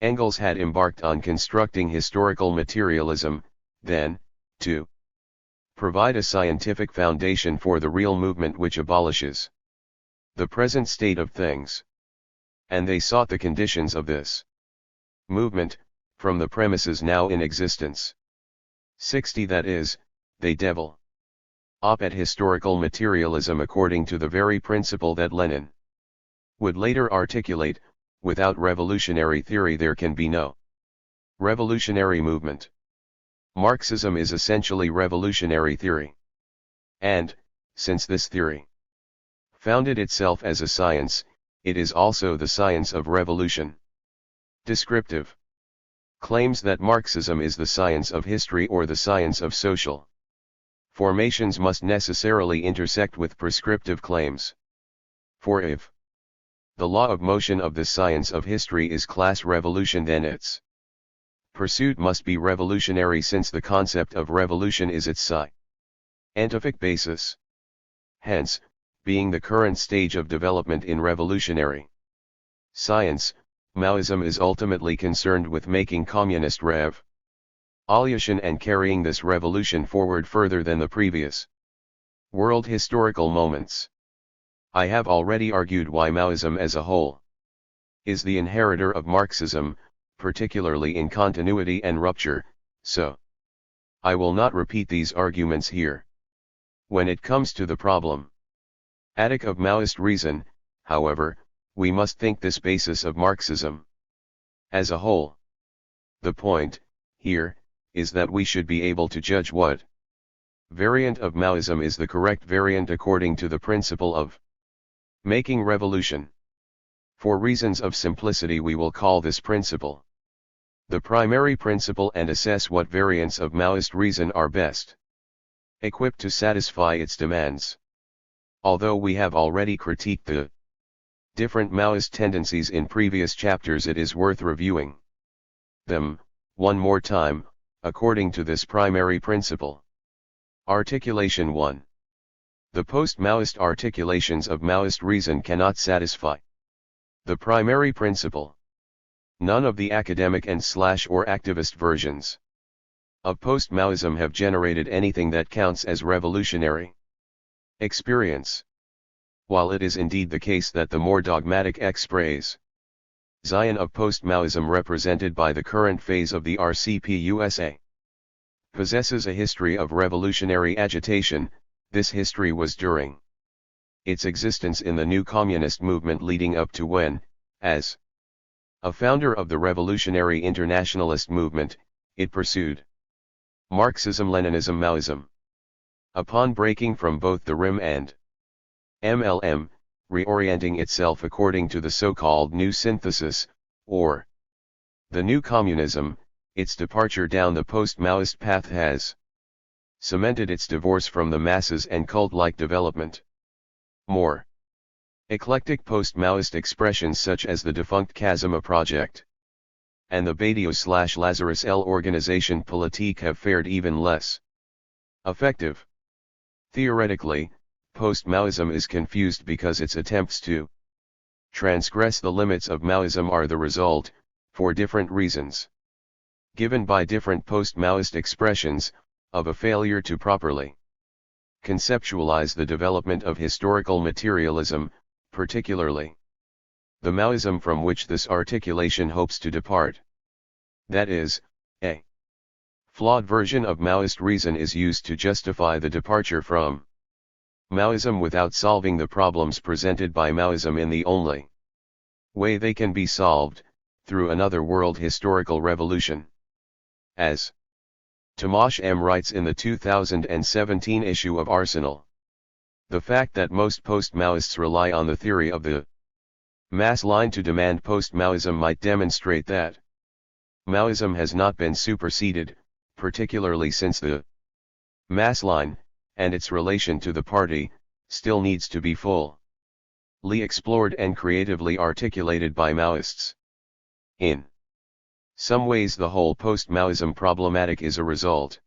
Engels had embarked on constructing historical materialism, then, to provide a scientific foundation for the real movement which abolishes the present state of things. And they sought the conditions of this movement, from the premises now in existence. 60 That is, they develop at historical materialism according to the very principle that Lenin would later articulate: without revolutionary theory there can be no revolutionary movement. Marxism is essentially revolutionary theory. And, since this theory founded itself as a science, it is also the science of revolution. Descriptive claims that Marxism is the science of history or the science of social formations must necessarily intersect with prescriptive claims. For if the law of motion of the science of history is class revolution, then its pursuit must be revolutionary, since the concept of revolution is its scientific basis. Hence, being the current stage of development in revolutionary science, Maoism is ultimately concerned with making communist revolution and carrying this revolution forward further than the previous world historical moments. I have already argued why Maoism as a whole is the inheritor of Marxism, particularly in continuity and rupture, so I will not repeat these arguments here. When it comes to the problematic of Maoist reason, however, we must think this basis of Marxism as a whole. The point, here, is that we should be able to judge what variant of Maoism is the correct variant according to the principle of making revolution. For reasons of simplicity we will call this principle the primary principle and assess what variants of Maoist reason are best equipped to satisfy its demands. Although we have already critiqued the different Maoist tendencies in previous chapters, it is worth reviewing them one more time, according to this primary principle. Articulation 1. The post-Maoist articulations of Maoist reason cannot satisfy the primary principle. None of the academic and/or activist versions of post-Maoism have generated anything that counts as revolutionary experience. While it is indeed the case that the more dogmatic express Zion of post-Maoism represented by the current phase of the RCP-USA possesses a history of revolutionary agitation, this history was during its existence in the new communist movement leading up to when, as a founder of the revolutionary internationalist movement, it pursued Marxism-Leninism Maoism. Upon breaking from both the RIM and MLM, reorienting itself according to the so-called New Synthesis, or the New Communism, its departure down the post-Maoist path has cemented its divorce from the masses and cult-like development. More eclectic post-Maoist expressions such as the defunct Kazama Project and the Badiou/Lazarus L organization Politique have fared even less effective. Theoretically, post-Maoism is confused because its attempts to transgress the limits of Maoism are the result, for different reasons given by different post-Maoist expressions, of a failure to properly conceptualize the development of historical materialism, particularly the Maoism from which this articulation hopes to depart. That is, a flawed version of Maoist reason is used to justify the departure from Maoism without solving the problems presented by Maoism in the only way they can be solved, through another world historical revolution. As Tomasz M. writes in the 2017 issue of Arsenal, the fact that most post-Maoists rely on the theory of the mass line to demand post-Maoism might demonstrate that Maoism has not been superseded, particularly since the mass line, and its relation to the party, still needs to be fully explored and creatively articulated by Maoists. In some ways the whole post-Maoism problematic is a result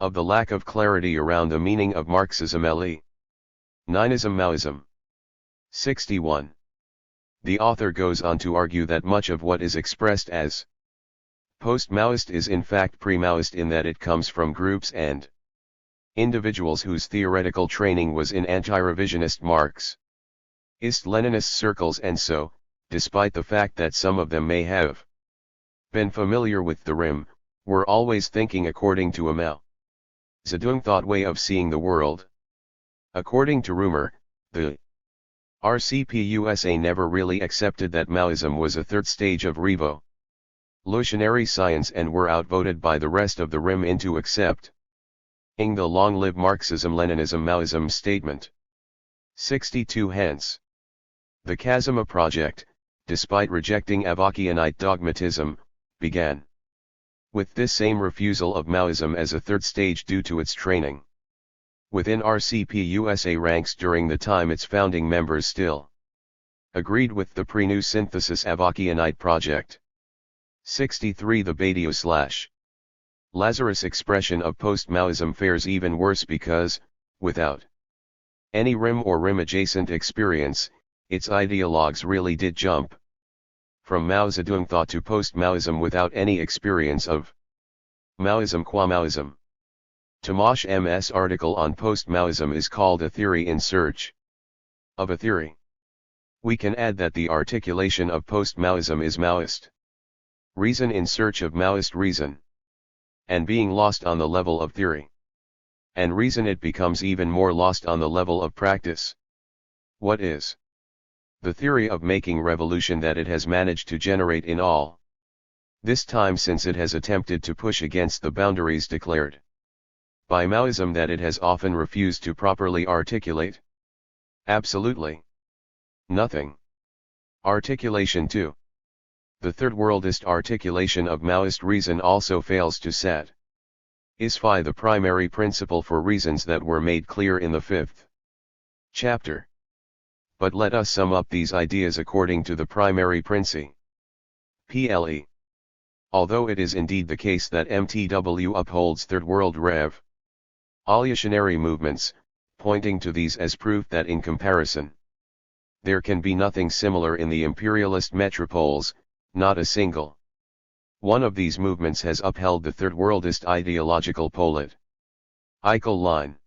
of the lack of clarity around the meaning of Marxism-Leninism Maoism. 61. The author goes on to argue that much of what is expressed as post-Maoist is in fact pre-Maoist in that it comes from groups and individuals whose theoretical training was in anti-revisionist Marxist-Leninist circles, and so, despite the fact that some of them may have been familiar with the RIM, were always thinking according to a Mao Zedong thought way of seeing the world. According to rumor, the RCP-USA never really accepted that Maoism was a third stage of revolutionary science and were outvoted by the rest of the RIM into accepting the long-live Marxism-Leninism Maoism statement. 62. Hence, the Kazama Project, despite rejecting Avakianite dogmatism, began with this same refusal of Maoism as a third stage due to its training within RCP-USA ranks during the time its founding members still agreed with the pre-New Synthesis Avakianite project. 63. The Badiou/Lazarus expression of post-Maoism fares even worse because, without any RIM or RIM-adjacent experience, its ideologues really did jump from Mao Zedong thought to post-Maoism without any experience of Maoism qua Maoism. Tomasz M.'s article on post-Maoism is called A Theory in Search of a Theory. We can add that the articulation of post-Maoism is Maoist reason in search of Maoist reason, and being lost on the level of theory and reason, it becomes even more lost on the level of practice. What is the theory of making revolution that it has managed to generate in all this time since it has attempted to push against the boundaries declared by Maoism that it has often refused to properly articulate? Absolutely nothing. Articulation 2. The third-worldist articulation of Maoist reason also fails to satisfy the primary principle for reasons that were made clear in the 5th chapter. But let us sum up these ideas according to the primary principle. Although it is indeed the case that MTW upholds Third World revolutionary movements, pointing to these as proof that in comparison, there can be nothing similar in the imperialist metropoles, not a single one of these movements has upheld the third-worldist ideological political line.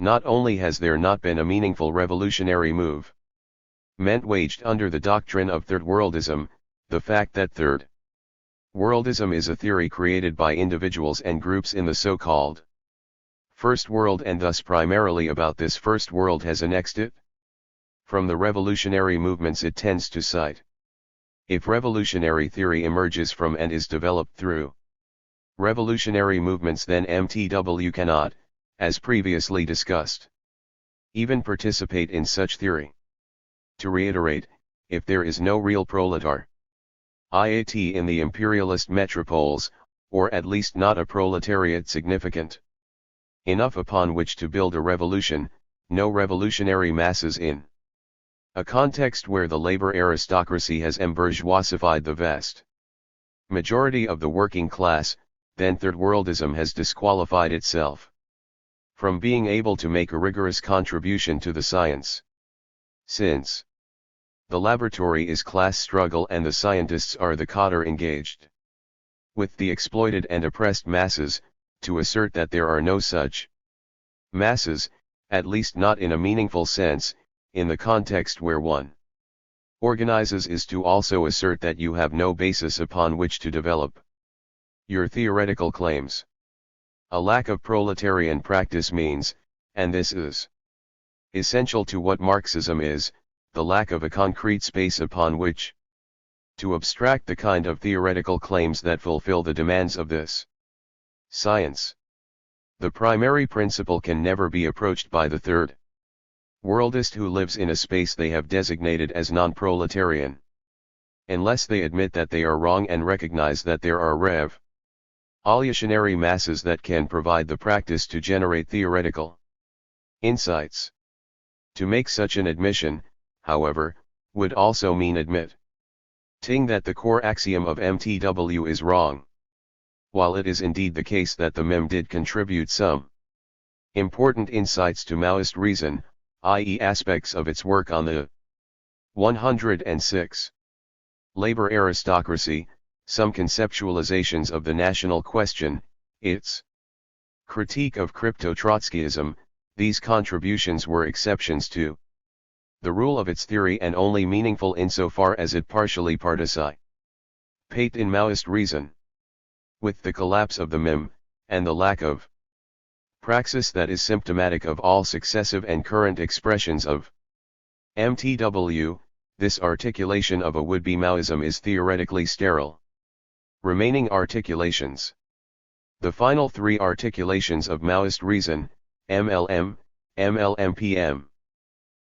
Not only has there not been a meaningful revolutionary movement waged under the doctrine of third-worldism, the fact that third-worldism is a theory created by individuals and groups in the so-called First World and thus primarily about this First World has annexed it from the revolutionary movements it tends to cite. If revolutionary theory emerges from and is developed through revolutionary movements, then MTW cannot, as previously discussed, even participate in such theory. To reiterate, if there is no real proletariat in the imperialist metropoles, or at least not a proletariat significant enough upon which to build a revolution, no revolutionary masses in a context where the labor aristocracy has embourgeoisified the vast majority of the working class, then third-worldism has disqualified itself from being able to make a rigorous contribution to the science. Since the laboratory is class struggle and the scientists are the cadre engaged with the exploited and oppressed masses, to assert that there are no such masses, at least not in a meaningful sense, in the context where one organizes, is to also assert that you have no basis upon which to develop your theoretical claims. A lack of proletarian practice means, and this is essential to what Marxism is, the lack of a concrete space upon which to abstract the kind of theoretical claims that fulfill the demands of this science. The primary principle can never be approached by the third-worldist who lives in a space they have designated as non-proletarian, unless they admit that they are wrong and recognize that there are revolutionary masses that can provide the practice to generate theoretical insights. To make such an admission, however, would also mean admitting that the core axiom of MTW is wrong. While it is indeed the case that the MEM did contribute some important insights to Maoist reason, i.e. aspects of its work on the 106 labor aristocracy, some conceptualizations of the national question, its critique of crypto-Trotskyism, these contributions were exceptions to the rule of its theory and only meaningful insofar as it partially participated in Maoist reason. With the collapse of the MEM, and the lack of praxis that is symptomatic of all successive and current expressions of MTW, this articulation of a would-be Maoism is theoretically sterile. Remaining articulations. The final three articulations of Maoist reason, MLM, MLMPM,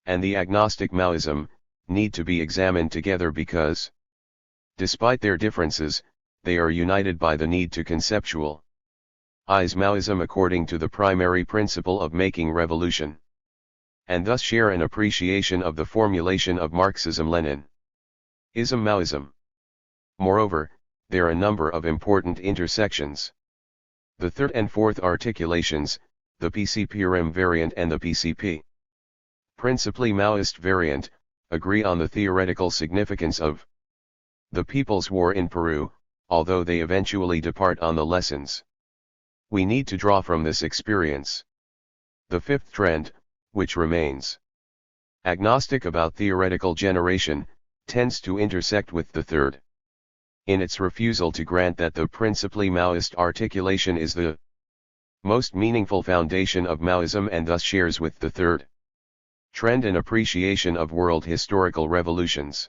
and the agnostic Maoism, need to be examined together because, despite their differences, they are united by the need to conceptualize Maoism according to the primary principle of making revolution, and thus share an appreciation of the formulation of Marxism-Leninism Maoism. Moreover, there are a number of important intersections. The third and fourth articulations, the PCP-RIM variant and the PCP, principally Maoist variant, agree on the theoretical significance of the People's War in Peru, although they eventually depart on the lessons we need to draw from this experience. The fifth trend, which remains agnostic about theoretical generation, tends to intersect with the third, in its refusal to grant that the principally Maoist articulation is the most meaningful foundation of Maoism and thus shares with the third trend an appreciation of world historical revolutions.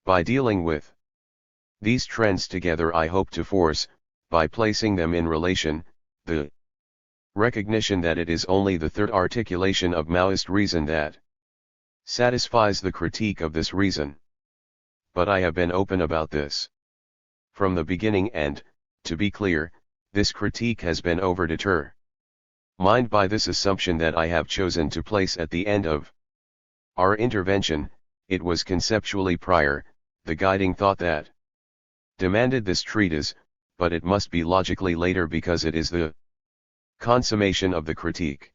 By dealing with these trends together, I hope to force, by placing them in relation, the recognition that it is only the third articulation of Maoist reason that satisfies the critique of this reason. But I have been open about this from the beginning and, to be clear, this critique has been overdetermined by this assumption that I have chosen to place at the end of our intervention. It was conceptually prior, the guiding thought that demanded this treatise, but it must be logically later because it is the consummation of the critique.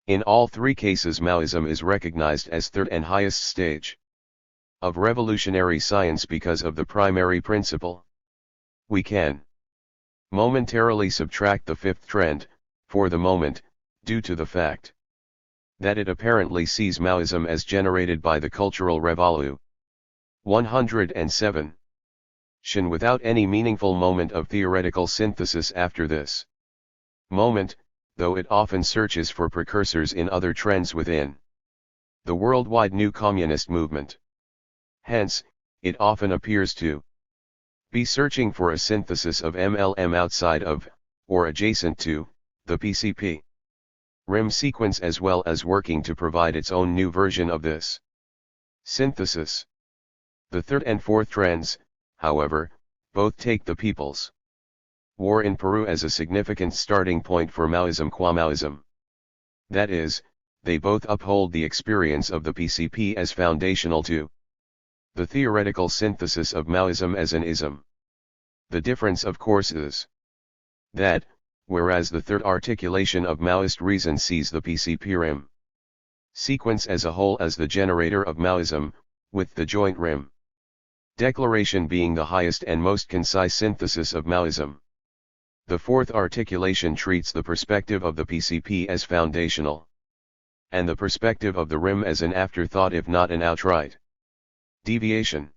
In all three cases Maoism is recognized as third and highest stage of revolutionary science because of the primary principle. We can momentarily subtract the fifth trend, for the moment, due to the fact that it apparently sees Maoism as generated by the Cultural Revolution. 107. Shin without any meaningful moment of theoretical synthesis after this moment, though it often searches for precursors in other trends within the worldwide new communist movement. Hence, it often appears to be searching for a synthesis of MLM outside of, or adjacent to, the PCP RIM sequence as well as working to provide its own new version of this synthesis. The third and fourth trends, however, both take the People's War in Peru as a significant starting point for Maoism qua Maoism. That is, they both uphold the experience of the PCP as foundational to the theoretical synthesis of Maoism as an ism. The difference of course is that, whereas the third articulation of Maoist reason sees the PCP RIM sequence as a whole as the generator of Maoism, with the joint RIM declaration being the highest and most concise synthesis of Maoism. The fourth articulation treats the perspective of the PCP as foundational, and the perspective of the RIM as an afterthought if not an outright deviation.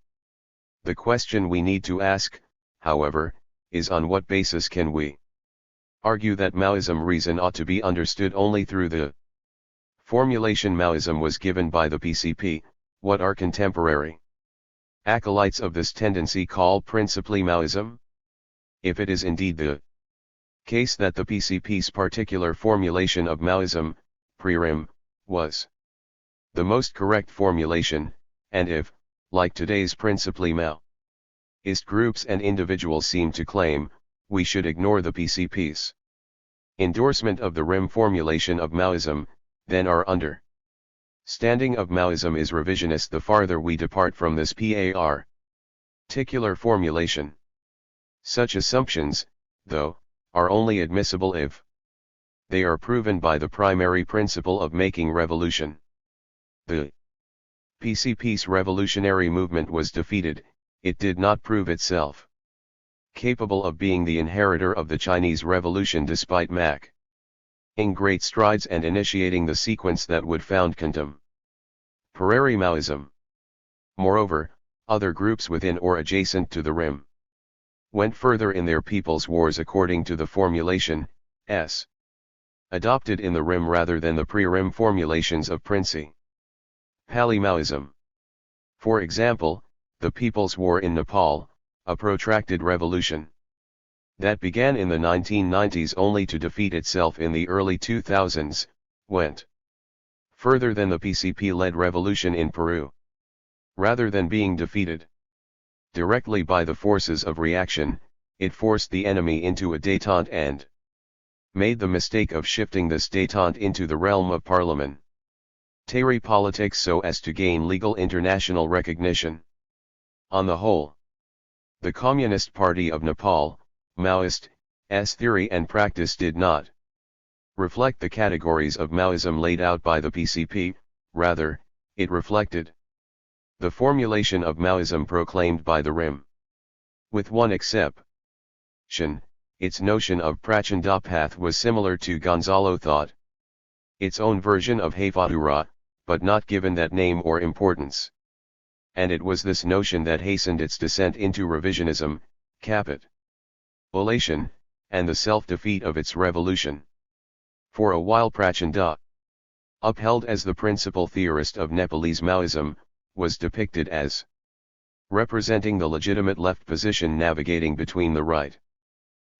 The question we need to ask, however, is on what basis can we argue that Maoism reason ought to be understood only through the formulation Maoism was given by the PCP, what our contemporary acolytes of this tendency call principally Maoism? If it is indeed the case that the PCP's particular formulation of Maoism, pre-RIM, was the most correct formulation, and if, like today's principally Maoist groups and individuals seem to claim, we should ignore the PCP's endorsement of the RIM formulation of Maoism, then our understanding of Maoism is revisionist the farther we depart from this particular formulation. Such assumptions, though, are only admissible if they are proven by the primary principle of making revolution. The PCP's revolutionary movement was defeated, it did not prove itself capable of being the inheritor of the Chinese Revolution despite making great strides and initiating the sequence that would found contemporary Maoism. Moreover, other groups within or adjacent to the RIM went further in their people's wars according to the formulation, adopted in the RIM rather than the pre-RIM formulations of Principally Maoism. For example, the People's War in Nepal, a protracted revolution that began in the 1990s only to defeat itself in the early 2000s, went further than the PCP-led revolution in Peru. Rather than being defeated directly by the forces of reaction, it forced the enemy into a détente and made the mistake of shifting this détente into the realm of parliamentary politics so as to gain legal international recognition. On the whole, the Communist Party of Nepal, Maoist's theory and practice did not reflect the categories of Maoism laid out by the PCP, rather, it reflected the formulation of Maoism proclaimed by the RIM. With one exception, its notion of Prachanda path was similar to Gonzalo thought, its own version of Haifatura, but not given that name or importance. And it was this notion that hastened its descent into revisionism, capitulation, and the self-defeat of its revolution. For a while Prachanda, upheld as the principal theorist of Nepalese Maoism, was depicted as representing the legitimate left position navigating between the right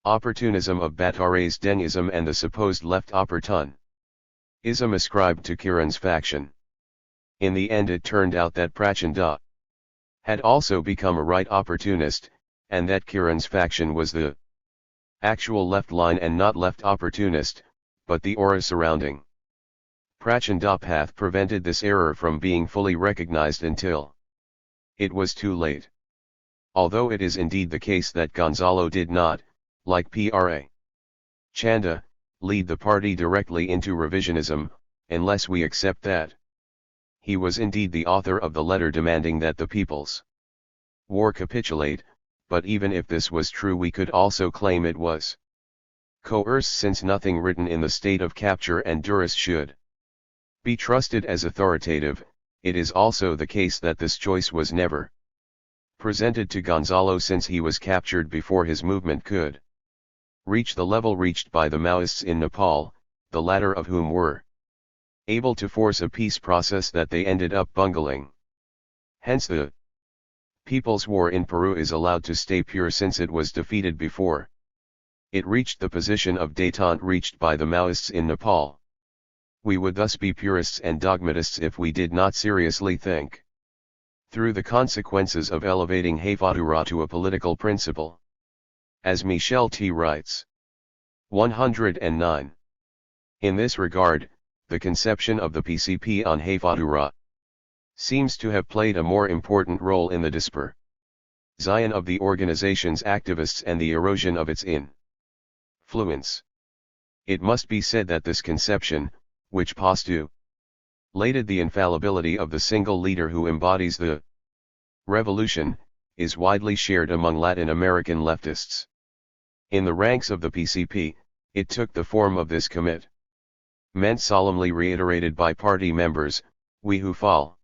opportunism of Batare's Denism and the supposed left opportunism ascribed to Kiran's faction. In the end it turned out that Prachanda had also become a right opportunist, and that Kiran's faction was the actual left line and not left opportunist, but the aura surrounding Prachanda path prevented this error from being fully recognized until it was too late. Although it is indeed the case that Gonzalo did not, like Pra Chanda, lead the party directly into revisionism, unless we accept that he was indeed the author of the letter demanding that the people's war capitulate, but even if this was true we could also claim it was coerced, since nothing written in the state of capture and duress should be trusted as authoritative. It is also the case that this choice was never presented to Gonzalo, since he was captured before his movement could reach the level reached by the Maoists in Nepal, the latter of whom were able to force a peace process that they ended up bungling. Hence the People's War in Peru is allowed to stay pure, since it was defeated before it reached the position of détente reached by the Maoists in Nepal. We would thus be purists and dogmatists if we did not seriously think through the consequences of elevating Haifatura to a political principle. As Michel T. writes, 109. In this regard, the conception of the PCP on Haifatura seems to have played a more important role in the dispersion of the organization's activists and the erosion of its influence. It must be said that this conception, which postulated the infallibility of the single leader who embodies the revolution, is widely shared among Latin American leftists. In the ranks of the PCP, it took the form of this commitment solemnly reiterated by party members: we who follow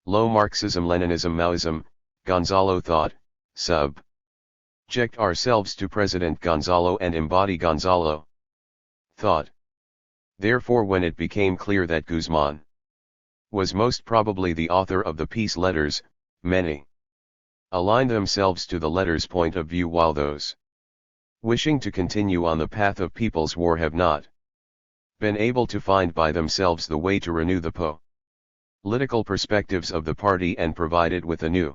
Marxism-Leninism Maoism, Gonzalo thought, subject ourselves to President Gonzalo and embody Gonzalo thought. Therefore, when it became clear that Guzman was most probably the author of the peace letters, many aligned themselves to the letters' point of view, while those wishing to continue on the path of people's war have not been able to find by themselves the way to renew the political perspectives of the party and provide it with a new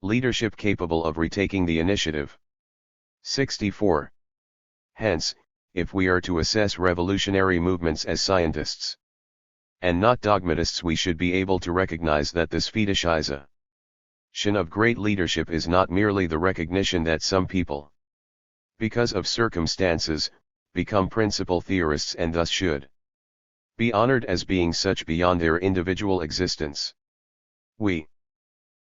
leadership capable of retaking the initiative. 64. Hence, if we are to assess revolutionary movements as scientists and not dogmatists, we should be able to recognize that this fetishization of great leadership is not merely the recognition that some people, because of circumstances, become principal theorists and thus should be honored as being such beyond their individual existence. We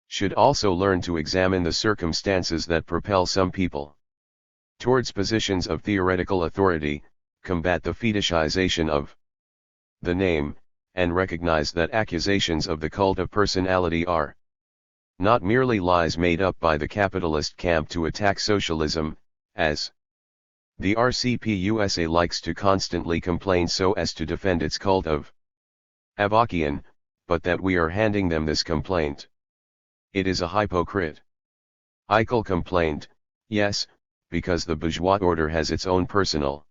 should also learn to examine the circumstances that propel some people towards positions of theoretical authority, combat the fetishization of the name, and recognize that accusations of the cult of personality are not merely lies made up by the capitalist camp to attack socialism, as the RCP USA likes to constantly complain so as to defend its cult of Avakian, but that we are handing them this complaint. It is a hypocrite. Eichel complained, yes, because the bourgeois order has its own personal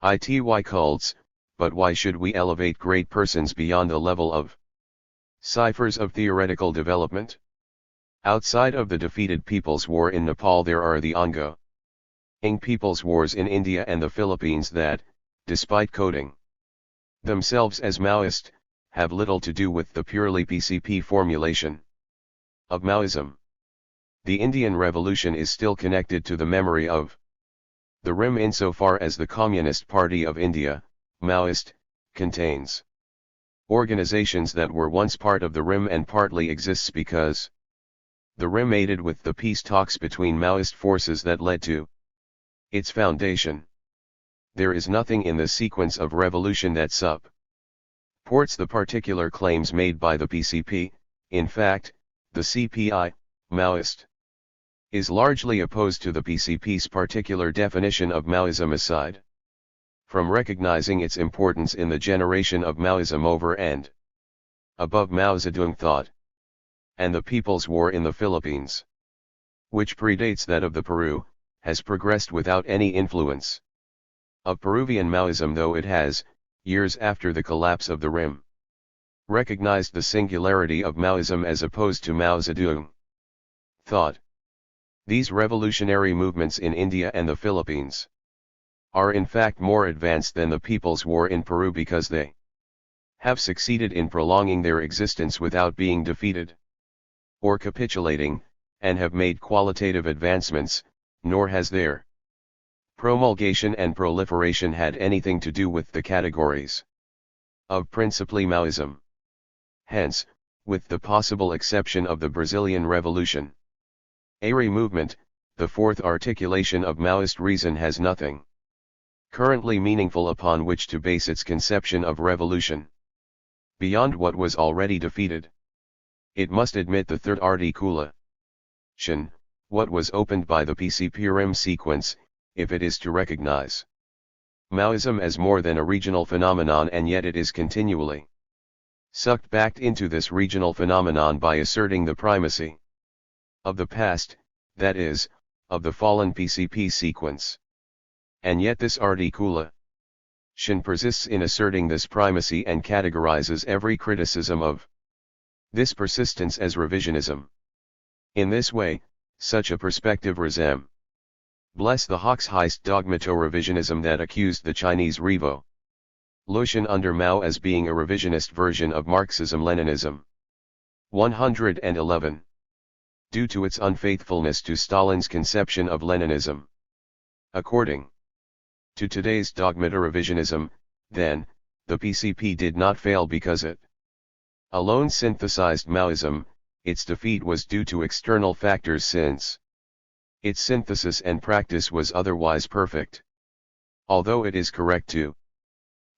ity cults, but why should we elevate great persons beyond the level of ciphers of theoretical development? Outside of the defeated People's War in Nepal, there are the ongoing People's Wars in India and the Philippines that, despite coding themselves as Maoist, have little to do with the purely PCP formulation of Maoism. The Indian Revolution is still connected to the memory of the RIM insofar as the Communist Party of India, Maoist, contains organizations that were once part of the RIM and partly exists because the RIM aided with the peace talks between Maoist forces that led to its foundation. There is nothing in the sequence of revolution that supports the particular claims made by the PCP. In fact, the CPI, Maoist, is largely opposed to the PCP's particular definition of Maoism, aside from recognizing its importance in the generation of Maoism over and above Mao Zedong thought, and the People's War in the Philippines, which predates that of the Peru, has progressed without any influence of Peruvian Maoism, though it has, years after the collapse of the RIM, recognized the singularity of Maoism as opposed to Mao Zedong thought. These revolutionary movements in India and the Philippines are in fact more advanced than the People's War in Peru because they have succeeded in prolonging their existence without being defeated or capitulating, and have made qualitative advancements, nor has their promulgation and proliferation had anything to do with the categories of principally Maoism. Hence, with the possible exception of the Brazilian Revolution, Arey movement, the fourth articulation of Maoist reason has nothing currently meaningful upon which to base its conception of revolution, beyond what was already defeated. It must admit the third articulation, what was opened by the PCPRM sequence, if it is to recognize Maoism as more than a regional phenomenon, and yet it is continually sucked back into this regional phenomenon by asserting the primacy of the past, that is, of the fallen PCP sequence. And yet this articulation persists in asserting this primacy and categorizes every criticism of this persistence as revisionism. In this way, such a perspective resembles the Hoxheist dogmato-revisionism that accused the Chinese Revolution under Mao as being a revisionist version of Marxism-Leninism. 111. Due to its unfaithfulness to Stalin's conception of Leninism. According to today's dogmato-revisionism, then, the PCP did not fail because it alone synthesized Maoism. Its defeat was due to external factors, since its synthesis and practice was otherwise perfect. Although it is correct to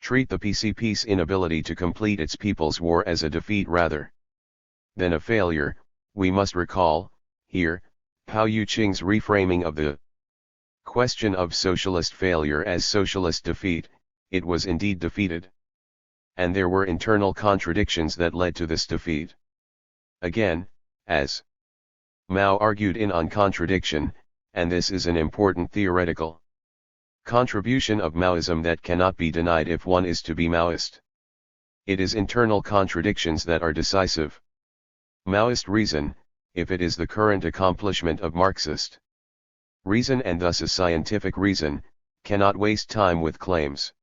treat the PCP's inability to complete its People's War as a defeat rather than a failure, we must recall, here, Pao Yuqing's reframing of the question of socialist failure as socialist defeat. It was indeed defeated, and there were internal contradictions that led to this defeat. Again, as Mao argued in On Contradiction, and this is an important theoretical contribution of Maoism that cannot be denied if one is to be Maoist. It is internal contradictions that are decisive. Maoist reason, if it is the current accomplishment of Marxist reason and thus a scientific reason, cannot waste time with claims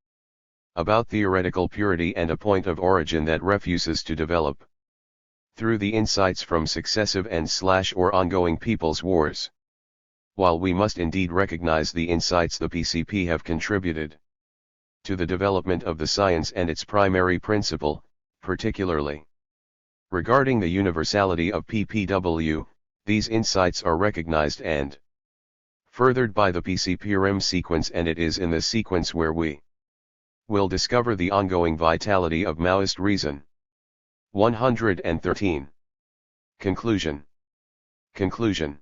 about theoretical purity and a point of origin that refuses to develop through the insights from successive and/or ongoing people's wars. While we must indeed recognize the insights the PCP have contributed to the development of the science and its primary principle, particularly regarding the universality of PPW, these insights are recognized and furthered by the PCPRM sequence, and it is in this sequence where we will discover the ongoing vitality of Maoist reason. 113. Conclusion. Conclusion.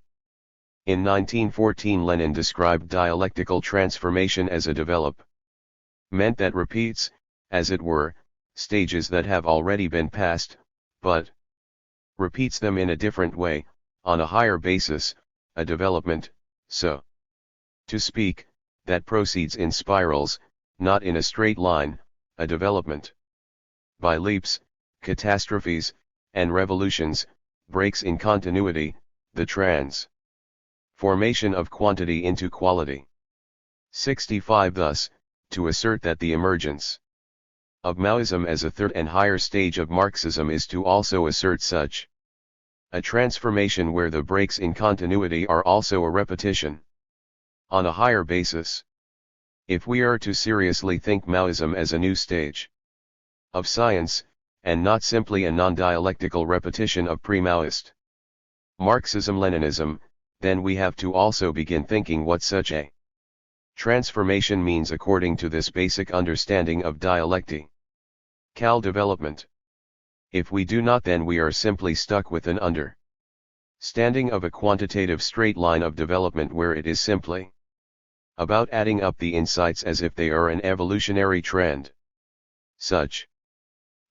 In 1914, Lenin described dialectical transformation as a development that repeats, as it were, stages that have already been passed, but repeats them in a different way, on a higher basis, a development, so to speak, that proceeds in spirals, not in a straight line, a development by leaps, catastrophes, and revolutions, breaks in continuity, the transformation of quantity into quality. 65. Thus, to assert that the emergence of Maoism as a third and higher stage of Marxism is to also assert such a transformation where the breaks in continuity are also a repetition on a higher basis. If we are to seriously think Maoism as a new stage of science, and not simply a non-dialectical repetition of pre-Maoist Marxism-Leninism, then we have to also begin thinking what such a transformation means according to this basic understanding of dialectical development. If we do not, then we are simply stuck with an understanding of a quantitative straight line of development where it is simply about adding up the insights as if they are an evolutionary trend. Such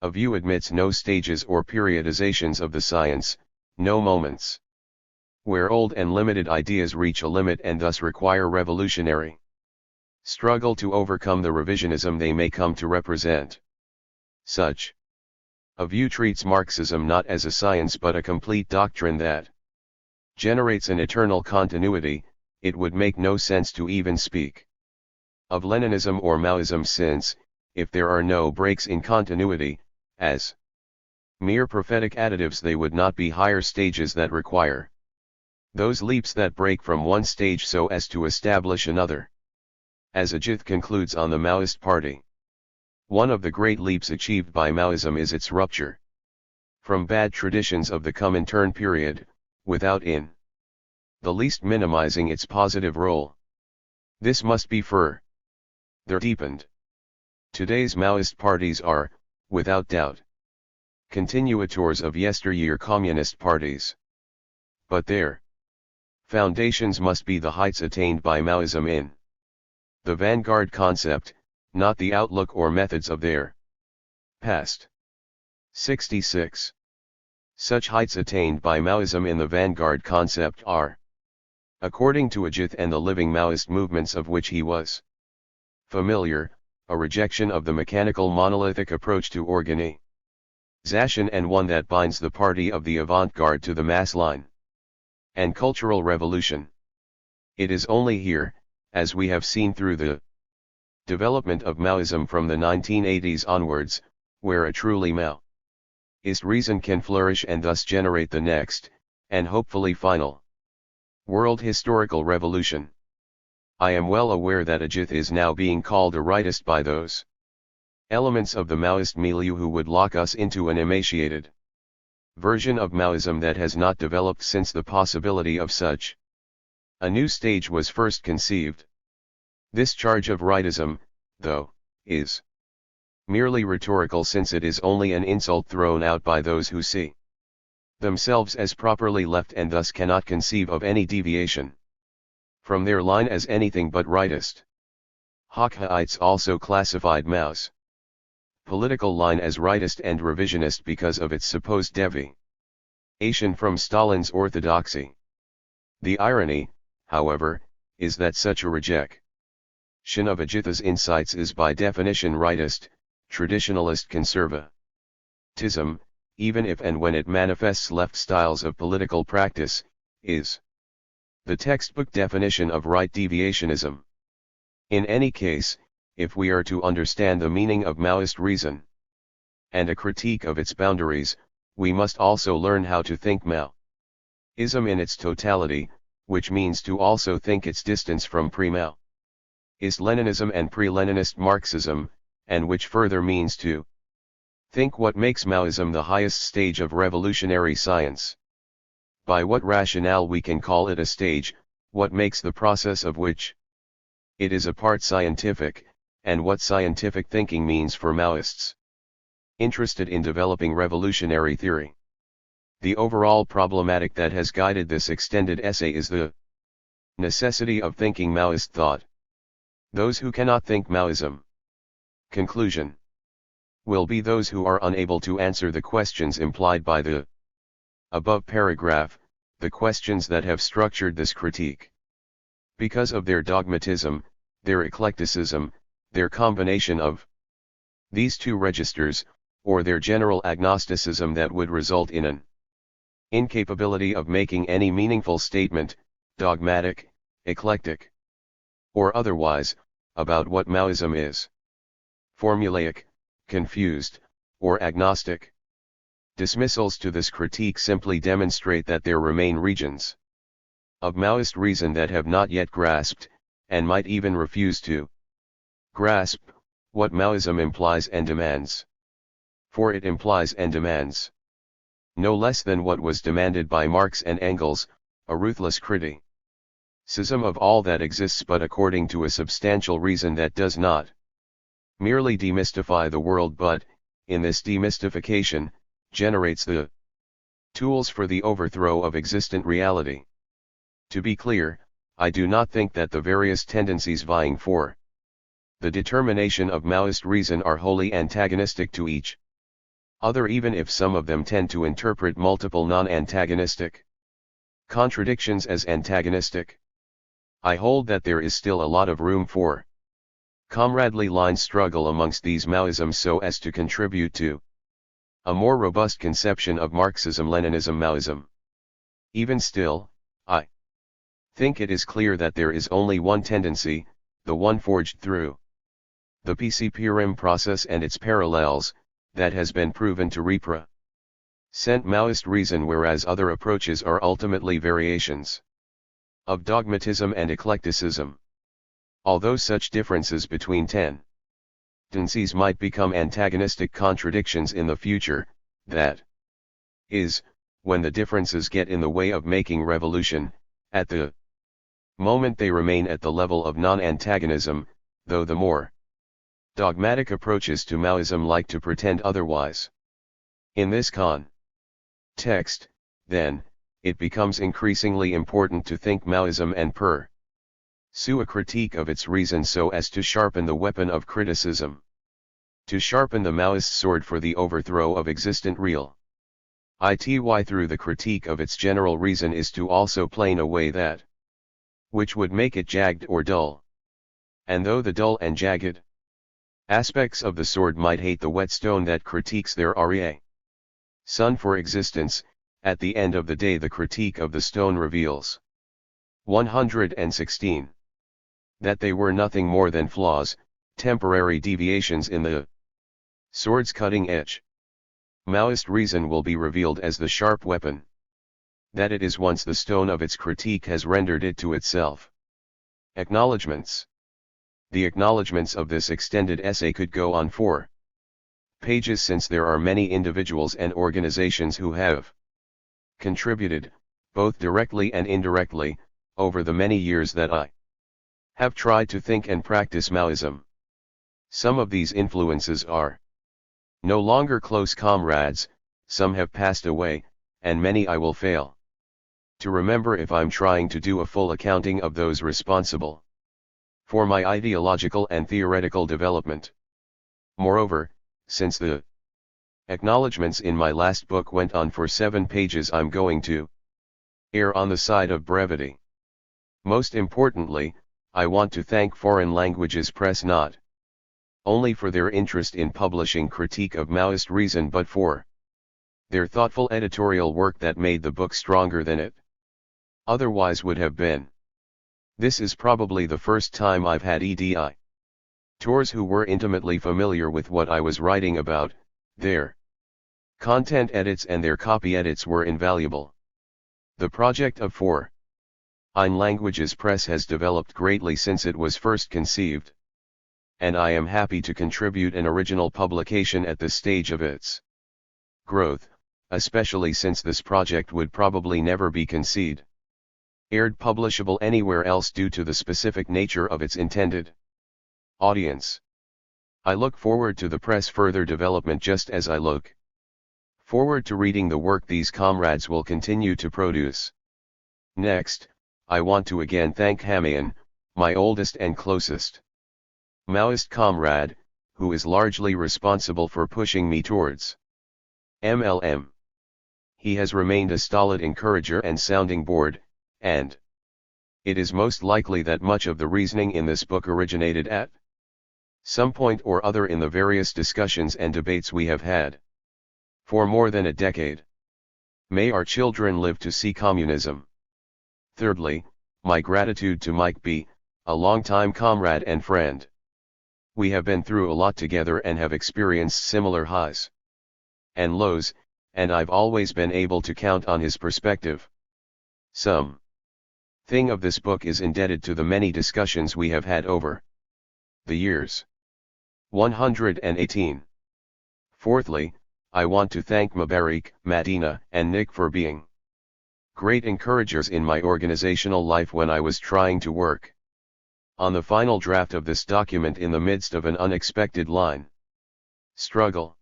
a view admits no stages or periodizations of the science, no moments where old and limited ideas reach a limit and thus require revolutionary struggle to overcome the revisionism they may come to represent. Such a view treats Marxism not as a science but a complete doctrine that generates an eternal continuity. It would make no sense to even speak of Leninism or Maoism, since, if there are no breaks in continuity, as mere prophetic additives, they would not be higher stages that require those leaps that break from one stage so as to establish another. As Ajith concludes on the Maoist Party. One of the great leaps achieved by Maoism is its rupture from bad traditions of the Comintern period, without in the least minimizing its positive role. This must be further deepened. Today's Maoist parties are, without doubt, continuators of yesteryear communist parties. But their foundations must be the heights attained by Maoism in the vanguard concept, not the outlook or methods of their past. 66. Such heights attained by Maoism in the vanguard concept are, according to Ajith and the living Maoist movements of which he was familiar, a rejection of the mechanical monolithic approach to organization and one that binds the party of the avant-garde to the mass line and cultural revolution. It is only here, as we have seen through the development of Maoism from the 1980s onwards, where a truly Maoist reason can flourish and thus generate the next, and hopefully final, world historical revolution. I am well aware that Ajith is now being called a rightist by those elements of the Maoist milieu who would lock us into an emaciated version of Maoism that has not developed since the possibility of such a new stage was first conceived. This charge of rightism, though, is merely rhetorical, since it is only an insult thrown out by those who see themselves as properly left and thus cannot conceive of any deviation from their line as anything but rightist. Hokkaites also classified Mao's political line as rightist and revisionist because of its supposed deviation from Stalin's orthodoxy. The irony, however, is that such a rejection of Ajitha's insights is by definition rightist, traditionalist conservatism, even if and when it manifests left styles of political practice, is the textbook definition of right deviationism. In any case, if we are to understand the meaning of Maoist reason and a critique of its boundaries, we must also learn how to think Maoism in its totality, which means to also think its distance from pre-Maoist Leninism and pre-Leninist Marxism, and which further means to think what makes Maoism the highest stage of revolutionary science. By what rationale we can call it a stage, what makes the process of which it is a part scientific, and what scientific thinking means for Maoists interested in developing revolutionary theory. The overall problematic that has guided this extended essay is the necessity of thinking Maoist thought. Those who cannot think Maoism, conclusion, will be those who are unable to answer the questions implied by the above paragraph, the questions that have structured this critique. Because of their dogmatism, their eclecticism, their combination of these two registers, or their general agnosticism that would result in an incapability of making any meaningful statement, dogmatic, eclectic, or otherwise, about what Maoism is. Formulaic, confused, or agnostic. Dismissals to this critique simply demonstrate that there remain regions of Maoist reason that have not yet grasped, and might even refuse to grasp, what Maoism implies and demands. For it implies and demands no less than what was demanded by Marx and Engels, a ruthless criticism of all that exists but according to a substantial reason that does not merely demystify the world but, in this demystification, generates the tools for the overthrow of existent reality. To be clear, I do not think that the various tendencies vying for the determination of Maoist reason are wholly antagonistic to each other, even if some of them tend to interpret multiple non-antagonistic contradictions as antagonistic. I hold that there is still a lot of room for comradely line struggle amongst these Maoisms so as to contribute to a more robust conception of Marxism-Leninism-Maoism. Even still, I think it is clear that there is only one tendency, the one forged through the PC-PRM process and its parallels, that has been proven to represent Maoist reason, whereas other approaches are ultimately variations of dogmatism and eclecticism. Although such differences between tendencies might become antagonistic contradictions in the future, that is, when the differences get in the way of making revolution. At the moment they remain at the level of non-antagonism, though the more dogmatic approaches to Maoism like to pretend otherwise. In this context, then, it becomes increasingly important to think Maoism and pursue a critique of its reason so as to sharpen the weapon of criticism. To sharpen the Maoist sword for the overthrow of existent real ity through the critique of its general reason is to also plane away that which would make it jagged or dull. And though the dull and jagged aspects of the sword might hate the whetstone that critiques their sun for existence, at the end of the day the critique of the stone reveals 116. That they were nothing more than flaws, temporary deviations in the sword's cutting edge. Maoist reason will be revealed as the sharp weapon that it is once the stone of its critique has rendered it to itself. Acknowledgements. The acknowledgements of this extended essay could go on 4 pages since there are many individuals and organizations who have contributed, both directly and indirectly, over the many years that I have tried to think and practice Maoism. Some of these influences are no longer close comrades, some have passed away, and many I will fail to remember if I'm trying to do a full accounting of those responsible for my ideological and theoretical development. Moreover, since the acknowledgements in my last book went on for 7 pages, I'm going to err on the side of brevity. Most importantly, I want to thank Foreign Languages Press not only for their interest in publishing critique of Maoist reason but for their thoughtful editorial work that made the book stronger than it otherwise would have been. This is probably the first time I've had editors who were intimately familiar with what I was writing about. Their content edits and their copy edits were invaluable. The project of Foreign Languages Press has developed greatly since it was first conceived, and I am happy to contribute an original publication at this stage of its growth, especially since this project would probably never be conceived publishable anywhere else due to the specific nature of its intended audience. I look forward to the press further development just as I look forward to reading the work these comrades will continue to produce. Next, I want to again thank Hamayan, my oldest and closest Maoist comrade, who is largely responsible for pushing me towards MLM. He has remained a stolid encourager and sounding board, and it is most likely that much of the reasoning in this book originated at some point or other in the various discussions and debates we have had for more than a decade. May our children live to see communism. Thirdly, my gratitude to Mike B., a longtime comrade and friend. We have been through a lot together and have experienced similar highs and lows, and I've always been able to count on his perspective. Some thing of this book is indebted to the many discussions we have had over the years. 118. Fourthly, I want to thank Mubarak, Madina, and Nick for being great encouragers in my organizational life when I was trying to work on the final draft of this document in the midst of an unexpected line struggle.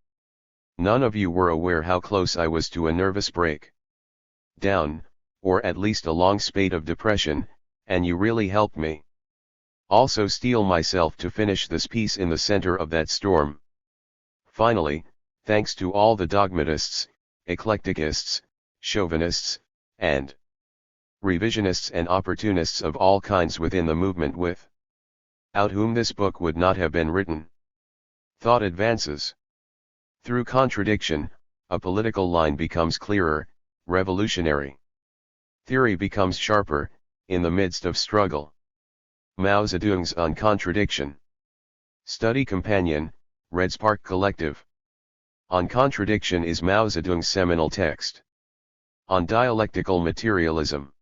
None of you were aware how close I was to a nervous break down, or at least a long spate of depression, and you really helped me also steel myself to finish this piece in the center of that storm. Finally, thanks to all the dogmatists, eclecticists, chauvinists, and revisionists and opportunists of all kinds within the movement without whom this book would not have been written. Thought advances. Through contradiction, a political line becomes clearer, revolutionary theory becomes sharper, in the midst of struggle. Mao Zedong's On Contradiction. Study Companion, Red Spark Collective. On Contradiction is Mao Zedong's seminal text on dialectical materialism.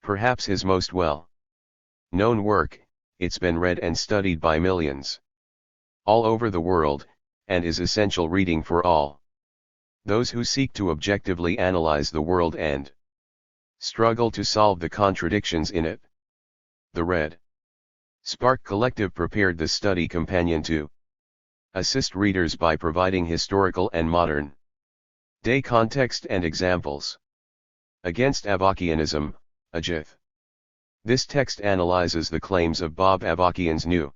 Perhaps his most well-known work, it's been read and studied by millions. all over the world, and is essential reading for all those who seek to objectively analyze the world and struggle to solve the contradictions in it. The Red Spark Collective prepared the study companion to assist readers by providing historical and modern day context and examples. Against Avakianism, Ajith. This text analyzes the claims of Bob Avakian's new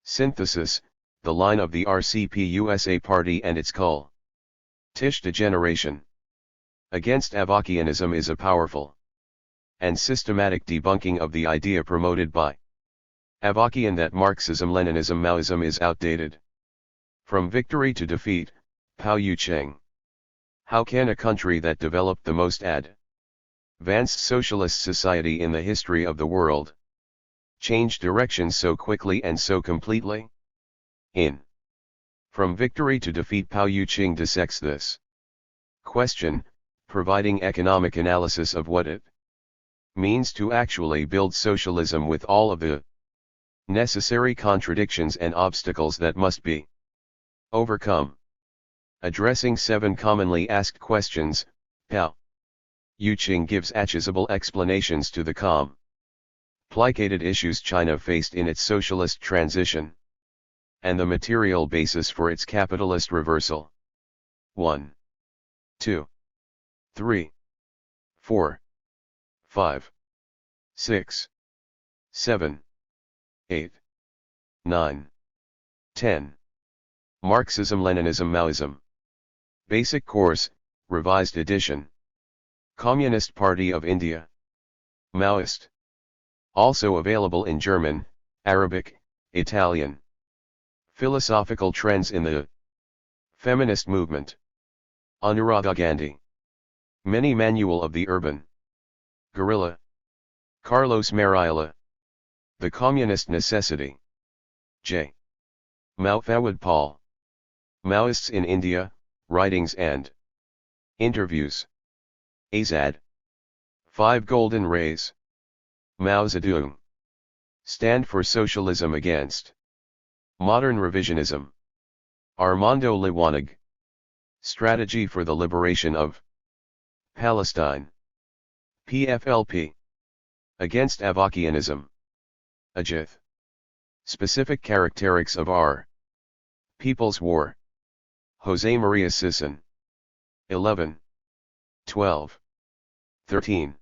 synthesis, the line of the RCP-USA party and its cult-ish degeneration. Against Avakianism is a powerful and systematic debunking of the idea promoted by Avakian that Marxism-Leninism-Maoism is outdated. From Victory to Defeat, Pao Yu-Cheng. How can a country that developed the most advanced socialist society in the history of the world change direction so quickly and so completely? In From Victory to Defeat, Pao Yu-Cheng dissects this question, providing economic analysis of what it means to actually build socialism with all of the necessary contradictions and obstacles that must be overcome. Addressing 7 commonly asked questions, Pao Yu-Cheng gives accessible explanations to the complicated issues China faced in its socialist transition and the material basis for its capitalist reversal. 1, 2, 3, 4, 5, 6, 7, 8, 9, 10. Marxism-Leninism-Maoism. Basic Course, Revised Edition. Communist Party of India. Maoist. Also available in German, Arabic, Italian. Philosophical Trends in the Feminist Movement. Anuradha Gandhi. Mini Manual of the Urban Guerrilla. Carlos Mariola. The Communist Necessity. J. Moufawad Paul. Maoists in India, Writings and Interviews. Azad. 5 Golden Rays. Mao Zedong. Stand for Socialism Against Modern Revisionism. Armando Liwanag. Strategy for the Liberation of Palestine. PFLP. Against Avakianism. Ajith. Specific Characteristics of our People's War. Jose Maria Sisson. 11, 12, 13,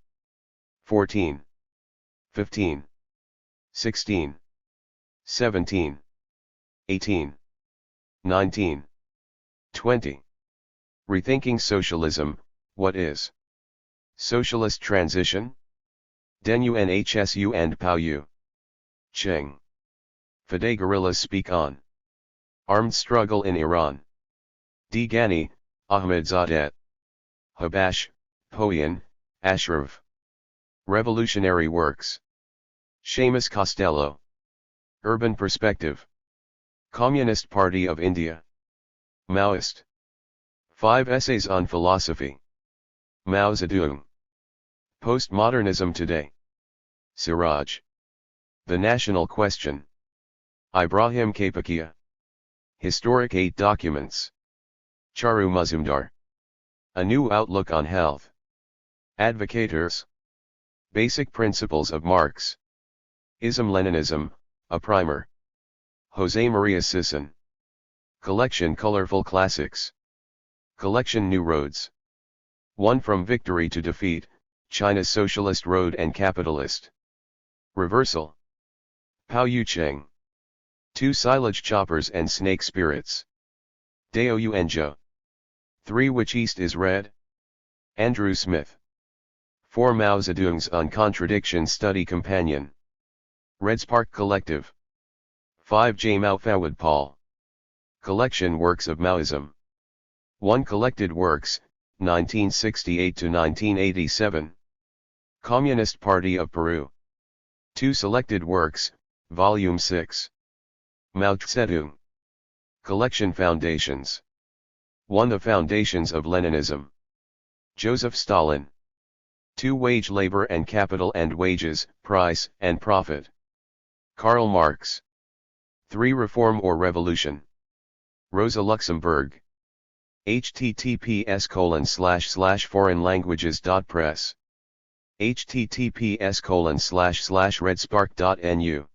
14, 15, 16, 17, 18, 19, 20. Rethinking Socialism, What is Socialist Transition? Denu Nhsu and Pao Yu-Cheng. Fidei Guerrillas speak on armed struggle in Iran. D. Ghani, Ahmadzadeh. Habash, Poyan, Ashraf. Revolutionary Works. Seamus Costello. Urban Perspective. Communist Party of India. Maoist. 5 Essays on Philosophy. Mao Zedong. Postmodernism Today. Siraj. The National Question. Ibrahim Kapakia. Historic 8 Documents. Charu Mazumdar. A New Outlook on Health. Advocators. Basic Principles of Marx. Ism-Leninism, A Primer. Jose Maria Sisson. Collection Colorful Classics. Collection New Roads. 1 From Victory to Defeat, China's Socialist Road and Capitalist Reversal. Pao Yu-Cheng. 2 Silage Choppers and Snake Spirits. Dao Yuanzhou. 3 Which East is Red? Andrew Smith. 4 Mao Zedong's On Contradiction Study Companion. Red Spark Collective. 5 J. Moufawad Paul. Collection Works of Maoism. 1 Collected Works, 1968 to 1987. Communist Party of Peru. 2 Selected Works, Volume 6. Mao Zedong. Collection Foundations. 1 The Foundations of Leninism. Joseph Stalin. 2 Wage Labor and Capital and Wages, Price and Profit. Karl Marx. 3. Reform or Revolution. Rosa Luxemburg. https://foreignlanguages.press. https://redspark.nu